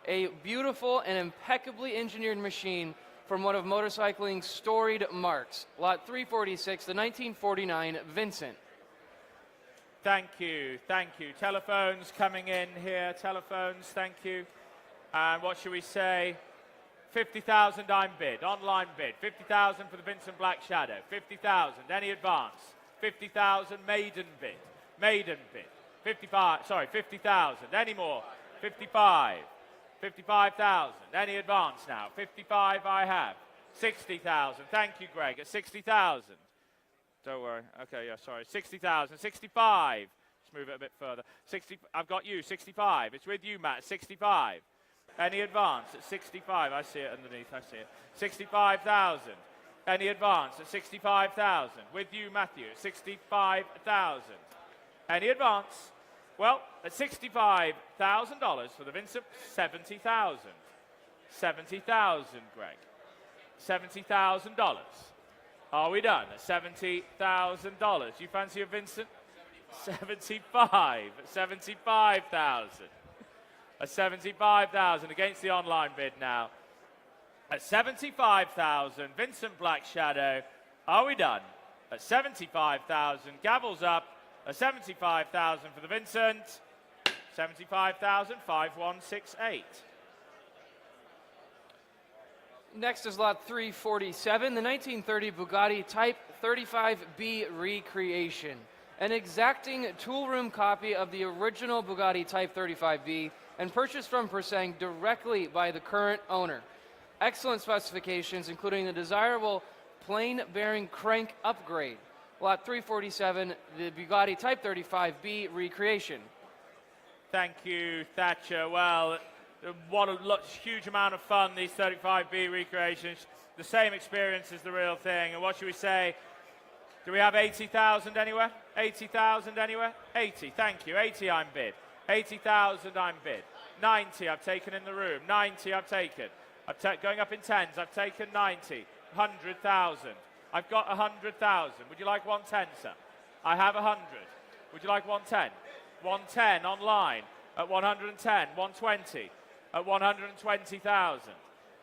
A beautiful and impeccably engineered machine from one of motorcycling's storied marks. Lot 346, the 1949 Vincent. Thank you, thank you. Telephones coming in here, telephones, thank you. And what should we say? 50,000 I'm bid, online bid. 50,000 for the Vincent Black Shadow. 50,000, any advance? 50,000 maiden bid, maiden bid. 50,000, any more? 55, 55,000, any advance now? 55 I have. 60,000, thank you, Greg, at 60,000. Don't worry. Okay, yeah, sorry. 60,000. 65. Let's move it a bit further. 60. I've got you. 65. It's with you, Matt. 65. Any advance at 65? I see it underneath. I see it. 65,000. Any advance at 65,000? With you, Matthew. 65,000. Any advance? Well, at $65,000 for the Vincent, 70,000. 70,000, Greg. $70,000. Are we done? At $70,000. You fancy a Vincent? 75. 75,000. At 75,000 against the online bid now. At 75,000, Vincent Black Shadow. Are we done? At 75,000. Gavels up. At 75,000 for the Vincent. 75,000. 5168. Next is lot 347, the 1930 Bugatti Type 35B recreation. An exacting toolroom copy of the original Bugatti Type 35B and purchased from Persang directly by the current owner. Excellent specifications, including the desirable plain bearing crank upgrade. Lot 347, the Bugatti Type 35B recreation. Thank you, Thatcher. Well, what a huge amount of fun, these 35B recreations. The same experience as the real thing. And what should we say? Do we have 80,000 anywhere? 80,000 anywhere? 80, thank you. 80 I'm bid. 80,000 I'm bid. 90 I've taken in the room. 90 I've taken. Going up in tens, I've taken 90. 100,000. I've got 100,000. Would you like 110, sir? I have 100. Would you like 110? 110 online at 110. 120 at 120,000.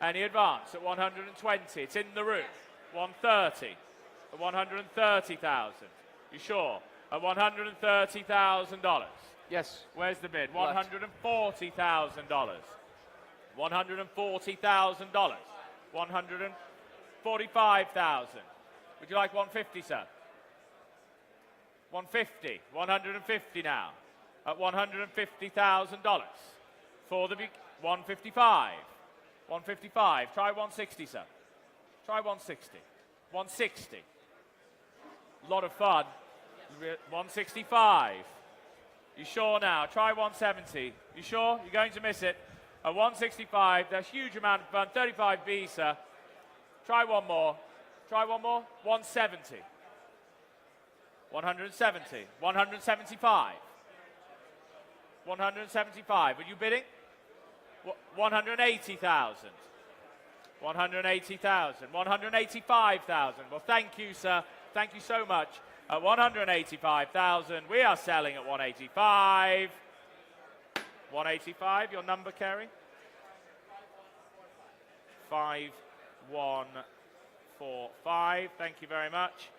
Any advance at 120? It's in the room. 130 at 130,000. You sure? At $130,000. Yes. Where's the bid? Left. $140,000. $140,000. 145,000. Would you like 150, sir? 150. 150 now. At $150,000. For the 155. 155. Try 160, sir. Try 160. 160. A lot of fun. 165. You sure now? Try 170. You sure? You're going to miss it. At 165, there's a huge amount of fun. 35B, sir. Try one more. Try one more. 170. 170. 175. 175. Are you bidding? 180,000. 180,000. 185,000. Well, thank you, sir. Thank you so much. At 185,000, we are selling at 185. 185, your number, Kerry? 5145. Thank you very much.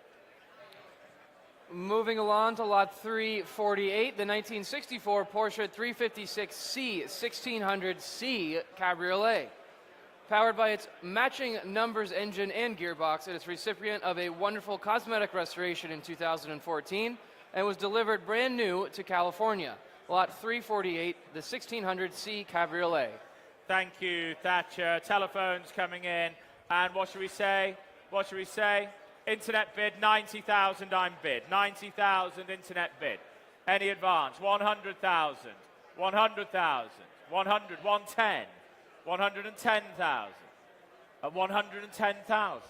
Moving along to lot 348, the 1964 Porsche 356C 1600C Cabriolet. Powered by its matching numbers engine and gearbox, it is recipient of a wonderful cosmetic restoration in 2014 and was delivered brand new to California. Lot 348, the 1600C Cabriolet. Thank you, Thatcher. Telephones coming in. And what should we say? What should we say? Internet bid, 90,000 I'm bid. 90,000 internet bid. Any advance? 100,000. 100,000. 100, 110. 110,000. At 110,000.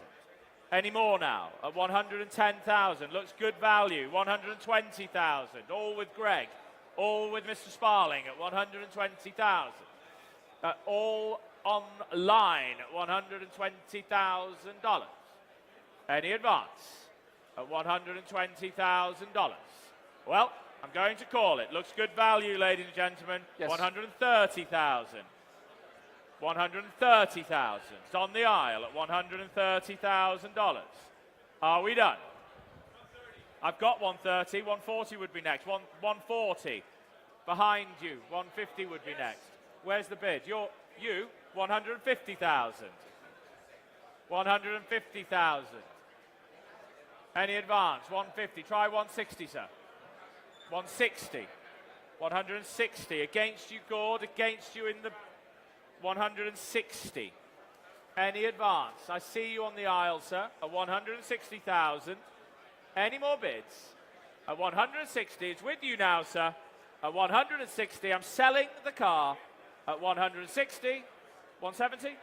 Any more now? At 110,000. Looks good value. 120,000. All with Greg. All with Mr. Sparling at 120,000. All online at $120,000. Any advance? At $120,000. Well, I'm going to call it. Looks good value, ladies and gentlemen. Yes. 130,000. 130,000. It's on the aisle at $130,000. Are we done? I've got 130. 140 would be next. 140. Behind you. 150 would be next. Where's the bid? You. 150,000. 150,000. Any advance? 150. Try 160, sir. 160. 160. Against you, Gord. Against you in the 160. Any advance? I see you on the aisle, sir. At 160,000. Any more bids? At 160. It's with you now, sir. At 160. I'm selling the car. At 160. 170.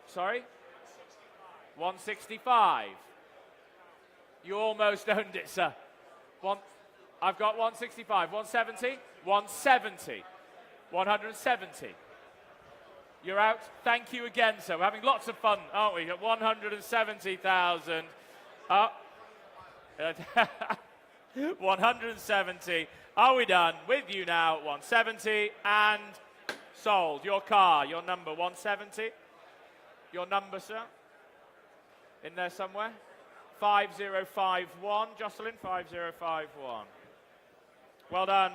Sorry? 165. You almost owned it, sir. I've got 165. 170. 170. 170. You're out. Thank you again, sir. We're having lots of fun, aren't we? At 170,000. 170. Are we done? With you now, 170 and sold. Your car, your number, 170. Your number, sir? In there somewhere? 5051. Jocelyn, 5051. Well done.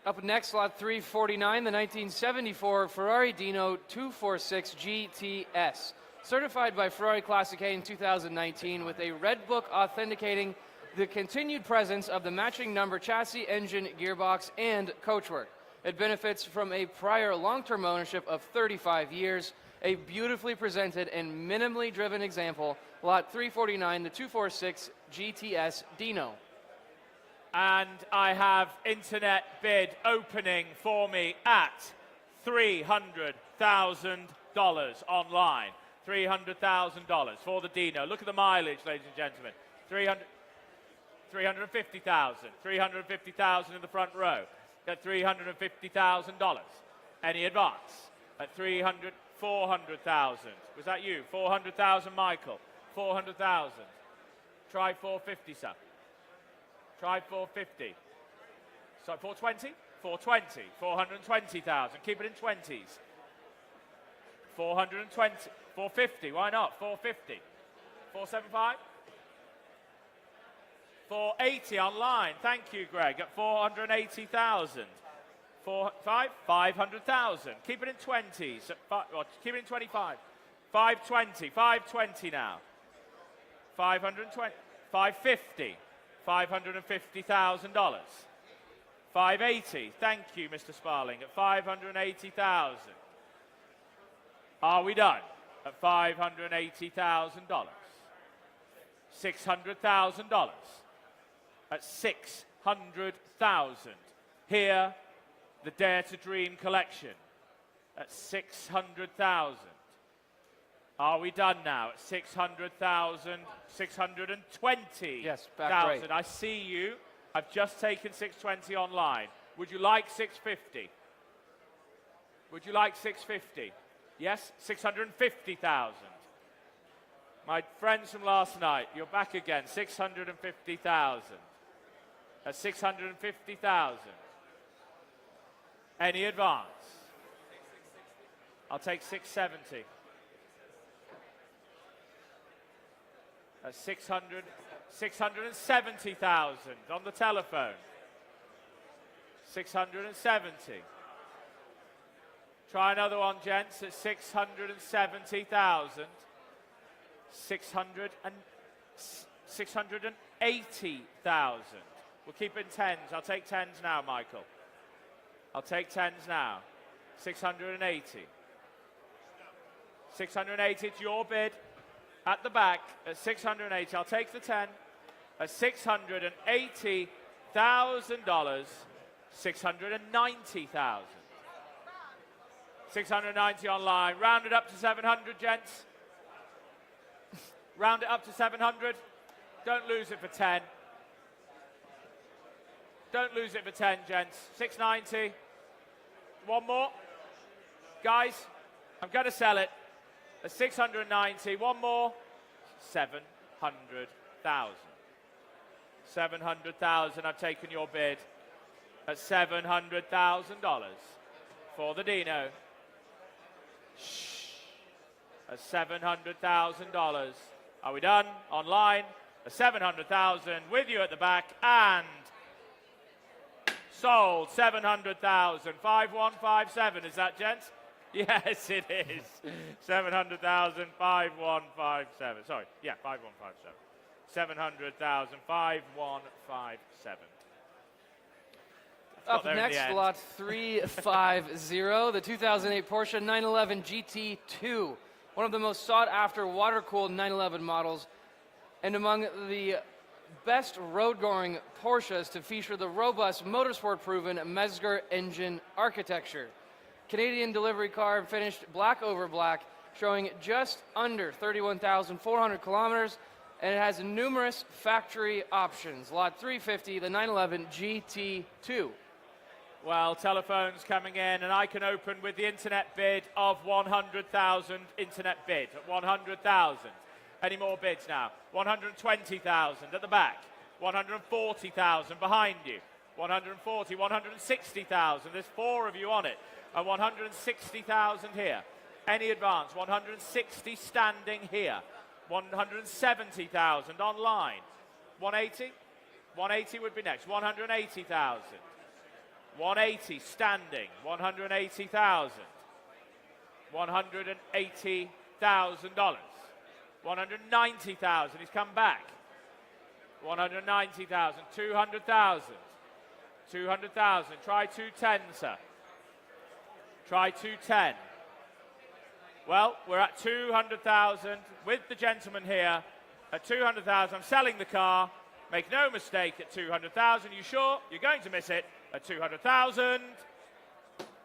Up next, lot 349, the 1974 Ferrari Dino 246 GTS. Certified by Ferrari Classic A in 2019 with a red book authenticating the continued presence of the matching number chassis, engine, gearbox, and coachwork. It benefits from a prior long-term ownership of 35 years, a beautifully presented and minimally driven example, lot 349, the 246 GTS Dino. And I have internet bid opening for me at $300,000 online. $300,000 for the Dino. Look at the mileage, ladies and gentlemen. 350,000. 350,000 in the front row. At $350,000. Any advance? At 400,000. Was that you? 400,000, Michael. 400,000. Try 450, sir. Try 450. So 420? 420. 420,000. Keep it in 20s. 420. 450. Why not? 450. 475. 480 online. Thank you, Greg. At 480,000. 500,000. Keep it in 20s. Keep it in 25. 520. 520 now. 520. 550. $550,000. 580. Thank you, Mr. Sparling. At 580,000. Are we done? At $580,000. $600,000. At 600,000. Here, the Dare to Dream collection. At 600,000. Are we done now at 600,000, 620,000? Yes, back right. I see you. I've just taken 620 online. Would you like 650? Would you like 650? Yes, 650,000. My friends from last night, you're back again. 650,000. At 650,000. Any advance? I'll take 670. At 670,000 on the telephone. 670. Try another one, gents, at 670,000. 680,000. We'll keep it in tens. I'll take tens now, Michael. I'll take tens now. 680. 680, it's your bid. At the back, at 680, I'll take the 10. At $680,000, 690,000. 690 online. Round it up to 700, gents. Round it up to 700. Don't lose it for 10. Don't lose it for 10, gents. 690. One more. Guys, I'm going to sell it. At 690, one more, 700,000. 700,000, I've taken your bid at $700,000 for the Dino. Shh. At $700,000. Are we done? Online, at 700,000 with you at the back and sold 700,000. 5157, is that, gents? Yes, it is. 700,000, 5157. Sorry, yeah, 5157. 700,000, 5157. Up next, lot 350, the 2008 Porsche 911 GT2, one of the most sought-after water-cooled 911 models, and among the best road-going Porsches to feature the robust, motorsport-proven Mezger engine architecture. Canadian delivery car finished black over black, showing just under 31,400 kilometers, and it has numerous factory options. Lot 350, the 911 GT2. Well, telephones coming in, and I can open with the internet bid of 100,000. Internet bid at 100,000. Any more bids now? 120,000 at the back. 140,000 behind you. 140, 160,000. There's four of you on it. And 160,000 here. Any advance? 160 standing here. 170,000 online. 180? 180 would be next. 180,000. 180 standing. 180,000. $180,000. 190,000. He's come back. 190,000. 200,000. 200,000. Try 210, sir. Try 210. Well, we're at 200,000 with the gentleman here at 200,000. I'm selling the car Make no mistake at 200,000. You sure? You're going to miss it at 200,000.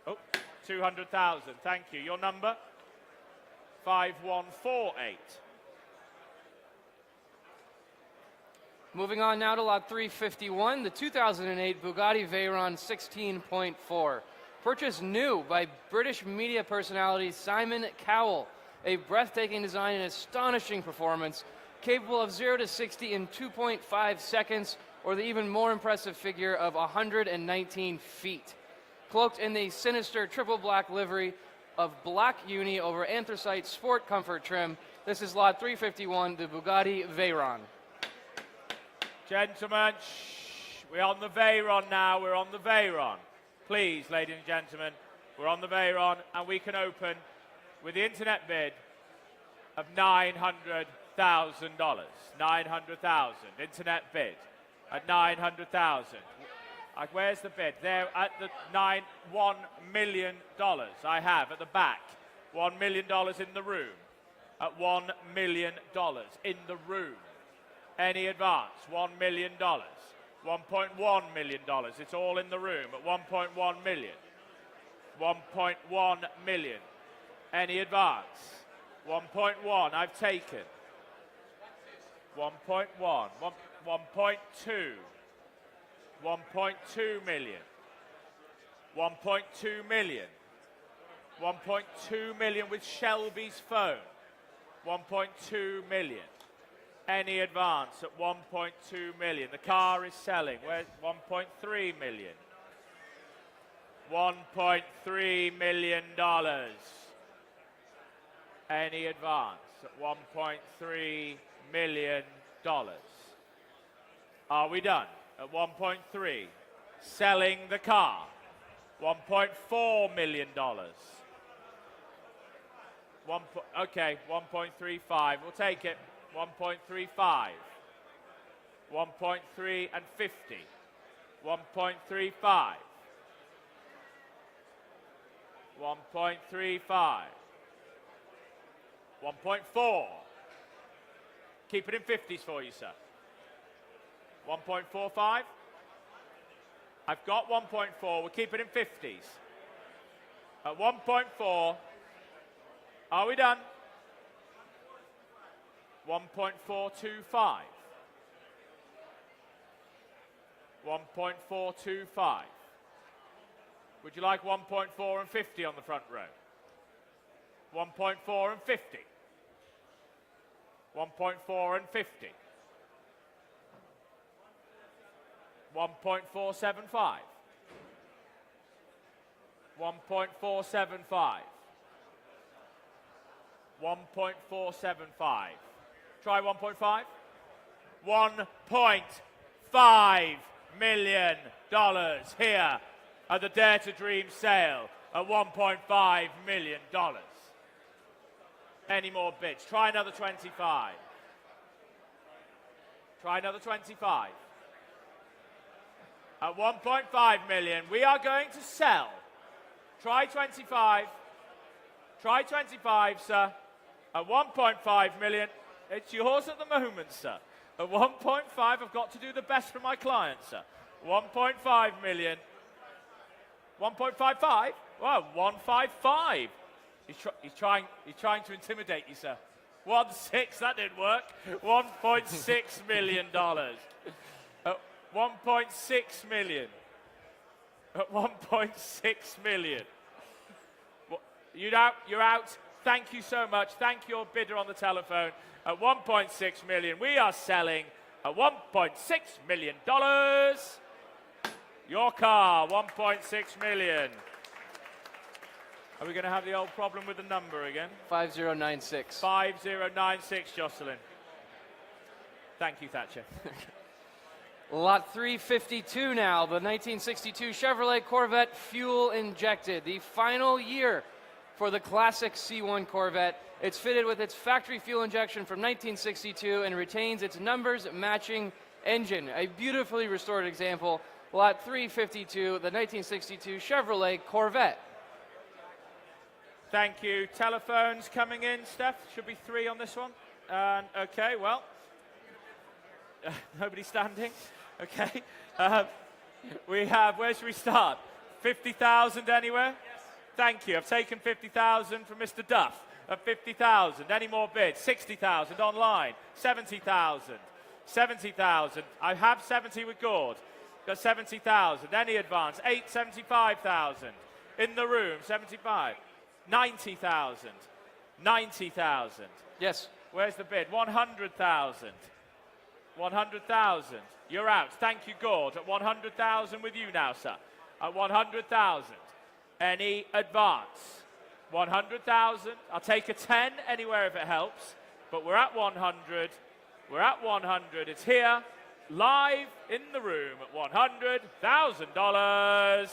Oh, 200,000. Thank you. Your number? 5148. Moving on now to lot 351, the 2008 Bugatti Veyron 16.4. Purchased new by British media personality Simon Cowell. A breathtaking design and astonishing performance, capable of 0 to 60 in 2.5 seconds, or the even more impressive figure of 119 feet. Cloaked in the sinister triple black livery of black uni over anthracite sport comfort trim, this is lot 351, the Bugatti Veyron. Gentlemen, shh, we're on the Veyron now, we're on the Veyron. Please, ladies and gentlemen, we're on the Veyron, and we can open with the internet bid of $900,000. 900,000, internet bid at 900,000. Where's the bid? There at the $1 million I have at the back. $1 million in the room. At $1 million in the room. Any advance? $1 million. $1.1 million. It's all in the room at $1.1 million. $1.1 million. Any advance? 1.1 I've taken. 1.1. 1.2. 1.2 million. 1.2 million. 1.2 million with Shelby's phone. 1.2 million. Any advance at 1.2 million. The car is selling. Where's 1.3 million? $1.3 million. Any advance at $1.3 million. Are we done? At 1.3. Selling the car. $1.4 million. Okay, 1.35. We'll take it. 1.35. 1.3 and 50. 1.35. 1.35. 1.4. Keep it in 50s for you, sir. 1.45. I've got 1.4. We'll keep it in 50s. At 1.4. Are we done? 1.425. 1.425. Would you like 1.4 and 50 on the front row? 1.4 and 50. 1.4 and 50. 1.475. 1.475. 1.475. Try 1.5. $1.5 million here at the Dare to Dream sale at $1.5 million. Any more bids? Try another 25. Try another 25. At 1.5 million, we are going to sell. Try 25. Try 25, sir. At 1.5 million, it's yours at the moment, sir. At 1.5, I've got to do the best for my clients, sir. 1.5 million. 1.55? Wow, 155. He's trying to intimidate you, sir. 1.6, that didn't work. $1.6 million. At 1.6 million. At 1.6 million. You're out. Thank you so much. Thank your bidder on the telephone. At 1.6 million, we are selling at $1.6 million. Your car, 1.6 million. Are we going to have the old problem with the number again? 5096. 5096, Jocelyn. Thank you, Thatcher. Lot 352 now, the 1962 Chevrolet Corvette fuel injected. The final year for the classic C1 Corvette. It's fitted with its factory fuel injection from 1962 and retains its numbers matching engine. A beautifully restored example. Lot 352, the 1962 Chevrolet Corvette. Thank you. Telephones coming in, Steph. Should be 3 on this one. Okay, well. Nobody standing? Okay. We have, where should we start? 50,000 anywhere? Yes. Thank you. I've taken 50,000 from Mr. Duff at 50,000. Any more bids? 60,000 online. 70,000. 70,000. I have 70 with Gord. Got 70,000. Any advance? 75,000. In the room, 75. 90,000. 90,000. Yes. Where's the bid? 100,000. 100,000. You're out. Thank you, Gord. At 100,000 with you now, sir. At 100,000. Any advance? 100,000. I'll take a 10 anywhere if it helps. But we're at 100. We're at 100. It's here, live in the room at $100,000.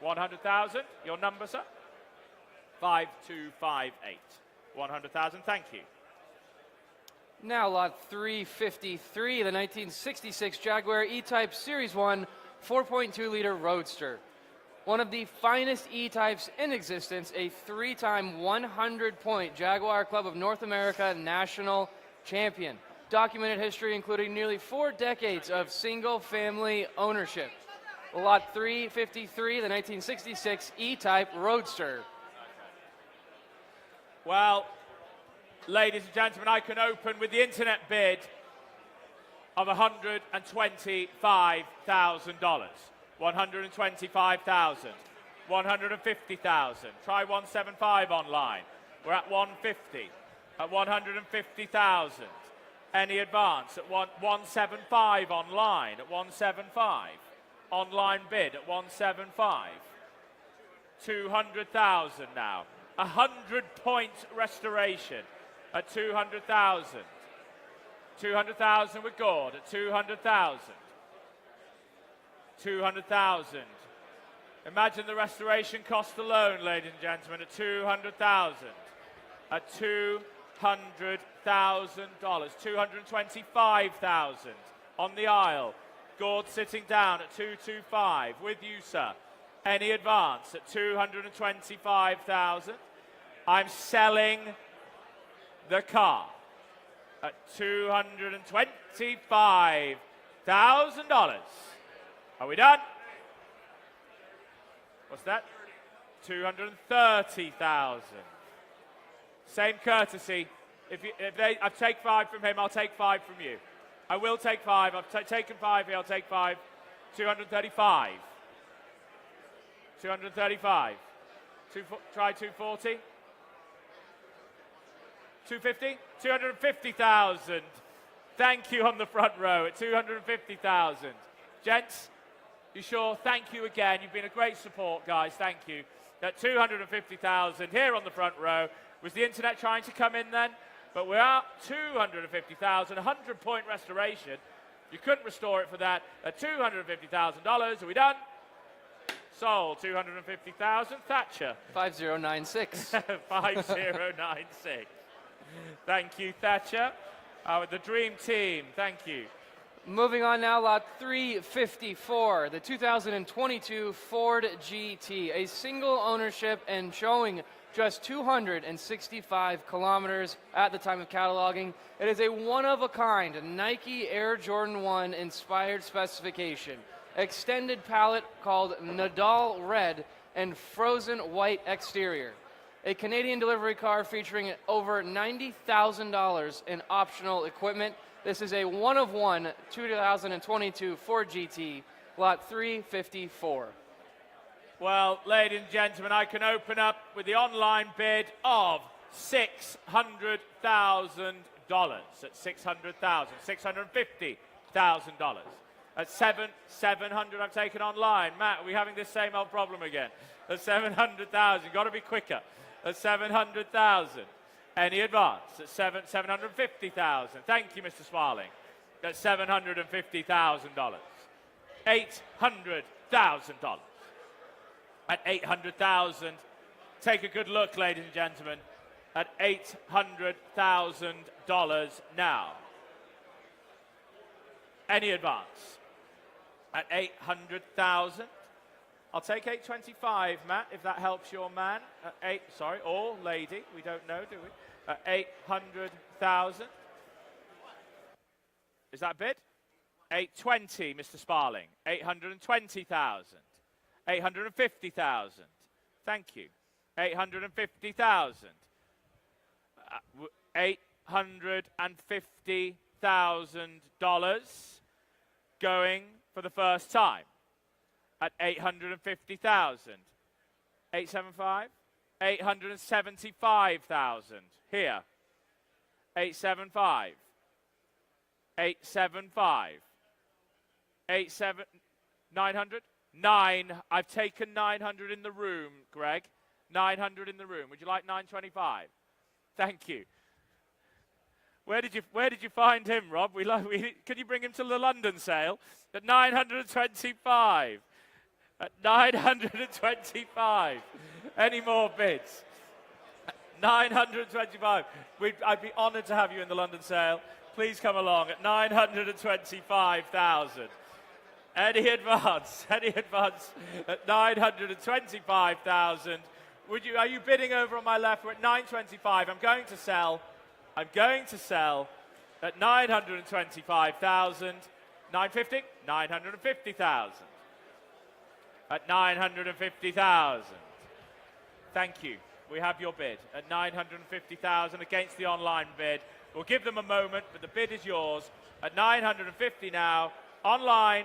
100,000. Your number, sir? 5258. 100,000. Thank you. Now lot 353, the 1966 Jaguar E-Type Series 1 4.2-liter Roadster. One of the finest E-Types in existence, a 3-time 100-point Jaguar Club of North America national champion. Documented history including nearly 4 decades of single-family ownership. Lot 353, the 1966 E-Type Roadster. Well, ladies and gentlemen, I can open with the internet bid of $125,000. 125,000. 150,000. Try 175 online. We're at 150. At 150,000. Any advance at 175 online. At 175. Online bid at 175. 200,000 now. 100-point restoration at 200,000. 200,000 with Gord at 200,000. 200,000. Imagine the restoration cost alone, ladies and gentlemen, at 200,000. At $200,000. 225,000 on the aisle. Gord sitting down at 225. With you, sir. Any advance at 225,000. I'm selling the car at $225,000. Are we done? What's that? 230,000. Same courtesy. I take 5 from him, I'll take 5 from you. I will take 5. I've taken 5 here, I'll take 5. 235. 235. Try 240. 250? 250,000. Thank you on the front row at 250,000. Gents, you sure? Thank you again. You've been a great support, guys. Thank you. At 250,000 here on the front row. Was the internet trying to come in then? But we're at 250,000, 100-point restoration. You couldn't restore it for that at $250,000. Are we done? Sold. 250,000. Thatcher. 5096. 5096. Thank you, Thatcher. The dream team. Thank you. Moving on now, lot 354, the 2022 Ford GT, a single ownership and showing just 265 kilometers at the time of cataloging. It is a one-of-a-kind Nike Air Jordan 1 inspired specification. Extended palette called Nadal Red and frozen white exterior. A Canadian delivery car featuring over $90,000 in optional equipment. This is a one-of-one 2022 Ford GT, lot 354. Well, ladies and gentlemen, I can open up with the online bid of $600,000 at $600,000, $650,000. At 700, I've taken online. Matt, are we having this same old problem again? At 700,000, got to be quicker. At 700,000. Any advance at 750,000. Thank you, Mr. Sparling. At $750,000. $800,000. At 800,000. Take a good look, ladies and gentlemen. At $800,000 now. Any advance? At 800,000. I'll take 825, Matt, if that helps your man. Or lady, we don't know, do we? At 800,000. Is that a bid? 820, Mr. Sparling. 820,000. 850,000. Thank you. 850,000. $850,000 going for the first time at 850,000. 875? 875,000. Here. 875. 875. 900? 9. I've taken 900 in the room, Greg. 900 in the room. Would you like 925? Thank you. Where did you find him, Rob? Could you bring him to the London sale at 925? At 925. Any more bids? 925. I'd be honoured to have you in the London sale. Please come along at 925,000. Any advance? Any advance at 925,000? Are you bidding over on my left? We're at 925. I'm going to sell at 925,000. 950? 950,000. At 950,000. Thank you. We have your bid at 950,000 against the online bid. We'll give them a moment, but the bid is yours at 950 now. Online,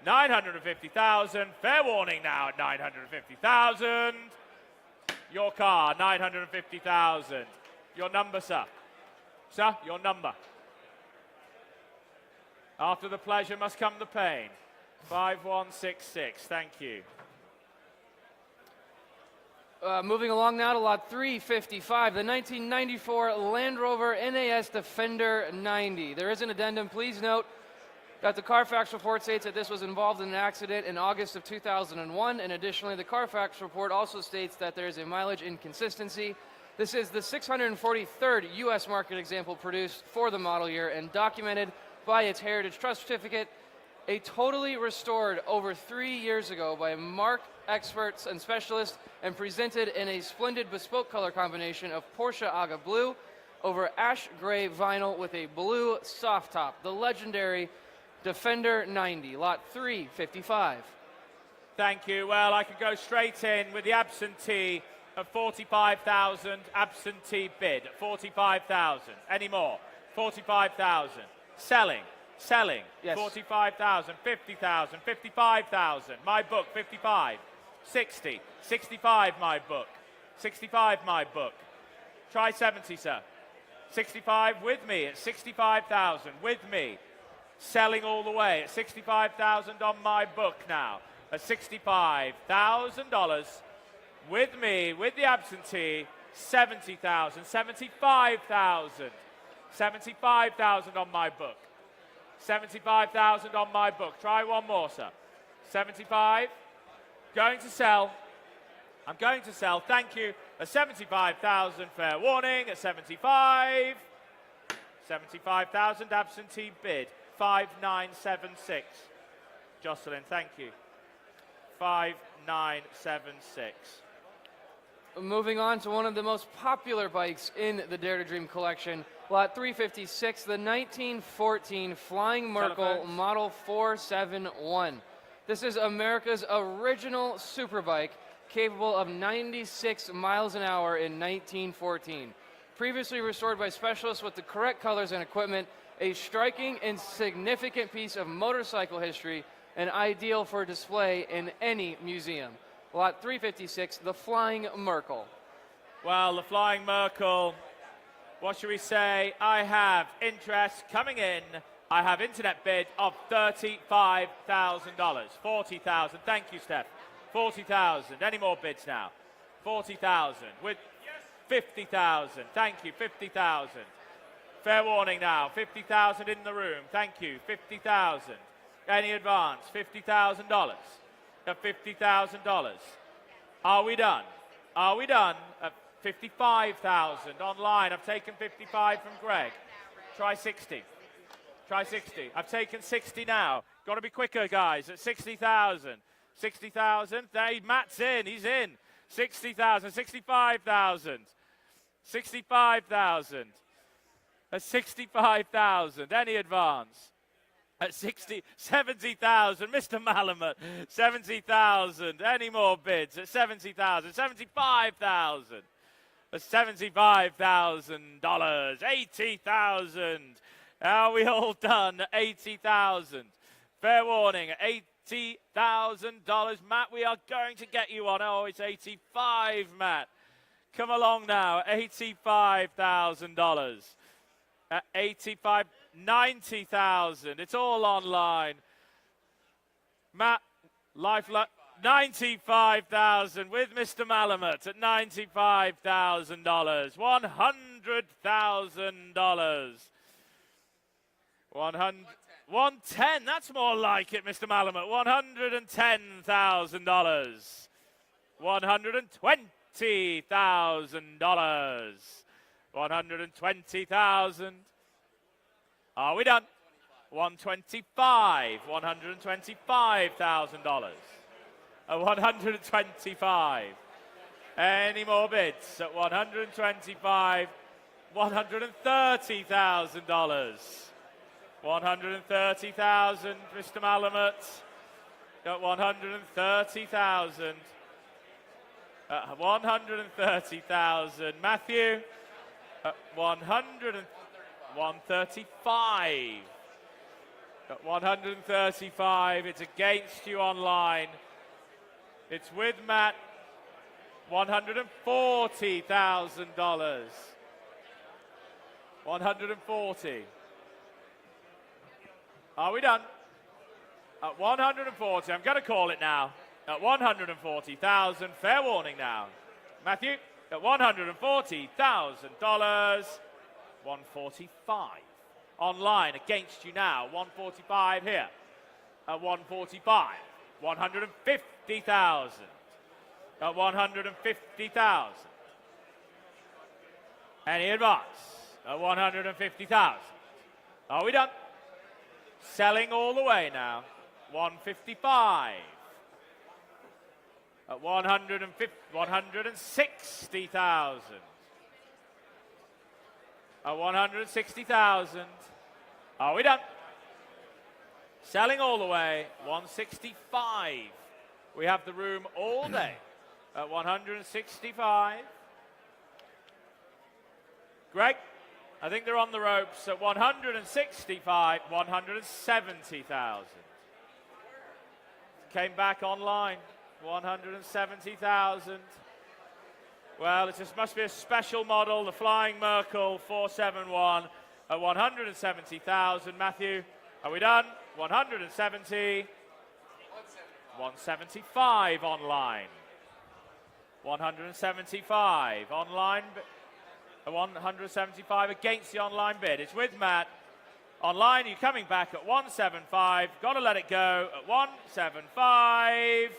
950,000. Fair warning now at 950,000. Your car, 950,000. Your number, sir. Sir, your number. After the pleasure must come the pain. 5166. Thank you. Moving along now to lot 355, the 1994 Land Rover NAS Defender 90. There is an addendum. Please note that the Carfax report states that this was involved in an accident in August of 2001, and additionally, the Carfax report also states that there is a mileage inconsistency. This is the 643rd U.S. market example produced for the model year and documented by its Heritage Trust Certificate, a totally restored over 3 years ago by marque experts and specialists, and presented in a splendid bespoke color combination of Porsche Aga Blue over ash gray vinyl with a blue soft top. The legendary Defender 90, lot 355. Thank you. Well, I could go straight in with the absentee of 45,000. Absentee bid at 45,000. Any more? 45,000. Selling. Yes. 45,000, 50,000, 55,000. My book, 55. 60. 65, my book. 65, my book. Try 70, sir. 65 with me at 65,000. With me. Selling all the way at 65,000 on my book now. At $65,000. With me, with the absentee, 70,000. 75,000. 75,000 on my book. 75,000 on my book. Try one more, sir. 75. Going to sell. I'm going to sell. Thank you. At 75,000. Fair warning. At 75. 75,000 absentee bid. 5976. Jocelyn, thank you. 5976. Moving on to one of the most popular bikes in the Dare to Dream collection, lot 356, the 1914 Flying Merkel Model 471. This is America's original superbike, capable of 96 miles an hour in 1914. Previously restored by specialists with the correct colors and equipment, a striking and significant piece of motorcycle history and ideal for display in any museum. Lot 356, the Flying Merkel. Well, the Flying Merkel, what should we say? I have interest coming in. I have internet bid of $35,000. 40,000. Thank you, Steph. 40,000. Any more bids now? 40,000 with 50,000. Thank you. 50,000. Fair warning now. 50,000 in the room. Thank you. 50,000. Any advance? $50,000. At $50,000. Are we done? Are we done? At 55,000 online. I've taken 55 from Greg. Try 60. Try 60. I've taken 60 now. Got to be quicker, guys. At 60,000. 60,000. There, Matt's in. He's in. 60,000. 65,000. 65,000. At 65,000. Any advance? at 70,000. Mr. Malamut, 70,000. Any more bids at 70,000? 75,000. $75,000. 80,000. Are we all done? 80,000. Fair warning, $80,000. Matt, we are going to get you on. Oh, it's 85, Matt. Come along now, $85,000. 85, 90,000. It's all online. Matt, lifeline. 95,000 with Mr. Malamut at $95,000. $100,000. 110. That's more like it, Mr. Malamut. $110,000. $120,000. 120,000. Are we done? 125. $125,000. 125. Any more bids at 125? $130,000. 130,000, Mr. Malamut. Got 130,000. 130,000. Matthew. 135. Got 135. It's against you online. It's with Matt. $140,000. 140. Are we done? At 140. I'm going to call it now. At 140,000. Fair warning now. Matthew, at $140,000. 145. Online against you now. 145 here. At 145. 150,000. At 150,000. Any advance? At 150,000. Are we done? Selling all the way now. 155. At 160,000. At 160,000. Are we done? Selling all the way. 165. We have the room all day. At 165. Greg, I think they're on the ropes at 165, 170,000. Came back online, 170,000. Well, it just must be a special model, the Flying Merkel 471 at 170,000. Matthew, are we done? 170. 175 online. 175 online. 175 against the online bid. It's with Matt. Online, you're coming back at 175. Got to let it go at 175.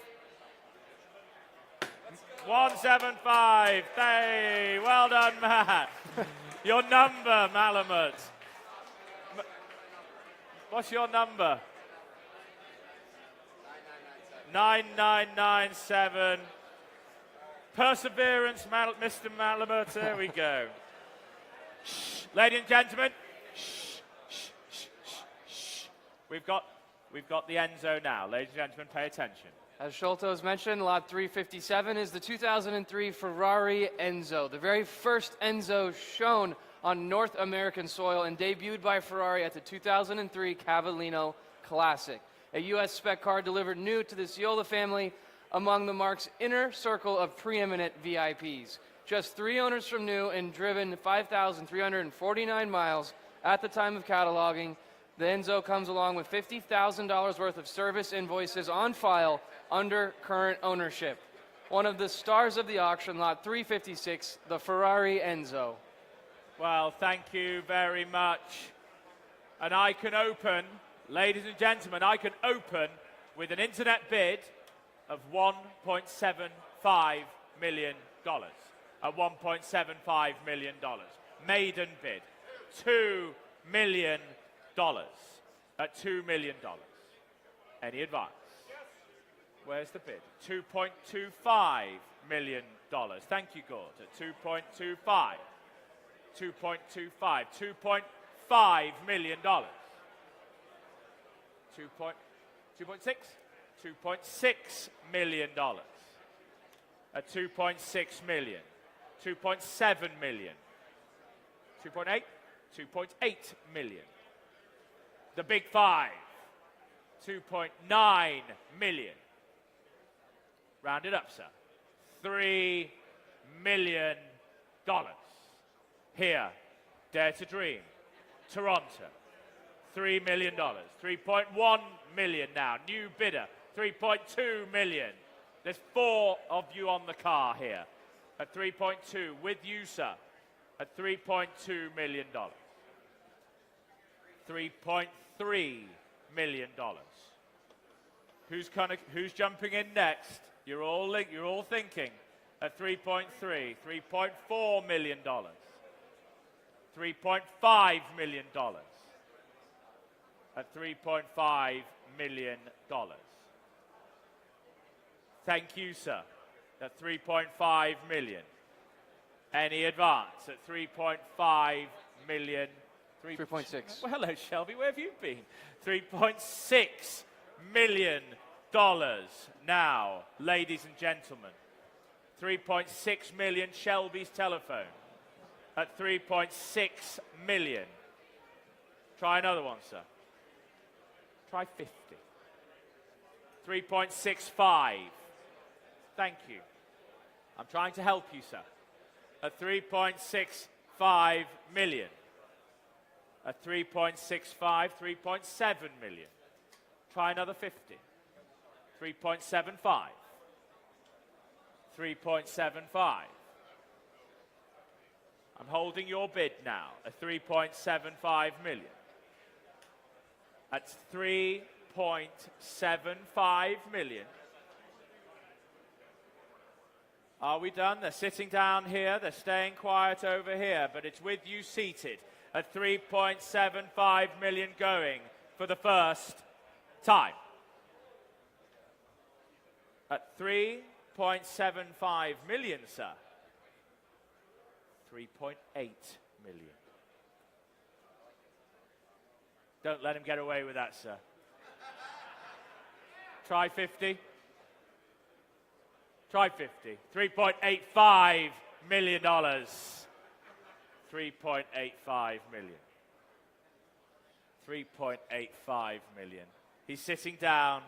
175. Hey, well done, Matt. Your number, Malamut. What's your number? 9997. Perseverance, Mr. Malamut. There we go. Shh. Ladies and gentlemen, shh, shh, shh, shh, shh. We've got the Enzo now. Ladies and gentlemen, pay attention. As Sholto's mentioned, lot 357 is the 2003 Ferrari Enzo, the very first Enzo shown on North American soil and debuted by Ferrari at the 2003 Cavallino Classic. A U.S. spec car delivered new to the Ciola family among the marque's inner circle of preeminent VIPs. Just 3 owners from new and driven 5,349 miles at the time of cataloging, the Enzo comes along with $50,000 worth of service invoices on file under current ownership. One of the stars of the auction, lot 356, the Ferrari Enzo. Well, thank you very much. And I can open, ladies and gentlemen, I can open with an internet bid of $1.75 million. At $1.75 million. Maiden bid, $2 million. At $2 million. Any advance? Where's the bid? $2.25 million. Thank you, Gord. At 2.25. 2.25. $2.5 million. 2.6 million dollars. At 2.6 million, 2.7 million, 2.8, 2.8 million. The big five, 2.9 million. Round it up, sir. $3 million. Here, Dare to Dream, Toronto. $3 million. 3.1 million now. New bidder, 3.2 million. There's 4 of you on the car here at 3.2 with you, sir, at $3.2 million. $3.3 million. Who's jumping in next? You're all thinking at 3.3, $3.4 million. $3.5 million. At $3.5 million. Thank you, sir. At 3.5 million. Any advance at 3.5 million? 3.6. Well, hello, Shelby. Where have you been? $3.6 million now, ladies and gentlemen. 3.6 million, Shelby's telephone. At 3.6 million. Try another one, sir. Try 50. 3.65. Thank you. I'm trying to help you, sir. At 3.65 million. At 3.65, 3.7 million. Try another 50. 3.75. 3.75. I'm holding your bid now at 3.75 million. At 3.75 million. Are we done? They're sitting down here. They're staying quiet over here, but it's with you seated at 3.75 million going for the first time. At 3.75 million, sir. 3.8 million. Don't let him get away with that, sir. Try 50. Try 50. $3.85 million. 3.85 million. 3.85 million. He's sitting down.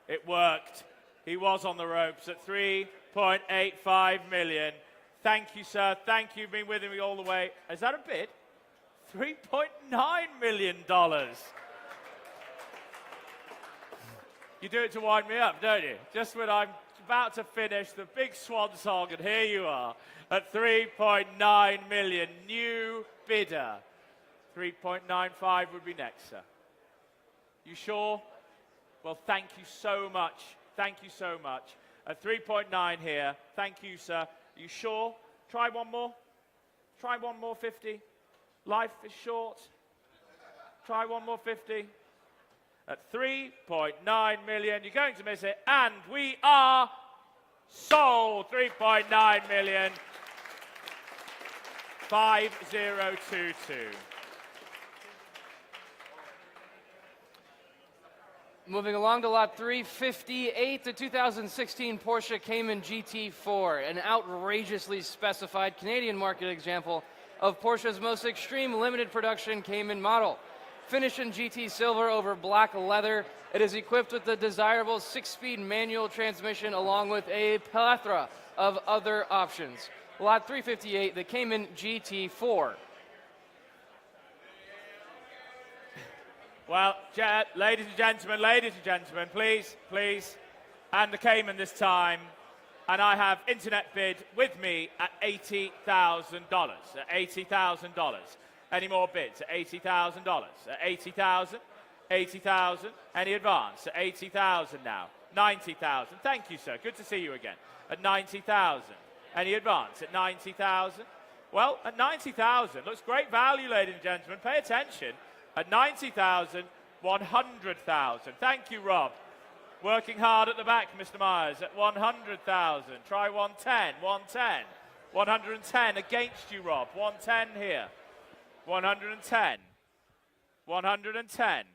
It worked. He was on the ropes at 3.85 million. Thank you, sir. Thank you. You've been with me all the way. Is that a bid? $3.9 million. You do it to wind me up, don't you? Just when I'm about to finish the big swan song, and here you are at 3.9 million. New bidder. 3.95 would be next, sir. You sure? Well, thank you so much. Thank you so much. At 3.9 here. Thank you, sir. You sure? Try one more. Try one more 50. Life is short. Try one more 50. At 3.9 million. You're going to miss it. And we are sold. 3.9 million. 5022. Moving along to lot 358, the 2016 Porsche Cayman GT4, an outrageously specified Canadian market example of Porsche's most extreme limited production Cayman model. Finished in GT silver over black leather, it is equipped with the desirable 6-speed manual transmission along with a plethora of other options. Lot 358, the Cayman GT4. Well, ladies and gentlemen, please, and the Cayman this time. And I have internet bid with me at $80,000. At $80,000. Any more bids? At $80,000. At $80,000. 80,000. Any advance? At 80,000 now. 90,000. Thank you, sir. Good to see you again. At 90,000. Any advance? At 90,000. Well, at 90,000. Looks great value, ladies and gentlemen. Pay attention. At 90,000, 100,000. Thank you, Rob. Working hard at the back, Mr. Myers. At 100,000. Try 110. 110. 110 against you, Rob. 110 here. 110. 110.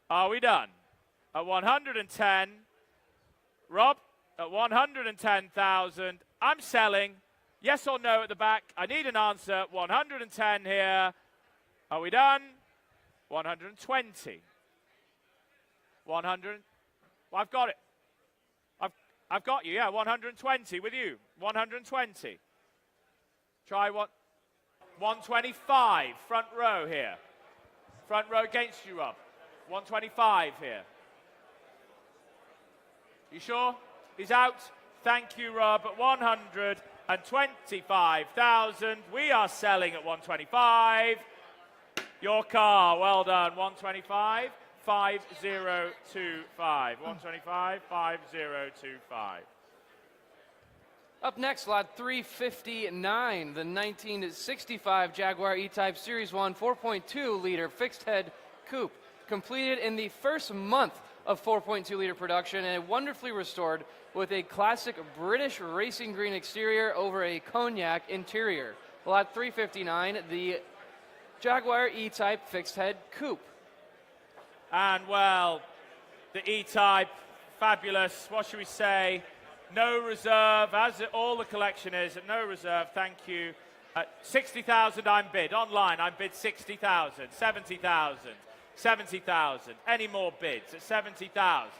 Are we done? At 110. Rob, at 110,000. I'm selling. Yes or no at the back? I need an answer. 110 here. Are we done? 120. 100. Well, I've got it. I've got you, yeah, 120 with you. 120. Try what? 125, front row here. Front row against you, Rob. 125 here. You sure? He's out. Thank you, Rob. At 125,000. We are selling at 125. Your car, well done. 125. 5025. 125, 5025. Up next, lot 359, the 1965 Jaguar E-Type Series 1 4.2-liter fixed-head coupe, completed in the first month of 4.2-liter production and wonderfully restored with a classic British racing green exterior over a cognac interior. Lot 359, the Jaguar E-Type fixed-head coupe. And, well, the E-Type, fabulous. What should we say? No reserve, as all the collection is, at no reserve. Thank you. 60,000 I'm bid. Online, I'm bid 60,000, 70,000, 70,000. Any more bids at 70,000,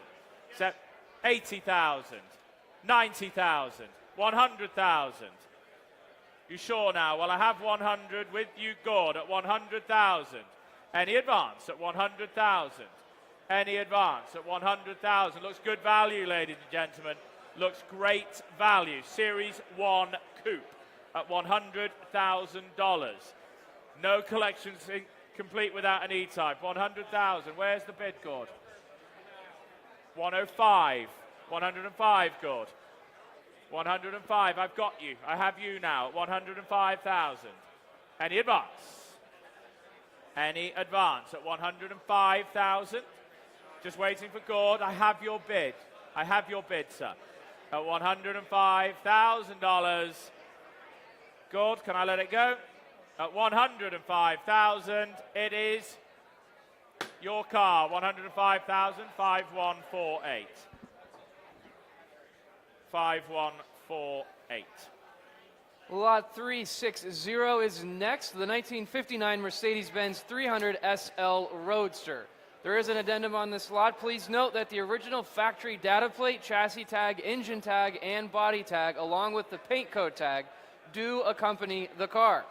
80,000, 90,000, 100,000. You sure now? Well, I have 100 with you, good, at 100,000. Any advance at 100,000? Any advance at 100,000? Looks good value, ladies and gentlemen. Looks great value. Series 1 coupe at $100,000. No collections complete without an E-Type. 100,000. Where's the bid, Gord? 105. 105, Gord. 105. I've got you. I have you now at 105,000. Any advance? Any advance at 105,000? Just waiting for Gord. I have your bid. I have your bid, sir. At $105,000. Gord, can I let it go? At 105,000, it is your car. 105,000, 5148. 5148. Lot 360 is next, the 1959 Mercedes-Benz 300 SL Roadster. There is an addendum on this lot. Please note that the original factory data plate, chassis tag, engine tag, and body tag, along with the paint code tag, do accompany the car.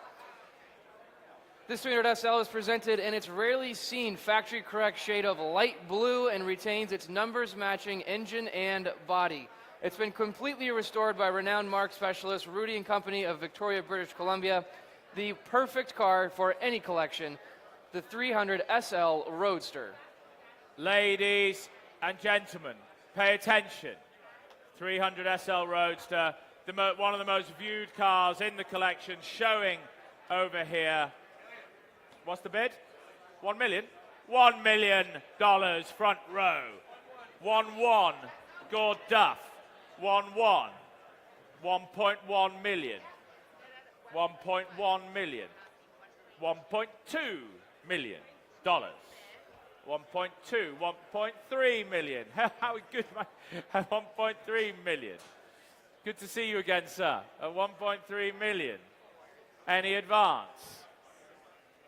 This 300 SL is presented in its rarely seen factory correct shade of light blue and retains its numbers matching engine and body. It's been completely restored by renowned marque specialist Rudy and Company of Victoria, British Columbia. The perfect car for any collection, the 300 SL Roadster. Ladies and gentlemen, pay attention. 300 SL Roadster, one of the most viewed cars in the collection, showing over here. What's the bid? 1 million? $1 million front row. 1-1, Gord Duff. 1-1. 1.1 million. 1.1 million. $1.2 million. 1.2, 1.3 million. How good, 1.3 million. Good to see you again, sir. At 1.3 million. Any advance?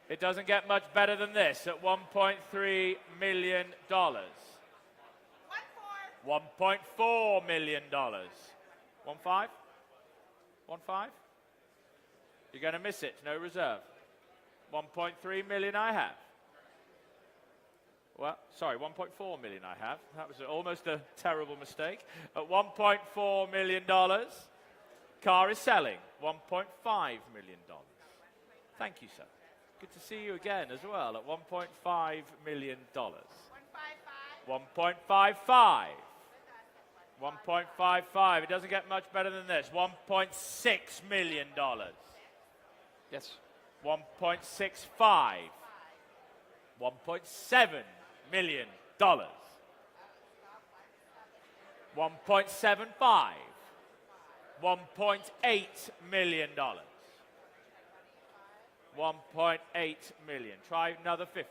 It doesn't get much better than this at $1.3 million. $1.4 million. 1.5? 1.5? You're going to miss it. No reserve. 1.3 million I have. Well, sorry, 1.4 million I have. That was almost a terrible mistake. At $1.4 million, car is selling. $1.5 million. Thank you, sir. Good to see you again as well at $1.5 million. 1.55. 1.55. It doesn't get much better than this. $1.6 million. Yes. 1.65. $1.7 million. 1.75. $1.8 million. 1.8 million. Try another 50.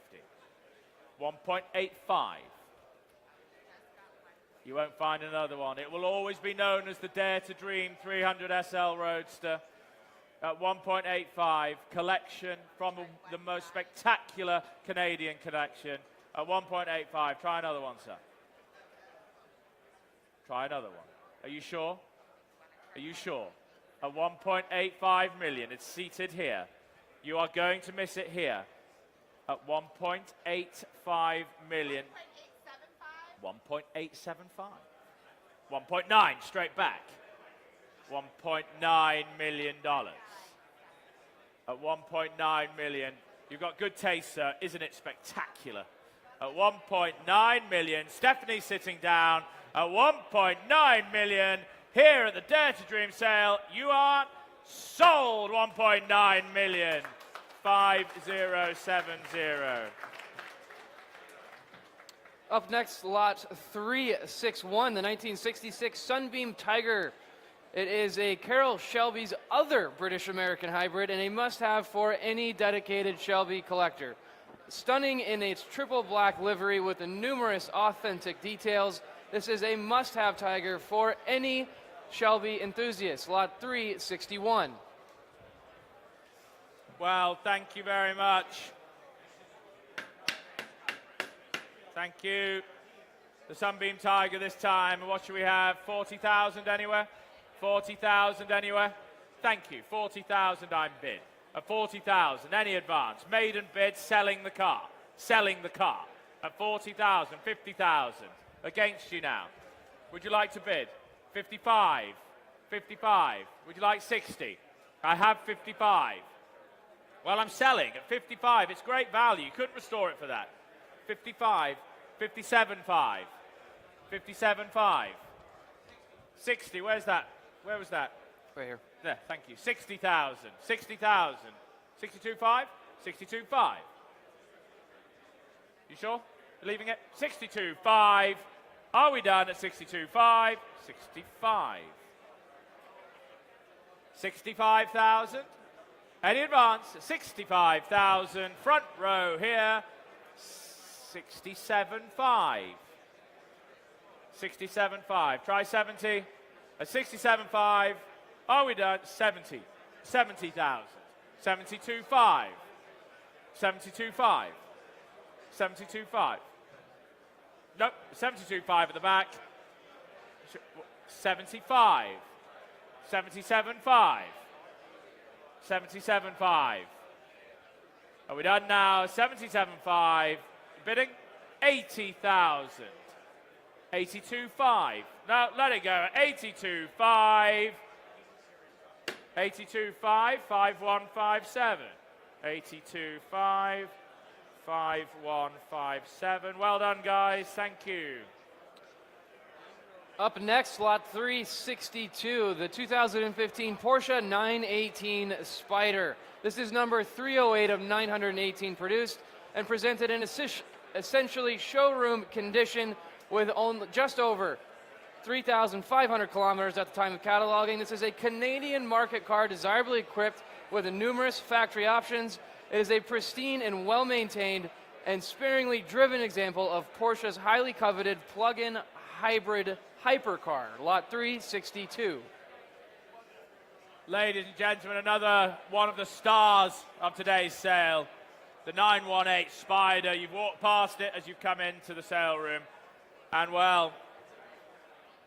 1.85. You won't find another one. It will always be known as the Dare to Dream 300 SL Roadster. At 1.85, collection from the most spectacular Canadian collection. At 1.85, try another one, sir. Try another one. Are you sure? Are you sure? At 1.85 million, it's seated here. You are going to miss it here. At 1.85 million. 1.875. 1.9, straight back. $1.9 million. At 1.9 million, you've got good taste, sir. Isn't it spectacular? At 1.9 million, Stephanie sitting down. At 1.9 million, here at the Dare to Dream sale, you are sold. 1.9 million. 5070. Up next, lot 361, the 1966 Sunbeam Tiger. It is a Carroll Shelby's other British-American hybrid and a must-have for any dedicated Shelby collector. Stunning in its triple black livery with the numerous authentic details, this is a must-have Tiger for any Shelby enthusiast. Lot 361. Well, thank you very much. Thank you. The Sunbeam Tiger this time. What should we have? 40,000 anywhere? 40,000 anywhere? Thank you. 40,000 I'm bid. At 40,000, any advance? Maiden bid, selling the car. Selling the car. At 40,000, 50,000. Against you now. Would you like to bid? 55. 55. Would you like 60? I have 55. Well, I'm selling at 55. It's great value. You couldn't restore it for that. 55. 57.5. 57.5. 60. Where's that? Where was that? Right here. There, thank you. 60,000. 60,000. 62.5? 62.5. You sure? You're leaving it? 62.5. Are we done at 62.5? 65. 65,000. Any advance? 65,000. Front row here. 67.5. 67.5. Try 70. At 67.5. Are we done? 70. 70,000. 72.5. 72.5. 72.5. Nope. 72.5 at the back. 75. 77.5. 77.5. Are we done now? 77.5. Bidding? 80,000. 82.5. No, let it go. 82.5. 82.5. 5157. 82.5. 5157. Well done, guys. Thank you. Up next, lot 362, the 2015 Porsche 918 Spyder. This is number 308 of 918 produced and presented in essentially showroom condition with just over 3,500 kilometers at the time of cataloging. This is a Canadian market car desirably equipped with numerous factory options. It is a pristine and well-maintained and sparingly driven example of Porsche's highly coveted plug-in hybrid hypercar, lot 362. Ladies and gentlemen, another one of the stars of today's sale, the 918 Spyder. You've walked past it as you've come into the sale room. And well,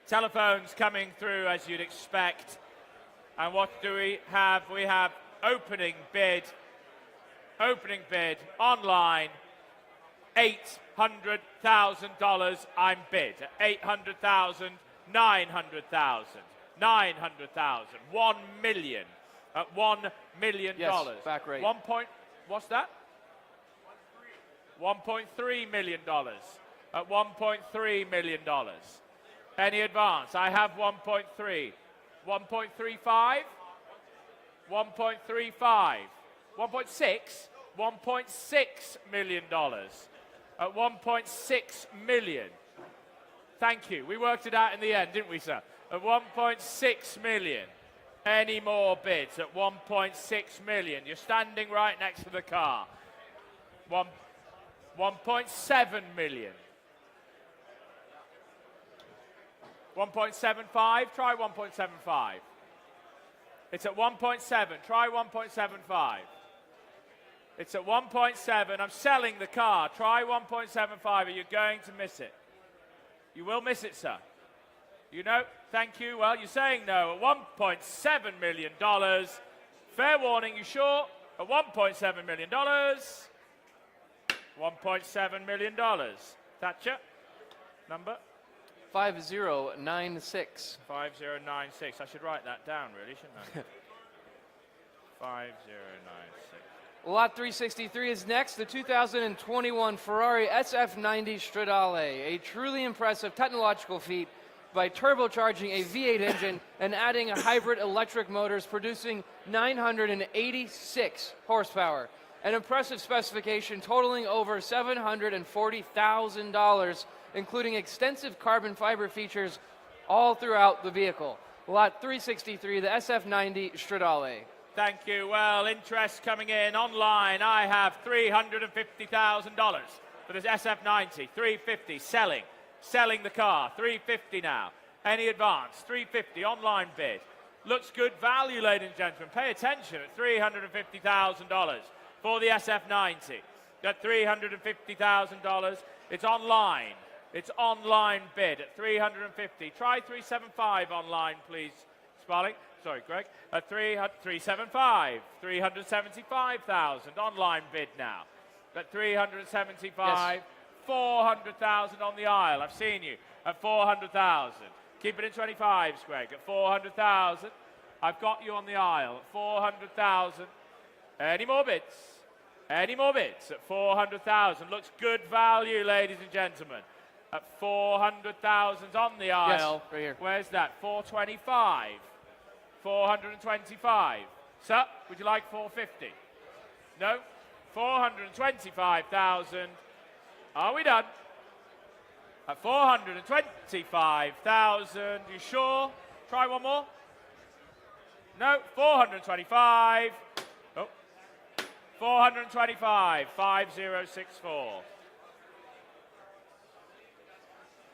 telephones coming through as you'd expect. And what do we have? We have opening bid online, $800,000 I'm bid. 800,000, 900,000, 900,000, 1 million at $1 million. Yes, back rate. What's that? $1.3 million at $1.3 million. Any advance? I have 1.3. 1.35? 1.35. 1.6? $1.6 million. At 1.6 million. Thank you. We worked it out in the end, didn't we, sir? At 1.6 million. Any more bids at 1.6 million? You're standing right next to the car. 1.7 million. 1.75, try 1.75. It's at 1.7, try 1.75. It's at 1.7, I'm selling the car, try 1.75, or you're going to miss it. You will miss it, sir. You know, thank you, well, you're saying no, at $1.7 million. Fair warning, you sure? At $1.7 million. $1.7 million. Thatcher, number? 5096. 5096. I should write that down, really, shouldn't I? 5096. Lot 363 is next, the 2021 Ferrari SF90 Stradale, a truly impressive technological feat by turbocharging a V8 engine and adding a hybrid electric motors producing 986 horsepower. An impressive specification totaling over $740,000, including extensive carbon fiber features all throughout the vehicle. Lot 363, the SF90 Stradale. Thank you. Well, interest coming in online. I have $350,000 for this SF90. 350 selling. Selling the car. 350 now. Any advance? 350 online bid. Looks good value, ladies and gentlemen. Pay attention at $350,000 for the SF90. At $350,000. It's online. It's online bid at 350. Try 375 online, please, Sparling. Sorry, Greg. At 375, 375,000 online bid now. At 375, yes. 400,000 on the aisle. I've seen you at 400,000. Keep it in 25s, Greg. At 400,000, I've got you on the aisle at 400,000. Any more bids? Any more bids at 400,000? Looks good value, ladies and gentlemen. At 400,000 on the aisle. Yes, right here. Where's that? 425. 425. Sir, would you like 450? No? 425,000. Are we done? At 425,000. You sure? Try one more? No? 425. Oh. 425. 5064.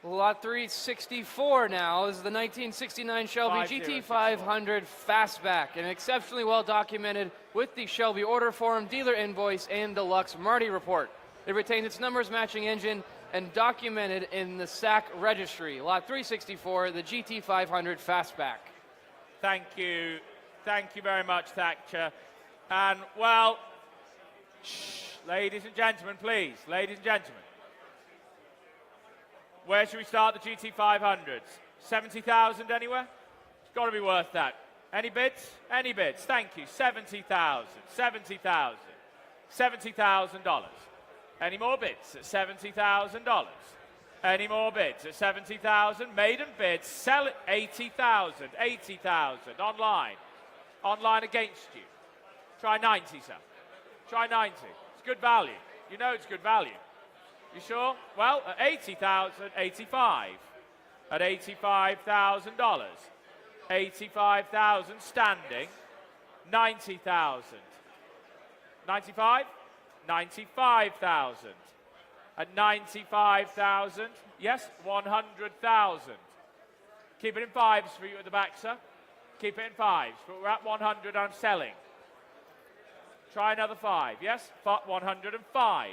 Lot 364 now is the 1969 Shelby 5064. GT500 Fastback, and exceptionally well documented with the Shelby order form, dealer invoice, and deluxe Marty report. It retains its numbers matching engine and documented in the SAC registry. Lot 364, the GT500 Fastback. Thank you. Thank you very much, Thatcher. And, well, ladies and gentlemen, please, ladies and gentlemen. Where should we start the GT500s? 70,000 anywhere? It's got to be worth that. Any bids? Any bids? Thank you. 70,000. 70,000. $70,000. Any more bids at $70,000? Any more bids at 70,000? Maiden bids. Sell it. 80,000. 80,000. Online. Online against you. Try 90, sir. Try 90. It's good value. You know it's good value. You sure? Well, at 80,000, 85. At $85,000. 85,000 standing. 90,000. 95? 95,000. At 95,000, yes, 100,000. Keep it in fives for you at the back, sir. Keep it in fives. But we're at 100, I'm selling. Try another five, yes? 105.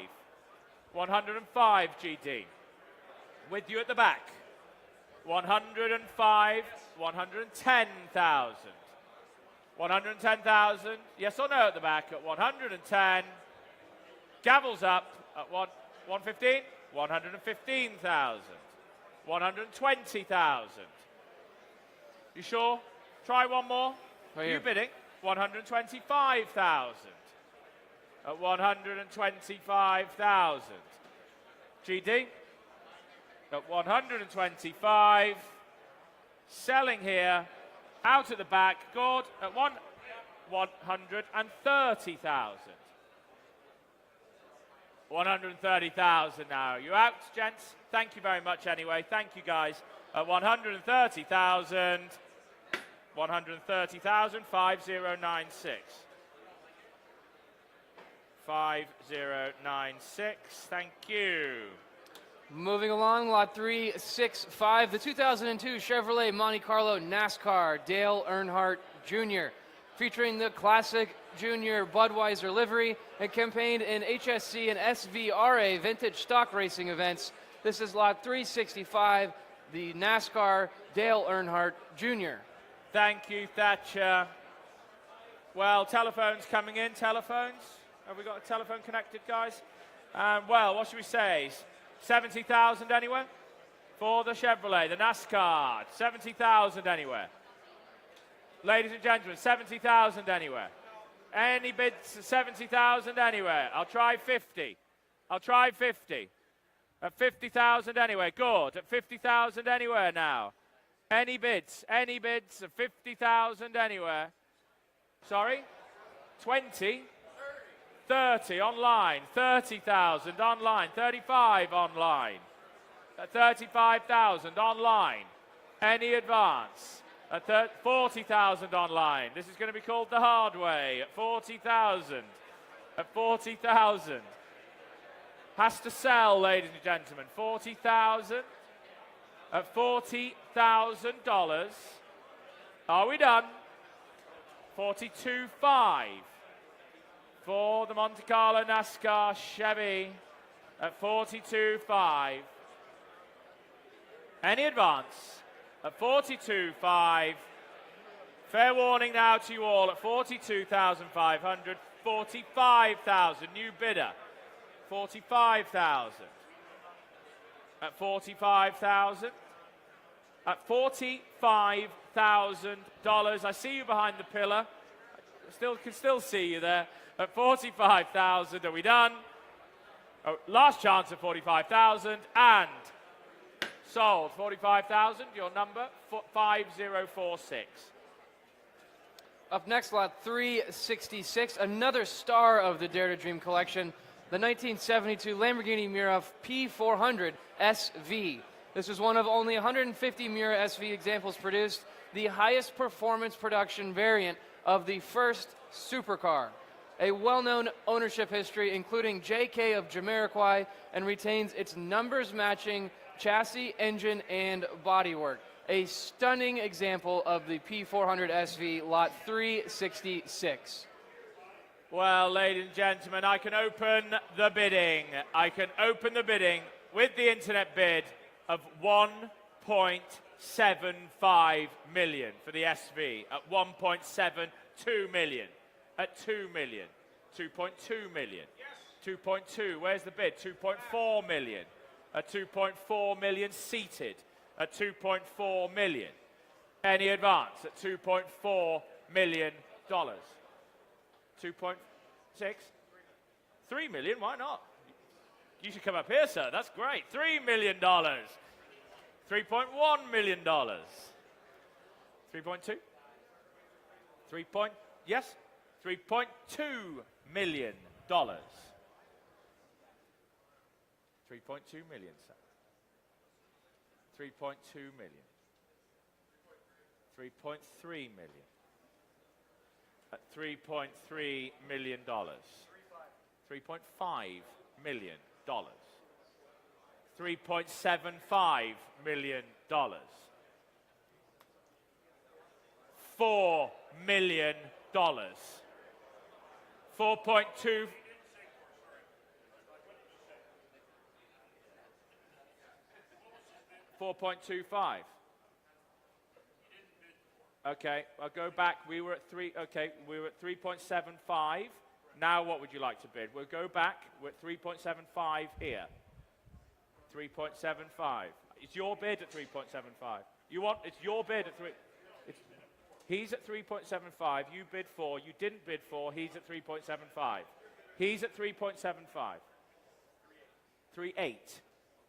105 GD. With you at the back. 105, 110,000. 110,000, yes or no at the back at 110. Gavels up at 115, 115,000. 120,000. You sure? Try one more. Right You here. bidding? 125,000. At 125,000. GD at 125. Selling here. Out at the back. Gord at 130,000. 130,000 now. You out, gents? Thank you very much anyway. Thank you, guys. At 130,000. 130,000. 5096. 5096. Thank you. Moving along, lot 365, the 2002 Chevrolet Monte Carlo NASCAR Dale Earnhardt Jr., featuring the classic Junior Budweiser livery and campaigned in HSC and SVRA vintage stock racing events. This is lot 365, the NASCAR Dale Earnhardt Jr. Thank you, Thatcher. Well, telephones coming in. Telephones. Have we got a telephone connected, guys? Well, what should we say? 70,000 anywhere? For the Chevrolet, the NASCAR. 70,000 anywhere. Ladies and gentlemen, 70,000 anywhere. Any bids? 70,000 anywhere. I'll try 50. I'll try 50. At 50,000 anywhere. Good. At 50,000 anywhere now. Any bids? Any bids? At 50,000 anywhere. Sorry? 20? 30 online. 30,000 online. 35 online. At 35,000 online. Any advance? At 40,000 online. This is going to be called the hard way. At 40,000. At 40,000. Has to sell, ladies and gentlemen. 40,000. At $40,000. Are we done? 42.5 for the Monte Carlo NASCAR Chevy at 42.5. Any advance at 42.5. Fair warning now to you all at 42,500. 45,000. New bidder. 45,000. At 45,000. At $45,000. I see you behind the pillar. Can still see you there. At 45,000. Are we done? Oh, last chance at 45,000 and sold. 45,000. Your number 5046. Up next, lot 366, another star of the Dare to Dream collection, the 1972 Lamborghini Miura P400 SV. This is one of only 150 Miura SV examples produced, the highest performance production variant of the first supercar. A well-known ownership history, including JK of Jamiroquai, and retains its numbers-matching chassis, engine, and bodywork. A stunning example of the P400 SV, lot 366. Well, ladies and gentlemen, I can open the bidding. I can open the bidding with the internet bid of 1.75 million for the SV at 1.72 million, at 2 million, 2.2 million, 2.2, where's the bid? 2.4 million, at 2.4 million seated, at 2.4 million. Any advance at $2.4 million. 2.6? 3 million, why not? You should come up here, sir. That's great. $3 million. $3.1 million. 3.2? 3. Yes? $3.2 million. 3.2 million, sir. 3.2 million. 3.3 million. At $3.3 million. $3.5 million. $3.75 million. $4 million. 4.2. $4.25. Okay, I'll go back. We were at 3.75. Now what would you like to bid? We'll go back. We're at 3.75 here. 3.75. It's your bid at 3.75. It's your bid at 3. He's at 3.75. You bid 4. You didn't bid 4. He's at 3.75. He's at 3.75. 3.8.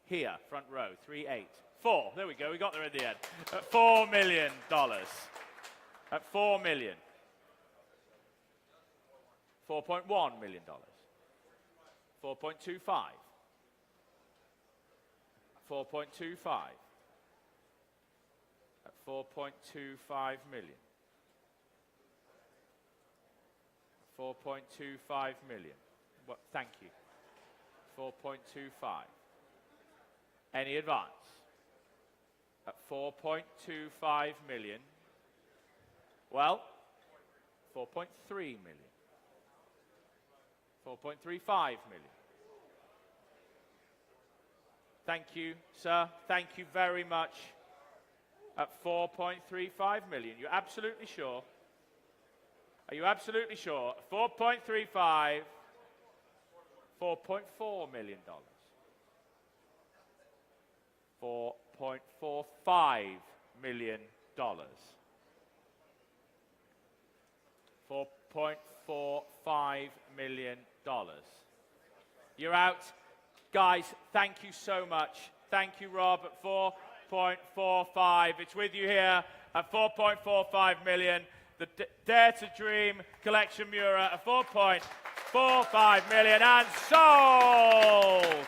Here, front row. 3.8. 4. There we go. We got there in the end. At $4 million. At $4 million. $4.1 million. 4.25. 4.25. At $4.25 million. 4.25 million. Well, thank you. 4.25. Any advance? At 4.25 million. Well, 4.3 million. 4.35 million. Thank you, sir. Thank you very much. At 4.35 million. You're absolutely sure? Are you absolutely sure? 4.35, $4.4 million. $4.45 million. $4.45 million. You're out. Guys, thank you so much. Thank you, Rob, at 4.45. It's with you here at 4.45 million. The Dare to Dream Collection Miura at 4.45 million and sold.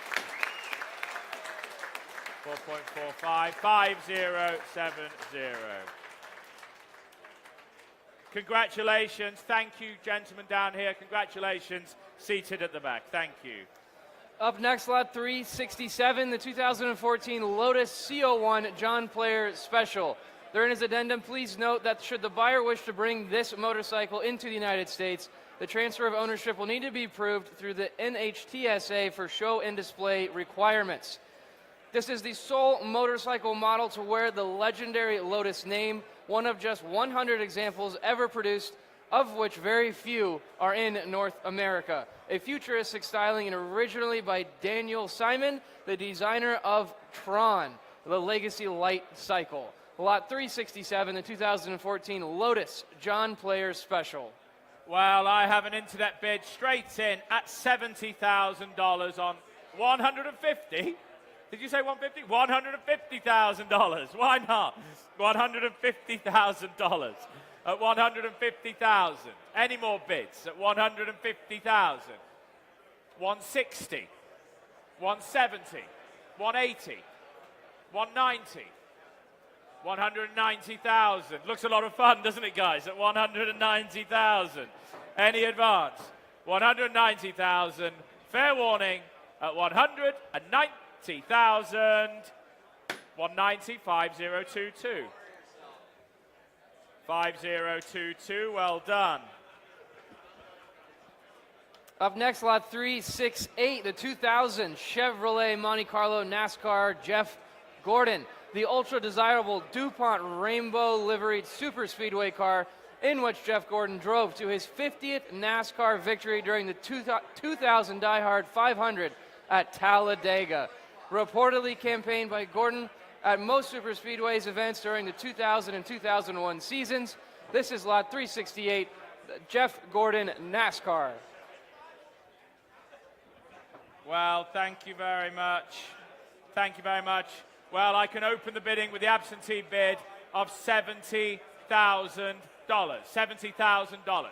4.45, 5070. Congratulations. Thank you, gentlemen down here. Congratulations. Seated at the back. Thank you. Up next, lot 367, the 2014 Lotus CO1 John Player Special. During his addendum, please note that should the buyer wish to bring this motorcycle into the United States, the transfer of ownership will need to be approved through the NHTSA for show and display requirements. This is the sole motorcycle model to wear the legendary Lotus name, one of just 100 examples ever produced, of which very few are in North America. A futuristic styling and originally by Daniel Simon, the designer of Tron, the Legacy Light Cycle. Lot 367, the 2014 Lotus John Player Special. Well, I have an internet bid straight in at $70,000 on 150. Did you say 150? $150,000. Why not? $150,000 at 150,000. Any more bids at 150,000? 160, 170, 180, 190, 190,000. Looks a lot of fun, doesn't it, guys? At 190,000. Any advance? 190,000. Fair warning at 190,000. 190, 5022. 5022, well done. Up next, lot 368, the 2000 Chevrolet Monte Carlo NASCAR Jeff Gordon, the ultra-desirable DuPont Rainbow liveried super speedway car in which Jeff Gordon drove to his 50th NASCAR victory during the 2000 Die Hard 500 at Talladega. Reportedly campaigned by Gordon at most super speedways events during the 2000 and 2001 seasons. This is lot 368, Jeff Gordon NASCAR. Well, thank you very much. Thank you very much. Well, I can open the bidding with the absentee bid of $70,000. $70,000.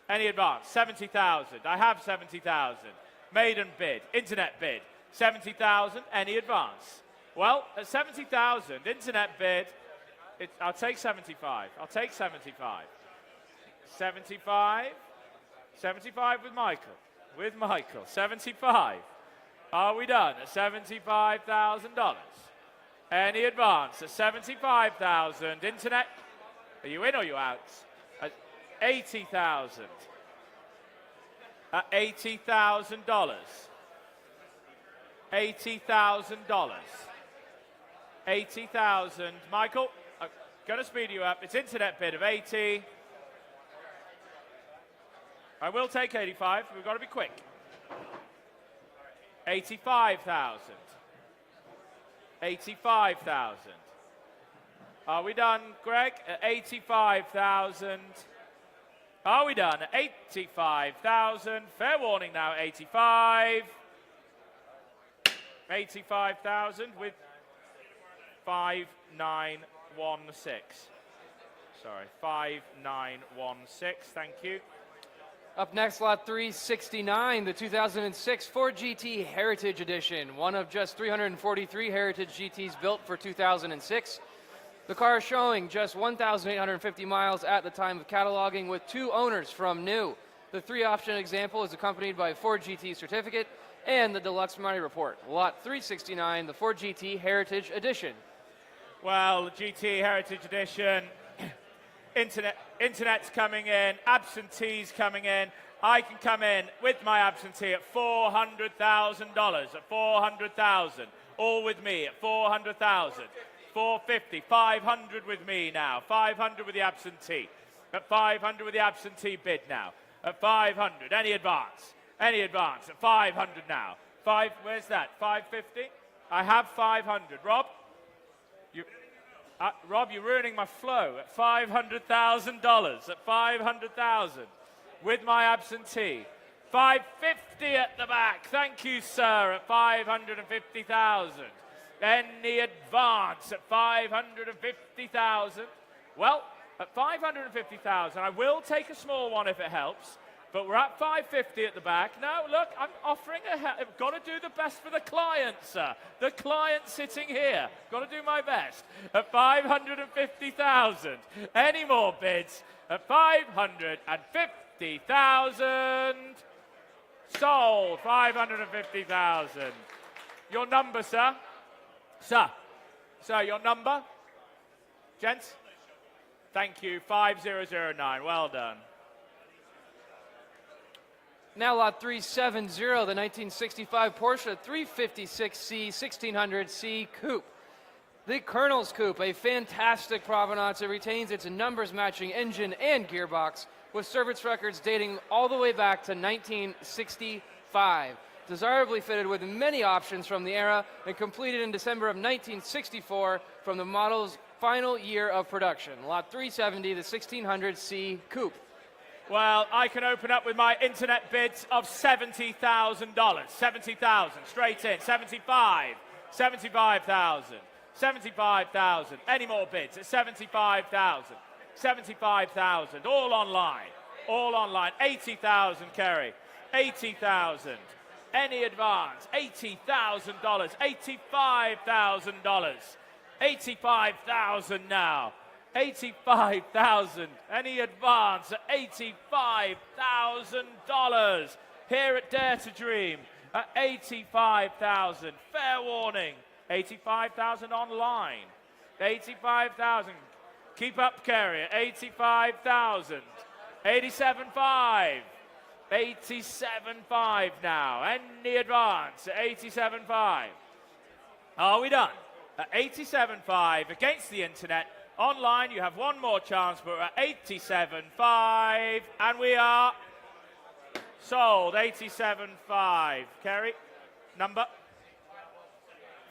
Any advance? 70,000. I have 70,000. Maiden bid, internet bid, 70,000. Any advance? Well, at 70,000, internet bid, I'll take 75. I'll take 75. 75. 75 with Michael. With Michael. 75. Are we done at $75,000? Any advance at 75,000? Internet, are you in or are you out? At 80,000. At $80,000. $80,000. 80,000. Michael, I'm going to speed you up. It's internet bid of 80. I will take 85. We've got to be quick. 85,000. 85,000. Are we done, Greg? At 85,000. Are we done? At 85,000. Fair warning now, 85. 85,000 with 5916. Sorry, 5916. Thank you. Up next, lot 369, the 2006 Ford GT Heritage Edition, one of just 343 Heritage GTs built for 2006. The car is showing just 1,850 miles at the time of cataloging with 2 owners from new. The 3-option example is accompanied by a Ford GT certificate and the Deluxe Mighty Report. Lot 369, the Ford GT Heritage Edition. Well, GT Heritage Edition, internet's coming in, absentees coming in. I can come in with my absentee at $400,000, at $400,000. All with me at $400,000. 450, 500 with me now. 500 with the absentee. At 500 with the absentee bid now. At 500, any advance? Any advance at 500 now. Where's that? 550? I have 500. Rob? Rob, you're ruining my flow. At $500,000. At 500,000 with my absentee. 550 at the back. Thank you, sir. At 550,000. Any advance at 550,000? Well, at 550,000, I will take a small one if it helps. But we're at 550 at the back. Now, look, I'm offering I've got to do the best for the client, sir. The client sitting here. Got to do my best. At 550,000. Any more bids? At 550,000. Sold. 550,000. Your number, sir? Sir, your number? Gents? Thank you. 5009. Well done. Now lot 370, the 1965 Porsche 356C 1600C Coupe. The Colonel's Coupe, a fantastic provenance. It retains its numbers-matching engine and gearbox with service records dating all the way back to 1965. Desirably fitted with many options from the era and completed in December of 1964 from the model's final year of production. Lot 370, the 1600C Coupe. Well, I can open up with my internet bids of $70,000. 70,000, straight in. 75, 75,000, 75,000. Any more bids at 75,000, 75,000. All online, all online. 80,000, Kerry. 80,000. Any advance? $80,000. $85,000. 85,000 now. 85,000. Any advance at $85,000 here at Dare to Dream at 85,000. Fair warning. 85,000 online. 85,000. Keep up, Kerry. 85,000. 87.5. 87.5 now. Any advance at 87.5. Are we done? At 87.5 against the internet. Online, you have one more chance, but we're at 87.5, and we are sold. 87.5. Kerry, number?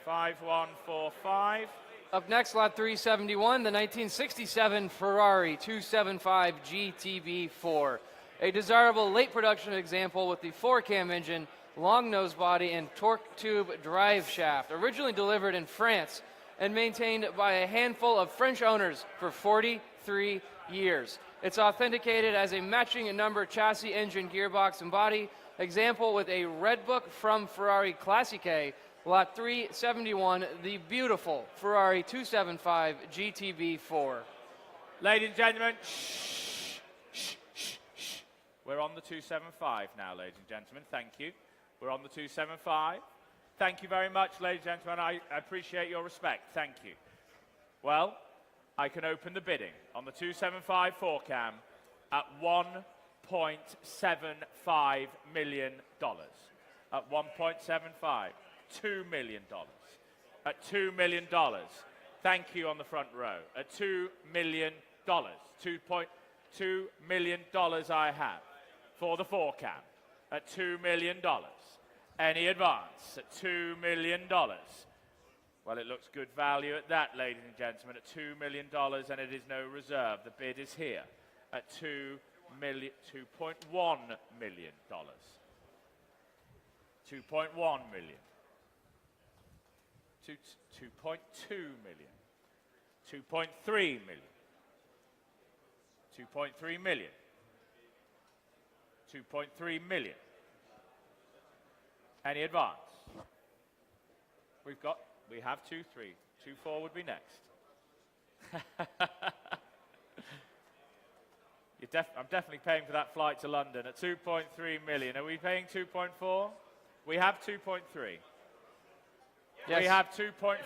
5145. Up next, lot 371, the 1967 Ferrari 275 GTB4. A desirable late production example with the 4-cam engine, long nose body, and torque tube drive shaft. Originally delivered in France and maintained by a handful of French owners for 43 years. It's authenticated as a matching number chassis, engine, gearbox, and body. Example with a red book from Ferrari Classiche, lot 371, the beautiful Ferrari 275 GTB4. Ladies and gentlemen, shh, shh, shh, shh. We're on the 275 now, ladies and gentlemen. Thank you. We're on the 275. Thank you very much, ladies and gentlemen. I appreciate your respect. Thank you. Well, I can open the bidding on the 275 4-cam at $1.75 million. At $1.75. $2 million. At $2 million. Thank you on the front row. At $2 million. $2.2 million I have for the 4-cam. At $2 million. Any advance at $2 million? Well, it looks good value at that, ladies and gentlemen, at $2 million, and it is no reserve. The bid is here at $2.1 million. $2.1 million. 2.2 million. 2.3 million. 2.3 million. 2.3 million. Any advance? We have 2.3. 2.4 would be next. I'm definitely paying for that flight to London at 2.3 million. Are we paying 2.4? We have 2.3. Yes. We have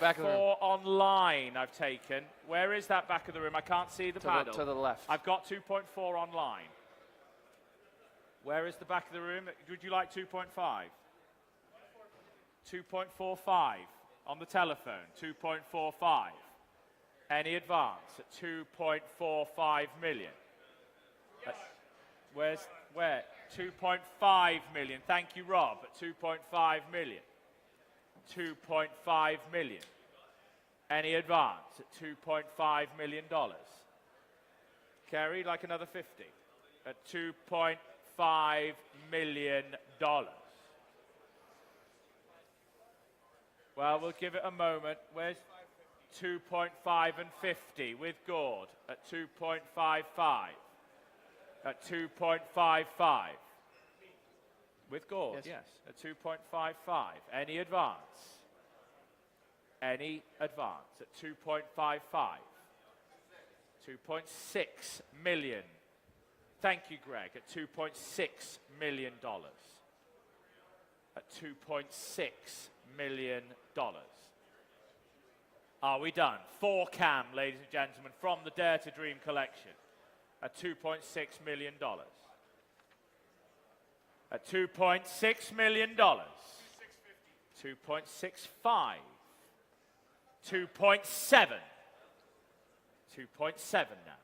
Back of the 2.4 online I've taken. Where is that back of the room? I can't see the paddle. To the left. I've got 2.4 online. Where is the back of the room? Would you like 2.5? 2.45 on the telephone. 2.45. Any advance at 2.45 million? Where? 2.5 million. Thank you, Rob. At 2.5 million. 2.5 million. Any advance at $2.5 million? Kerry, like another 50 at $2.5 million. Well, we'll give it a moment. Where's 2.5 and 50 with Gord at 2.55? At 2.55. With Gord, yes, at 2.55. Any advance? Any advance at 2.55. 2.6 million. Thank you, Greg, at $2.6 million. At $2.6 million. Are we done? 4 cam, ladies and gentlemen, from the Dare to Dream collection at $2.6 million. At $2.6 million. 2.65. 2.7. 2.7 now.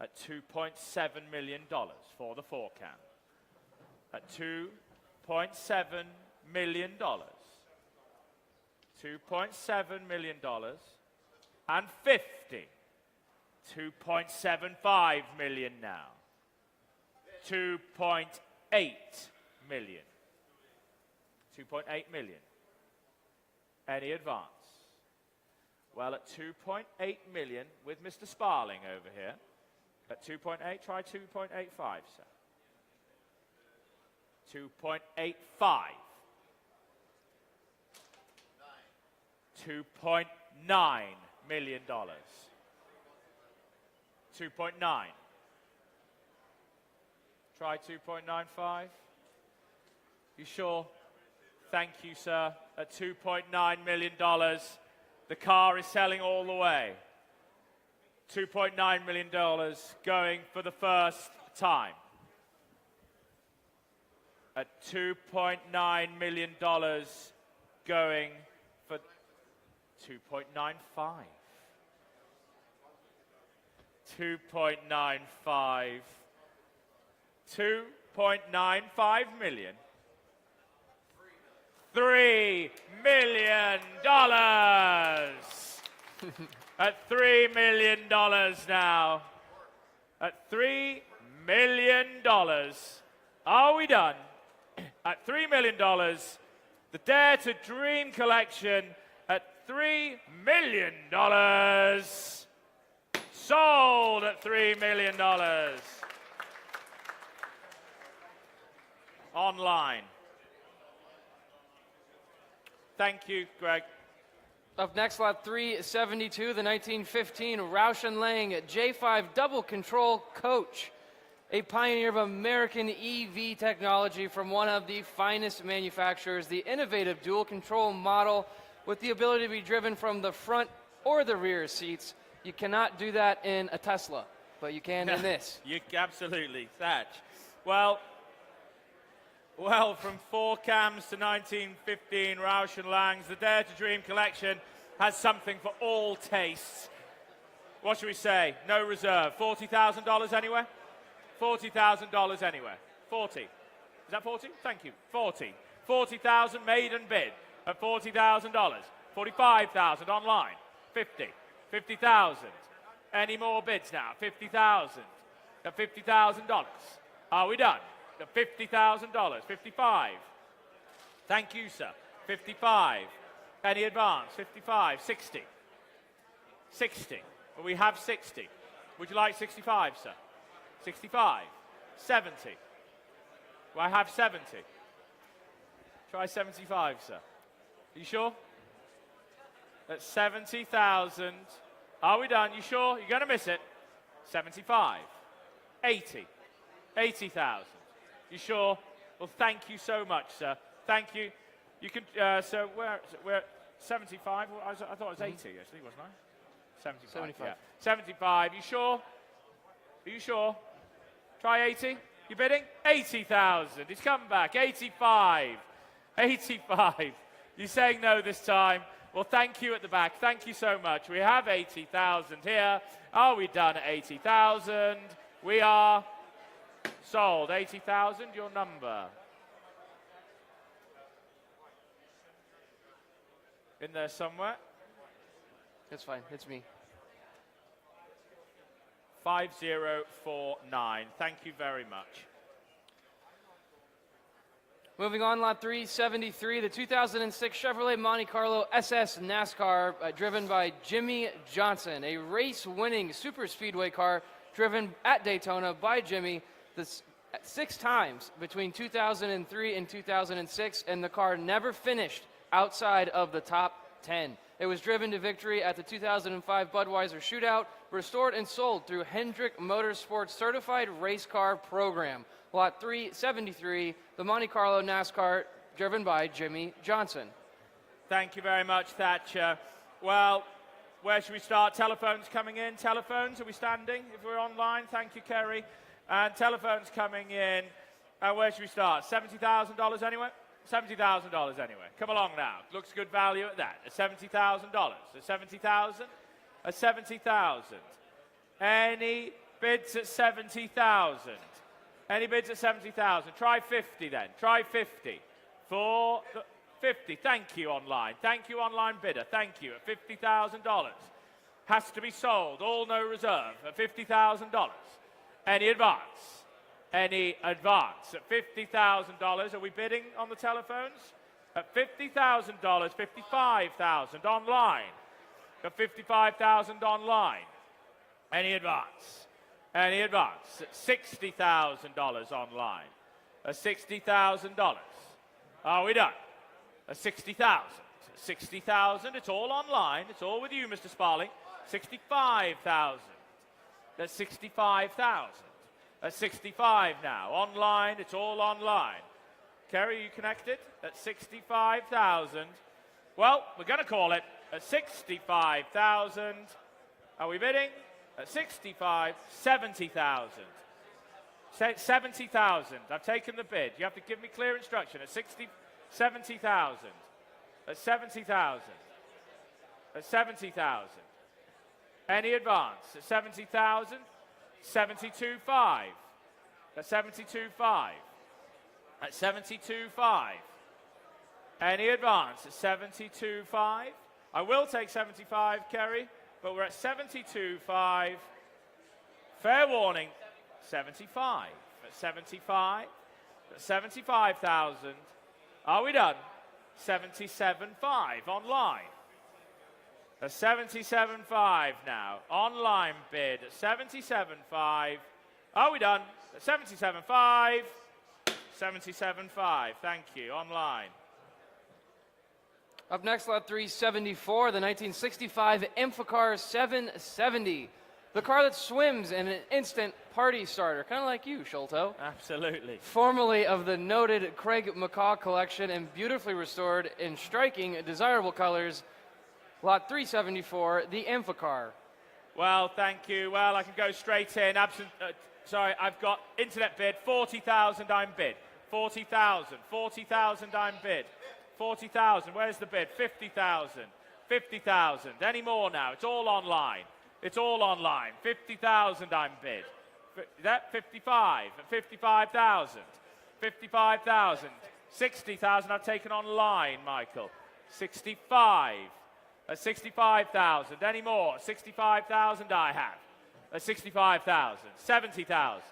At $2.7 million for the 4 cam. At $2.7 million. $2.7 million. And 50. 2.75 million now. 2.8 million. 2.8 million. Any advance? Well, at 2.8 million with Mr. Sparling over here. At 2.8, try 2.85, sir. 2.85. $2.9 million. 2.9. Try 2.95. You sure? Thank you, sir. At $2.9 million, the car is selling all the way. $2.9 million going for the first time. At $2.9 million going for 2.95. 2.95. 2.95 million. $3 million. At $3 million now. At $3 million. Are we done? At $3 million. The Dare to Dream collection at $3 million. Sold at $3 million. Online. Thank you, Greg. Up next, lot 372, the 1915 Roush & Lang J5 double control coach, a pioneer of American EV technology from one of the finest manufacturers, the innovative dual control model with the ability to be driven from the front or the rear seats. You cannot do that in a Tesla, but you can in this. You absolutely, Thatch. Well, from 4 cams to 1915 Roush & Langs, the Dare to Dream collection has something for all tastes. What should we say? No reserve. $40,000 anywhere? $40,000 anywhere. 40. Is that 40? Thank you. 40. 40,000 maiden bid at $40,000. 45,000 online. 50. 50,000. Any more bids now? 50,000. At $50,000. Are we done? At $50,000. 55. Thank you, sir. 55. Any advance? 55. 60. 60. Well, we have 60. Would you like 65, sir? 65. 70. Well, I have 70. Try 75, sir. Are you sure? At 70,000. Are we done? You sure? You're going to miss it. 75. 80. 80,000. You sure? Well, thank you so much, sir. Thank you. You can, so we're at 75. Well, I thought it was 80, actually, wasn't I? 75. 75. Yeah. 75. You sure? Are you sure? Try 80. You bidding? 80,000. He's come back. 85. 85. You're saying no this time. Well, thank you at the back. Thank you so much. We have 80,000 here. Are we done at 80,000? We are sold. 80,000, your number. In there somewhere. That's fine. It's me. 5049. Thank you very much. Moving on, lot 373, the 2006 Chevrolet Monte Carlo SS NASCAR, driven by Jimmy Johnson, a race-winning super speedway car driven at Daytona by Jimmy 6 times between 2003 and 2006, and the car never finished outside of the top 10. It was driven to victory at the 2005 Budweiser Shootout, restored and sold through Hendrick Motorsports Certified Race Car Program. Lot 373, the Monte Carlo NASCAR, driven by Jimmy Johnson. Thank you very much, Thatcher. Well, where should we start? Telephones coming in. Telephones, are we standing? If we're online, thank you, Kerry. And telephones coming in. Where should we start? $70,000 anyway? $70,000 anyway. Come along now. Looks good value at that. At $70,000. At $70,000. At $70,000. Any bids at $70,000? Any bids at 70,000? Try 50 then. Try 50. For the 50. Thank you, online. Thank you, online bidder. Thank you. At $50,000. Has to be sold. All no reserve. At $50,000. Any advance? Any advance? At $50,000. Are we bidding on the telephones? At $50,000. $55,000 online. At $55,000 online. Any advance? Any advance? At $60,000 online. At $60,000. Are we done? At $60,000. $60,000. It's all online. It's all with you, Mr. Sparling. $65,000. That's $65,000. At 65 now. Online. It's all online. Kerry, are you connected? At 65,000. Well, we're going to call it at 65,000. Are we bidding? At 65, 70,000. 70,000. I've taken the bid. You have to give me clear instruction. At 70,000. At 70,000. At 70,000. Any advance? At 70,000. 72.5. At 72.5. At 72.5. Any advance? At 72.5. I will take 75, Kerry. But we're at 72.5. Fair warning, 75. At 75. At 75,000. Are we done? 77.5 online. At 77.5 now. Online bid at 77.5. Are we done? At 77.5. 77.5. Thank you. Online. Up next, lot 374, the 1965 Infocar 770. The car that swims in an instant party starter, kind of like you, Sholto. Absolutely. Formerly of the noted Craig McCaw collection and beautifully restored in striking, desirable colors. Lot 374, the Infocar. Well, thank you. Well, I can go straight in. Sorry, I've got internet bid. 40,000 I'm bid. 40,000. 40,000 I'm bid. 40,000. Where's the bid? 50,000. 50,000. Any more now? It's all online. It's all online. 50,000 I'm bid. That 55. 55,000. 55,000. 60,000 I've taken online, Michael. 65. At 65,000. Any more? 65,000 I have. At 65,000. 70,000.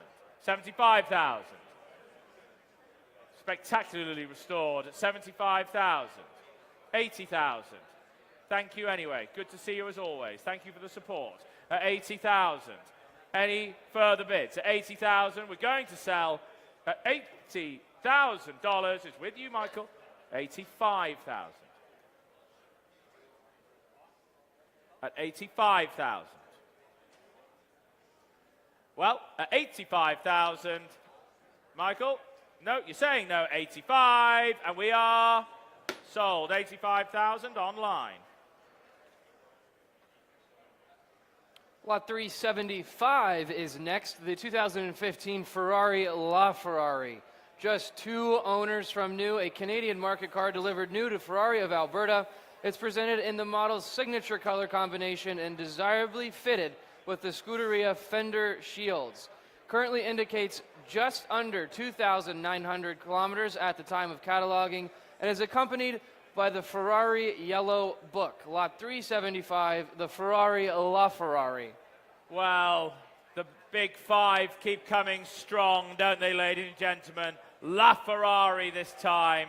75,000. Spectacularly restored at 75,000. 80,000. Thank you anyway. Good to see you as always. Thank you for the support. At 80,000. Any further bids? At 80,000. We're going to sell at $80,000. It's with you, Michael. 85,000. At 85,000. Well, at 85,000, Michael? No, you're saying no, 85, and we are sold. 85,000 online. Lot 375 is next, the 2015 Ferrari LaFerrari. Just 2 owners from new, a Canadian market car delivered new to Ferrari of Alberta. It's presented in the model's signature color combination and desirably fitted with the Scuderia fender shields. Currently indicates just under 2,900 kilometers at the time of cataloging and is accompanied by the Ferrari Yellow Book. Lot 375, the Ferrari LaFerrari. Well, the big 5 keep coming strong, don't they, ladies and gentlemen? LaFerrari this time.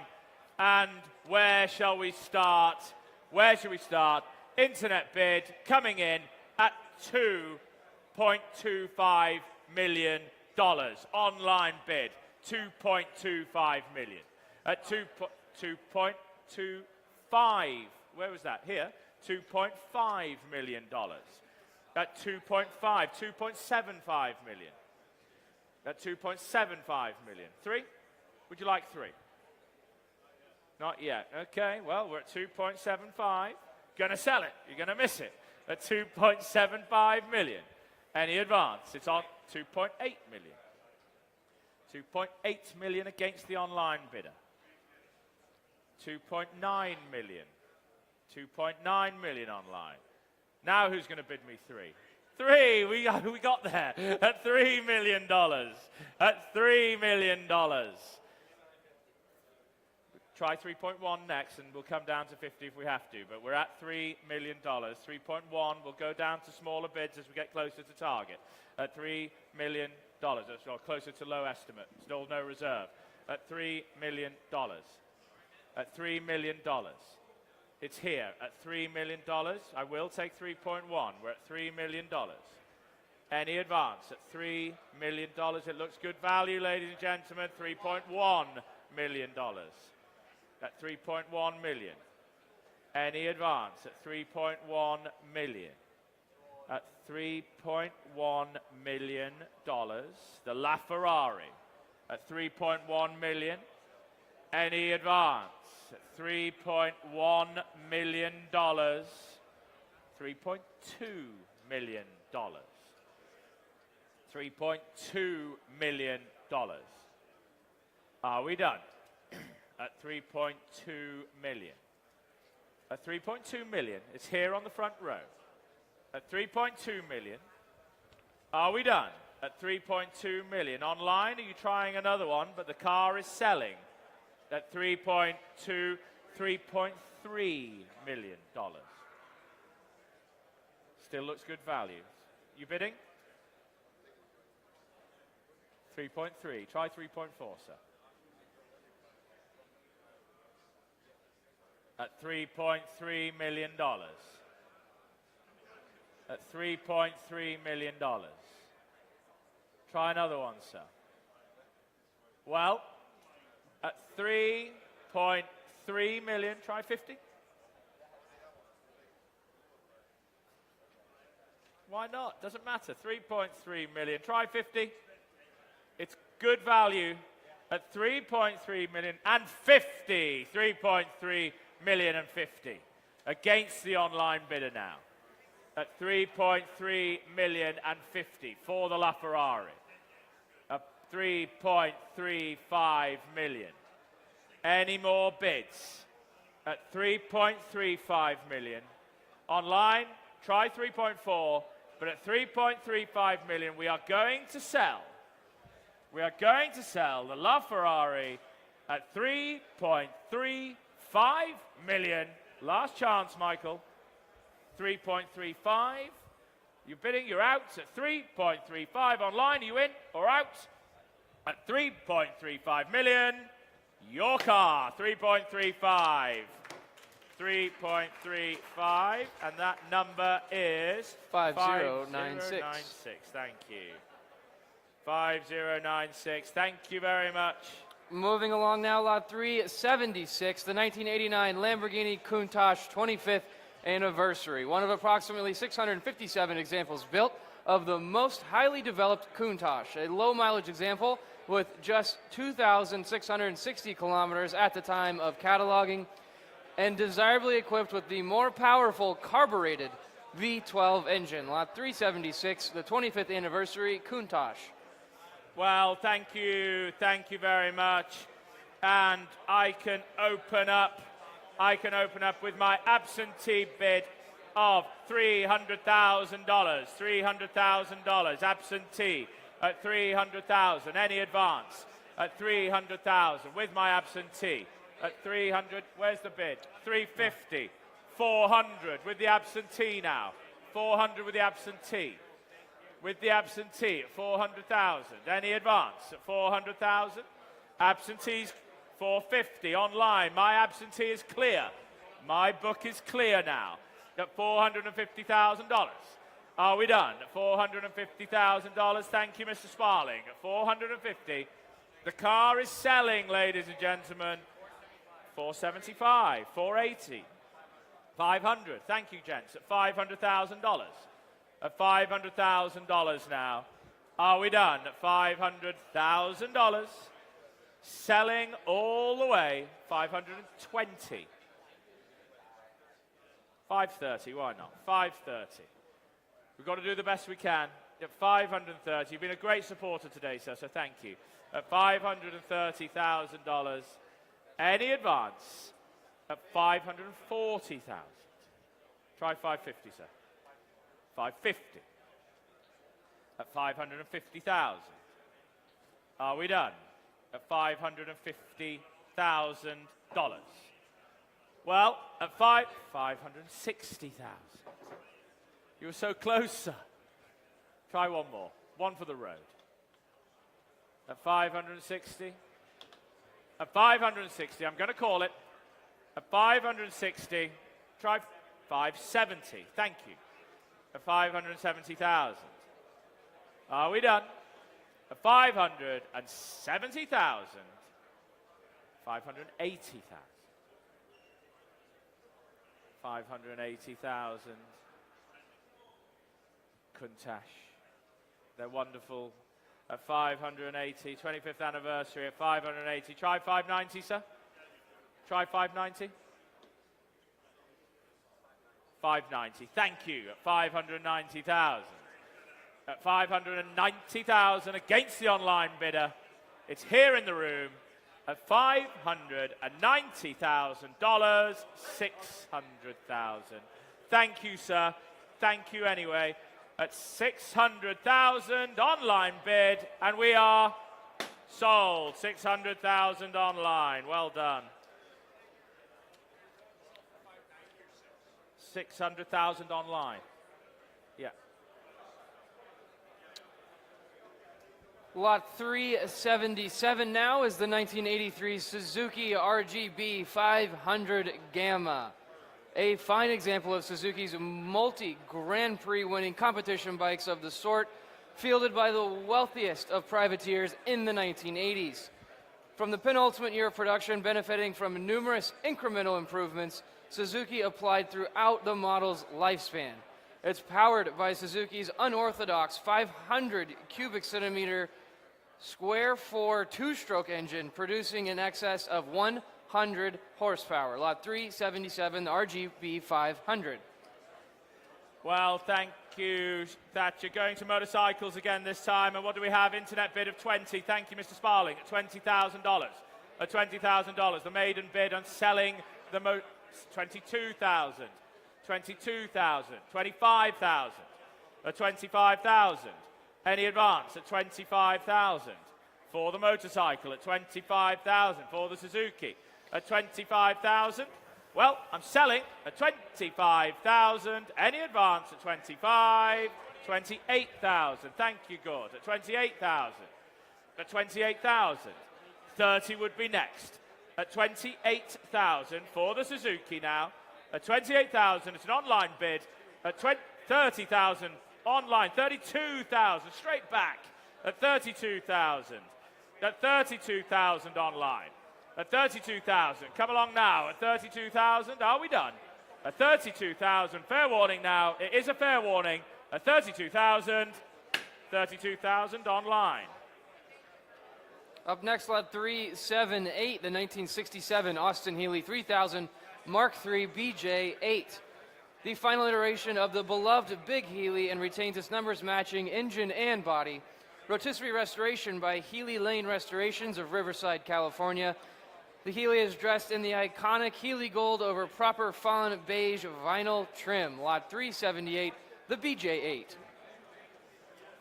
And where shall we start? Where shall we start? Internet bid coming in at $2.25 million. Online bid, $2.25 million. At 2.25, where was that? Here, $2.5 million. At 2.5, 2.75 million. At 2.75 million. 3? Would you like 3? Not yet. Okay, well, we're at 2.75. Gonna sell it. You're gonna miss it. At 2.75 million. Any advance? It's on 2.8 million. 2.8 million against the online bidder. 2.9 million. 2.9 million online. Now who's going to bid me 3? 3! We got there. At $3 million. At $3 million. Try 3.1 next, and we'll come down to 50 if we have to. But we're at $3 million. 3.1 will go down to smaller bids as we get closer to target. At $3 million. That's closer to low estimate. Still no reserve. At $3 million. At $3 million. It's here at $3 million. I will take 3.1. We're at $3 million. Any advance at $3 million? It looks good value, ladies and gentlemen. $3.1 million. At $3.1 million. Any advance at $3.1 million. At $3.1 million. The LaFerrari at $3.1 million. Any advance at $3.1 million. $3.2 million. $3.2 million. Are we done? At 3.2 million. At 3.2 million, it's here on the front row. At 3.2 million, are we done? At 3.2 million. Online, are you trying another one? But the car is selling at 3.2, $3.3 million. Still looks good value. You bidding? 3.3. Try 3.4, sir. At $3.3 million. At $3.3 million. Try another one, sir. Well, at 3.3 million, try 50. Why not? Doesn't matter. 3.3 million, try 50. It's good value at 3.3 million and 50. 3.3 million and 50 against the online bidder now. At 3.3 million and 50 for the LaFerrari. At 3.35 million. Any more bids? At 3.35 million. Online, try 3.4, but at 3.35 million, we are going to sell. We are going to sell the LaFerrari at 3.35 million. Last chance, Michael. 3.35. You're bidding, you're out at 3.35. Online, are you in or out? At 3.35 million. Your car, 3.35. 3.35, and that number is 5096. Thank you. 5096. Thank you very much. Moving along now, lot 376, the 1989 Lamborghini Countach 25th anniversary. One of approximately 657 examples built of the most highly developed Countach, a low mileage example with just 2,660 kilometers at the time of cataloging, and desirably equipped with the more powerful carbureted V12 engine. Lot 376, the 25th anniversary Countach. Well, thank you very much. And I can open up with my absentee bid of $300,000. $300,000 absentee at $300,000. Any advance at $300,000 with my absentee at 300. Where's the bid? 350. 400 with the absentee now. 400 with the absentee. With the absentee at 400,000. Any advance at 400,000. Absentees 450 online. My absentee is clear. My book is clear now at $450,000. Are we done? At $450,000. Thank you, Mr. Sparling. At 450. The car is selling, ladies and gentlemen. 475, 480, 500. Thank you, gents. At $500,000. At $500,000 now. Are we done? At $500,000. Selling all the way. 520. 530, why not? 530. We've got to do the best we can. At 530. You've been a great supporter today, sir, so thank you. At $530,000. Any advance at 540,000. Try 550, sir. 550. At 550,000. Are we done? At $550,000. Well, at 560,000. You were so close, sir. Try one more. One for the road. At 560. At 560, I'm going to call it. At 560, try 570. Thank you. At 570,000. Are we done? At 570,000. 580,000. 580,000. Countach. They're wonderful. At 580, 25th anniversary at 580. Try 590, sir. Try 590. 590. Thank you. At 590,000. At 590,000 against the online bidder. It's here in the room. At $590,000, 600,000. Thank you, sir. Thank you anyway. At 600,000 online bid, and we are sold. 600,000 online. Well done. 600,000 online. Yeah. Lot 377 now is the 1983 Suzuki RGB 500 Gamma. A fine example of Suzuki's multi-Grand Prix winning competition bikes of the sort, fielded by the wealthiest of privateers in the 1980s. From the penultimate year of production, benefiting from numerous incremental improvements, Suzuki applied throughout the model's lifespan. It's powered by Suzuki's unorthodox 500 cubic centimeter square 4 two-stroke engine, producing in excess of 100 horsepower. Lot 377, the RGB 500. Well, thank you, Thatcher. Going to motorcycles again this time. And what do we have? Internet bid of 20. Thank you, Mr. Sparling. At $20,000. At $20,000. The maiden bid on selling the 22,000. 22,000. 25,000. At 25,000. Any advance at 25,000. For the motorcycle at 25,000. For the Suzuki at 25,000. Well, I'm selling at 25,000. Any advance at 25, 28,000. Thank you, good. At 28,000. At 28,000. 30 would be next. At 28,000 for the Suzuki now. At 28,000, it's an online bid. At 30,000 online. 32,000 straight back. At 32,000. At 32,000 online. At 32,000. Come along now. At 32,000. Are we done? At 32,000. Fair warning now. It is a fair warning. at 32,000. 32,000 online. Up next, lot 378, the 1967 Austin Healey 3000 Mark III BJ8. The final iteration of the beloved Big Healey and retains its numbers matching engine and body. Rotisserie restoration by Healey Lane Restorations of Riverside, California. The Healey is dressed in the iconic Healey Gold over proper fawn beige vinyl trim. Lot 378, the BJ8.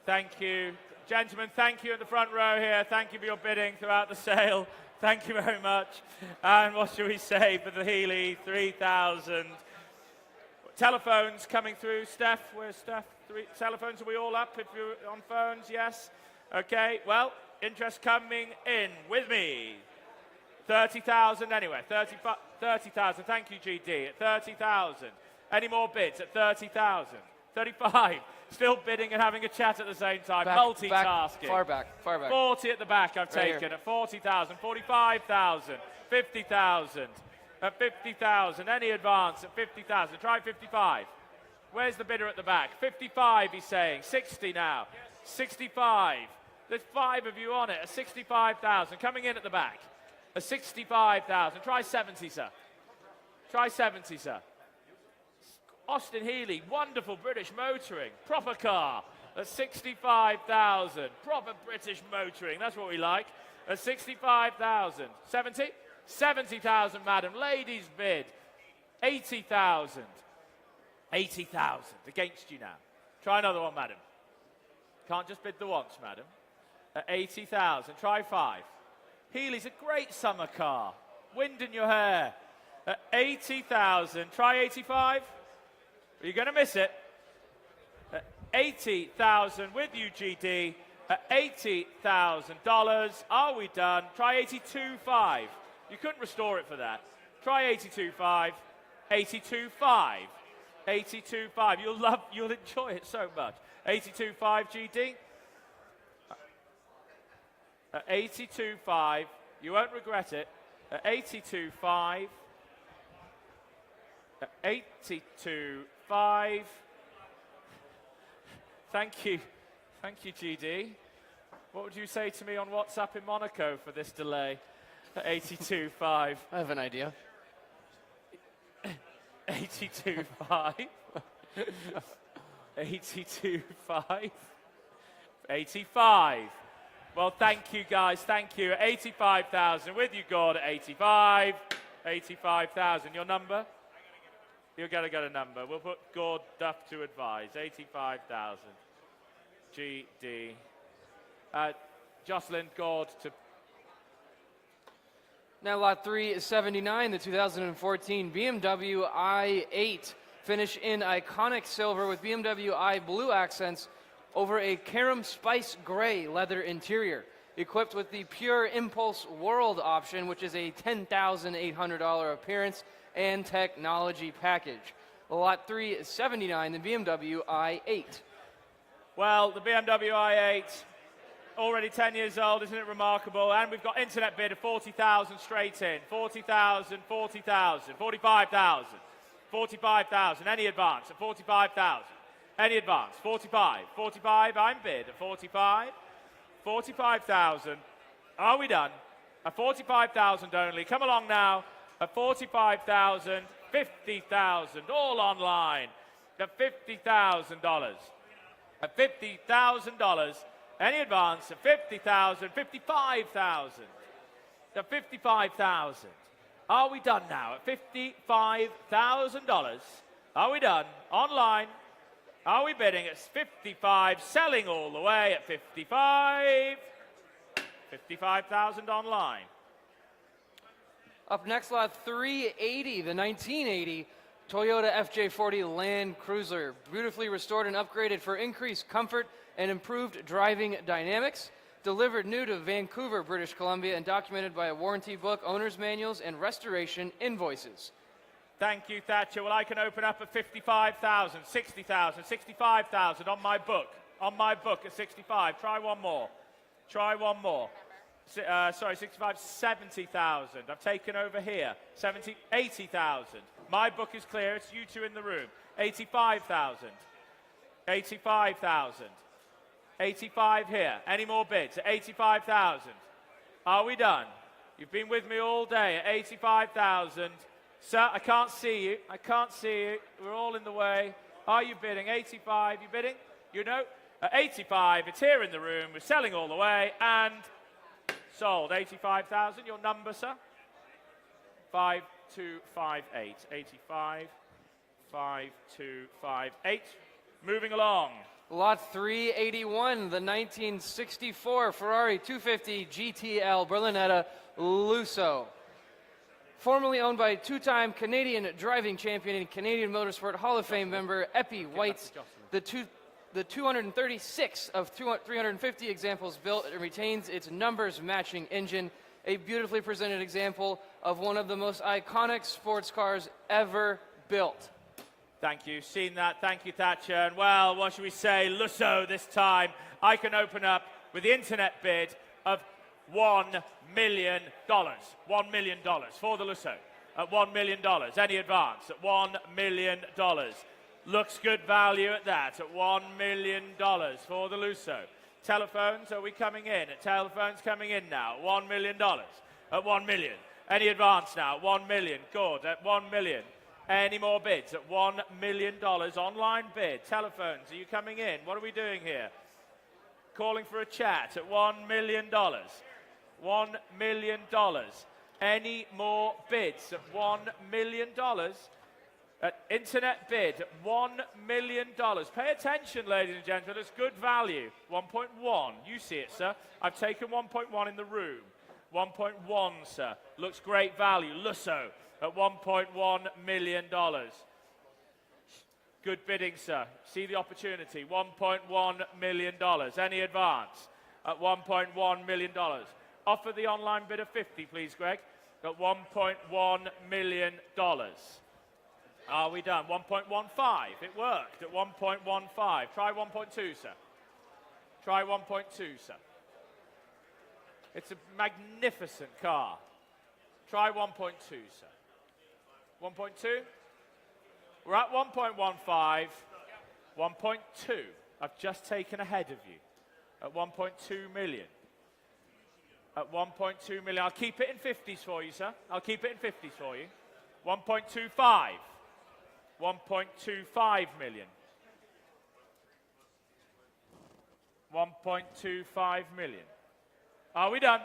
Thank you. Gentlemen, thank you at the front row here. Thank you for your bidding throughout the sale. Thank you very much. And what shall we say for the Healey 3000? Telephones coming through. Steph, where's Steph? Telephones, are we all up if you're on phones? Yes? Okay, well, interest coming in with me. 30,000 anyway. 30,000. Thank you, GD. At 30,000. Any more bids at 30,000? 35. Still bidding and having a chat at the same time. Multitasking. Far back. 40 at the back I've Right taken. here. At 40,000. 45,000. 50,000. At 50,000. Any advance at 50,000. Try 55. Where's the bidder at the back? 55, he's saying. 60 now. 65. There's 5 of you on it. At 65,000. Coming in at the back. At 65,000. Try 70, sir. Try 70, sir. Austin Healey, wonderful British motoring. Proper car. At 65,000. Proper British motoring. That's what we like. At 65,000. 70? 70,000, madam. Ladies bid. 80,000. 80,000. Against you now. Try another one, madam. Can't just bid the once, madam. At 80,000. Try 5. Healey's a great summer car. Wind in your hair. At 80,000. Try 85. Are you going to miss it? At 80,000 with you, GD. At $80,000. Are we done? Try 82.5. You couldn't restore it for that. Try 82.5. 82.5. 82.5. You'll enjoy it so much. 82.5 GD. At 82.5. You won't regret it. At 82.5. At 82.5. Thank you. Thank you, GD. What would you say to me on WhatsApp in Monaco for this delay? At 82.5. I have an idea. 82.5. 82.5. 85. Well, thank you, guys. Thank you. 85,000 with you, God, at 85. 85,000. Your number? You're going to get a number. We'll put Gord Duff to advise. 85,000. GD. Jocelyn Gord to... Now lot 379, the 2014 BMW i8. Finish in iconic silver with BMW i blue accents over a carom spice gray leather interior. Equipped with the Pure Impulse World option, which is a $10,800 appearance and technology package. Lot 379, the BMW i8. Well, the BMW i8, already 10 years old, isn't it remarkable? And we've got internet bid of 40,000 straight in. 40,000, 40,000, 45,000, 45,000. Any advance at 45,000. Any advance? 45. 45, I'm bid at 45. 45,000. Are we done? At 45,000 only. Come along now. At 45,000, 50,000. All online. At $50,000. At $50,000. Any advance? At 50,000, 55,000. At 55,000. Are we done now? At $55,000. Are we done? Online. Are we bidding at 55, selling all the way at 55? 55,000 online. Up next, lot 380, the 1980 Toyota FJ40 Land Cruiser. Beautifully restored and upgraded for increased comfort and improved driving dynamics. Delivered new to Vancouver, British Columbia, and documented by a warranty book, owner's manuals, and restoration invoices. Thank you, Thatcher. Well, I can open up at 55,000, 60,000, 65,000 on my book. On my book at 65. Try one more. Try one more. 65, 70,000. I've taken over here. 80,000. My book is clear. It's you two in the room. 85,000. 85,000. 85 here. Any more bids? 85,000. Are we done? You've been with me all day at 85,000. Sir, I can't see you. I can't see you. We're all in the way. Are you bidding? 85. You bidding? You know? At 85, it's here in the room. We're selling all the way and sold. 85,000. Your number, sir? 5258. 85, 5258. Moving along. Lot 381, the 1964 Ferrari 250 GTL Berlinetta Lusso. Formerly owned by two-time Canadian driving champion and Canadian Motorsport Hall of Fame member Eppie White's, the 236 of 350 examples built, it retains its numbers-matching engine, a beautifully presented example of one of the most iconic sports cars ever built. Thank you. Seen that. Thank you, Thatcher. And well, what should we say? Lusso this time. I can open up with the internet bid of $1 million. $1 million for the Lusso at $1 million. Any advance at $1 million. Looks good value at that at $1 million for the Lusso. Telephones, are we coming in? Telephones coming in now. $1 million at $1 million. Any advance now? $1 million. Good. At $1 million. Any more bids at $1 million? Online bid. Telephones, are you coming in? What are we doing here? Calling for a chat at $1 million. $1 million. Any more bids at $1 million? At internet bid at $1 million. Pay attention, ladies and gentlemen. It's good value. 1.1. You see it, sir. I've taken 1.1 in the room. 1.1, sir. Looks great value. Lusso at $1.1 million. Good bidding, sir. See the opportunity. $1.1 million. Any advance at $1.1 million. Offer the online bid of 50, please, Greg. At $1.1 million. Are we done? 1.15. It worked at 1.15. Try 1.2, sir. Try 1.2, sir. It's a magnificent car. Try 1.2, sir. 1.2? We're at 1.15. 1.2. I've just taken ahead of you at 1.2 million. At 1.2 million. I'll keep it in 50s for you, sir. I'll keep it in 50s for you. 1.25. 1.25 million. 1.25 million. Are we done?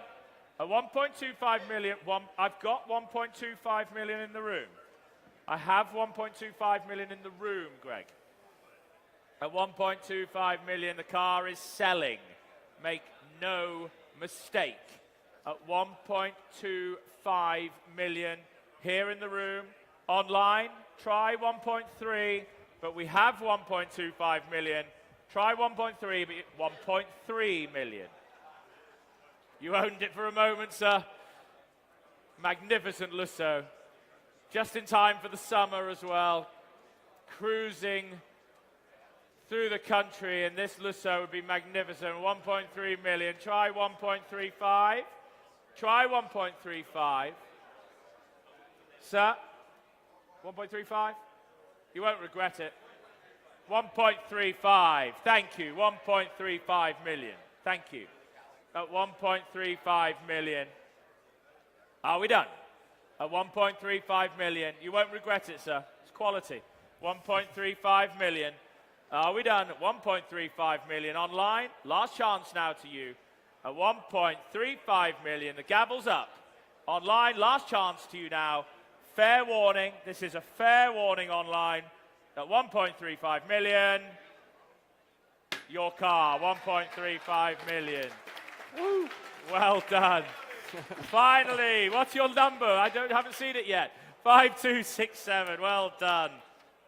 At 1.25 million, I've got 1.25 million in the room. I have 1.25 million in the room, Greg. At 1.25 million, the car is selling. Make no mistake. At 1.25 million here in the room. Online, try 1.3, but we have 1.25 million. Try 1.3, but 1.3 million. You owned it for a moment, sir. Magnificent Lusso. Just in time for the summer as well. Cruising through the country, and this Lusso would be magnificent. 1.3 million. Try 1.35. Try 1.35. Sir, 1.35? You won't regret it. 1.35. Thank you. 1.35 million. Thank you. At 1.35 million. Are we done? At 1.35 million. You won't regret it, sir. It's quality. 1.35 million. Are we done? At 1.35 million. Online, last chance now to you. At 1.35 million. The gavel's up. Online, last chance to you now. Fair warning. This is a fair warning online. At 1.35 million. Your car, 1.35 million. Woo. Well done. Finally, what's your number? Haven't seen it yet. 5267. Well done.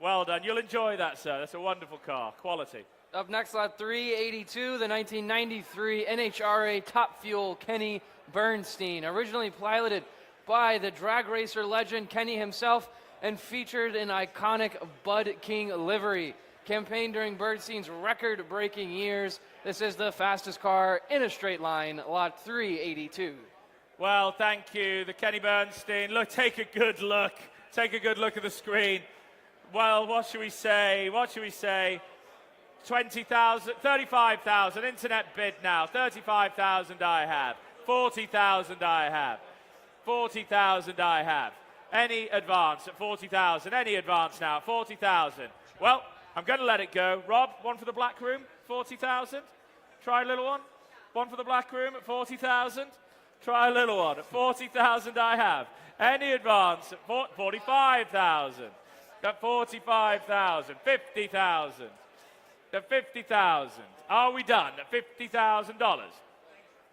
Well done. You'll enjoy that, sir. That's a wonderful car. Quality. Up next, lot 382, the 1993 NHRA Top Fuel Kenny Bernstein, originally piloted by the drag racer legend Kenny himself and featured an iconic Bud King livery. Campaigned during Bernstein's record-breaking years. This is the fastest car in a straight line, lot 382. Well, thank you, the Kenny Bernstein. Look, take a good look. Take a good look at the screen. Well, what should we say? What should we say? 20,000, 35,000, internet bid now, 35,000 I have, 40,000 I have, 40,000 I have. Any advance at 40,000, any advance now, 40,000. Well, I'm going to let it go. Rob, one for the black room, 40,000. Try a little one. One for the black room at 40,000. Try a little one at 40,000 I have. Any advance at 45,000. At 45,000, 50,000. At 50,000. Are we done? At $50,000.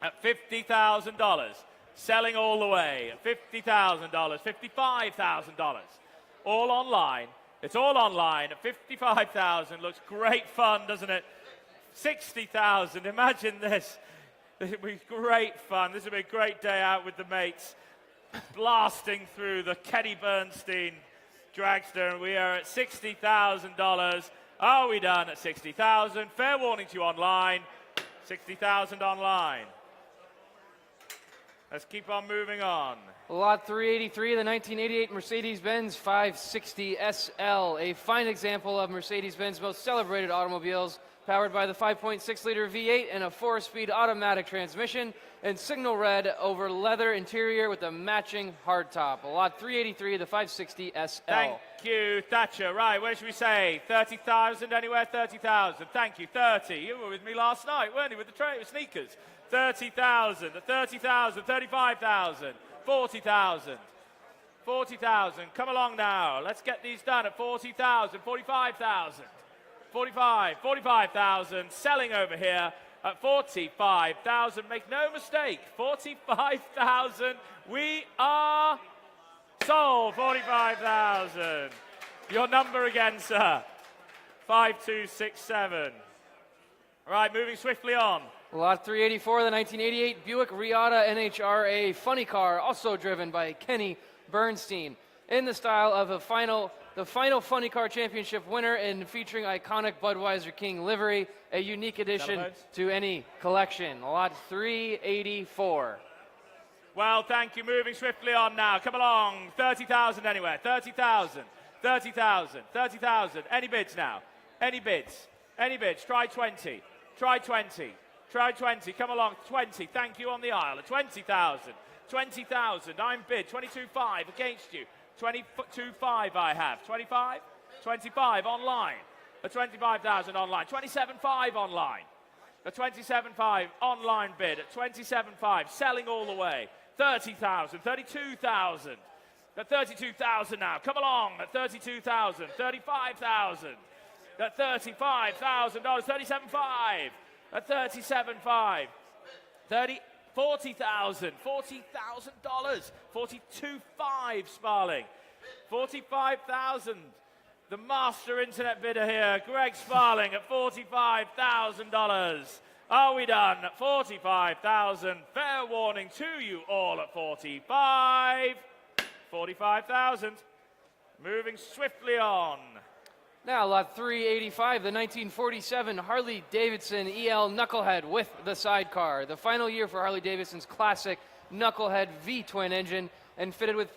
At $50,000. Selling all the way at $50,000, $55,000. All online. It's all online at 55,000. Looks great fun, doesn't it? 60,000. Imagine this. This will be great fun. This will be a great day out with the mates. Blasting through the Kenny Bernstein dragster. And we are at $60,000. Are we done at 60,000? Fair warning to you online. 60,000 online. Let's keep on moving on. Lot 383, the 1988 Mercedes-Benz 560 SL, a fine example of Mercedes-Benz most celebrated automobiles, powered by the 5.6-liter V8 and a 4-speed automatic transmission, and signal red over leather interior with a matching hardtop. Lot 383, the 560 SL. Thank you, Thatcher. Right, where should we say? 30,000 anywhere? 30,000. Thank you, 30. You were with me last night, weren't you, with the sneakers? 30,000, 30,000, 35,000, 40,000, 40,000. Come along now. Let's get these done at 40,000, 45,000, 45,000. Selling over here at 45,000. Make no mistake, 45,000. We are sold. 45,000. Your number again, sir. 5267. Right, moving swiftly on. Lot 384, the 1988 Buick Reatta NHRA funny car, also driven by Kenny Bernstein, in the style of the final Funny Car Championship winner and featuring iconic Budweiser King livery, a unique addition to any collection. Lot 384. Well, thank you. Moving swiftly on now. Come along. 30,000 anywhere. 30,000. 30,000. 30,000. Any bids now? Any bids? Any bids? Try 20. Try 20. Try 20. Come along. 20. Thank you on the aisle. 20,000. 20,000. I'm bid. 22.5 against you. 22.5 I have. 25? 25 online. A 25,000 online. 27.5 online. A 27.5 online bid at 27.5. Selling all the way. 30,000. 32,000. At 32,000 now. Come along at 32,000. 35,000. At $35,000. 37.5. At 37.5. 40,000. $40,000. 42.5 Sparling. 45,000. The master internet bidder here, Greg Sparling at $45,000. Are we done? 45,000. Fair warning to you all at 45. 45,000. Moving swiftly on. Now, lot 385, the 1947 Harley-Davidson EL Knucklehead with the sidecar. The final year for Harley-Davidson's classic Knucklehead V-twin engine and fitted with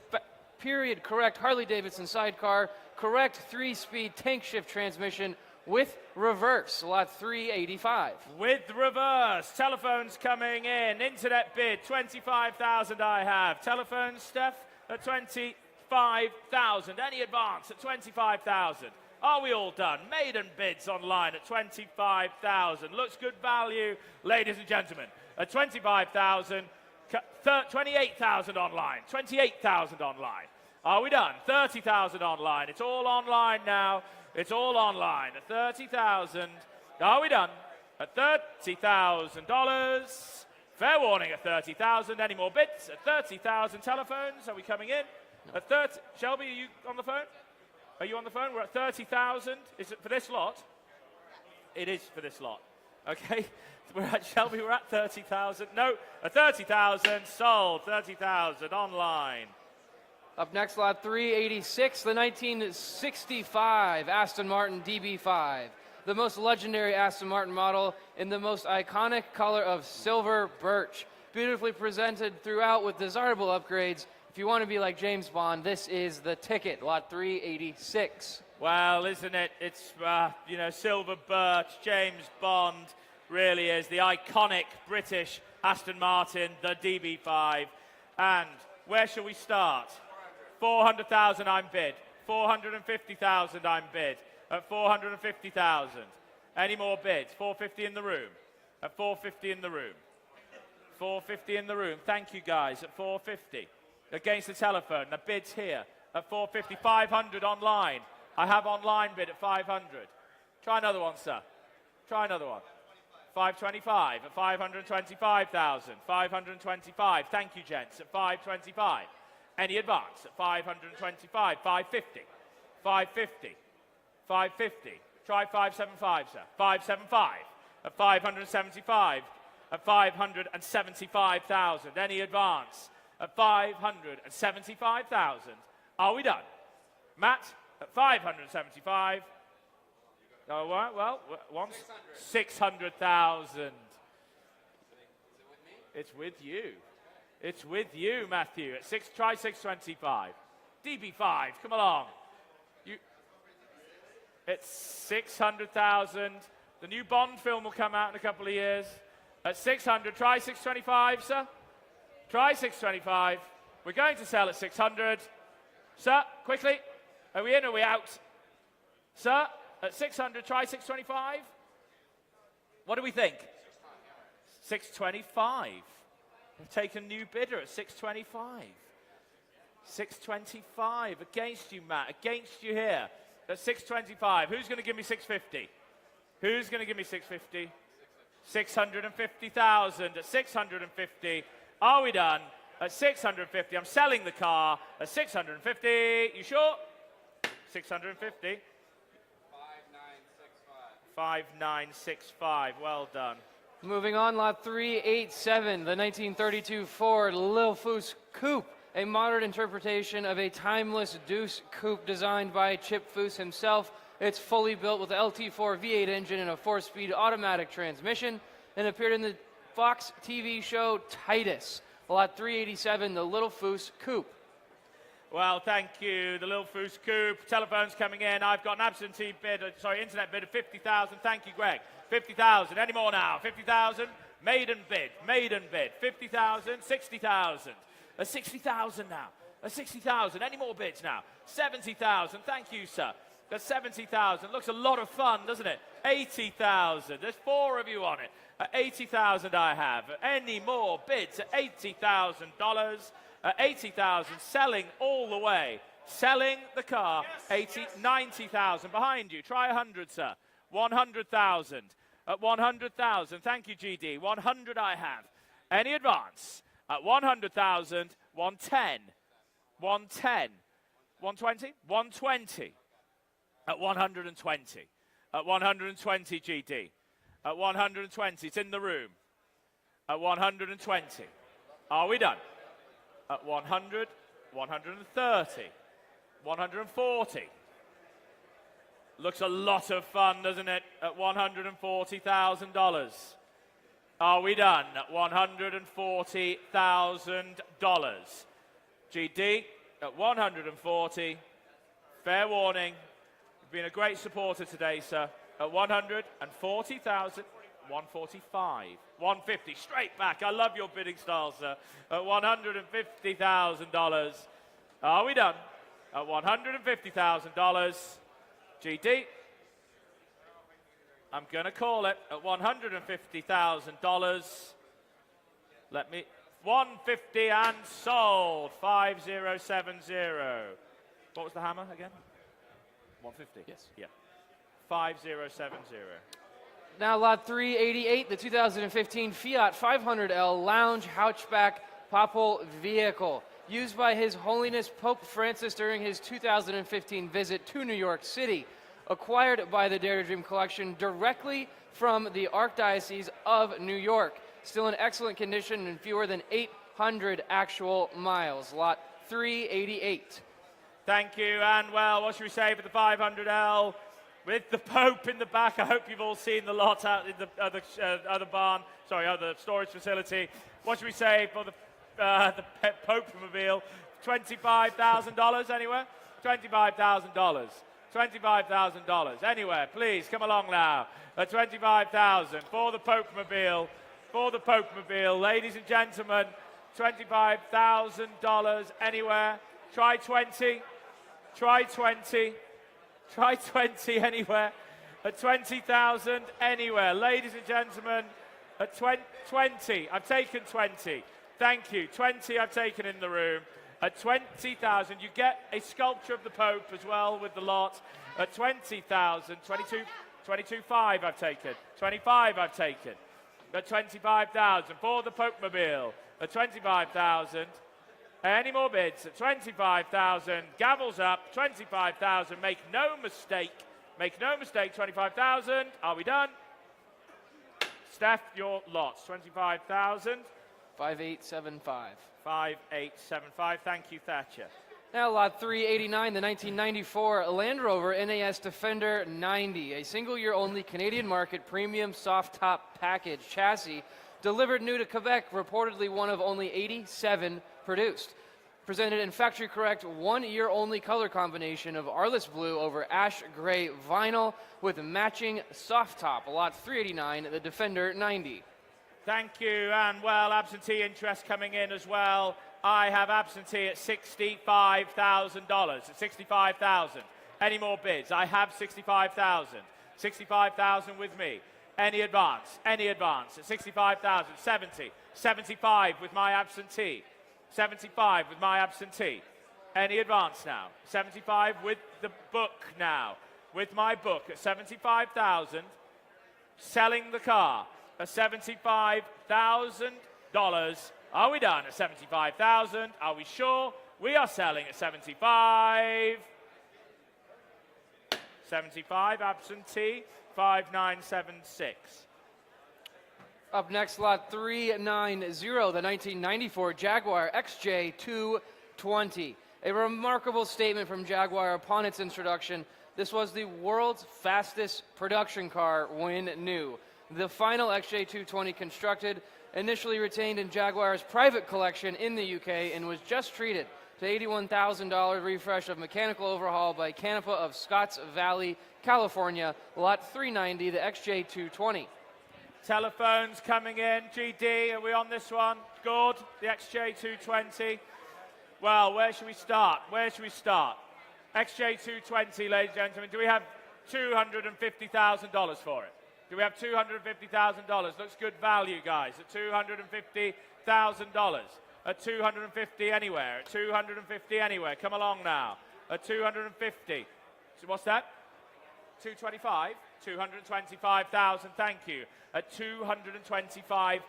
period-correct Harley-Davidson sidecar, correct 3-speed tank shift transmission with reverse. Lot 385. With reverse. Telephones coming in. Internet bid, 25,000 I have. Telephones, Steph, at 25,000. Any advance at 25,000. Are we all done? Maiden bids online at 25,000. Looks good value, ladies and gentlemen. At 25,000, 28,000 online. 28,000 online. Are we done? 30,000 online. It's all online now. It's all online. At 30,000. Are we done? At $30,000. Fair warning at 30,000. Any more bids? At 30,000 telephones. Are we coming in? At 30. Shelby, are you on the phone? Are you on the phone? We're at 30,000. Is it for this lot? It is for this lot. Okay. We're at Shelby. We're at 30,000. No, at 30,000. Sold. 30,000 online. Up next, lot 386, the 1965 Aston Martin DB5. The most legendary Aston Martin model in the most iconic color of silver birch. Beautifully presented throughout with desirable upgrades. If you want to be like James Bond, this is the ticket, lot 386. Well, isn't it? It's, silver birch, James Bond really is the iconic British Aston Martin, the DB5. And where shall we start? 400,000 I'm bid. 450,000 I'm bid. At 450,000. Any more bids? 450 in the room. At 450 in the room. 450 in the room. Thank you, guys. At 450. Against the telephone. The bid's here. At 450. 500 online. I have online bid at 500. Try another one, sir. Try another one. 525 at 525,000. 525. Thank you, gents. At 525. Any advance at 525. 550. 550. 550. Try 575, sir. 575 at 575. At 575,000. Any advance at 575,000. Are we done? Matt? At 575. Oh, well, once 600,000. It's with you. It's with you, Matthew. At try 625. DB5, come along. It's 600,000. The new Bond film will come out in a couple of years. At 600, try 625, sir. Try 625. We're going to sell at 600. Sir, quickly. Are we in or are we out? Sir, at 600, try 625. What do we think? 625. We've taken a new bidder at 625. 625. Against you, Matt. Against you here. At 625. Who's going to give me 650? Who's going to give me 650? 650,000. At 650. Are we done? At 650. I'm selling the car at 650. You sure? 650. 5965. Well done. Moving on, lot 387, the 1932 Ford Lil Foose Coupe, a modern interpretation of a timeless Deuce Coupe designed by Chip Foose himself. It's fully built with an LT4 V8 engine and a 4-speed automatic transmission, and appeared in the Fox TV show Titus. Lot 387, the Little Foose Coupe. Well, thank you. The Lil Foose Coupe. Telephone's coming in. I've got an internet bid of 50,000. Thank you, Greg. 50,000. Any more now? 50,000. Maiden bid. 50,000. 60,000. 60,000 now. 60,000. Any more bids now? 70,000. Thank you, sir. 70,000. Looks a lot of fun, doesn't it? 80,000. There's 4 of you on it. 80,000 I have. Any more bids at $80,000? 80,000, selling all the way. Selling the car. 90,000 behind you. Try 100, sir. 100,000. At 100,000. Thank you, GD. 100 I have. Any advance? At 100,000. 110. 110. 120? 120. At 120. At 120, GD. At 120. It's in the room. At 120. Are we done? At 100, 130, 140. Looks a lot of fun, doesn't it? At $140,000. Are we done? At $140,000. GD at 140. Fair warning. You've been a great supporter today, sir. At 140,000. 145, 150, straight back. I love your bidding style, sir. At $150,000. Are we done? At $150,000. GD. I'm going to call it at $150,000. Let me. 150 and sold. 5070. What was the hammer again? 150. Yes. Yeah. 5070. Now lot 388, the 2015 Fiat 500L lounge hatchback papal vehicle, used by His Holiness Pope Francis during his 2015 visit to New York City, acquired by the Dare to Dream collection directly from the Archdiocese of New York. Still in excellent condition and fewer than 800 actual miles. Lot 388. Thank you, and well, what should we say for the 500L? With the Pope in the back. I hope you've all seen the lot out in the other storage facility. What should we say for the Pope-mobile? $25,000 anywhere? $25,000. $25,000. Anywhere, please, come along now. At $25,000 for the Pope-mobile. For the Pope-mobile, ladies and gentlemen, $25,000 anywhere. Try 20. Try 20. Try 20 anywhere. At 20,000 anywhere. Ladies and gentlemen, at 20. I've taken 20. Thank you. 20 I've taken in the room. At 20,000, you get a sculpture of the Pope as well with the lot. At 20,000, 22.5 I've taken. 25 I've taken. At 25,000 for the Pope-mobile. At 25,000. Any more bids? At 25,000. Gavels up. 25,000. Make no mistake. Make no mistake. 25,000. Are we done? Steph, your lots. 25,000. 5875. 5875. Thank you, Thatcher. Now lot 389, the 1994 Land Rover NAS Defender 90, a single-year only Canadian market premium soft top package chassis, delivered new to Quebec, reportedly one of only 87 produced. Presented in factory correct 1 year only color combination of Arliss blue over ash gray vinyl with matching soft top. Lot 389, the Defender 90. Thank you, and well, absentee interest coming in as well. I have absentee at $65,000. At $65,000. Any more bids? I have $65,000. $65,000 with me. Any advance? Any advance? At $65,000. 70. 75 with my absentee. 75 with my absentee. Any advance now? 75 with the book now. With my book at $75,000. Selling the car at $75,000. Are we done at 75,000? Are we sure? We are selling at 75. 75 absentee, 5976. Up next, lot 390, the 1994 Jaguar XJ220. A remarkable statement from Jaguar upon its introduction. This was the world's fastest production car when new. The final XJ220 constructed, initially retained in Jaguar's private collection in the UK, and was just treated to $81,000 refresh of mechanical overhaul by Canepa of Scotts Valley, California. Lot 390, the XJ220. Telephones coming in. GD, are we on this one? Gord, the XJ220. Well, where should we start? Where should we start? XJ220, ladies and gentlemen. Do we have $250,000 for it? Do we have $250,000? Looks good value, guys, at $250,000. At 250 anywhere. At 250 anywhere. Come along now. At 250. So what's that? 225? 225,000. Thank you. At $225,000.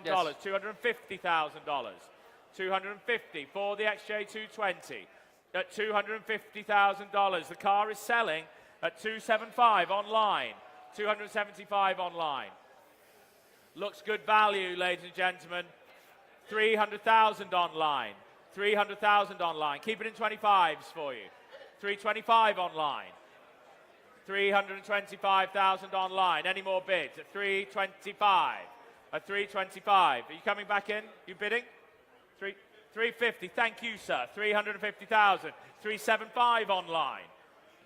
Yes. $250,000. 250 for the XJ220. At $250,000. The car is selling at 275 online. 275 online. Looks good value, ladies and gentlemen. 300,000 online. 300,000 online. Keep it in 25s for you. 325 online. 325,000 online. Any more bids? At 325. At 325. Are you coming back in? You bidding? 350. Thank you, sir. 350,000. 375 online.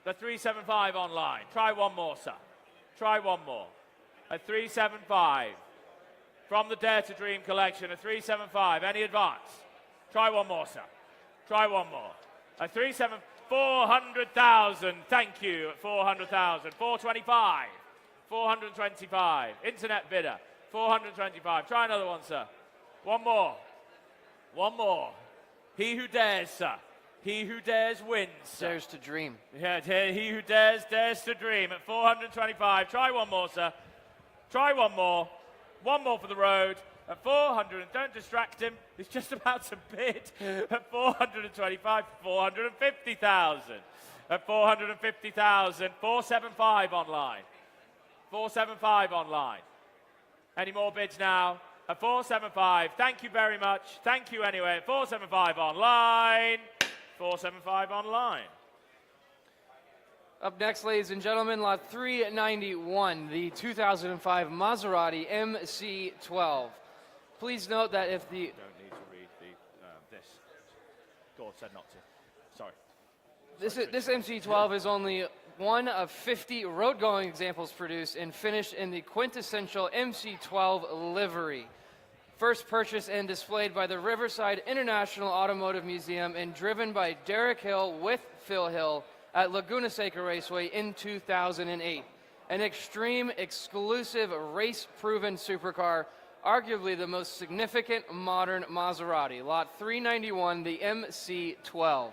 The 375 online. Try one more, sir. Try one more. At 375. From the Dare to Dream collection, at 375. Any advance? Try one more, sir. Try one more. At 400,000. Thank you. At 400,000. 425. 425. Internet bidder. 425. Try another one, sir. One more. One more. He who dares, sir. He who dares wins, sir. Dares to dream. Yeah, he who dares to dream at 425. Try one more, sir. Try one more. One more for the road at 400. And don't distract him. He's just about to bid at 425. 450,000. At 450,000. 475 online. 475 online. Any more bids now? At 475. Thank you very much. Thank you anyway. At 475 online. 475 online. Up next, ladies and gentlemen, lot 391, the 2005 Maserati MC12. Please note that if the... Don't need to read this. God said not to. Sorry. This MC12 is only one of 50 road-going examples produced and finished in the quintessential MC12 livery. First purchased and displayed by the Riverside International Automotive Museum and driven by Derek Hill with Phil Hill at Laguna Seca Raceway in 2008. An extreme, exclusive, race-proven supercar, arguably the most significant modern Maserati. Lot 391, the MC12.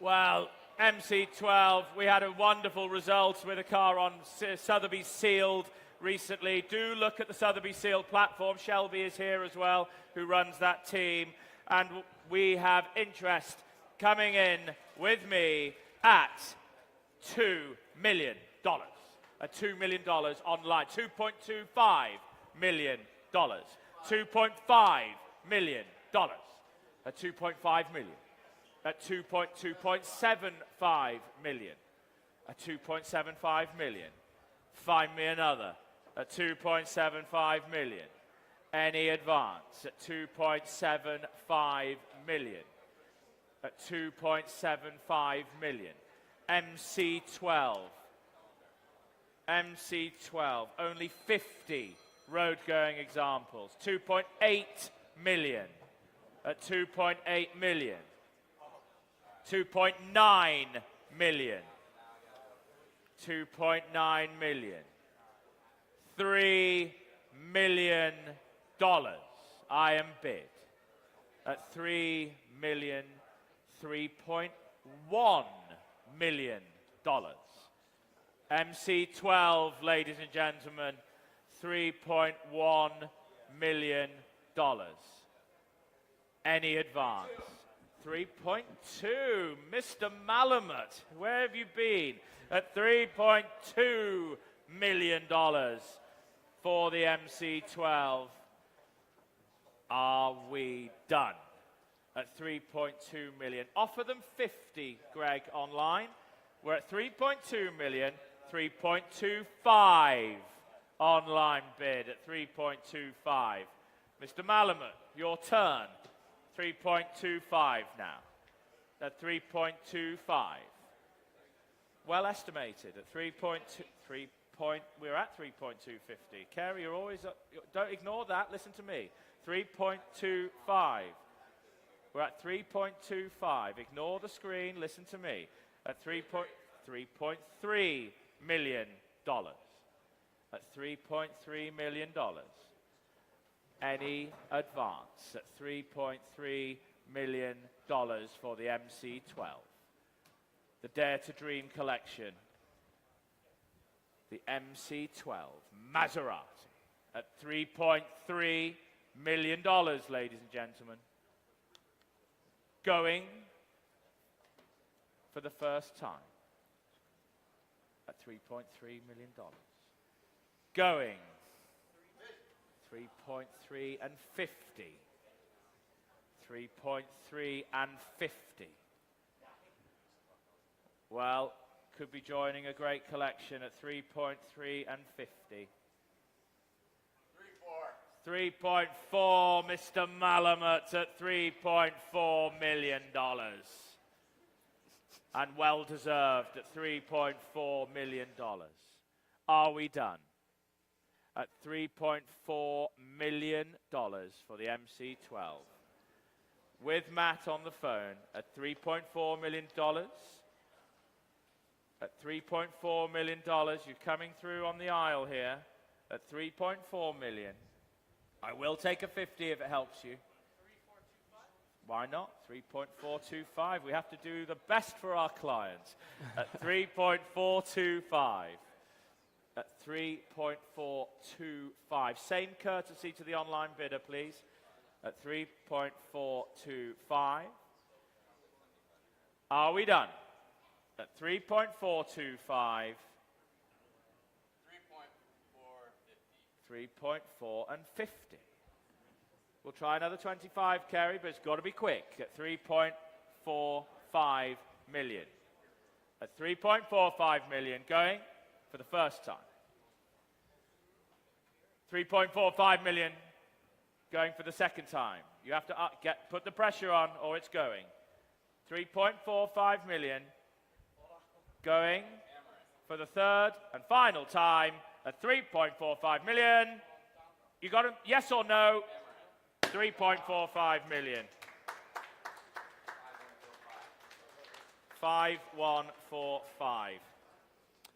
Well, MC12, we had a wonderful result with a car on Sotheby sealed recently. Do look at the Sotheby sealed platform. Shelby is here as well, who runs that team. And we have interest coming in with me at $2 million. At $2 million online. $2.25 million. $2.5 million. At $2.5 million. At 2.75 million. At 2.75 million. Find me another. At 2.75 million. Any advance at 2.75 million. At 2.75 million. MC12. MC12. Only 50 road-going examples. 2.8 million. At 2.8 million. 2.9 million. 2.9 million. $3 million. I am bid at $3 million, $3.1 million. MC12, ladies and gentlemen, $3.1 million. Any advance? 3.2, Mr. Malamut, where have you been? At $3.2 million for the MC12. Are we done? At 3.2 million. Offer them 50, Greg, online. We're at 3.2 million, 3.25 online bid at 3.25. Mr. Malamut, your turn. 3.25 now. At 3.25. Well estimated at 3.2. We're at 3.250. Kerry, you're always. Don't ignore that. Listen to me. 3.25. We're at 3.25. Ignore the screen. Listen to me. At $3.3 million. At $3.3 million. Any advance at $3.3 million for the MC12. The Dare to Dream collection. The MC12 Maserati at $3.3 million, ladies and gentlemen. Going for the first time at $3.3 million. Going 3.3 and 50. 3.3 and 50. Well, could be joining a great collection at 3.3 and 50. 3.4, Mr. Malamut at $3.4 million. And well deserved at $3.4 million. Are we done? At $3.4 million for the MC12. With Matt on the phone at $3.4 million. At $3.4 million, you're coming through on the aisle here. At $3.4 million. I will take a 50 if it helps you. Why not? 3.425. We have to do the best for our clients. At 3.425. At 3.425. Same courtesy to the online bidder, please. At 3.425. Are we done? At 3.425. 3.4 and 50. We'll try another 25, Kerry, but it's got to be quick. At 3.45 million. At 3.45 million, going for the first time. 3.45 million, going for the second time. You have to put the pressure on, or it's going. 3.45 million, going for the third and final time at 3.45 million. You got him? Yes or no? 3.45 million. 5145.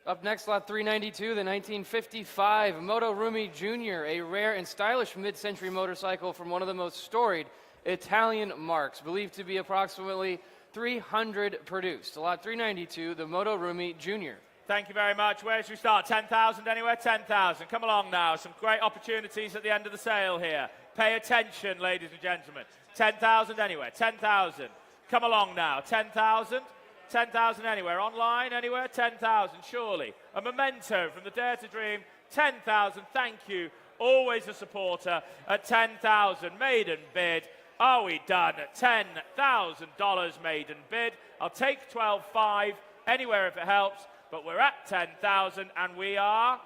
Up next, lot 392, the 1955 Moto Rumi Jr., a rare and stylish mid-century motorcycle from one of the most storied Italian marques, believed to be approximately 300 produced. Lot 392, the Moto Rumi Jr. Thank you very much. Where should we start? 10,000 anywhere? 10,000. Come along now. Some great opportunities at the end of the sale here. Pay attention, ladies and gentlemen. 10,000 anywhere. 10,000. Come along now. 10,000. 10,000 anywhere. Online, anywhere. 10,000, surely. A memento from the Dare to Dream. 10,000. Thank you. Always a supporter at 10,000. Maiden bid. Are we done? $10,000 maiden bid. I'll take 12.5 anywhere if it helps. But we're at 10,000 and we are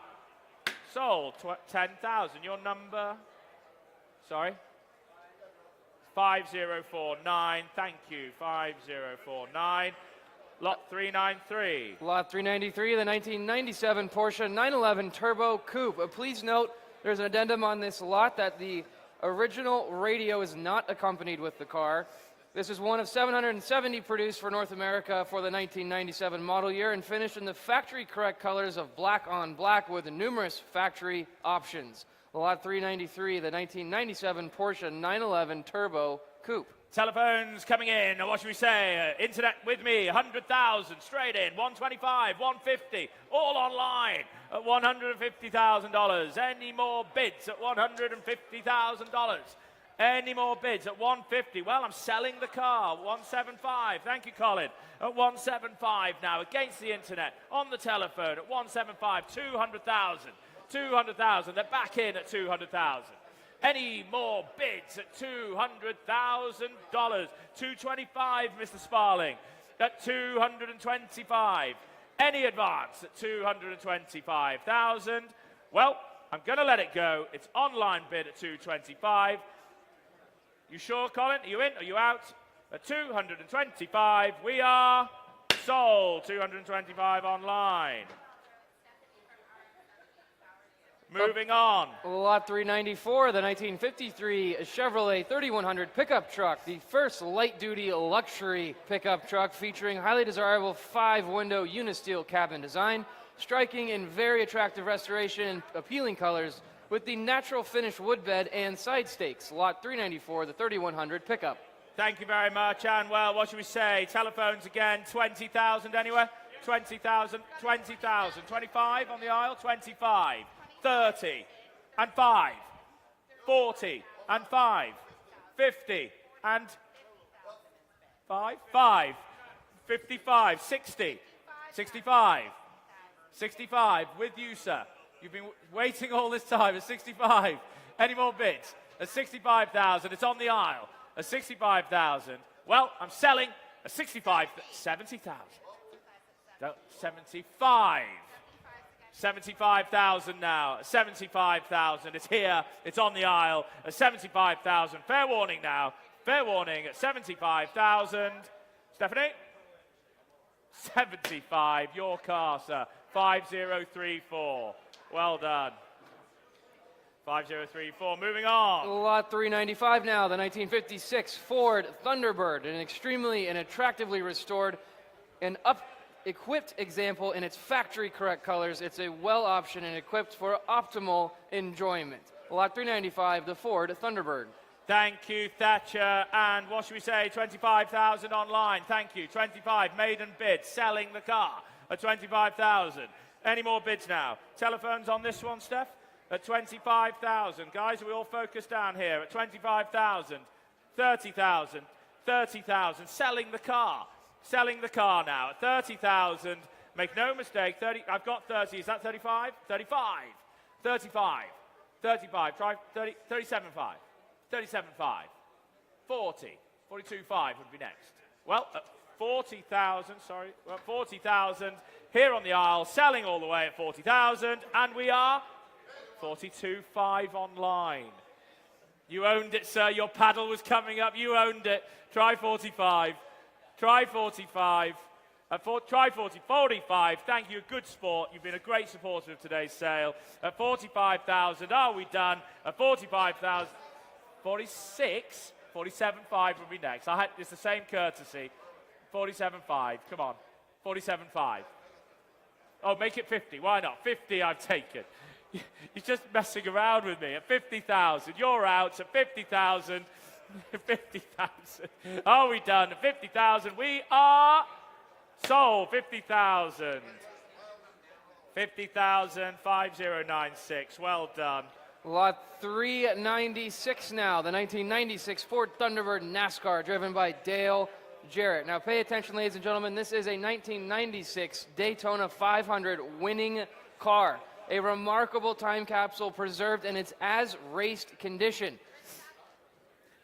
sold. 10,000. Your number? Sorry? 5049. Thank you. 5049. Lot 393. Lot 393, the 1997 Porsche 911 Turbo Coupe. Please note there's an addendum on this lot that the original radio is not accompanied with the car. This is one of 770 produced for North America for the 1997 model year and finished in the factory-correct colors of black on black with numerous factory options. Lot 393, the 1997 Porsche 911 Turbo Coupe. Telephones coming in. What should we say? Internet with me, 100,000 straight in. 125, 150, all online at $150,000. Any more bids at $150,000? Any more bids at 150? Well, I'm selling the car. 175. Thank you, Colin. At 175 now against the internet on the telephone at 175. 200,000. 200,000. They're back in at 200,000. Any more bids at $200,000? 225, Mr. Sparling, at 225. Any advance at 225,000? Well, I'm going to let it go. It's online bid at 225. You sure, Colin? Are you in? Are you out? At 225, we are sold. 225 online. Moving on. Lot 394, the 1953 Chevrolet 3100 pickup truck, the first light-duty luxury pickup truck featuring highly desirable 5-window unisteel cabin design, striking in very attractive restoration and appealing colors with the natural finish wood bed and side stakes. Lot 394, the 3100 pickup. Thank you very much. And, well, what should we say? Telephones again, 20,000 anywhere? 20,000, 20,000. 25 on the aisle? 25. 30 and 5, 40 and 5, 50 and 5, 55, 60, 65, 65 with you, sir. You've been waiting all this time at 65. Any more bids? At 65,000, it's on the aisle. At 65,000, well, I'm selling at 65, 70,000. 75. 75,000 now. 75,000. It's here. It's on the aisle. At 75,000. Fair warning now. Fair warning at 75,000. Stephanie? 75. Your car, sir. 5034. Well done. 5034. Moving on. Lot 395 now. The 1956 Ford Thunderbird, an extremely and attractively restored and equipped example in its factory correct colors. It's a well option and equipped for optimal enjoyment. Lot 395, the Ford Thunderbird. Thank you, Thatcher. And what should we say? 25,000 online. Thank you. 25 maiden bid, selling the car at 25,000. Any more bids now? Telephones on this one, Steph? At 25,000. Guys, are we all focused down here? At 25,000. 30,000. 30,000. Selling the car. Selling the car now at 30,000. Make no mistake, 30. I've got 30. Is that 35? 35. 35. 35. Try 30. 37.5. 37.5. 40. 42.5 would be next. Well, at 40,000. Sorry, well, 40,000 here on the aisle, selling all the way at 40,000, and we are 42.5 online. You owned it, sir. Your paddle was coming up. You owned it. Try 45. Try 45. Try 40, 45. Thank you, good sport. You've been a great supporter of today's sale. At 45,000, are we done? At 45,000, 46, 47.5 will be next. It's the same courtesy. 47.5, come on. 47.5. Oh, make it 50. Why not? 50, I've taken. You're just messing around with me. At 50,000, you're out. At 50,000, 50,000. Are we done? At 50,000, we are sold. 50,000. 50,000, 5096. Well done. Lot 396 now, the 1996 Ford Thunderbird NASCAR driven by Dale Jarrett. Now pay attention, ladies and gentlemen, this is a 1996 Daytona 500 winning car. A remarkable time capsule preserved in its as-raced condition.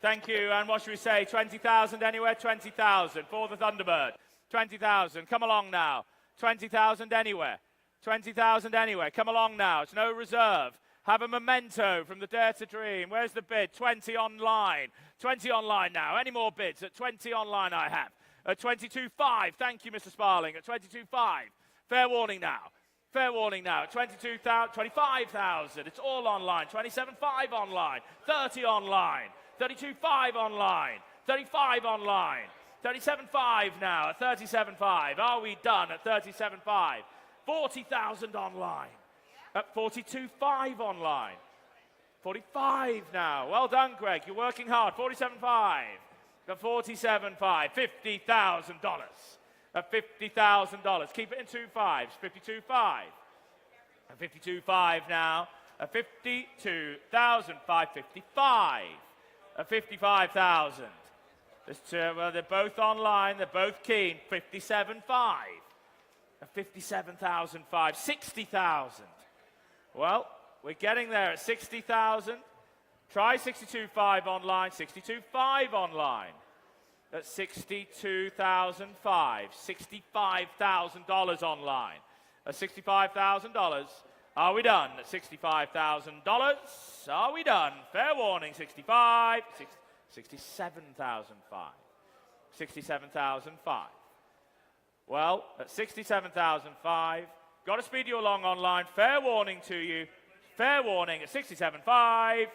Thank you, and what should we say? 20,000 anywhere? 20,000 for the Thunderbird. 20,000, come along now. 20,000 anywhere. 20,000 anywhere, come along now. It's no reserve. Have a memento from the Dare to Dream. Where's the bid? 20 online. 20 online now. Any more bids? At 20 online I have. At 22.5. Thank you, Mr. Sparling. At 22.5. Fair warning now. Fair warning now. 22,000, 25,000. It's all online. 27.5 online. 30 online. 32.5 online. 35 online. 37.5 now. At 37.5. Are we done at 37.5? 40,000 online. At 42.5 online. 45 now. Well done, Greg. You're working hard. 47.5. At 47.5. $50,000. At $50,000. Keep it in 2 5s. 52.5. At 52.5 now. At 52,555. At 55,000. Well, they're both online. They're both keen. 57.5. At 57,005. 60,000. Well, we're getting there at 60,000. Try 62.5 online. 62.5 online. At 62,005. $65,000 online. At $65,000. Are we done? At $65,000. Are we done? Fair warning. 65. 67,005. 67,005. Well, at 67,005. Got to speed you along online. Fair warning to you. Fair warning at 67.5.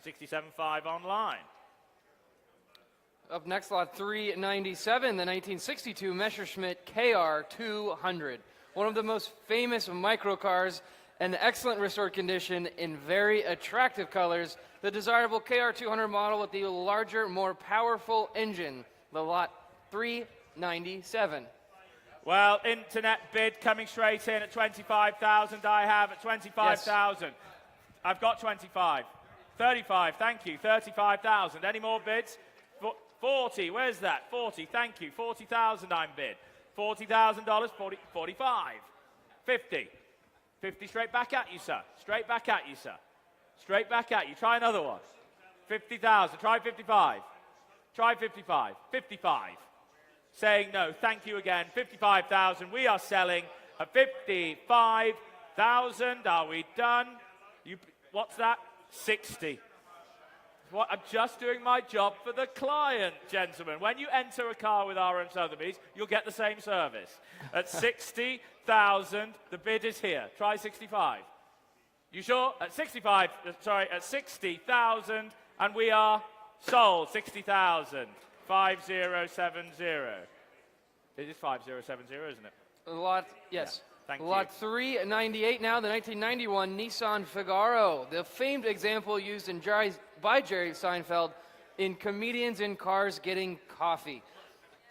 67.5 online. Up next, lot 397, the 1962 Messerschmitt KR200. One of the most famous microcars and excellent restored condition in very attractive colors. The desirable KR200 model with the larger, more powerful engine. The lot 397. Well, internet bid coming straight in at 25,000. I have at 25,000. Yes. I've got 25. 35, thank you. 35,000. Any more bids? 40, where's that? 40, thank you. 40,000 I'm bid. $40,000, 45. 50. 50 straight back at you, sir. Straight back at you, sir. Straight back at you. Try another one. 50,000. Try 55. Try 55. 55. Saying no, thank you again. 55,000. We are selling at 55,000. Are we done? What's that? 60. What, I'm just doing my job for the client, gentlemen. When you enter a car with RM Sotheby's, you'll get the same service. At 60,000, the bid is here. Try 65. You sure? At 65, sorry, at 60,000, and we are sold. 60,000. 5070. It is 5070, isn't it? Lot, yes. Yeah. Thank you. Lot 398 now, the 1991 Nissan Figaro, the famed example used by Jerry Seinfeld in Comedians in Cars Getting Coffee.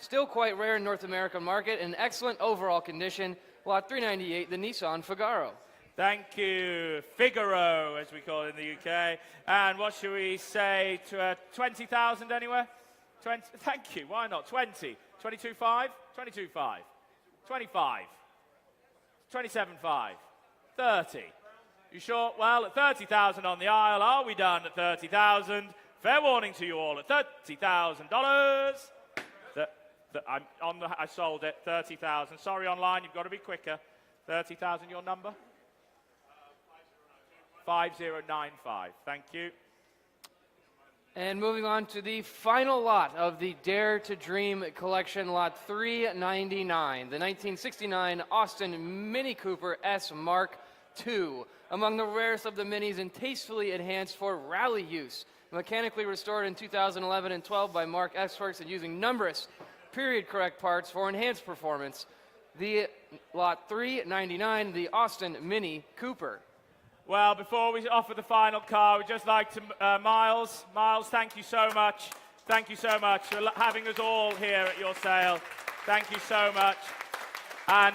Still quite rare in North American market, in excellent overall condition. Lot 398, the Nissan Figaro. Thank you. Figaro, as we call it in the UK. And what should we say to 20,000 anywhere? 20, thank you. Why not? 20. 22.5? 22.5. 25. 27.5. 30. You sure? Well, at 30,000 on the aisle, are we done at 30,000? Fair warning to you all at $30,000. I sold it. 30,000. Sorry, online, you've got to be quicker. 30,000, your number? 5095. Thank you. And moving on to the final lot of the Dare to Dream collection, lot 399, the 1969 Austin Mini Cooper S Mark II, among the rarest of the minis and tastefully enhanced for rally use. Mechanically restored in 2011 and 12 by Mark experts and using numerous period-correct parts for enhanced performance. The lot 399, the Austin Mini Cooper. Well, before we offer the final car, we'd just like to, Miles, thank you so much. Thank you so much for having us all here at your sale. Thank you so much. And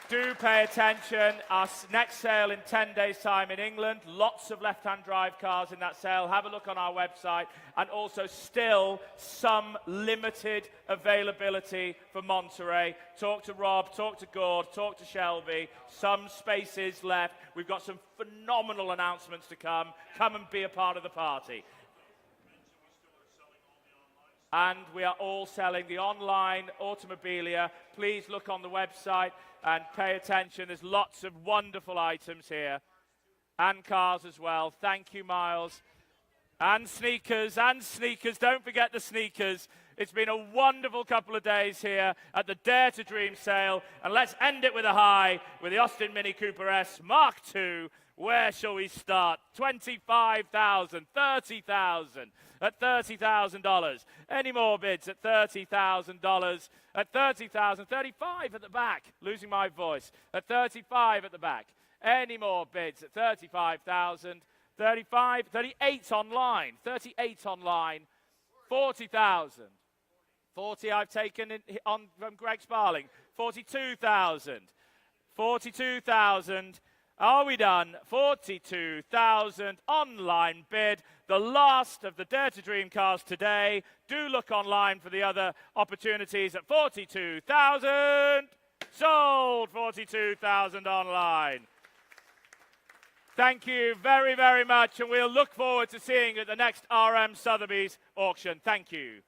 do pay attention. Our next sale in 10 days' time in England. Lots of left-hand drive cars in that sale. Have a look on our website. And also still some limited availability for Monterey. Talk to Rob, talk to Gord, talk to Shelby. Some spaces left. We've got some phenomenal announcements to come. Come and be a part of the party. And we are all selling the online Automobilia. Please look on the website and pay attention. There's lots of wonderful items here. And cars as well. Thank you, Miles. And sneakers, Don't forget the sneakers. It's been a wonderful couple of days here at the Dare to Dream sale. And let's end it with a high with the Austin Mini Cooper S Mark II. Where shall we start? $25,000, $30,000, at $30,000. Any more bids at $30,000? At $30,000, $35 at the back. Losing my voice. At $35 at the back. Any more bids at $35,000? 35, 38 online. 38 online. 40,000. 40 I've taken from Greg Sparling. 42,000. 42,000. Are we done? 42,000 online bid. The last of the Dare to Dream cars today. Do look online for the other opportunities at 42,000. Sold 42,000 online. Thank you very, very much, and we'll look forward to seeing you at the next RM Sotheby's auction. Thank you.